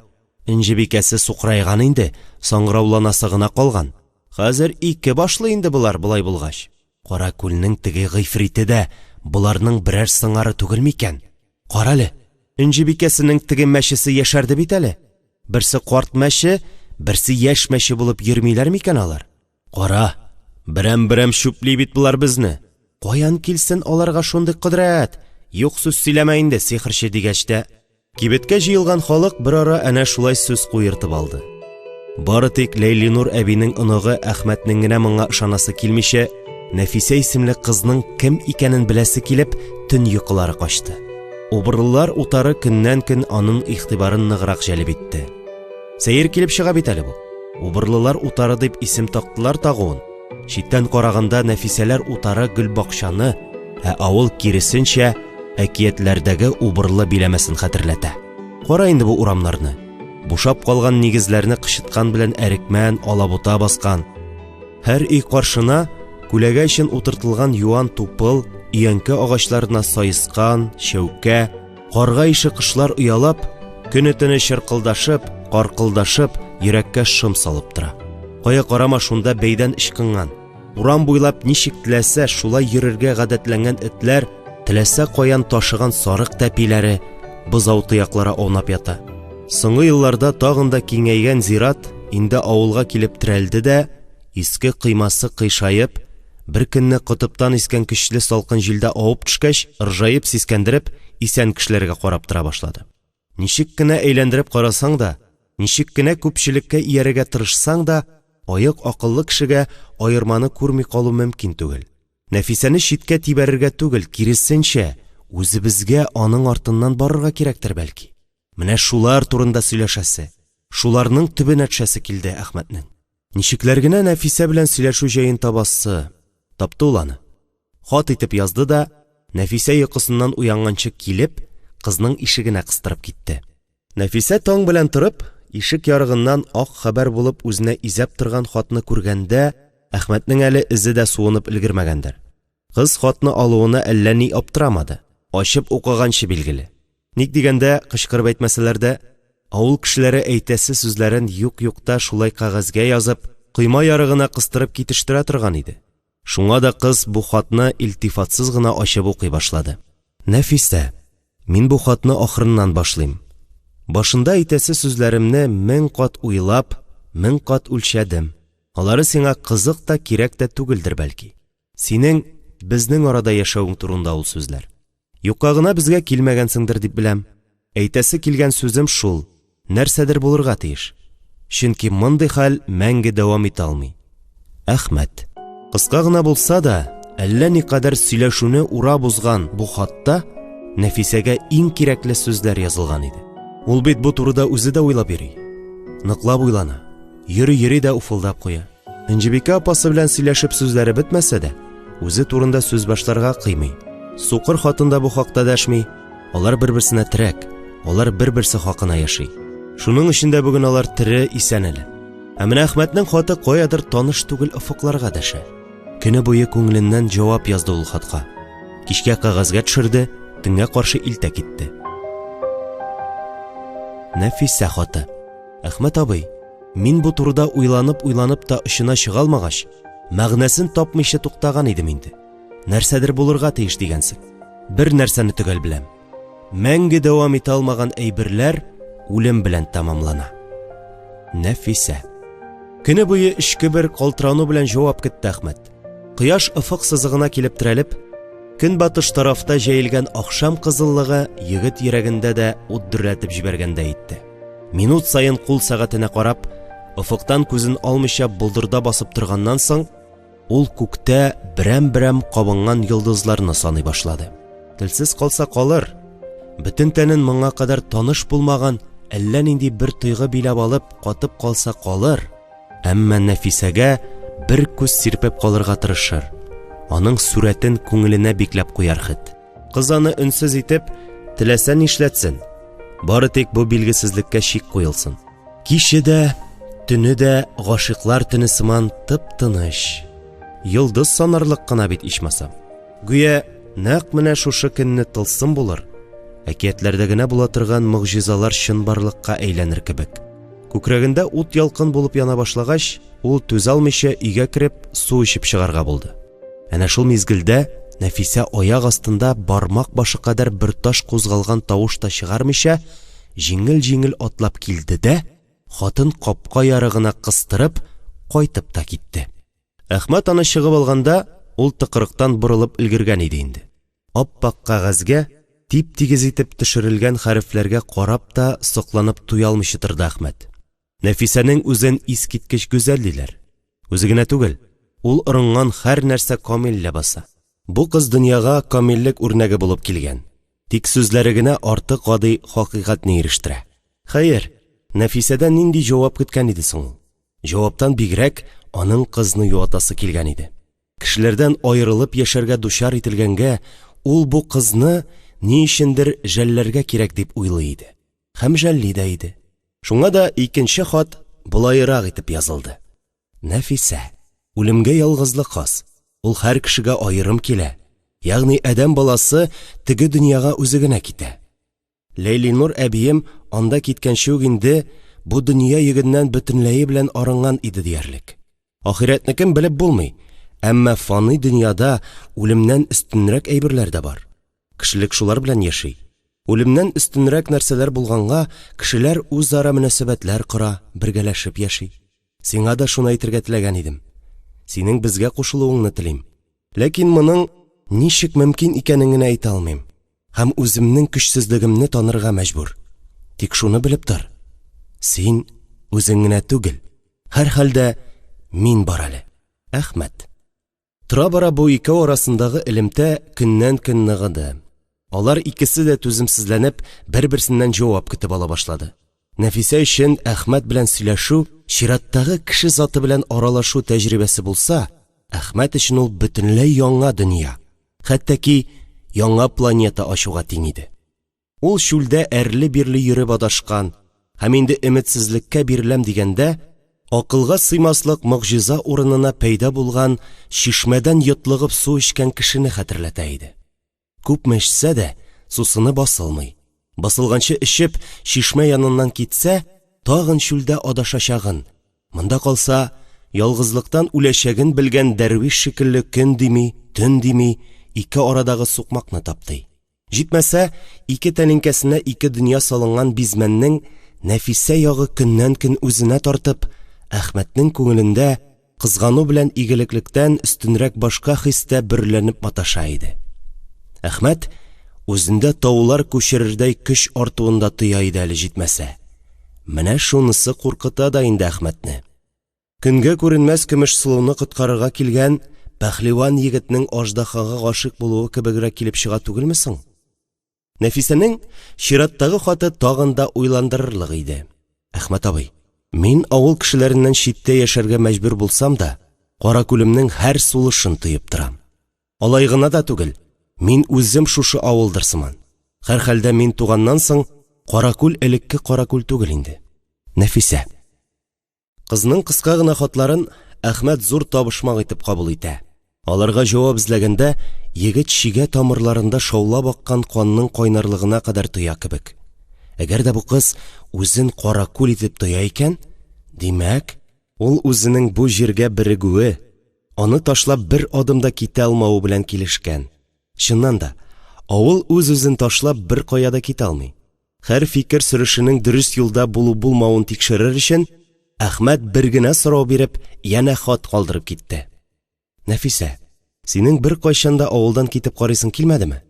Инҗебикәсе сукрайган инде, саңрауланасы гына калган. Хәзер ике башлы инде булар булай булгач. Каракүлнең теге гыйфрите дә буларның берәр сыңары түгел микән? Карале, Инҗебикәсенең теге мәчесе яшәрде бит әле. Берсе карт мәче, берсе яшь мәче булып йөрмиләр микән алар? Кара, берәм-берәм шүпли бит булар безне. Каян килсен аларга шундый кудрәт? Юк сүз сөйләмә инде, сихерче дигәч тә. Кибеткә җыелган халык бер ара әнә шулай сүз куертып алды. Бары тик Ләйлинур әбинең оныгы Әхмәтнең генә моңа ышанасы килмичә, Нәфисә исемле кызның кем икәнен беләсе килеп, төн йокылары качты. Убырлылар утары көннән-көн аның игътибарын ныграк җәлеп итте. Сәер килеп чыга бит әле бу. Убырлылар утары дип исем тактылар тагуын. Читтән караганда Нәфисәләр утары Гөлбакчаны, ә авыл киресенчә әкиятләрдәге убырлы биләмәсен хәтерләтә. Кара инде бу урамнарны. Бушап калган нигезләрне кычыткан белән әрекмән, алабута баскан. Һәр үй каршына күләгә өчен утыртылган юан тупыл, иянкә агачларына сайыскан, шәүкә, карга ише кышлар уялап, көне-төне чыркылдашып, каркылдашып, йөрәккә шым салып тора. Кая карама шунда бәйдән ычкынган. Урам буйлап ничек теләсә шулай йөрергә гадәтләнгән этләр, теләсә каян ташыган сарык тәпиләре, бызау тыяклары аунап ята. Соңгы елларда тагын да киңәйгән зират инде авылга килеп терәлде дә, иске кыймасы кыйшаеп, бер көнне кытыптан искән көчле салкын җилдә авып төшкәч, ыржаеп сискәндереп, исән кешеләргә карап тора башлады. Ничек кенә әйләндереп карасаң да, ничек кенә күпчелеккә иярергә тырышсаң да, аяк акыллы кешегә аерманы күрми калу мөмкин түгел. Нәфисәне читкә тибәрергә түгел, киресенчә, үзебезгә аның артыннан барырга кирәктер бәлки. Менә шулар турында сөйләшәсе, шуларның төбенә төшәсе килде Әхмәтнең. Ничекләр генә Нәфисә белән сөйләшү җаен табасы. Тапты ул аны. Хат итеп язды да, Нәфисә йокысыннан уянганчы килеп, кызның ишегенә кыстырып китте. Нәфисә таң белән торып, ишек ярыгыннан ак хәбәр булып үзенә изәп торган хатны күргәндә, Әхмәтнең әле изе дә суынып өлгермәгәндер. Кыз хатны алуына әллә ни аптырамады. Ачып укыганчы билгеле. Ник дигәндә, кычкырып әйтмәсәләр дә, авыл кешеләре әйтәсе сүзләрен юк-юкта шулай кагазгә язып, кыйма ярыгына кыстырып китештерә торган иде. Шуңа да кыз бу хатны илтифатсыз гына ачып укый башлады. Нәфисә, мин бу хатны ахырыннан башлыйм. Башында әйтәсе сүзләремне 1000 кат уйлап, 1000 кат үлчәдем. Алары сиңа кызык та кирәк тә түгелдер бәлки. Синең безнең арада яшәүең турында ул сүзләр. Юкка гына безгә килмәгәнсеңдер дип беләм. Әйтәсе килгән сүзем шул, нәрсәдер булырга тиеш. Чөнки мондый хәл мәңге дәвам итә алмый. Әхмәт. Кыска гына булса да, әллә никадәр сөйләшүне ура бузган бу хатта Нәфисәгә иң кирәкле сүзләр язылган иде. Ул бит бу турыда үзе дә уйлап йөри. Ныклап уйлана. Йөри дә уфылдап куя. Инҗебикә апасы белән сөйләшеп сүзләре бетмәсә дә, үзе турында сүз башларга кыймый. Сукыр хатында бу хакта дәшми. Алар бер-берсенә терәк, алар бер-берсе хакына яши. Шуның өчен дә бүген алар тере исән әле. Ә менә Әхмәтнең хаты каядыр таныш түгел офыкларга дәшә. Көне буе күңеленнән җавап язды ул хатка. Кичкә кагазга төшерде, төнгә каршы илтә китте. Нәфисә хаты. Әхмәт абый, мин бу турыда уйланып та очына чыга алмагач, мәгънәсен тапмыйча туктаган идем инде. Нәрсәдер булырга тиеш дигәнсең. Бер нәрсәне төгәл беләм. Мәңге дәвам итә алмаган әйберләр үлем белән тамамлана. Нәфисә. Көне буе эчке бер калтырану белән җавап көтте Әхмәт. Кояш офык сызыгына килеп терәлеп, көнбатыш тарафта җәелгән ахшам кызыллыгы егет йөрәгендә дә ут дөрләтеп җибәргәндәй итте. Минут саен кул сәгатенә карап, офыктан күзен алмыйча болдырда басып торганнан соң, ул күктә берәм-берәм кабынган йолдызларны саный башлады. Телсез калса калыр, бөтен тәнен моңа кадәр таныш булмаган әллә нинди бер тойгы биләп алып катып калса калыр, әмма Нәфисәгә бер күз сирпеп калырга тырышыр. Аның сүрәтен күңеленә бикләп куяр хит. Кыз аны өнсез итеп, теләсә нишләтсен, бары тик бу билгесезлеккә чик куелсын. Киче дә, төне дә гашыйклар төне сыман тып-тыныч. Йолдыз санарлык кына бит ичмасам. Гүя нәкъ менә шушы көнне тылсым булыр, әкиятләрдә генә була торган мөгъҗизалар чынбарлыкка әйләнер кебек. Күкрәгендә ут ялкын булып яна башлагач, ул түз алмыйча өйгә кереп су эчеп чыгарга булды. Әнә шул мизгелдә Нәфисә аяк астында бармак башы кадәр бер таш кузгалган тавыш та чыгармыйча, җиңел-җиңел атлап килде дә, хатын капка ярыгына кыстырып, кайтып та китте. Әхмәт аны чыгып алганда, ул тыкрыктан борылып өлгергән иде инде. Аппак кагазгә тип-тигез итеп төшерелгән хәрефләргә карап та сокланып туя алмыйча торды Әхмәт. Нәфисәнең үзен искиткеч гүзәл диләр. Үзе генә түгел, ул ырынган һәр нәрсә камил ләбаса. Бу кыз дөньяга камиллек үрнәге булып килгән. Тик сүзләре генә артык гади хакыйкатьне ирештерә. Хәер, Нәфисәдән нинди җавап көткән иде соң ул? Җаваптан бигрәк аның кызны юатасы килгән иде. Кешеләрдән аерылып яшәргә дучар ителгәнгә, ул бу кызны ни өчендер жәлләргә кирәк дип уйлый иде. Һәм жәлли дә иде. Шуңа да икенче хат булайрак итеп язылды. Нәфисә, үлемгә ялгызлы кыз. Ул һәр кешегә аерым килә. Ягъни адәм баласы теге дөньяга үзе генә китә. Ләйлинур әбием анда киткәнче үк инде бу дөнья йөгеннән бөтенләе белән арынган иде диярлек. Ахиратны кем белеп булмый, әмма фани дөньяда үлемнән өстенрәк әйберләр дә бар. Кешелек шулар белән яши. Үлемнән өстенрәк нәрсәләр булганга, кешеләр үзара мөнәсәбәтләр кора, бергәләшеп яши. Сиңа да шуны әйтергә теләгән идем. Синең безгә кушылуыңны телим. Ләкин моның ничек мөмкин икәнен генә әйтә алмыйм. Һәм үземнең көчсезлегемне танырга мәҗбүр. Тик шуны белеп тор. Син үзең генә түгел. Һәр хәлдә мин бар әле. Әхмәт. Тора-бара бу икәү арасындагы элемтә көннән-көн ныгыды. Алар икесе дә түземсезләнеп, бер-берсеннән җавап көтеп ала башлады. Нәфисә өчен Әхмәт белән сөйләшү, чираттагы кеше заты белән аралашу тәҗрибәсе булса, Әхмәт өчен ул бөтенләй яңа дөнья. Хәтта яңа планета ачуга тиң иде. Ул шүлдә әрле-бирле йөреп адашкан, һәм инде өметсезлеккә биреләм дигәндә, акылга сыймаслык мөгъҗиза урынына пәйда булган чишмәдән йотлыгып су эчкән кешене хәтерләтә иде. Күпме эчсә дә, сусыны басылмый. Басылганчы эчеп, чишмә яныннан китсә, тагын шүлдә адашачагын. Монда калса, ялгызлыктан үләчәген белгән дәрвиш шикелле көн дими, төн дими, ике арадагы сукмакны тапты. Җитмәсә, ике тәлинкәсенә ике дөнья салынган бизмәннең Нәфисә ягы көннән-көн үзенә тартып, Әхмәтнең күңелендә кызгану белән игелеклектән өстенрәк башка хистә берләнеп маташа иде. Әхмәт үзендә таулар күчерердәй көч артуында тоя иде әле җитмәсә. Менә шунысы куркыта да инде Әхмәтне. Көнгә күренмәс көмеш сылуны коткарырга килгән пәһлеван егетнең аждахага гашык булуы кебегрәк килеп чыга түгелме соң? Нәфисәнең чираттагы хаты тагын да уйландырырлык иде. Әхмәт абый, мин авыл кешеләреннән читтә яшәргә мәҗбүр булсам да, Каракүлемнең һәр сулышын тоеп торам. Алай гына да түгел, мин үзем шушы авылдыр сыман. Һәр хәлдә мин туганнан соң Каракүл элекке Каракүл түгел инде. Нәфисә. Кызның кыска гына хатларын Әхмәт зур табышмак итеп кабул итә. Аларга җавап эзләгәндә, егет чигә тамырларында шаулап аккан канның кайнарлыгына кадәр тоя кебек. Әгәр дә бу кыз үзен Каракүл итеп тоя икән, димәк, ул үзенең бу җиргә бирегүе, аны ташлап бер адымда китә алмавы белән килешкән. Чыннан да, авыл үз-үзен ташлап бер кая да китә алмый. Һәр фикер сөрешенең дөрес юлда булу-булмавын тикшерер өчен, Әхмәт бер генә сорау биреп, яна хат калдырып китте. Нәфисә, синең бер кайчанда авылдан китеп карыйсың килмәдеме?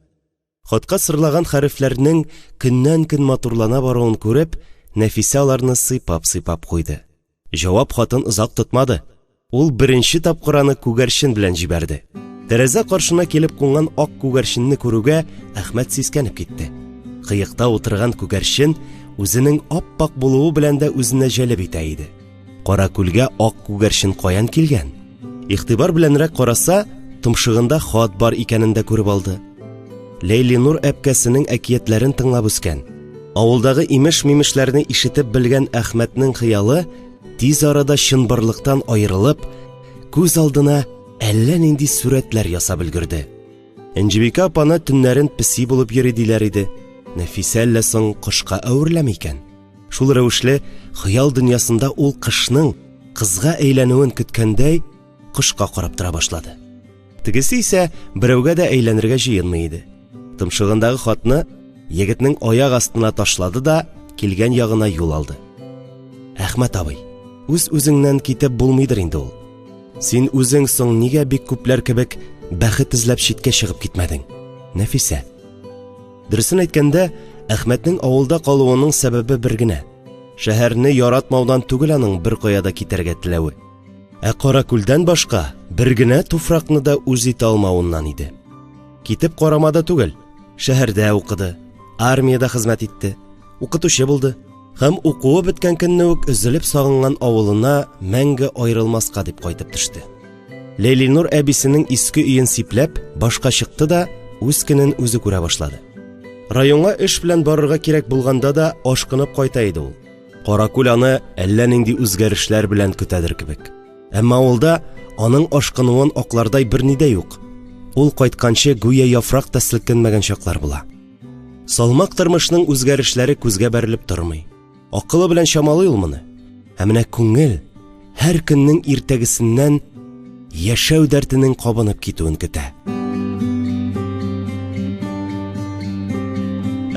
Хатка сырлаган хәрефләрнең көннән-көн матурлана баруын күреп, Нәфисә аларны сыйпап куйды. Җавап хатын озак тотмады. Ул беренче тапкыраны күгәрчен белән җибәрде. Тәрәзә каршына килеп кунган ак күгәрченне күрүгә Әхмәт сискәнеп китте. Кыекта утырган күгәрчен үзенең ап-пак булуы белән дә үзенә җәлеп итә иде. Кара күлгә ак күгәрчен каян килгән? Игътибар беләнрәк караса, томшыгында хат бар икәнен дә күреп алды. Лейлинур әпкәсенең әкиятләрен тыңлап үскән. Авылдагы имеш-мимешләрне ишетеп белгән Әхмәтнең хыялы тиз арада чынбарлыктан аерылып, күз алдына әллә нинди сурәтләр ясап өлгерде. Энҗибикә апаны төннәрен песи булып йөри диләр иде. Нәфисә әллә соң кышка әверләме икән? Шул рәвешле хыял дөньясында ул кышның кызга әйләнүен көткәндәй кышка карап тора башлады. Тегесе исә берәүгә дә әйләнергә җыенмый иде. Тымшыгындагы хатны егетнең аяк астына ташлады да килгән ягына юл алды. Әхмәт абый, үз-үзеңнән китеп булмыйдыр инде ул. Син үзең соң нигә бик күпләр кебек бәхет эзләп читкә чыгып китмәдең? Нәфисә. Дөресен әйткәндә, Әхмәтнең авылда калуының сәбәбе бер генә. Шәһәрне яратмаудан түгел аның бер каяда китәргә теләве. Кара күлдән башка бер генә туфракны да үз итә алмавыннан иде. Китеп карамада түгел, шәһәрдә укыды, армиядә хезмәт итте, укытучы булды. Һәм укуы беткән көнне үк өзелеп сагынган авылына мәңге аерылмаска дип кайтып төште. Лейлинур әбисенең иске өен сипләп, башка чыкты да үз көнен үзе күрә башлады. Районга эш белән барырга кирәк булганда да ашкынып кайта иде ул. Каракүл аны әллә нинди үзгәрешләр белән көтәдер кебек. Әмма авылда аның ашкынуын аклардай берни дә юк. Ул кайтканчы гүя яфрак та селкенмәгән чаклар була. Салмак тормышның үзгәрешләре күзгә бәрелеп тормый. Акылы белән чамалый ул моны. Ә менә күңел һәр көннең иртәгесеннән яшәү дәртенең кабынып китүен көтә.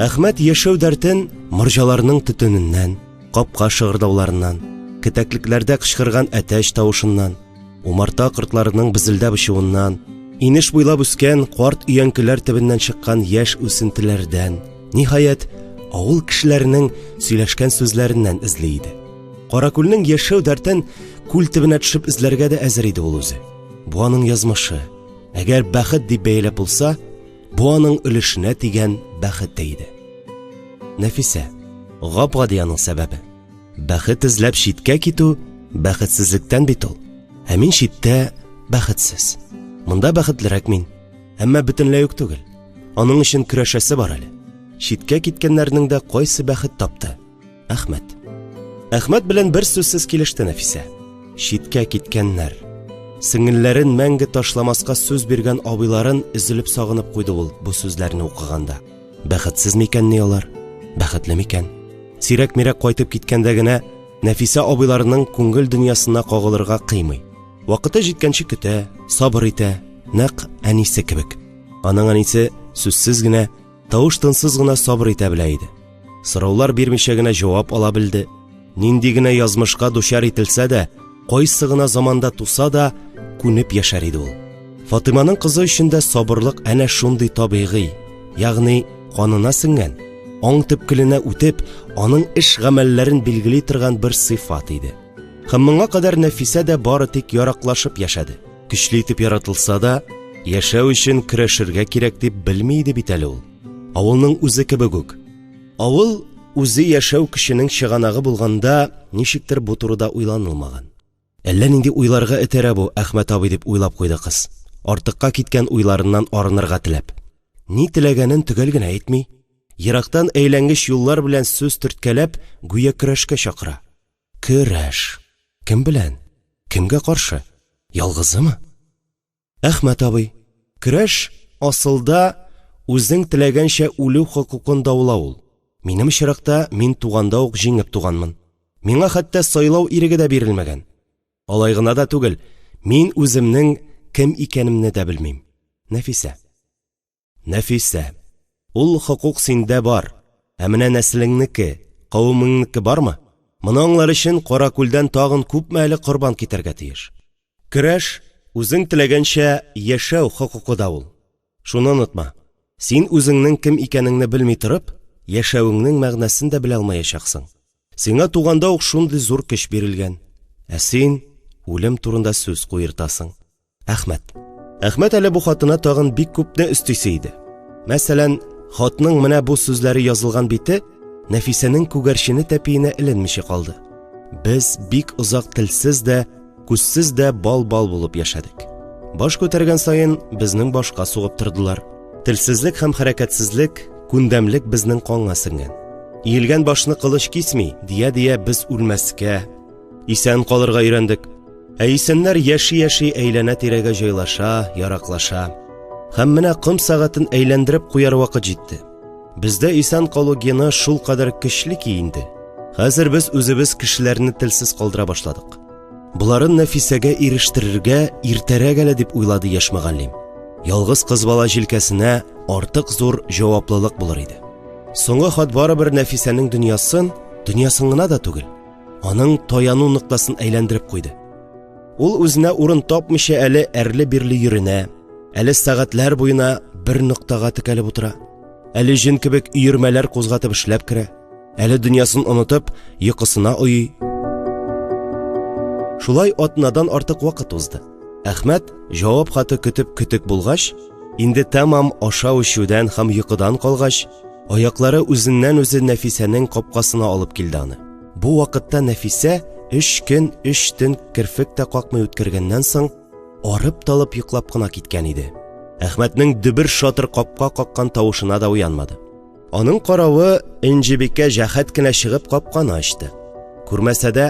Әхмәт яшәү дәртен морҗаларның төтененнән, капка шыгырдауларыннан, кетәклекләрдә кычкырган әтәч тавышыннан, умарта кортларының безелдәп очуыннан, инеш буйлап үскән карт өянкеләр төбеннән чыккан яшь үсентеләрдән, ниһаять, авыл кешеләренең сөйләшкән сүзләреннән эзли иде. Каракүлнең яшәү дәртен күл төбенә төшеп эзләргә дә әзер иде ул үзе. Бу аның язмышы. Әгәр бәхет дип бәяләп булса, бу аның өлешенә тигән бәхет иде. Нәфисә, гап-гади аның сәбәбе. Бәхет эзләп читкә китү бәхетсезлектән бит ул. Ә мин читтә бәхетсез. Монда бәхетлерәк мин. Әмма бөтенләй үк түгел. Аның өчен көрәшәсе бар әле. Читкә киткәннәрнең дә кайсы бәхет тапты? Әхмәт. Әхмәт белән бер сүзсез килеште Нәфисә. Читкә киткәннәр. Сеңелләрен мәңге ташламаска сүз биргән абыйларын изелеп сагынып куйды ул бу сүзләрне укыганда. Бәхетсез микән ни алар? Бәхетле микән? Сирәк-мирәк кайтып киткәндә генә Нәфисә абыйларының күңел дөньясына кагылырга кыймый. Вакыты җиткәнче көтә, сабыр итә, нәкъ әнисе кебек. Аның әнисе сүзсез генә, тавыш-тынсыз гына сабыр итә белә иде. Сораулар бирмичә генә җавап ала белде. Нинди генә язмышка дучар ителсә дә, кайсы гына заманда туса да күнеп яшәр иде ул. Фатиманың кызы өчен дә сабырлык әнә шундый табигый, ягъни канына сеңгән, аң төпкеленә үтеп, аның эш гамәлләрен билгели торган бер сыйфат иде. Һәм моңа кадәр Нәфисә дә бары тик яраклашып яшәде. Көчле итеп яратылса да, яшәү өчен көрәшергә кирәк дип белми иде бит әле ул. Авылның үзе кебек үк. Авыл үзе яшәү кешенең чыганагы булганда, ничектер бу турыда уйланылмаган. Әллә нинди уйларга этәрә бу Әхмәт абый дип уйлап куйды кыз. Артыкка киткән уйларыннан арынырга теләп. Ни теләгәнен төгәл генә әйтми, ерактан әйләнгеч юллар белән сүз төрткәләп, гүя көрәшкә чакыра. Көрәш. Кем белән? Кемгә каршы? Ялгызымы? Әхмәт абый, көрәш асылда үзең теләгәнчә үлү хокукын даулау. Минем чиракта мин туганда ук җиңеп туганмын. Миңа хәтта сайлау иреге дә бирелмәгән. Алай гына да түгел, мин үземнең кем икәнемне дә белмим. Нәфисә. Нәфисә. Ул хокук синдә бар. Ә менә нәселеңнеке, кавымыңнеке бармы? Моны аңлар өчен Каракүлдән тагын күпме әле корбан китәргә тиеш. Көрәш үзең теләгәнчә яшәү хокукы да ул. Шуны онытма. Син үзеңнең кем икәнеңне белми торып, яшәвеңнең мәгънәсен дә белә алмаячаксың. Сиңа туганда ук шундый зур көч бирелгән. Ә син үлем турында сүз куертасың. Әхмәт әле бу хатына тагын бик күпне өстисе иде. Мәсәлән, хатның менә бу сүзләре язылган бите Нәфисәнең күгәрчене тәпиенә эленмичә калды. Без бик озак телсез дә, күзсез дә бал-бал булып яшәдек. Баш күтәргән саен безнең башка сугып тордылар. Телсезлек һәм хәрәкәтсезлек, күндәмлек безнең канга сеңгән. Иелгән башны кылыч кисми, дия без үлмәскә, исән калырга өйрәндек. Ә исәннәр яши-яши әйләнә тирәгә җайлаша, яраклаша. Һәм менә кым сәгатен әйләндереп куяр вакыт җитте. Бездә исән калу гены шул кадәр көчле ки инде. Хәзер без үзебез кешеләрне телсез калдыра башладык. Буларын Нәфисәгә ирештерергә иртәрәк әле дип уйлады яшь мөгаллим. Ялгыз кыз бала җилкәсенә артык зур җаваплылык булыр иде. Соңгы хат барыбер Нәфисәнең дөньясын гына да түгел, аның таяну ноктасын әйләндереп куйды. Ул үзенә урын тапмыйча әле әрле-бирле йөренә, әле сәгатьләр буена бер ноктага текәлеп утыра. Әле җен кебек өермәләр кузгатып эшләп керә, әле дөньясын онытып, йокысына уйый. Шулай атнадан артык вакыт узды. Әхмәт җавап хаты көтеп булгач, инде тәмам ашау-эчүдән һәм йокыдан калгач, аяклары үзеннән-үзе Нәфисәнең капкасына алып килде аны. Бу вакытта Нәфисә 3 көн 3 төн керфек тә какмый үткәргәннән соң арып-талып йоклап кына киткән иде. Әхмәтнең дөбер шатыр капка каккан тавышына да уянмады. Аның каравы Энҗебикә җәһәт кенә чыгып капканы ачты. Күрмәсә дә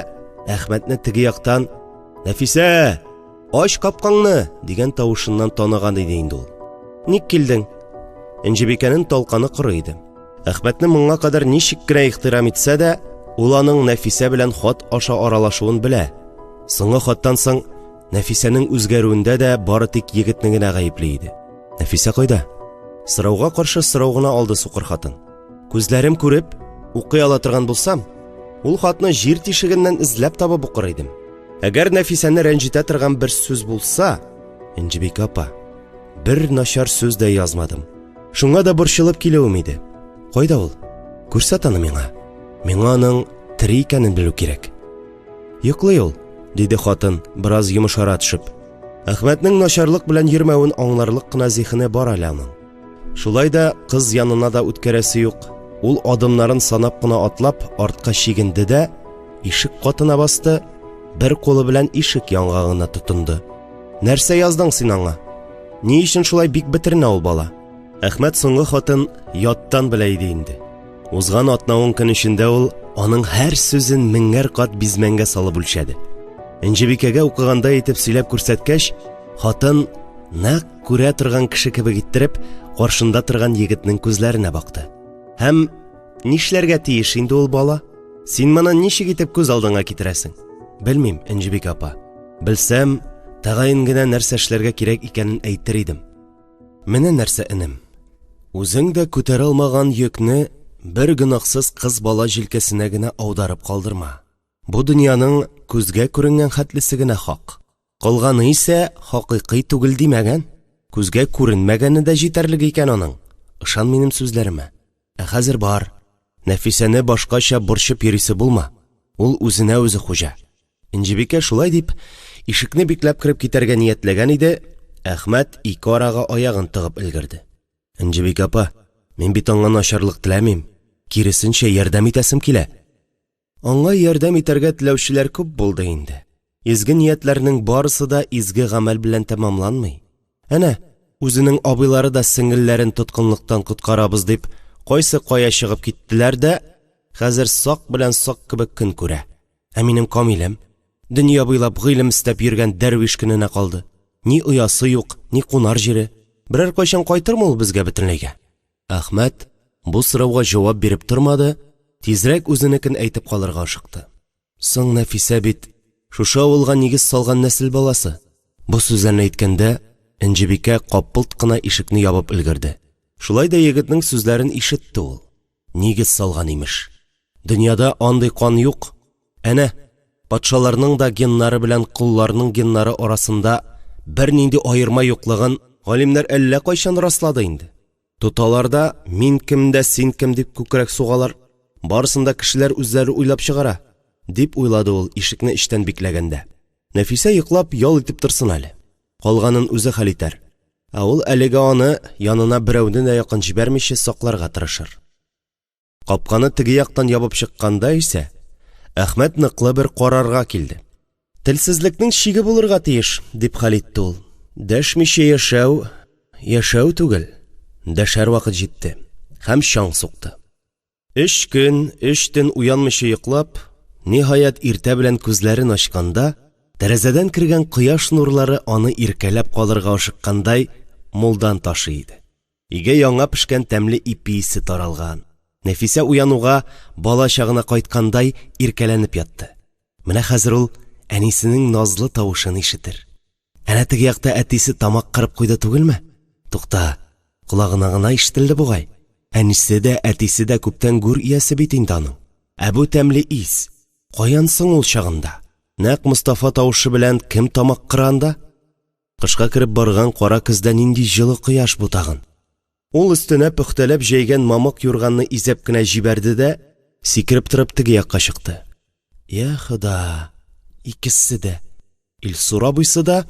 Әхмәтне теге яктан «Нәфисә, ач капкаңны!» дигән тавышыннан таныган иде инде ул. «Ник килдең?» Энҗебикәнең талканы коры иде. Әхмәтне моңа кадәр ничек кенә ихтирам итсә дә, ул аның Нәфисә белән хат аша аралашуын белә. Соңгы хаттан соң Нәфисәнең үзгәрүендә дә бары тик егетне генә гаепле иде. Нәфисә кайда? Сорауга каршы сорау гына алды сукыр хатын. Күзләрем күреп, укый ала торган булсам, ул хатны җир тишегеннән эзләп табып укыр идем. Әгәр Нәфисәне рәнҗетә торган бер сүз булса, Энҗебикә апа, бер начар сүз дә язмадым. Шуңа да борчылып килүем иде. Кайда ул? Күрсәт аны миңа. Миңа аның тире икәнен белү кирәк. Йоклый ул, диде хатын, бераз йомышара төшеп. Әхмәтнең начарлык белән йөрмәвен аңларлык кына зихене бар әле аның. Шулай да кыз янына да үткәрәсе юк. Ул адымнарын санап кына атлап артка чигенде дә ишек катына басты, бер кулы белән ишек яңагына тотынды. Нәрсә яздың син аңа? Ни өчен шулай бик бетернә ул бала? Әхмәт соңгы хатын яттан белә иде инде. Узган атна-10 көн эчендә ул аның һәр сүзен меңәр кат бизмәнгә салып үлчәде. Энҗебикәгә укыганда итеп сөйләп күрсәткәч, хатын нәкъ күрә торган кеше кебек иттереп, каршында торган егетнең күзләренә бакты. Һәм нишләргә тиеш инде ул бала? Син моны ничек итеп күз алдыңа китерәсең? Белмим, Энҗебикә апа. Белсәм, тагын генә нәрсә эшләргә кирәк икәнен әйтер идем. Менә нәрсә энем. Үзең дә күтәрә алмаган йөкне бер гынахсыз кыз бала җилкәсенә генә аударып калдырма. Бу дөньяның күзгә күренгән хәтлесе генә хак. Калганы исә хакыйкый түгел димәгән. Күзгә күренмәгәне дә җитәрлек икән аның. Ышан минем сүзләремә. Ә хәзер бар. Нәфисәне башкача борчып йөрисе булма. Ул үзенә үзе хуҗа. Энҗебикә шулай дип ишекне бикләп кереп китәргә ниятләгән иде. Әхмәт ике арага аягын тыгып өлгерде. Энҗебикә апа, мин бит аңа начарлык теләмим. Киресенчә ярдәм итәсем килә. Аңа ярдәм итәргә теләүчеләр күп булды инде. Изге ниятләрнең барысы да изге гамәл белән тәмамланмый. Әнә, үзенең абыйлары да сеңелләрен тоткынлыктан коткарабыз дип, кайсы кая чыгып киттеләр дә, хәзер сак белән сак кебек көн күрә. Ә минем камилем, дөнья буйлап гыйлем истәп йөргән дәрвиш көненә калды. Ни уясы юк, ни кунар җире. Берәр кайчан кайтырмы ул безгә бөтенләйгә? Әхмәт бу сорауга җавап биреп тормады, тизрәк үзенекен әйтеп калырга ашыкты. Соң Нәфисә бит шушы авылга нигез салган нәсел баласы. Бу сүзләрне әйткәндә, Энҗебикә капылт кына ишекне ябып өлгерде. Шулай да егетнең сүзләрен ишетте ул. Нигез салган имеш. Дөньяда андый кан юк. Әнә, патшаларның да геннары белән кулларның геннары арасында бер нинди айырма юклыгын галимнәр әллә кайчан раслады инде. Тоталар да мин кем дә син кем дип күкрәк сугалар, барысында кешеләр үзләре уйлап чыгара, дип уйлады ул ишекне эчтән бикләгәндә. Нәфисә йоклап ял итеп торсын әле. Калганын үзе хәл итәр. Ә ул әлегә аны янына берәүне дә якын җибәрмичә сакларга тырышыр. Капканы теге яктан ябып чыкканда исә, Әхмәт ныклы бер карарга килде. Телсезлекнең шиге булырга тиеш, дип хәл итте ул. Дәшмичә яшәү түгел. Дәшәр вакыт җитте. Һәм чаң сукты. 3 көн, 3 төн уянмыйча йоклап, ниһаять иртә белән күзләрен ачканда, тәрәзәдән кергән кояш нурлары аны иркәләп калырга ашыккандай мулдан ташы иде. Өйгә яңа пешкән тәмле ипи исе таралган. Нәфисә уянуга бала чагына кайткандай иркәләнеп ятты. Менә хәзер ул әнисенең назлы тавышын ишетер. Әнә теге якта әтисе тамак кырып куйды түгелме? Тукта, колагына гына ишетелде бугай. Әнисе дә, әтисе дә күптән гүр иясе бит инде аның. Ә бу тәмле ис, каян соң ул чагында? Нәк Мустафа тавышы белән кем тамак кыранда? Кышка кереп барган кара көздә нинди җылы кояш бутагын. Ул өстенә пөхтәләп җәйгән мамык юрганны изеп кенә җибәрде дә, сикереп торып теге якка чыкты. Я Хода, икесе дә, Илсур абыйсы да,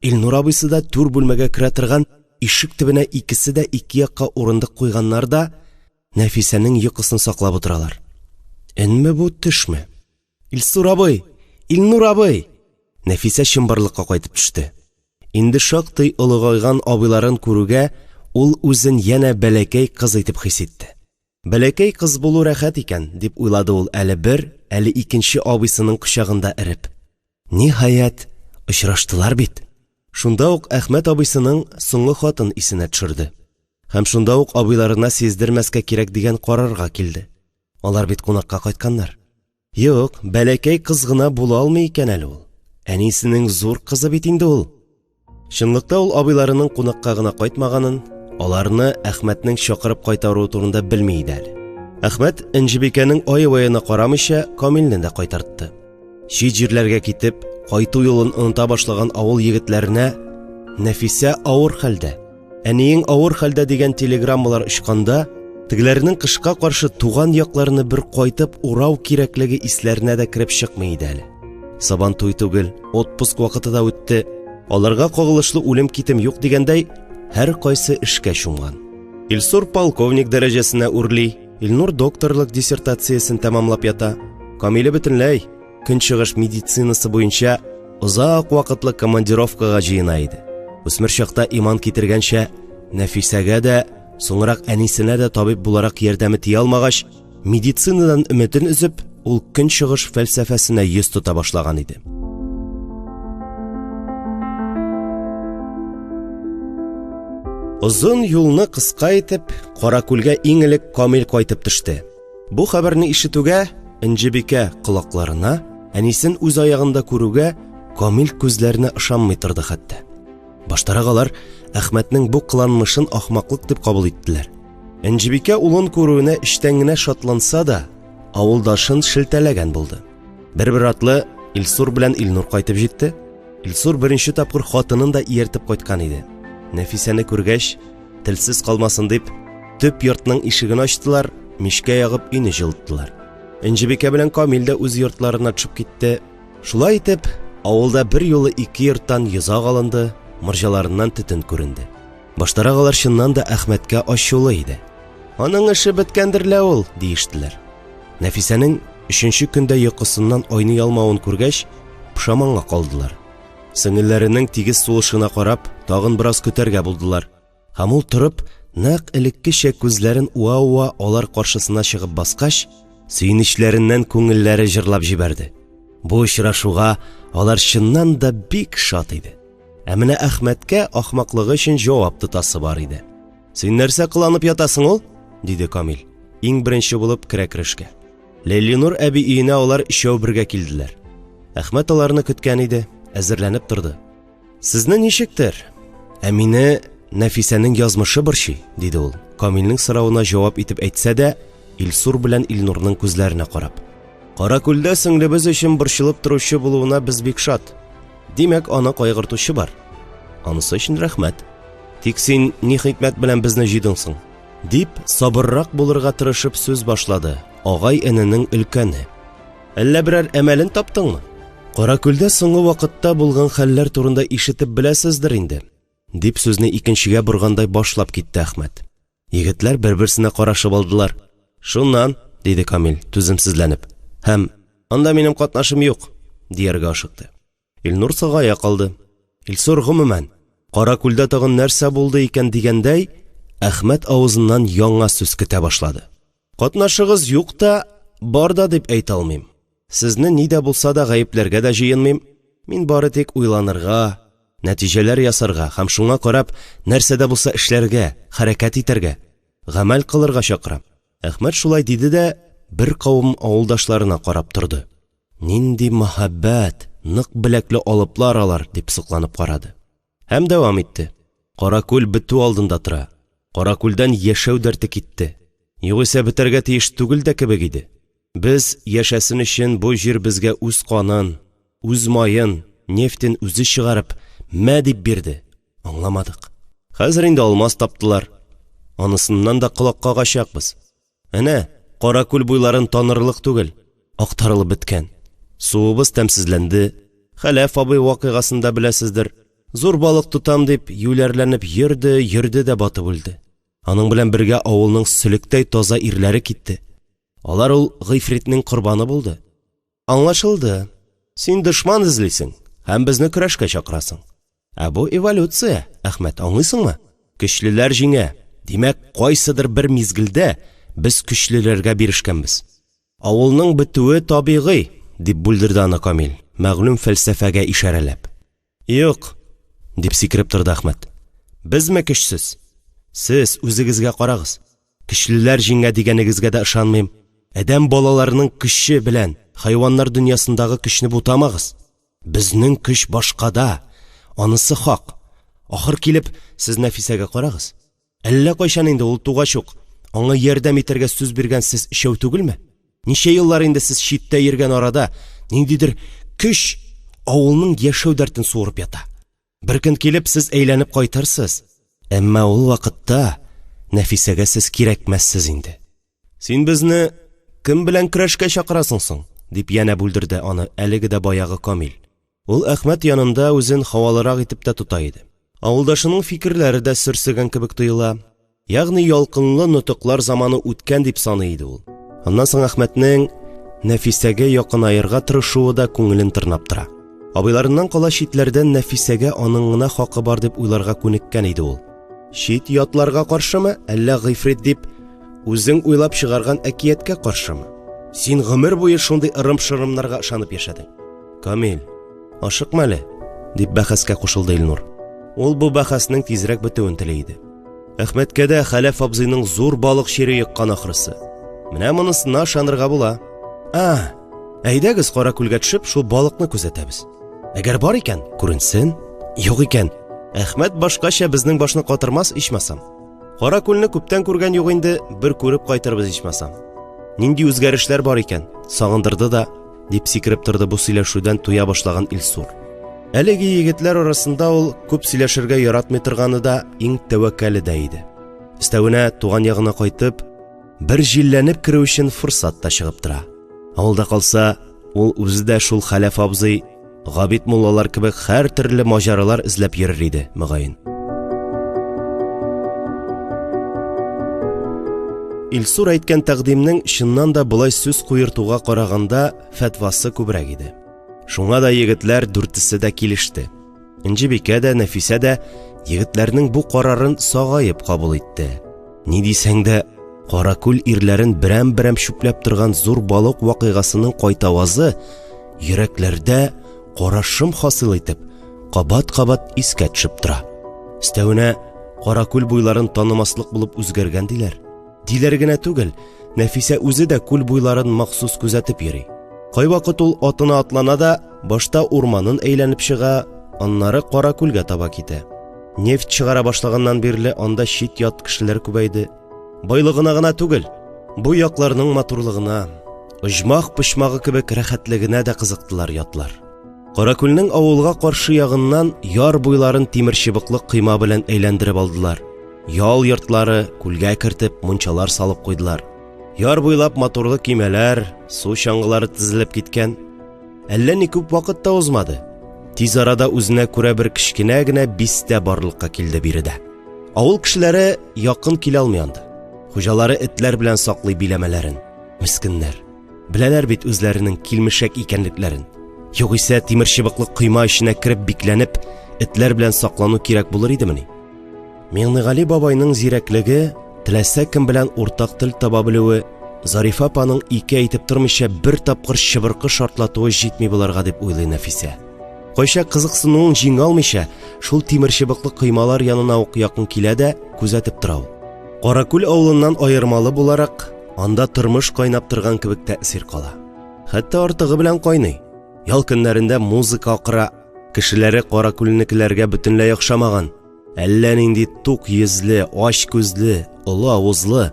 Илнур абыйсы да түр бүлмәгә керә торган ишек төбенә икесе дә ике якка урындык куйганнар да Нәфисәнең йокысын саклап утыралар. Энме бу төшме? Илсур абый, Илнур абый! Нәфисә чынбарлыкка кайтып төште. Инде шактый олыгайган абыйларын күрүгә ул үзен янә бәләкәй кыз итеп хис итте. Бәләкәй кыз булу рәхәт икән, дип уйлады ул әле бер, әле икенче абыйсының кочагында иреп. Ниһаять очраштылар бит. Шунда ук Әхмәт абыйсының соңгы хатын исенә төшерде. Һәм шунда ук абыйларына сиздермәскә кирәк дигән карарга килде. Алар бит кунакка кайтканнар. Юк, бәләкәй кыз гына була алмый икән әле ул. Әнисенең зур кызы бит инде ул. Чынлыкта ул абыйларының кунакка гына кайтмаганын, аларны Әхмәтнең чакырып кайтару турында белми иде әле. Әхмәт Энҗебикәнең ай-ваена карамыйча Камилне дә кайтартты. Чит җирләргә китеп, кайту юлын оныта башлаган авыл егетләренә Нәфисә авыр хәлдә, әниең авыр хәлдә дигән телеграммалар очканда, тегеләрнең кышка каршы туган якларны бер кайтып урау кирәклеге исләренә дә кирип чыкмый иде әле. Сабан туй түгел, отпуск вакыты да үтте. Аларга кагылышлы үлем китем юк дигәндәй, һәр кайсы эшкә чумган. Илсур полковник дәрәҗәсенә үрли, Илнур докторлык диссертациясен тәмамлап ята. Камиле бөтенләй көнчыгыш медицинасы буенча озак вакытлы командировкага җыена иде. Үсмер чакта иман китергәнчә Нәфисәгә дә, соңрак әнисенә дә табиб буларак ярдәме тия алмагач, медицинадан өметен үзеп, ул көнчыгыш фәлсәфәсенә йөз тота башлаган иде. Озын юлны кыска итеп, Каракүлгә иң элек Камил кайтып төште. Бу хәбәрне ишетүгә Энҗебикә колакларына, әнисен үз аягында күрүгә Камил күзләренә ышанмый торды хәтта. Баштарак Әхмәтнең бу кыланмышын ахмаклык дип кабул иттеләр. Энҗебикә улын күрүенә эчтән генә шатланса да, авылдашын шелтәләгән булды. Бер атлы Илсур белән Илнур кайтып җитте. Илсур беренче тапкыр хатынын да ияртеп кайткан иде. Нәфисәне күргәч, телсез калмасын дип, төп йортның ишеген ачтылар, мишкә ягып өйне җылыттылар. Энҗебикә белән Камил дә үз йортларына төшеп китте. Шулай итеп, авылда бер юлы ике йорттан йозак алынды, морҗаларыннан төтен күренде. Баштарак алар чыннан да Әхмәткә ачулы иде. Аның эше беткәндер лә ул, диештеләр. Нәфисәнең 3нче көндә йокысыннан айный алмавын күргәч, пушаманга калдылар. Сеңелләренең тигез сулышына карап, тагын бераз көтәргә булдылар. Һәм ул торып, нәкъ элеккечә күзләрен уа-уа алар каршысына чыгып баскач, сөйнечләреннән күңелләре җырлап җибәрде. Бу очрашуга алар чыннан да бик шат иде. Ә менә Әхмәткә ахмаклыгы өчен җавап тотасы бар иде. Син нәрсә кыланып ятасың ул? Диде Камил, иң беренче булып керәкрешкә. Ләйлинур әби өенә алар өчәү бергә килделәр. Әхмәт аларны көткән иде, әзерләнеп торды. Сезне ничектер? Ә мине Нәфисәнең язмышы борчый, диде ул. Камилнең соравына җавап итеп әйтсә дә, Илсур белән Илнурның күзләренә карап. Каракүлдә сеңлебез өчен борчылып торучы булуына без бик шат. Димәк, аны кайгыртучы бар. Анысы өчен рәхмәт. Тик син ни хикмәт белән безне җыйдыңсың? Дип, сабыррак булырга тырышып сүз башлады агай-эненең өлкәне. Әллә берәр әмәлен таптыңмы? Каракүлдә соңгы вакытта булган хәлләр турында ишетеп беләсездер инде. Дип сүзне икенчегә бургандай башлап китте Әхмәт. Егетләр бер-берсенә карашып алдылар. Шуннан, диде Камил, түземсезләнеп. Һәм, анда минем катнашым юк, дияргә ашыкты. Илнур сагая калды. Илсур гомумән, Каракүлдә тагын нәрсә булды икән дигәндәй, Әхмәт авызыннан яңа сүз көтә башлады. Катнашыгыз юк та, бар да дип әйтә алмыйм. Сезне ни дә булса да гаепләргә дә җыенмыйм. Мин бары тик уйланырга, нәтиҗәләр ясарга һәм шуңа карап нәрсә дә булса эшләргә, хәрәкәт итәргә, гамәл кылырга чакырам. Әхмәт шулай диде дә бер кавым авылдашларына карап торды. Нинди мәхәббәт, нык беләкле алыплар алар дип сокланып карады. Һәм дәвам итте. Каракүл бетү алдында тора. Каракүлдән яшәү дәрте китте. Югыйсә бетәргә тиеш түгел дә кебек иде. Без яшәсен өчен бу җир безгә үз канын, үз майын, нефтен үзе чыгарып, мә дип бирде. Аңламадык. Хәзер инде алмаз таптылар. Анысыннан да колак кагачакбыз. Әнә, Каракүл буйларын танырлык түгел, актарылып беткән. Суыбыз тәмсезләнде. Хәләф абый вакыйгасында беләсездер. Зур балык тутам дип юләрләнеп йөрде дә батып үлде. Аның белән бергә авылның сөлектәй таза ирләре китте. Алар ул гыйфритнең корбаны булды. Аңлашылды. Син дошман эзлисең һәм безне көрәшкә чакырасың. Ә бу эволюция, Әхмәт, аңлыйсыңмы? Көчлеләр җиңә. Димәк, кайсыдыр бер мизгелдә без көчлеләргә бирешкәнбез. Авылның бетүе табигый, дип бүлдерде аны Камил, мәгълүм фәлсәфәгә ишарәләп. Юк, дип сикереп торды Әхмәт. Безме көчсез? Сез үзегезгә карагыз. Көчлеләр җиңә дигәнегезгә дә ышанмыйм. Әдәм балаларының көче белән хайваннар дөньясындагы көчне бутамагыз. Безнең көч башкада. Анысы хак. Ахыр килеп, сез Нәфисәгә карагыз. Әллә кайчан инде ул тугач ук аңа ярдәм итәргә сүз биргән сез ишәү түгелме? Ничә еллар инде сез читтә йөргән арада ниндидер көч авылның яшәү дәртен суырып ята. Бер көн килеп сез әйләнеп кайтарсыз. Әмма ул вакытта Нәфисәгә сез кирәкмәссез инде. Син безне кем белән көрәшкә чакырасың соң? Дип янә бүлдерде аны әлеге дә баягы Камил. Ул Әхмәт янында үзен хавалырак итеп тә тота иде. Авылдашының фикерләре дә сөрсегән кебек тоела. Ягъни ялкынлы нутыклар заманы үткән дип саный иде ул. Аннан соң Әхмәтнең Нәфисәгә якынайырга тырышуы да күңелен тырнап тора. Абыйларыннан кала читләрдән Нәфисәгә аның гына хакы бар дип уйларга күнеккән иде ул. Чит ятларга каршымы, әллә гыйфрит дип үзең уйлап чыгарган әкияткә каршымы? Син гомер буе шундый ырым-шырымнарга ышанып яшәдең. Камил, ашыкма әле, дип бәхәскә кушылды Илнур. Ул бу бәхәснең тизрәк бетүен теләй иде. Әхмәткә дә Хәләф абзыйның зур балык шире йыккан ахрысы. Менә монысына ышанырга була. Әйдәгез Каракүлгә төшеп шул балыкны күзәтәбез. Әгәр бар икән, күренсен. Юк икән, Әхмәт башкача безнең башны катырмас ичмасам. Каракүлне күптән күргән юк инде, бер күреп кайтырбыз ичмасам. Нинди үзгәрешләр бар икән, сагындырды да, дип сикереп торды бу сөйләшүдән туя башлаган Илсур. Әлеге егетләр арасында ул күп сөйләшергә яратмый торганы да иң тәвәккәле дә иде. Өстәвенә туган ягына кайтып, бер җилләнеп керү өчен форсат та чыгып тора. Авылда калса, ул үзе дә шул Хәләф абзый, Габит муллалар кебек һәр төрле маҗаралар эзләп йөрер иде, мөгаен. Илсур әйткән тәкъдимнең чыннан да булай сүз куертуга караганда фәтвасы күбрәк иде. Шуңа да егетләр дүртесе дә килеште. Инҗибикә дә, Нәфисә дә егетләрнең бу карарын сагайып кабул итте. Ни дисәң дә, Каракүл ирләрен берәм-берәм чүпләп торган зур балык вакыйгасының кайтавазы йөрәкләрдә карашым хасил итеп, кабат-кабат искә төшеп тора. Өстәвенә, Каракүл буйларын танымаслык булып үзгәргән диләр. Диләр генә түгел, Нәфисә үзе дә күл буйларын махсус күзәтеп йөри. Кайвакыт ул атына атлана да, башта урманын әйләнеп чыга, аннары Каракүлгә таба китә. Нефт чыгара башлаганнан бирле анда чит ят кешеләр күбәйде. Байлыгына гына түгел, бу якларның матурлыгына, Оҗмах-пычмагы кебек рәхәтлегенә дә кызыктылар ятлар. Каракүлнең авылга каршы ягыннан яр буйларын тимер чыбыклы койма белән әйләндереп алдылар. Ял йортлары күлгә кертеп мунчалар салып куйдылар. Яр буйлап моторлы кимәләр, су чаңгылары тезелеп киткән. Әллә ни күп вакыт та узмады. Тиз арада үзенә күрә бер кечкенә генә бистә барлыкка килде биредә. Авыл кешеләре якын килә алмаянды. Хуҗалары этләр белән саклый биләмәләрен. Мискеннәр. Беләләр бит үзләренең килмешәк икәнлекләрен. Югыйсә тимер чыбыклы койма эченә кереп бикләнеп, этләр белән саклану кирәк булыр идемени? Миңнегали бабайның зирәклеге, теләсә кем белән уртак тел таба белүе, Зарифа апаның ике әйтеп тормыйча бер тапкыр чыбыркы шартлатуы җитми буларга дип уйлый Нәфисә. Кайча кызыксынуын җиңә алмыйча, шул тимер чыбыклы коймалар янына ук якын килә дә күзәтеп тора. Каракүл авылыннан аермалы буларак, анда тормыш кайнап торган кебек тәэсир кала. Хәтта артыгы белән кайный. Ял көннәрендә музыка акыра, кешеләре Каракүлнекеләргә бөтенләй охшамаган. Әллә нинди тук йөзле, ач күзле, олы авызлы,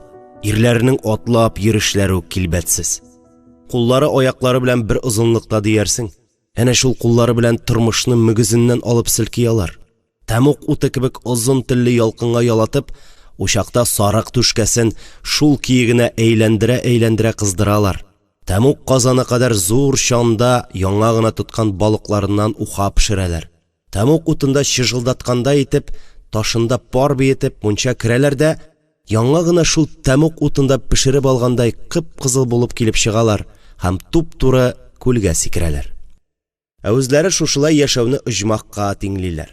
ирләрнең атлап йөрешләре килбәтсез. Куллары аяклары белән бер озынлыкта диярсең. Әнә шул куллары белән тормышны мөгезеннән алып селкиялар. Тәмук уты кебек озын телле ялкынга ялатып, учакта сарык түшкәсен шул киегенә әйләндерә кыздыралар. Тәмук казаны кадәр зур чанда яңа гына тоткан балыкларыннан уха пешерәләр. Тәмук утында чыжылдатканда итеп, ташында пар биетеп мунча керәләр дә, яңа гына шул тәмук утында пешереп алгандай кып-кызыл булып килеп чыгалар һәм туп-туры күлгә сикерәләр. Ә үзләре шушылай яшәүне оҗмахка тиңлиләр.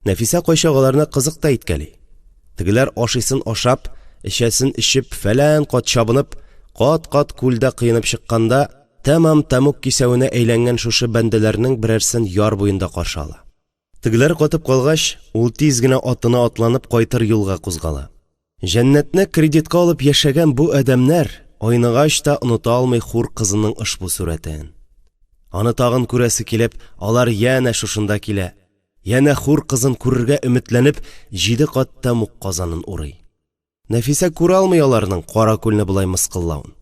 Нәфисә кайчагаларны кызык та иткәли. Тегеләр ашыйсын ашап, эчәсен эчеп, фәлән кат чабынып, кат-кат күлдә кыенып чыкканда, тәмам тәмук кисәвенә әйләнгән шушы бәндәләрнең берәрсен яр буенда каршы ала. Тегеләр катып калгач, ул тиз генә атына атланып кайтыр юлга кузгала. Җәннәтне кредитка алып яшәгән бу адәмнәр айныгач та оныта алмый хур кызының ошбу сурәтен. Аны тагын күрәсе килеп, алар янә шушында килә. Янә хур кызын күрергә өметләнеп, 7 кат тәмук казанын урый. Нәфисә күрә алмый аларның Каракүлне булай мыскыллавын.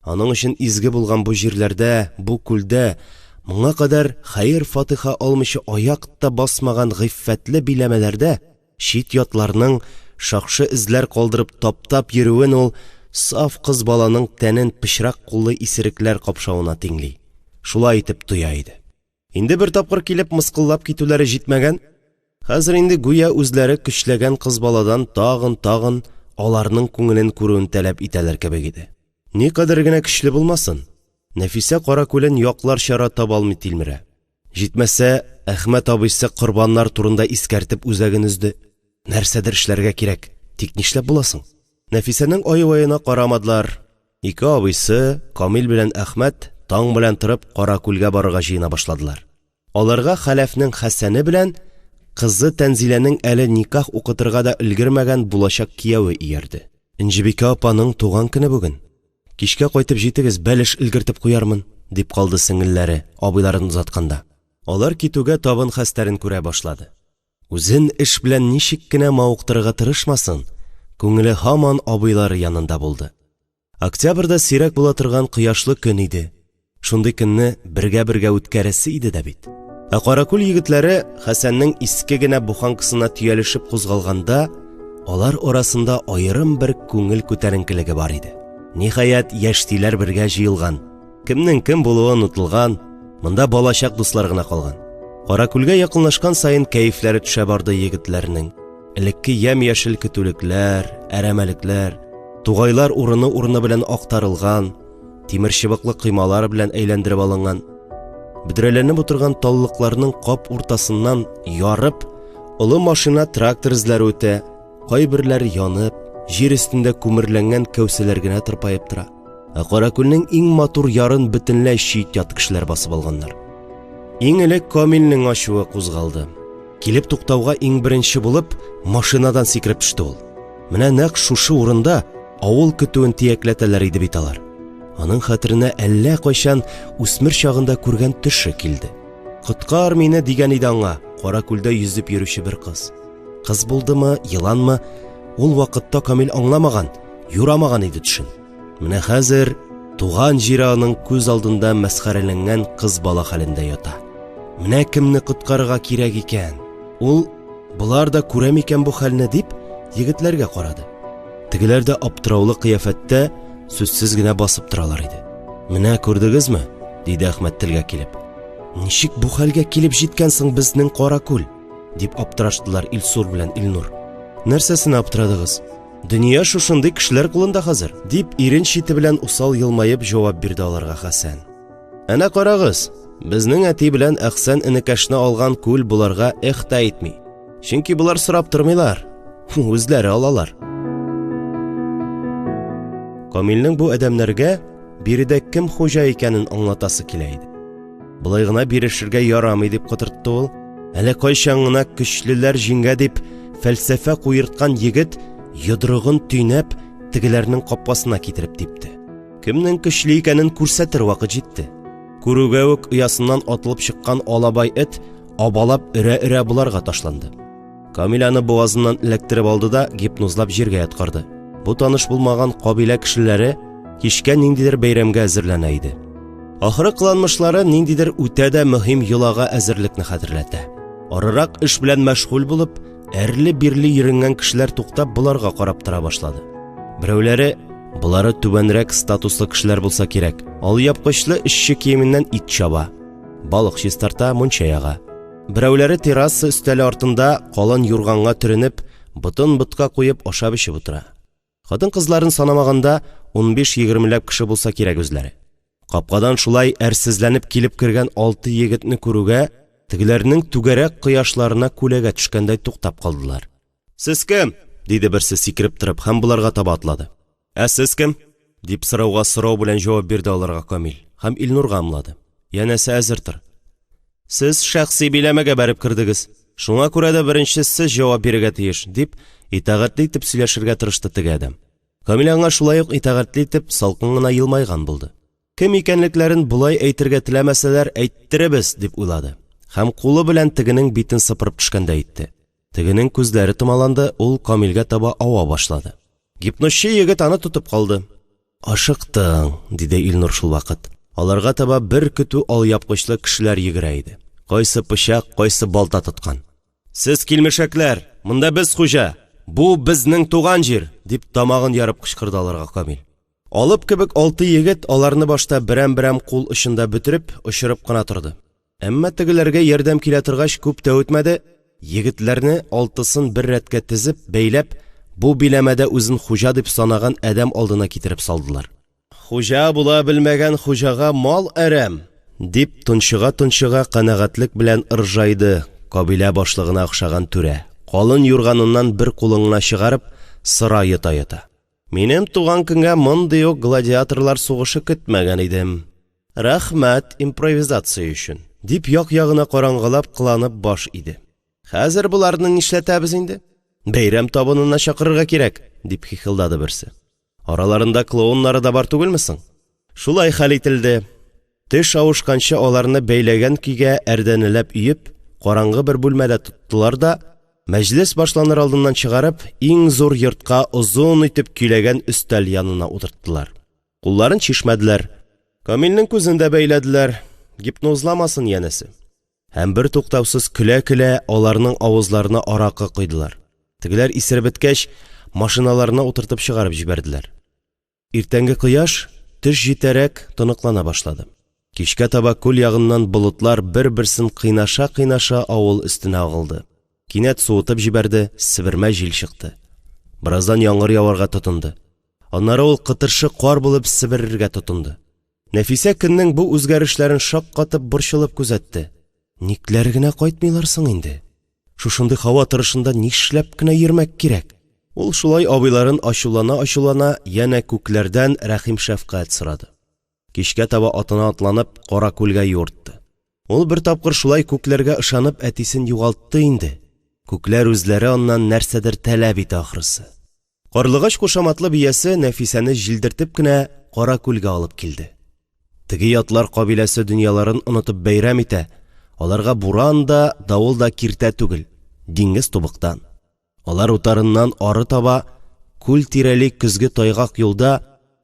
Аның өчен изге булган бу җирләрдә, бу күлдә моңа кадәр хәер-фатиха алмыйча аяк та басмаган гыйффәтле биләмәләрдә чит ятларның шакшы эзләр калдырып таптап йөрүен ул саф кыз баланың тәнен пычрак куллы исерекләр капшавына тиңли. Шулай итеп туя иде. Инде бер тапкыр килеп мыскыллап китүләре җитмәгән, хәзер инде гүя үзләре көчләгән кыз баладан тагын аларның күңелен күрүен таләп итәләр кебек иде. Никадәр генә көчле булмасын, Нәфисә Каракүлен яклар чара таба алмый тилмерә. Җитмәсә, Әхмәт абыйсы корбаннар турында искәртеп үзәген үзде. Нәрсәдер эшләргә кирәк, тик нишләп буласың? Нәфисәнең ай-ваена карамадылар. Ике абыйсы, Камил белән Әхмәт, таң белән торып Каракүлгә барырга җыена башладылар. Аларга Хәләфнең Хәсәне белән кызы Тәнзиләнең әле никах укытырга да өлгермәгән булачак кияүе иярде. Инҗибикә апаның туган көне бүген. Кичкә кайтып җитегез, бәлеш өлгертеп куярмын, дип калды сеңелләре, абыйларын узатканда. Алар китүгә табын хәстәрен күрә башлады. Үзен эш белән ничек кенә мавыктырырга тырышмасын, күңеле һаман абыйлары янында булды. Октябрьдә сирәк була торган кояшлы көн иде. Шундый көнне бергә үткәрәсе иде дә бит. Ә Каракүл егетләре Хәсәннең иске генә буханкасына төялешеп кузгалганда, алар арасында аерым бер күңел күтәренкелеге бар иде. Ниһаять яшьтиләр бергә җыелган. Кемнең кем булуы онытылган, монда балачак дуслар гына калган. Каракүлгә якынлашкан саен кәефләре төшә барды егетләрнең. Элекке ямь-яшел көтүлекләр, әрәмәлекләр, тугайлар урыны белән актарылган, тимер чыбыклы коймалар белән әйләндереп алынган. Бидрәләнеп утырган таллыкларның кап уртасыннан ярып, олы машина трактор эзләре үтә, кайберләре янып, җир өстендә күмерләнгән кәүсәләр генә тырпаеп тора. Ә Каракүлнең иң матур ярын бөтенләй чит ят кешеләр басып алганнар. Иң элек Камилнең ачуы кузгалды. Килеп туктауга иң беренче булып машинадан сикереп төште ул. Менә нәкъ шушы урында авыл көтүен тиякләтәләр иде бит алар. Аның хәтеренә әллә кайчан үсмер чагында күргән төше килде. Коткар мине дигән иде аңа Каракүлдә йөзеп йөрүче бер кыз. Кыз булдымы, еланмы, ул вакытта Камил аңламаган, юрамаган иде төшен. Менә хәзер туган җире аның күз алдында мәсхәрәләнгән кыз бала хәлендә ята. Менә кемне коткарырга кирәк икән? Ул булар да күрәм икән бу хәлне дип егетләргә карады. Тегеләр дә аптыраулы кыяфәттә сүзсез генә басып торалар иде. Менә күрдегезме? Диде Әхмәт телгә килеп. Ничек бу хәлгә килеп җиткәнсең безнең Каракүл? Дип аптыраштылар Илсур белән Илнур. Нәрсәсенә аптырадыгыз? Дөнья шушындый кешеләр кулында хәзер, дип ирен чите белән усал елмаеп җавап бирде аларга Хәсән. Әнә карагыз, безнең әти белән Әхсән энекәшне алган күл буларга ихта итми. Чөнки булар сорап тормыйлар, үзләре алалар. Камилнең бу әдәмнәргә биредә кем хуҗа икәнен аңлатасы килә иде. Булай гына бирешергә ярамый дип кытыртты ул. Әле кайчан гына көчлеләр җиңгә дип фәлсәфә куерткан егет йодрыгын төйнәп тегеләрнең капкасына китереп типте. Кемнең көчле икәнен күрсәтер вакыт җитте. Күрүгә үк оясыннан атылып чыккан алабай эт абалап өрә-өрә буларга ташланды. Камиланы бугазыннан эләктереп алды да гипнозлап җиргә яткарды. Бу таныш булмаган кабилә кешеләре кичкә ниндидер бәйрәмгә әзерләнә иде. Ахыры кыланмышлары ниндидер үтә дә мөһим йолага әзерлекне хәтерләтә. Арырак эш белән мәшгуль булып, әрле-бирле йөргән кешеләр туктап буларга карап тора башлады. Берәүләре, булары түбәнрәк статуслы кешеләр булса кирәк, алъяпкычлы эшче киеменнән ит чаба, балык чистарта, мунча яга. Берәүләре терраса өстәле артында калын юрганга төренеп, бутын-бутка куеп ашап-эчеп утыра. Хатын-кызларын санамаганда 15-20 кеше булса кирәк үзләре. Капкадан шулай әрсезләнеп килеп кергән 6 егетне күрүгә, тегеләрнең түгәрәк кояшларына күләгә төшкәндәй туктап калдылар. "Сез кем?" диде берсе сикереп торып һәм буларга таба атлады. "Ә сез кем?" дип сорауга сорау белән җавап бирде аларга Камил һәм Илнурга ымлады. "Янәсе әзер тор. Сез шәхси биләмәгә барып кирдегез. Шуңа күрә дә беренче сез җавап бирергә тиеш", дип итәгатьле итеп сөйләшергә тырышты теге адам. Камил аңа шулай ук итәгатьле итеп салкын гына елмайган булды. Кем икәнлекләрен булай әйтергә теләмәсәләр әйттеребез дип уйлады. Һәм кулы белән тегенең битен сыпырып төшкәндә итте. Тегенең күзләре томаланды, ул Камилгә таба ава башлады. Гипнозчы егет аны тотып калды. "Ашыктың", диде Илнур шул вакыт. Аларга таба бер көтү алъяпкычлы кешеләр йөгерә иде. Кайсы пычак, кайсы балта тоткан. "Сез килмешәкләр, монда без хуҗа. Бу безнең туган җир", дип тамагын ярып кычкырды аларга Камил. Алып кебек 6 егет аларны башта берәм-берәм кул очында бөтереп, очырып кына торды. Әмма тегеләргә ярдәм килә торгач күп тә үтмәде, егетләрне 6-сын бер рәткә тезеп, бәйләп, бу биләмәдә үзен хуҗа дип санаган адәм алдына китереп салдылар. "Хуҗа була белмәгән хуҗага мал әрәм", дип тончыга-тончыга канәгатьлек белән ыржайды кабилә башлыгына охшаган түрә. Калын юрганыннан бер кулыңна чыгарып, сыра йота-йота. "Минем туган көнгә мондый ук гладиаторлар сугышы көтмәгән идем. Рәхмәт импровизация өчен", дип як-ягына караңгылап кыланып баш иде. "Хәзер буларны нишләтәбез инде? Бәйрәм табынына чакырырга кирәк", дип хихылдады берсе. "Араларында клоуннары да бар түгелме соң?" Шулай хәл ителде. Теш авышканчы аларны бәйләгән көйгә әрдәнеләп өеп, караңгы бер бүлмәдә тоттылар да, мәҗлес башланыр алдыннан чыгарып, иң зур йортка озын итеп көйләгән өстәл янына утырттылар. Кулларын чишмәделәр. Камилнең күзен дә бәйләделәр, гипнозламасын янәсе. Һәм бер туктаусыз көлә-көлә аларның авызларына аракы койдылар. Тегеләр исереп беткәч, машиналарына утыртып чыгарып җибәрделәр. Иртәнге кояш төш җитәрәк тоныклана башлады. Кичкә таба күл ягыннан болытлар бер-берсен кыйнаша-кыйнаша авыл өстенә агылды. Кинәт суытып җибәрде, сибермә җил чыкты. Бераздан яңгыр яварга тотынды. Аннары ул кытыршы кар булып сиберергә тотынды. Нәфисә көннең бу үзгәрешләрен шаккатып борчылып күзәтте. Никләр генә кайтмыйлар соң инде? Шушындый һава торышында нишләп кенә йөрмәк кирәк? Ул шулай абыйларын ачулана-ачулана янә күкләрдән рәхим шәфкать сорады. Кичкә таба атына атланып Кара күлгә юыртты. Ул бер тапкыр шулай күкләргә ышанып әтисен югалтты инде. Күкләр үзләре аннан нәрсәдер таләп итә ахрысы. Карлыгач кушаматлы биясе Нәфисәне җилдертеп кенә Кара күлгә алып килде. Теге ятлар кабиләсе дөньяларын онытып бәйрәм итә. Аларга буран да, давыл да киртә түгел, диңгез тубыктан. Алар утарыннан ары таба күл тирәли көзге тайгак юлда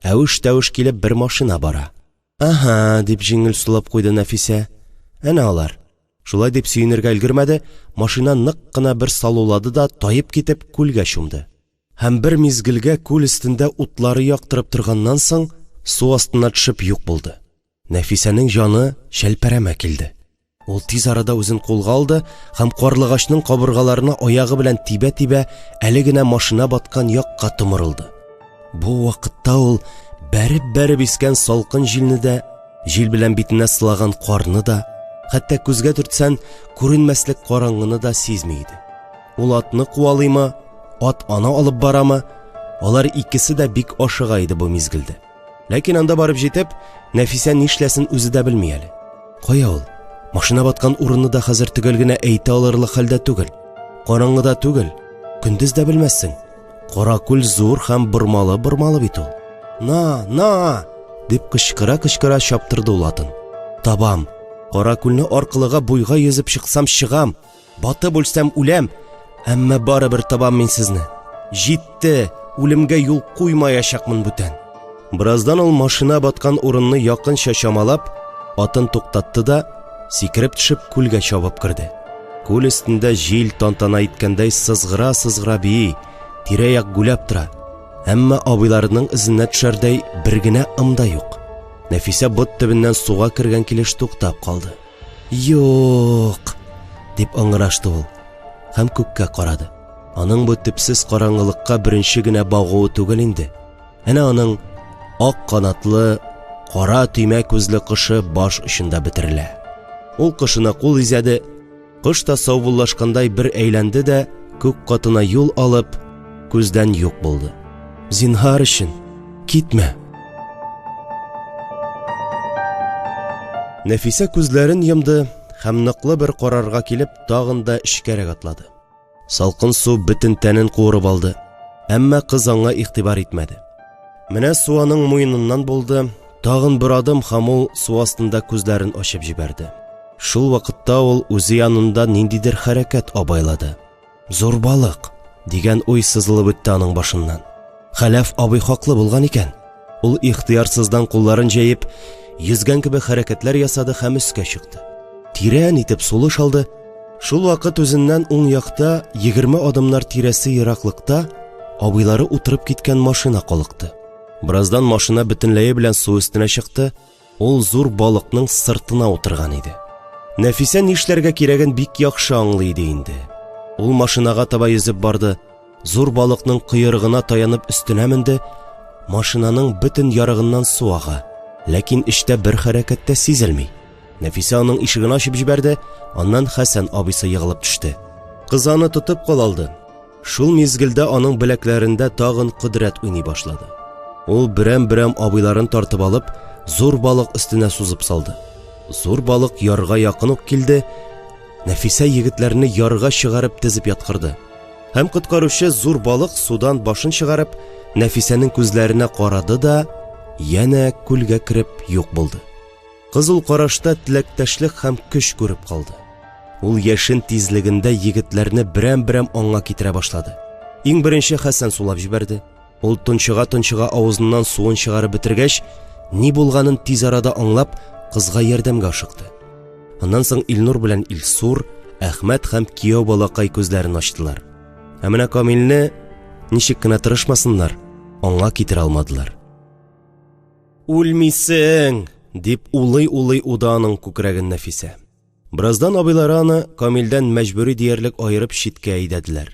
әвеш-тәвеш килеп бер машина бара. «Аха», дип җиңел сулап куйды Нәфисә. «Әнә алар». Шулай дип сөенергә өлгермәде, машина нык кына бер салулады да таеп китеп күлгә чумды. Һәм бер мизгелгә күл өстендә утлары яктырып торганнан соң су астына төшеп юк булды. Нәфисәнең җаны шәлпәрәмә килде. Ул тиз арада үзен кулга алды һәм карлыгачның кабыргаларына аягы белән тибә-тибә әле генә машина баткан якка томырылды. Бу вакытта ул бәреп-бәреп искән салкын җилне дә, җил белән битенә сылаган карны да, хәтта күзгә төртсән күренмәслек караңгыны да сизми иде. Ул атны куалыймы, ат аны алып барамы? Алар икесе дә бик ашыга иде бу мизгелдә. Ләкин анда барып җитеп, Нәфисә нишләсен үзе дә белми әле. Кая ул? Машина баткан урынны да хәзер төгәл генә әйтә алырлык хәлдә түгел. Караңгыда түгел, көндез дә белмәссең. Кара күл зур һәм бормалы бит ул. На, дип кычкыра чаптырды ул атын. Табам. Кара күлне аркылыга буйга йөзеп чыксам чыгам, батып үлсәм үләм, әмма барыбер табам мин сезне. Җитте, үлемгә юл куймаячакмын бүтән. Бираздан ул машина баткан урынны якынча чамалап, атын туктатты да, сикереп төшеп күлгә чабып кирде. Күл өстендә җил тантана иткәндәй сызгыра бии, тирә-як гүләп тора. Әмма абыйларының изенә төшәрдәй бер генә ымда юк. Нәфисә бот төбеннән суга кергән килеш туктап калды. «Юк!» дип аңгырашты ул һәм күккә карады. Аның бу төпсез караңгылыкка беренче генә багуы түгел инде. Әнә аның ак канатлы, кара төймә күзле кышы баш очында бетерелә. Ул кышына кул изәде, кыш та саубуллашкандай бер әйләнде дә күк катына юл алып, күздән юк булды. «Зинһар өчен, китмә!» Нәфисә күзләрен йомды һәм ныклы бер карарга килеп тагын да эчкәрәк атлады. Салкын су бөтен тәнен куырып алды, әмма кыз аңа игътибар итмәде. Менә су аның муеныннан булды, тагын бер адым һәм ул су астында күзләрен ачып җибәрде. Шул вакытта ул үзе янында ниндидер хәрәкәт абайлады. «Зур балык» дигән уй сызылып үтте аның башыннан. Хәләф абый хаклы булган икән. Ул ихтыярсыздан кулларын җәеп, йөзгән кебек хәрәкәтләр ясады һәм өскә чыкты. Тирән итеп сулыш алды. Шул вакыт үзеннән уң якта 20 адымнар тирәсе ераклыкта абыйлары утырып киткән машина калыкты. Бираздан машина бөтенләе белән су өстенә чыкты. Ул зур балыкның сыртына утырган иде. Нәфисә нишләргә кирәген бик яхшы аңлый иде инде. Ул машинага таба йөзеп барды. Зур балыкның кыйрыгына таянып өстенә менде. Машинаның бөтен ярыгыннан су ага. Ләкин эчтә бер хәрәкәт тә сизелми. Нәфисә аның ишеген ачып җибәрде, аннан Хәсән абыйсы ягылып төште. Кыз аны тотып калды. Шул мизгелдә аның беләкләрендә тагын кудрәт уйный башлады. Ул берәм-берәм абыйларын тартып алып, зур балык өстенә сузып салды. Зур балык ярга якын ук килде. Нәфисә егетләрне ярга чыгарып тезеп яткырды. Һәм коткаручы зур балык судан башын чыгарып, Нәфисәнең күзләренә карады да, яна күлгә кирип юк булды. Кызыл карашта теләктәшлек һәм көч күреп калды. Ул яшен тизлегендә егетләрне берәм-берәм аңа китерә башлады. Иң беренче Хәсән сулап җибәрде. Ул тончыга авызыннан суын чыгарып бетергәч, ни булганын тиз арада аңлап, кызга ярдәмгә ашыкты. Аннан соң Илнур белән Илсур, Әхмәт һәм кияү балакай күзләрен ачтылар. Ә менә Камилне ничек кенә тырышмасыннар, аңа китерә алмадылар. «Үлмисең!» дип улый-улый уданың күкрәген Нәфисә. Бираздан абыйлары аны Камилдән мәҗбүри диярлек аерып читкә әйдәделәр.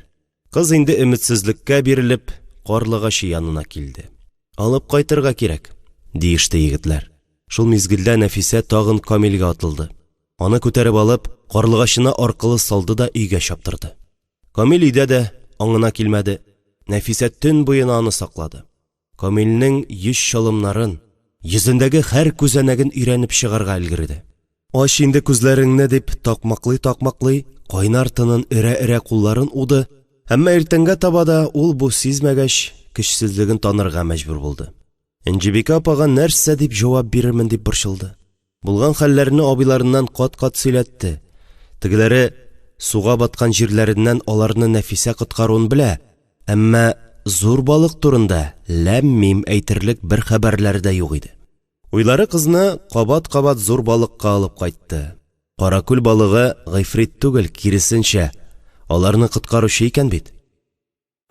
Кыз инде өметсезлеккә бирелеп, карлыгачы янына килде. «Алып кайтырга кирәк», диеште егетләр. Шул мизгелдә Нәфисә тагын Камилгә атылды. Аны күтәреп алып, карлыгачына аркылы салды да өйгә чаптырды. Камил өйдә дә аңына килмәде. Нәфисә төн буена аны саклады. Камилнең йөз чалымнарын, йөзендәге һәр күзәнәген өйрәнеп чыгарга өлгерде. Аш инде күзләреңне дип такмаклый, кайнар тынын өрә-өрә кулларын уды. Әмма иртәнгә таба да ул бу сизмәгәч, көчсезлеген танырга мәҗбүр булды. Энҗебикә апага нәрсә дип җавап бирермен дип борчылды. Булган хәлләрне абыйларыннан кат-кат сөйләтте. Тегеләре суга баткан җирләреннән аларны Нәфисә коткаруын белә, әмма зур балык турында ләм-мим әйтерлек бер хәбәрләр дә юк иде. Уйлары кызны кабат-кабат зур балыкка алып кайтты. Каракүл балыгы гыйфрит түгел, киресенчә, аларны коткаручы икән бит.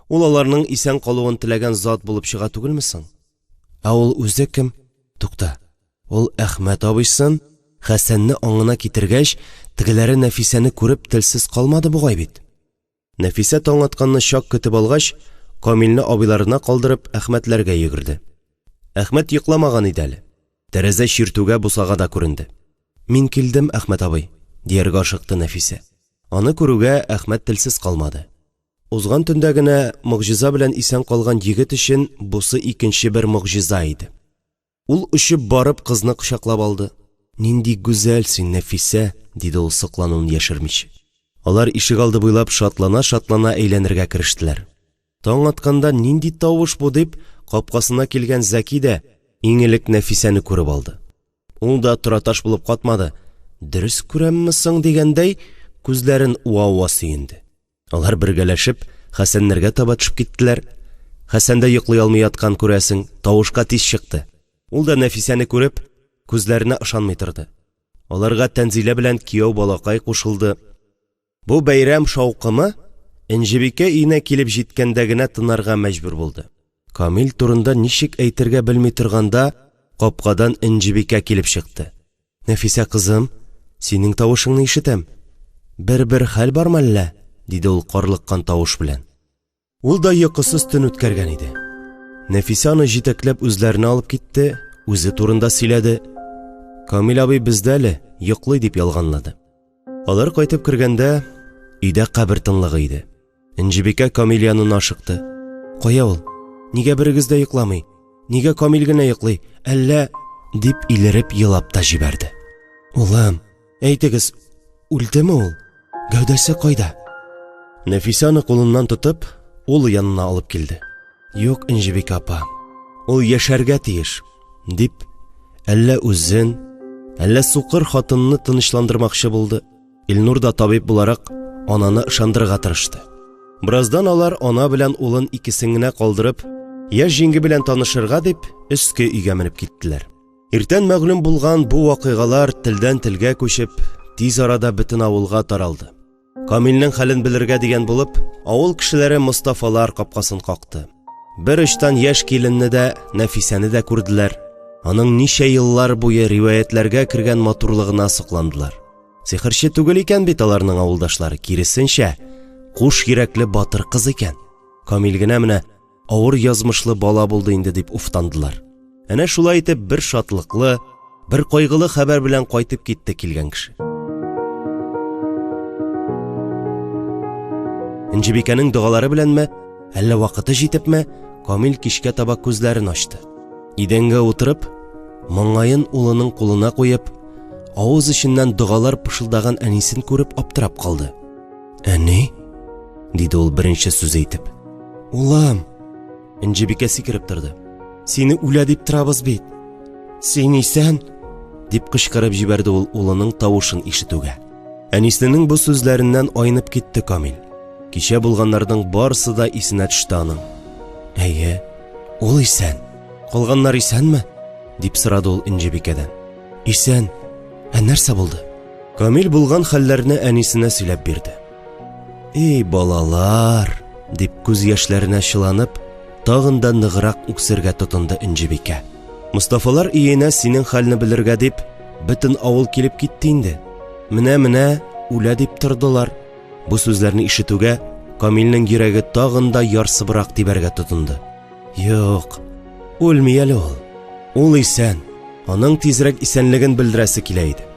Ул аларның исән калуын теләгән зат булып чыга түгелме соң? Ә ул үзе кем? Тукта. Ул Әхмәт абыйсын, Хәсәнне аңына китергәч, тегеләре Нәфисәне күреп телсез калмады бугай бит. Нәфисә таң атканны чак көтеп алгач, Камилне абыйларына калдырып Әхмәтләргә йөгерде. Әхмәт йокламаган иде әле. Тәрәзә чиртүгә бусагада күренде. Мин килдем, Әхмәт абый, дияргә ашыкты Нәфисә. Аны күрүгә Әхмәт телсез калмады. Узган төндә генә мөгъҗиза белән исән калган егет өчен бусы икенче бер мөгъҗиза иде. Ул өчеп барып кызны кочаклап алды. Нинди гүзәл син, Нәфисә, диде ул соклануын яшермичә. Алар ишегалды буйлап шатлана-шатлана әйләнергә керештеләр. Таң атканда нинди тавыш бу дип, капкасына килгән Зәки дә иң элек Нәфисәне күреп алды. Ул да тораташ булып катмады. Дөрес күрәмме соң дигәндәй, күзләрен уа-уа сөенде. Алар бергәләшеп Хәсәннәргә таба төшеп киттеләр. Хәсән дә йоклый алмый яткан күрәсең, тавышка тиз чыкты. Ул да Нәфисәне күреп, күзләренә ышанмый торды. Аларга Тәнзилә белән кияү балакай кушылды. Бу бәйрәм шаукымы Энҗебикә өенә килеп җиткәндә генә тынарга мәҗбүр булды. Камил турында ничек әйтергә белми торганда, капкадан Энҗебикә килеп чыкты. Нәфисә кызым, синең тавышыңны ишетәм. Бер хәл бармы әллә? Диде ул карлыккан тавыш белән. Ул да йокысыз төн үткәргән иде. Нәфисә аны җитәкләп үзләренә алып китте, үзе турында сөйләде. Камил абый бездә әле йоклый дип ялганлады. Алар кайтып кергәндә, өйдә кабер тынлыгы иде. Энҗебикә Камил янына ашыкты. Кая ул? Нигә берегез дә йокламый? Нигә Камил генә йоклый? Әллә дип илереп елап та җибәрде. Улым, әйтегез, үлдеме ул? Гәүдәсе кайда? Нәфисә аны кулыннан тотып, ул янына алып килде. Юк, Энҗебикә апа, ул яшәргә тиеш, дип, әллә үзен, әллә сукыр хатынны тынычландырмакчы булды. Илнур да табиб буларак ананы ышандырырга тырышты. Бираздан алар ана белән улын икесен генә калдырып, яшь җиңге белән танышырга дип, өске өйгә менеп киттеләр. Иртән мәгълүм булган бу вакыйгалар телдән телгә күчеп, тиз арада бөтен авылга таралды. Камилнең хәлен белергә дигән булып, авыл кешеләре Мостафалар капкасын какты. Бер очтан яшь киленне дә, Нәфисәне дә күрделәр. Аның ничә еллар буе риваятләргә кергән матурлыгына сокландылар. Сихерче түгел икән бит аларның авылдашлары, киресенчә, куш йөрәкле батыр кыз икән. Камил генә менә авыр язмышлы бала булды инде дип уфтандылар. Әнә шулай итеп бер шатлыклы, бер кайгылы хәбәр белән кайтып китте килгән кеше. Энҗебикәнең дугалары беләнме, әллә вакыты җитепме, Камил кичкә таба күзләрен ачты. Идәнгә утырып, моңаен улының кулына куеп, авыз эченнән дугалар пышылдаган әнисен күреп аптырап калды. «Әни?» – диде ул беренче сүз әйтеп. «Улам!» – Энҗебикә сикереп торды. «Сине үлә дип торабыз бит. Син исән?» – дип кычкырып җибәрде ул улының тавышын ишетүгә. Әнисенең бу сүзләреннән айнып китте Камил. Кичә булганнарның барысы да исенә төште аның. «Әйе, ул исән. Калганнар исәнме?» – дип сорады ул Энҗебикәдән. «Исән. Ә нәрсә булды?» Камил булган хәлләрне әнисенә сөйләп бирде. «Эй, балалар!» – дип күз яшьләренә чыланып, тагын да ныграк үксергә тотынды Энҗебикә. «Мостафалар өенә синең хәлне белергә дип, бөтен авыл килеп китте инде. Менә үлә дип тордылар». Бу сүзләрне ишетүгә Камилнең йөрәге тагын да ярсыбрак тибәргә тотынды. «Юк, үлми әле ул. Ул исән. Аның тизрәк исәнлеген белдерәсе килә иде».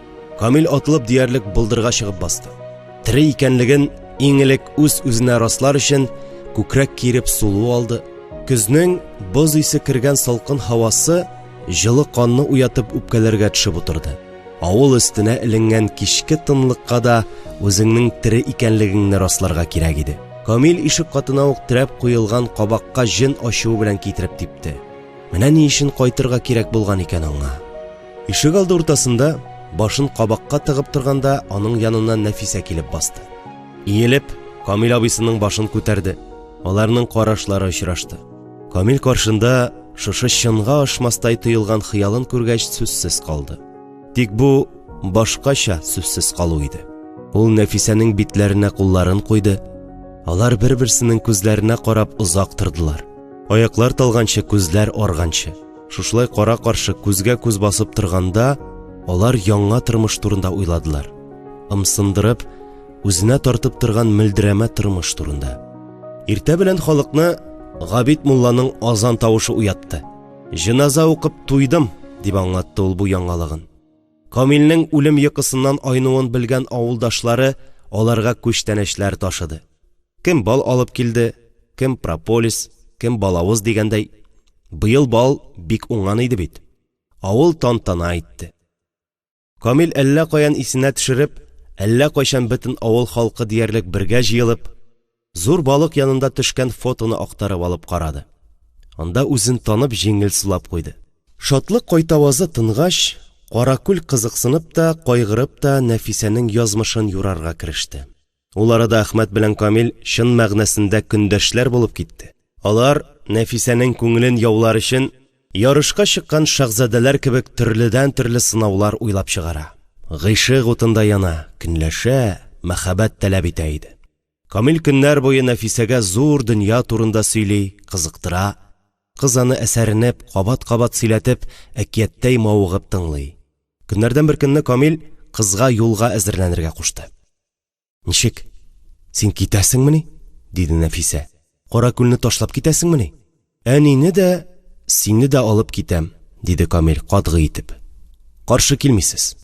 Камил атылып диярлек булдырга чыгып басты. Тире икәнлеген иң элек үз-үзенә раслар өчен күкрәк киреп сулу алды. Көзнең боз исе кергән салкын һавасы җылы канны уятып үпкәләргә төшеп утырды. Авыл өстенә эленгән кичке тынлыкка да үзеңнең тире икәнлегеңне расларга кирәк иде. Камил ишек катына ук терәп куелган кабакка җен ачуы белән китереп типте. Менә ни өчен кайтырга кирәк булган икән аңа. Ишек алды уртасында башын кабакка тыгып торганда аның янына Нәфисә килеп басты. Иелеп, Камил абысының башын күтәрде. Аларның карашлары очрашты. Камил каршында шушы чынга ашмастай тоелган хыялын күргәч сүзсез калды. Тик бу башкача сүзсез калу иде. Ул Нәфисәнең битләренә кулларын куйды. Алар бер-берсенең күзләренә карап озак тордылар. Аяклар талганчы, күзләр арганчы. Шушлай кара-каршы күзгә күз басып торганда, алар яңа тормыш турында уйладылар. Ымсындырып, үзенә тартып торган мөлдерәмә тормыш турында. Иртә белән халыкны Габид мулланың азан тавышы уятты. Җиназа укып туйдым, дип аңлатты ул бу яңалыгын. Камилнең үлем йокысыннан айнуын белгән авылдашлары аларга күчтәнәчләр ташыды. Кем бал алып килде, кем прополис, кем балавыз дигәндәй. Быел бал бик уңган иде бит. Авыл тантана итте. Камил әллә каян исенә төшереп, әллә кайчан бөтен авыл халкы диярлек бергә җыелып, зур балык янында төшкән фотоны актарып алып карады. Анда үзен танып җиңел сулап куйды. Шатлык кайтавазы тынгач, Каракүл кызыксынып та, кайгырып та Нәфисәнең язмышын юрарга кереште. Ул арада Әхмәт белән Камил чын мәгънәсендә көндәшләр булып китте. Алар Нәфисәнең күңелен яулар өчен ярышка чыккан шаһзадәләр кебек төрледән-төрле сынаулар уйлап чыгара. Гыйшык утында яна, көнләшә, мәхәббәт таләп итә иде. Камил көннәр буе Нәфисәгә зур дөнья турында сөйли, кызыктыра. Кыз аны әсәренеп, кабат-кабат сөйләтеп, әкияттәй мавыгып тыңлый. Көннәрдән бер көнне Камил кызга юлга әзерләнергә кушты. «Ничек? Син китәсеңмени?» – диде Нәфисә. «Каракүлне ташлап китәсеңмени?» «Әнине дә, сине дә алып китәм», – диде Камил катгый итеп. «Каршы килмисез.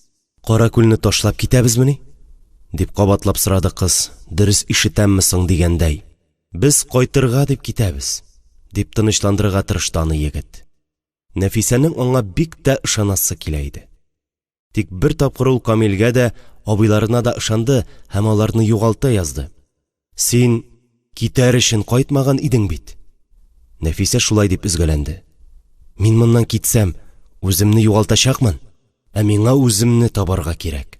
Каракүлне ташлап китәбезмени?» – дип кабатлап сорады кыз, дөрес ишетәмме соң дигәндәй. «Без кайтырга дип китәбез», – дип тынычландырырга тырышты аны егет. Нәфисәнең аңа бик тә ышанасы килә иде. Тик бер тапкыр ул Камилгә дә, абыйларына да ышанды һәм аларны югалта язды. «Син китәр өчен кайтмаган идең бит». Нәфисә шулай дип üzгәләнде. «Мин моннан китсәм, үземне югалтачакмын, ә миңа үземне табарга кирәк».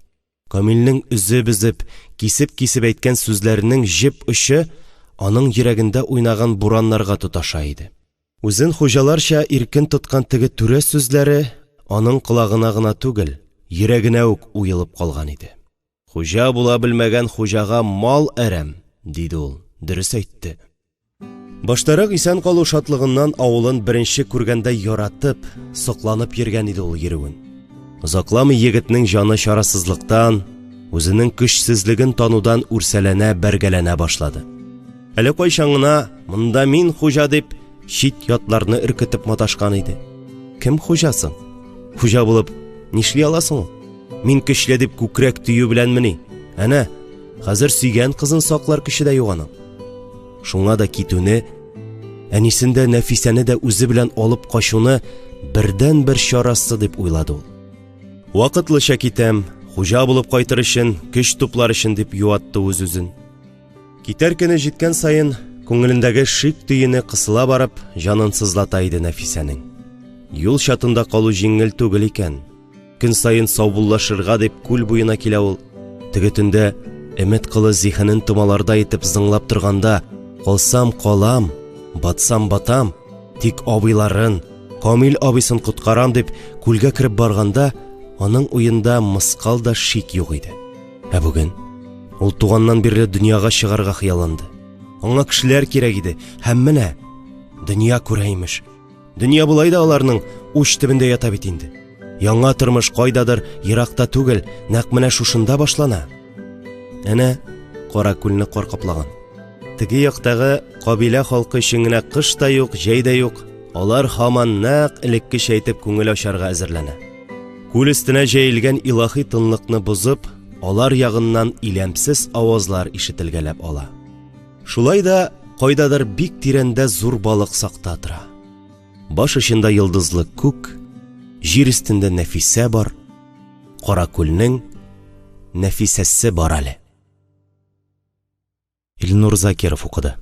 Камилнең үзеп-үзеп, кисеп-кисеп әйткән сүзләренең җеп очы аның йөрәгендә уйнаган бураннарга тоташа иде. Үзен хуҗаларча иркен тоткан теге түрә сүзләре аның колагына гына түгел, йөрәгенә үк уелып калган иде. «Хуҗа була белмәгән хуҗага мал әрәм», – диде ул, дөрес әйтте. Баштарак исән калу шатлыгыннан авылын беренче күргәндә яратып, сокланып йөргән иде ул йөрүен. Озакламый егетнең җаны чарасызлыктан, үзенең көчсезлеген танудан үрсәләнә, бәргәләнә башлады. Әле кайчан гына монда мин хуҗа дип чит ятларны өркетеп маташкан иде. Кем хуҗасың? Хуҗа булып нишли аласың? Мин көчле дип күкрәк төю беләнмени? Әнә, хәзер сөйгән кызын саклар кешедә юк аның. Шуңа да китүне, әнисендә Нәфисәне дә үзе белән алып качуны бердән бер чарасы дип уйлады ул. Вакытлыча китәм, хуҗа булып кайтыр өчен, көч туплар өчен дип юатты үз-үзен. Китәр көне җиткән саен күңелендәге шик төене кысыла барып, җанын сызлата иде Нәфисәнең. Юл чатында калу җиңел түгел икән. Көн саен саубуллашырга дип күл буена килә ул. Теге төндә өмет кылы зиһенен томаларда итеп зыңлап торганда, калсам калам, батсам батам, тик абыйларын, Камил абыйсын коткарам дип күлгә кереп барганда, аның уенда мыскал да шик юк иде. Ә бүген ул туганнан бирле дөньяга чыгарга хыялланды. Аңа кешеләр кирәк иде, һәм менә дөнья күрә имеш. Дөнья булай да аларның уч төбендә ята бит инде. Яңа тормыш кайдадыр, еракта түгел, нәкъ менә шушында башлана. Әнә Каракүлне кар каплаган. Теге яктагы кабилә халкы өчен генә кыш та юк, җәй дә юк. Алар һаман нәкъ элеккечә әйтеп күңел ачарга әзерләнә. Күл өстенә җәелгән илаһи тынлыкны бозып, алар ягыннан иләмсез авазлар ишетелгәләп ала. Шулай да кайдадыр бик тирәндә зур балык сакта тора. Баш очында йолдызлы күк, җир өстендә Нәфисә бар, Каракүлнең Нәфисәсе бар әле. Илнур Закиров укыды.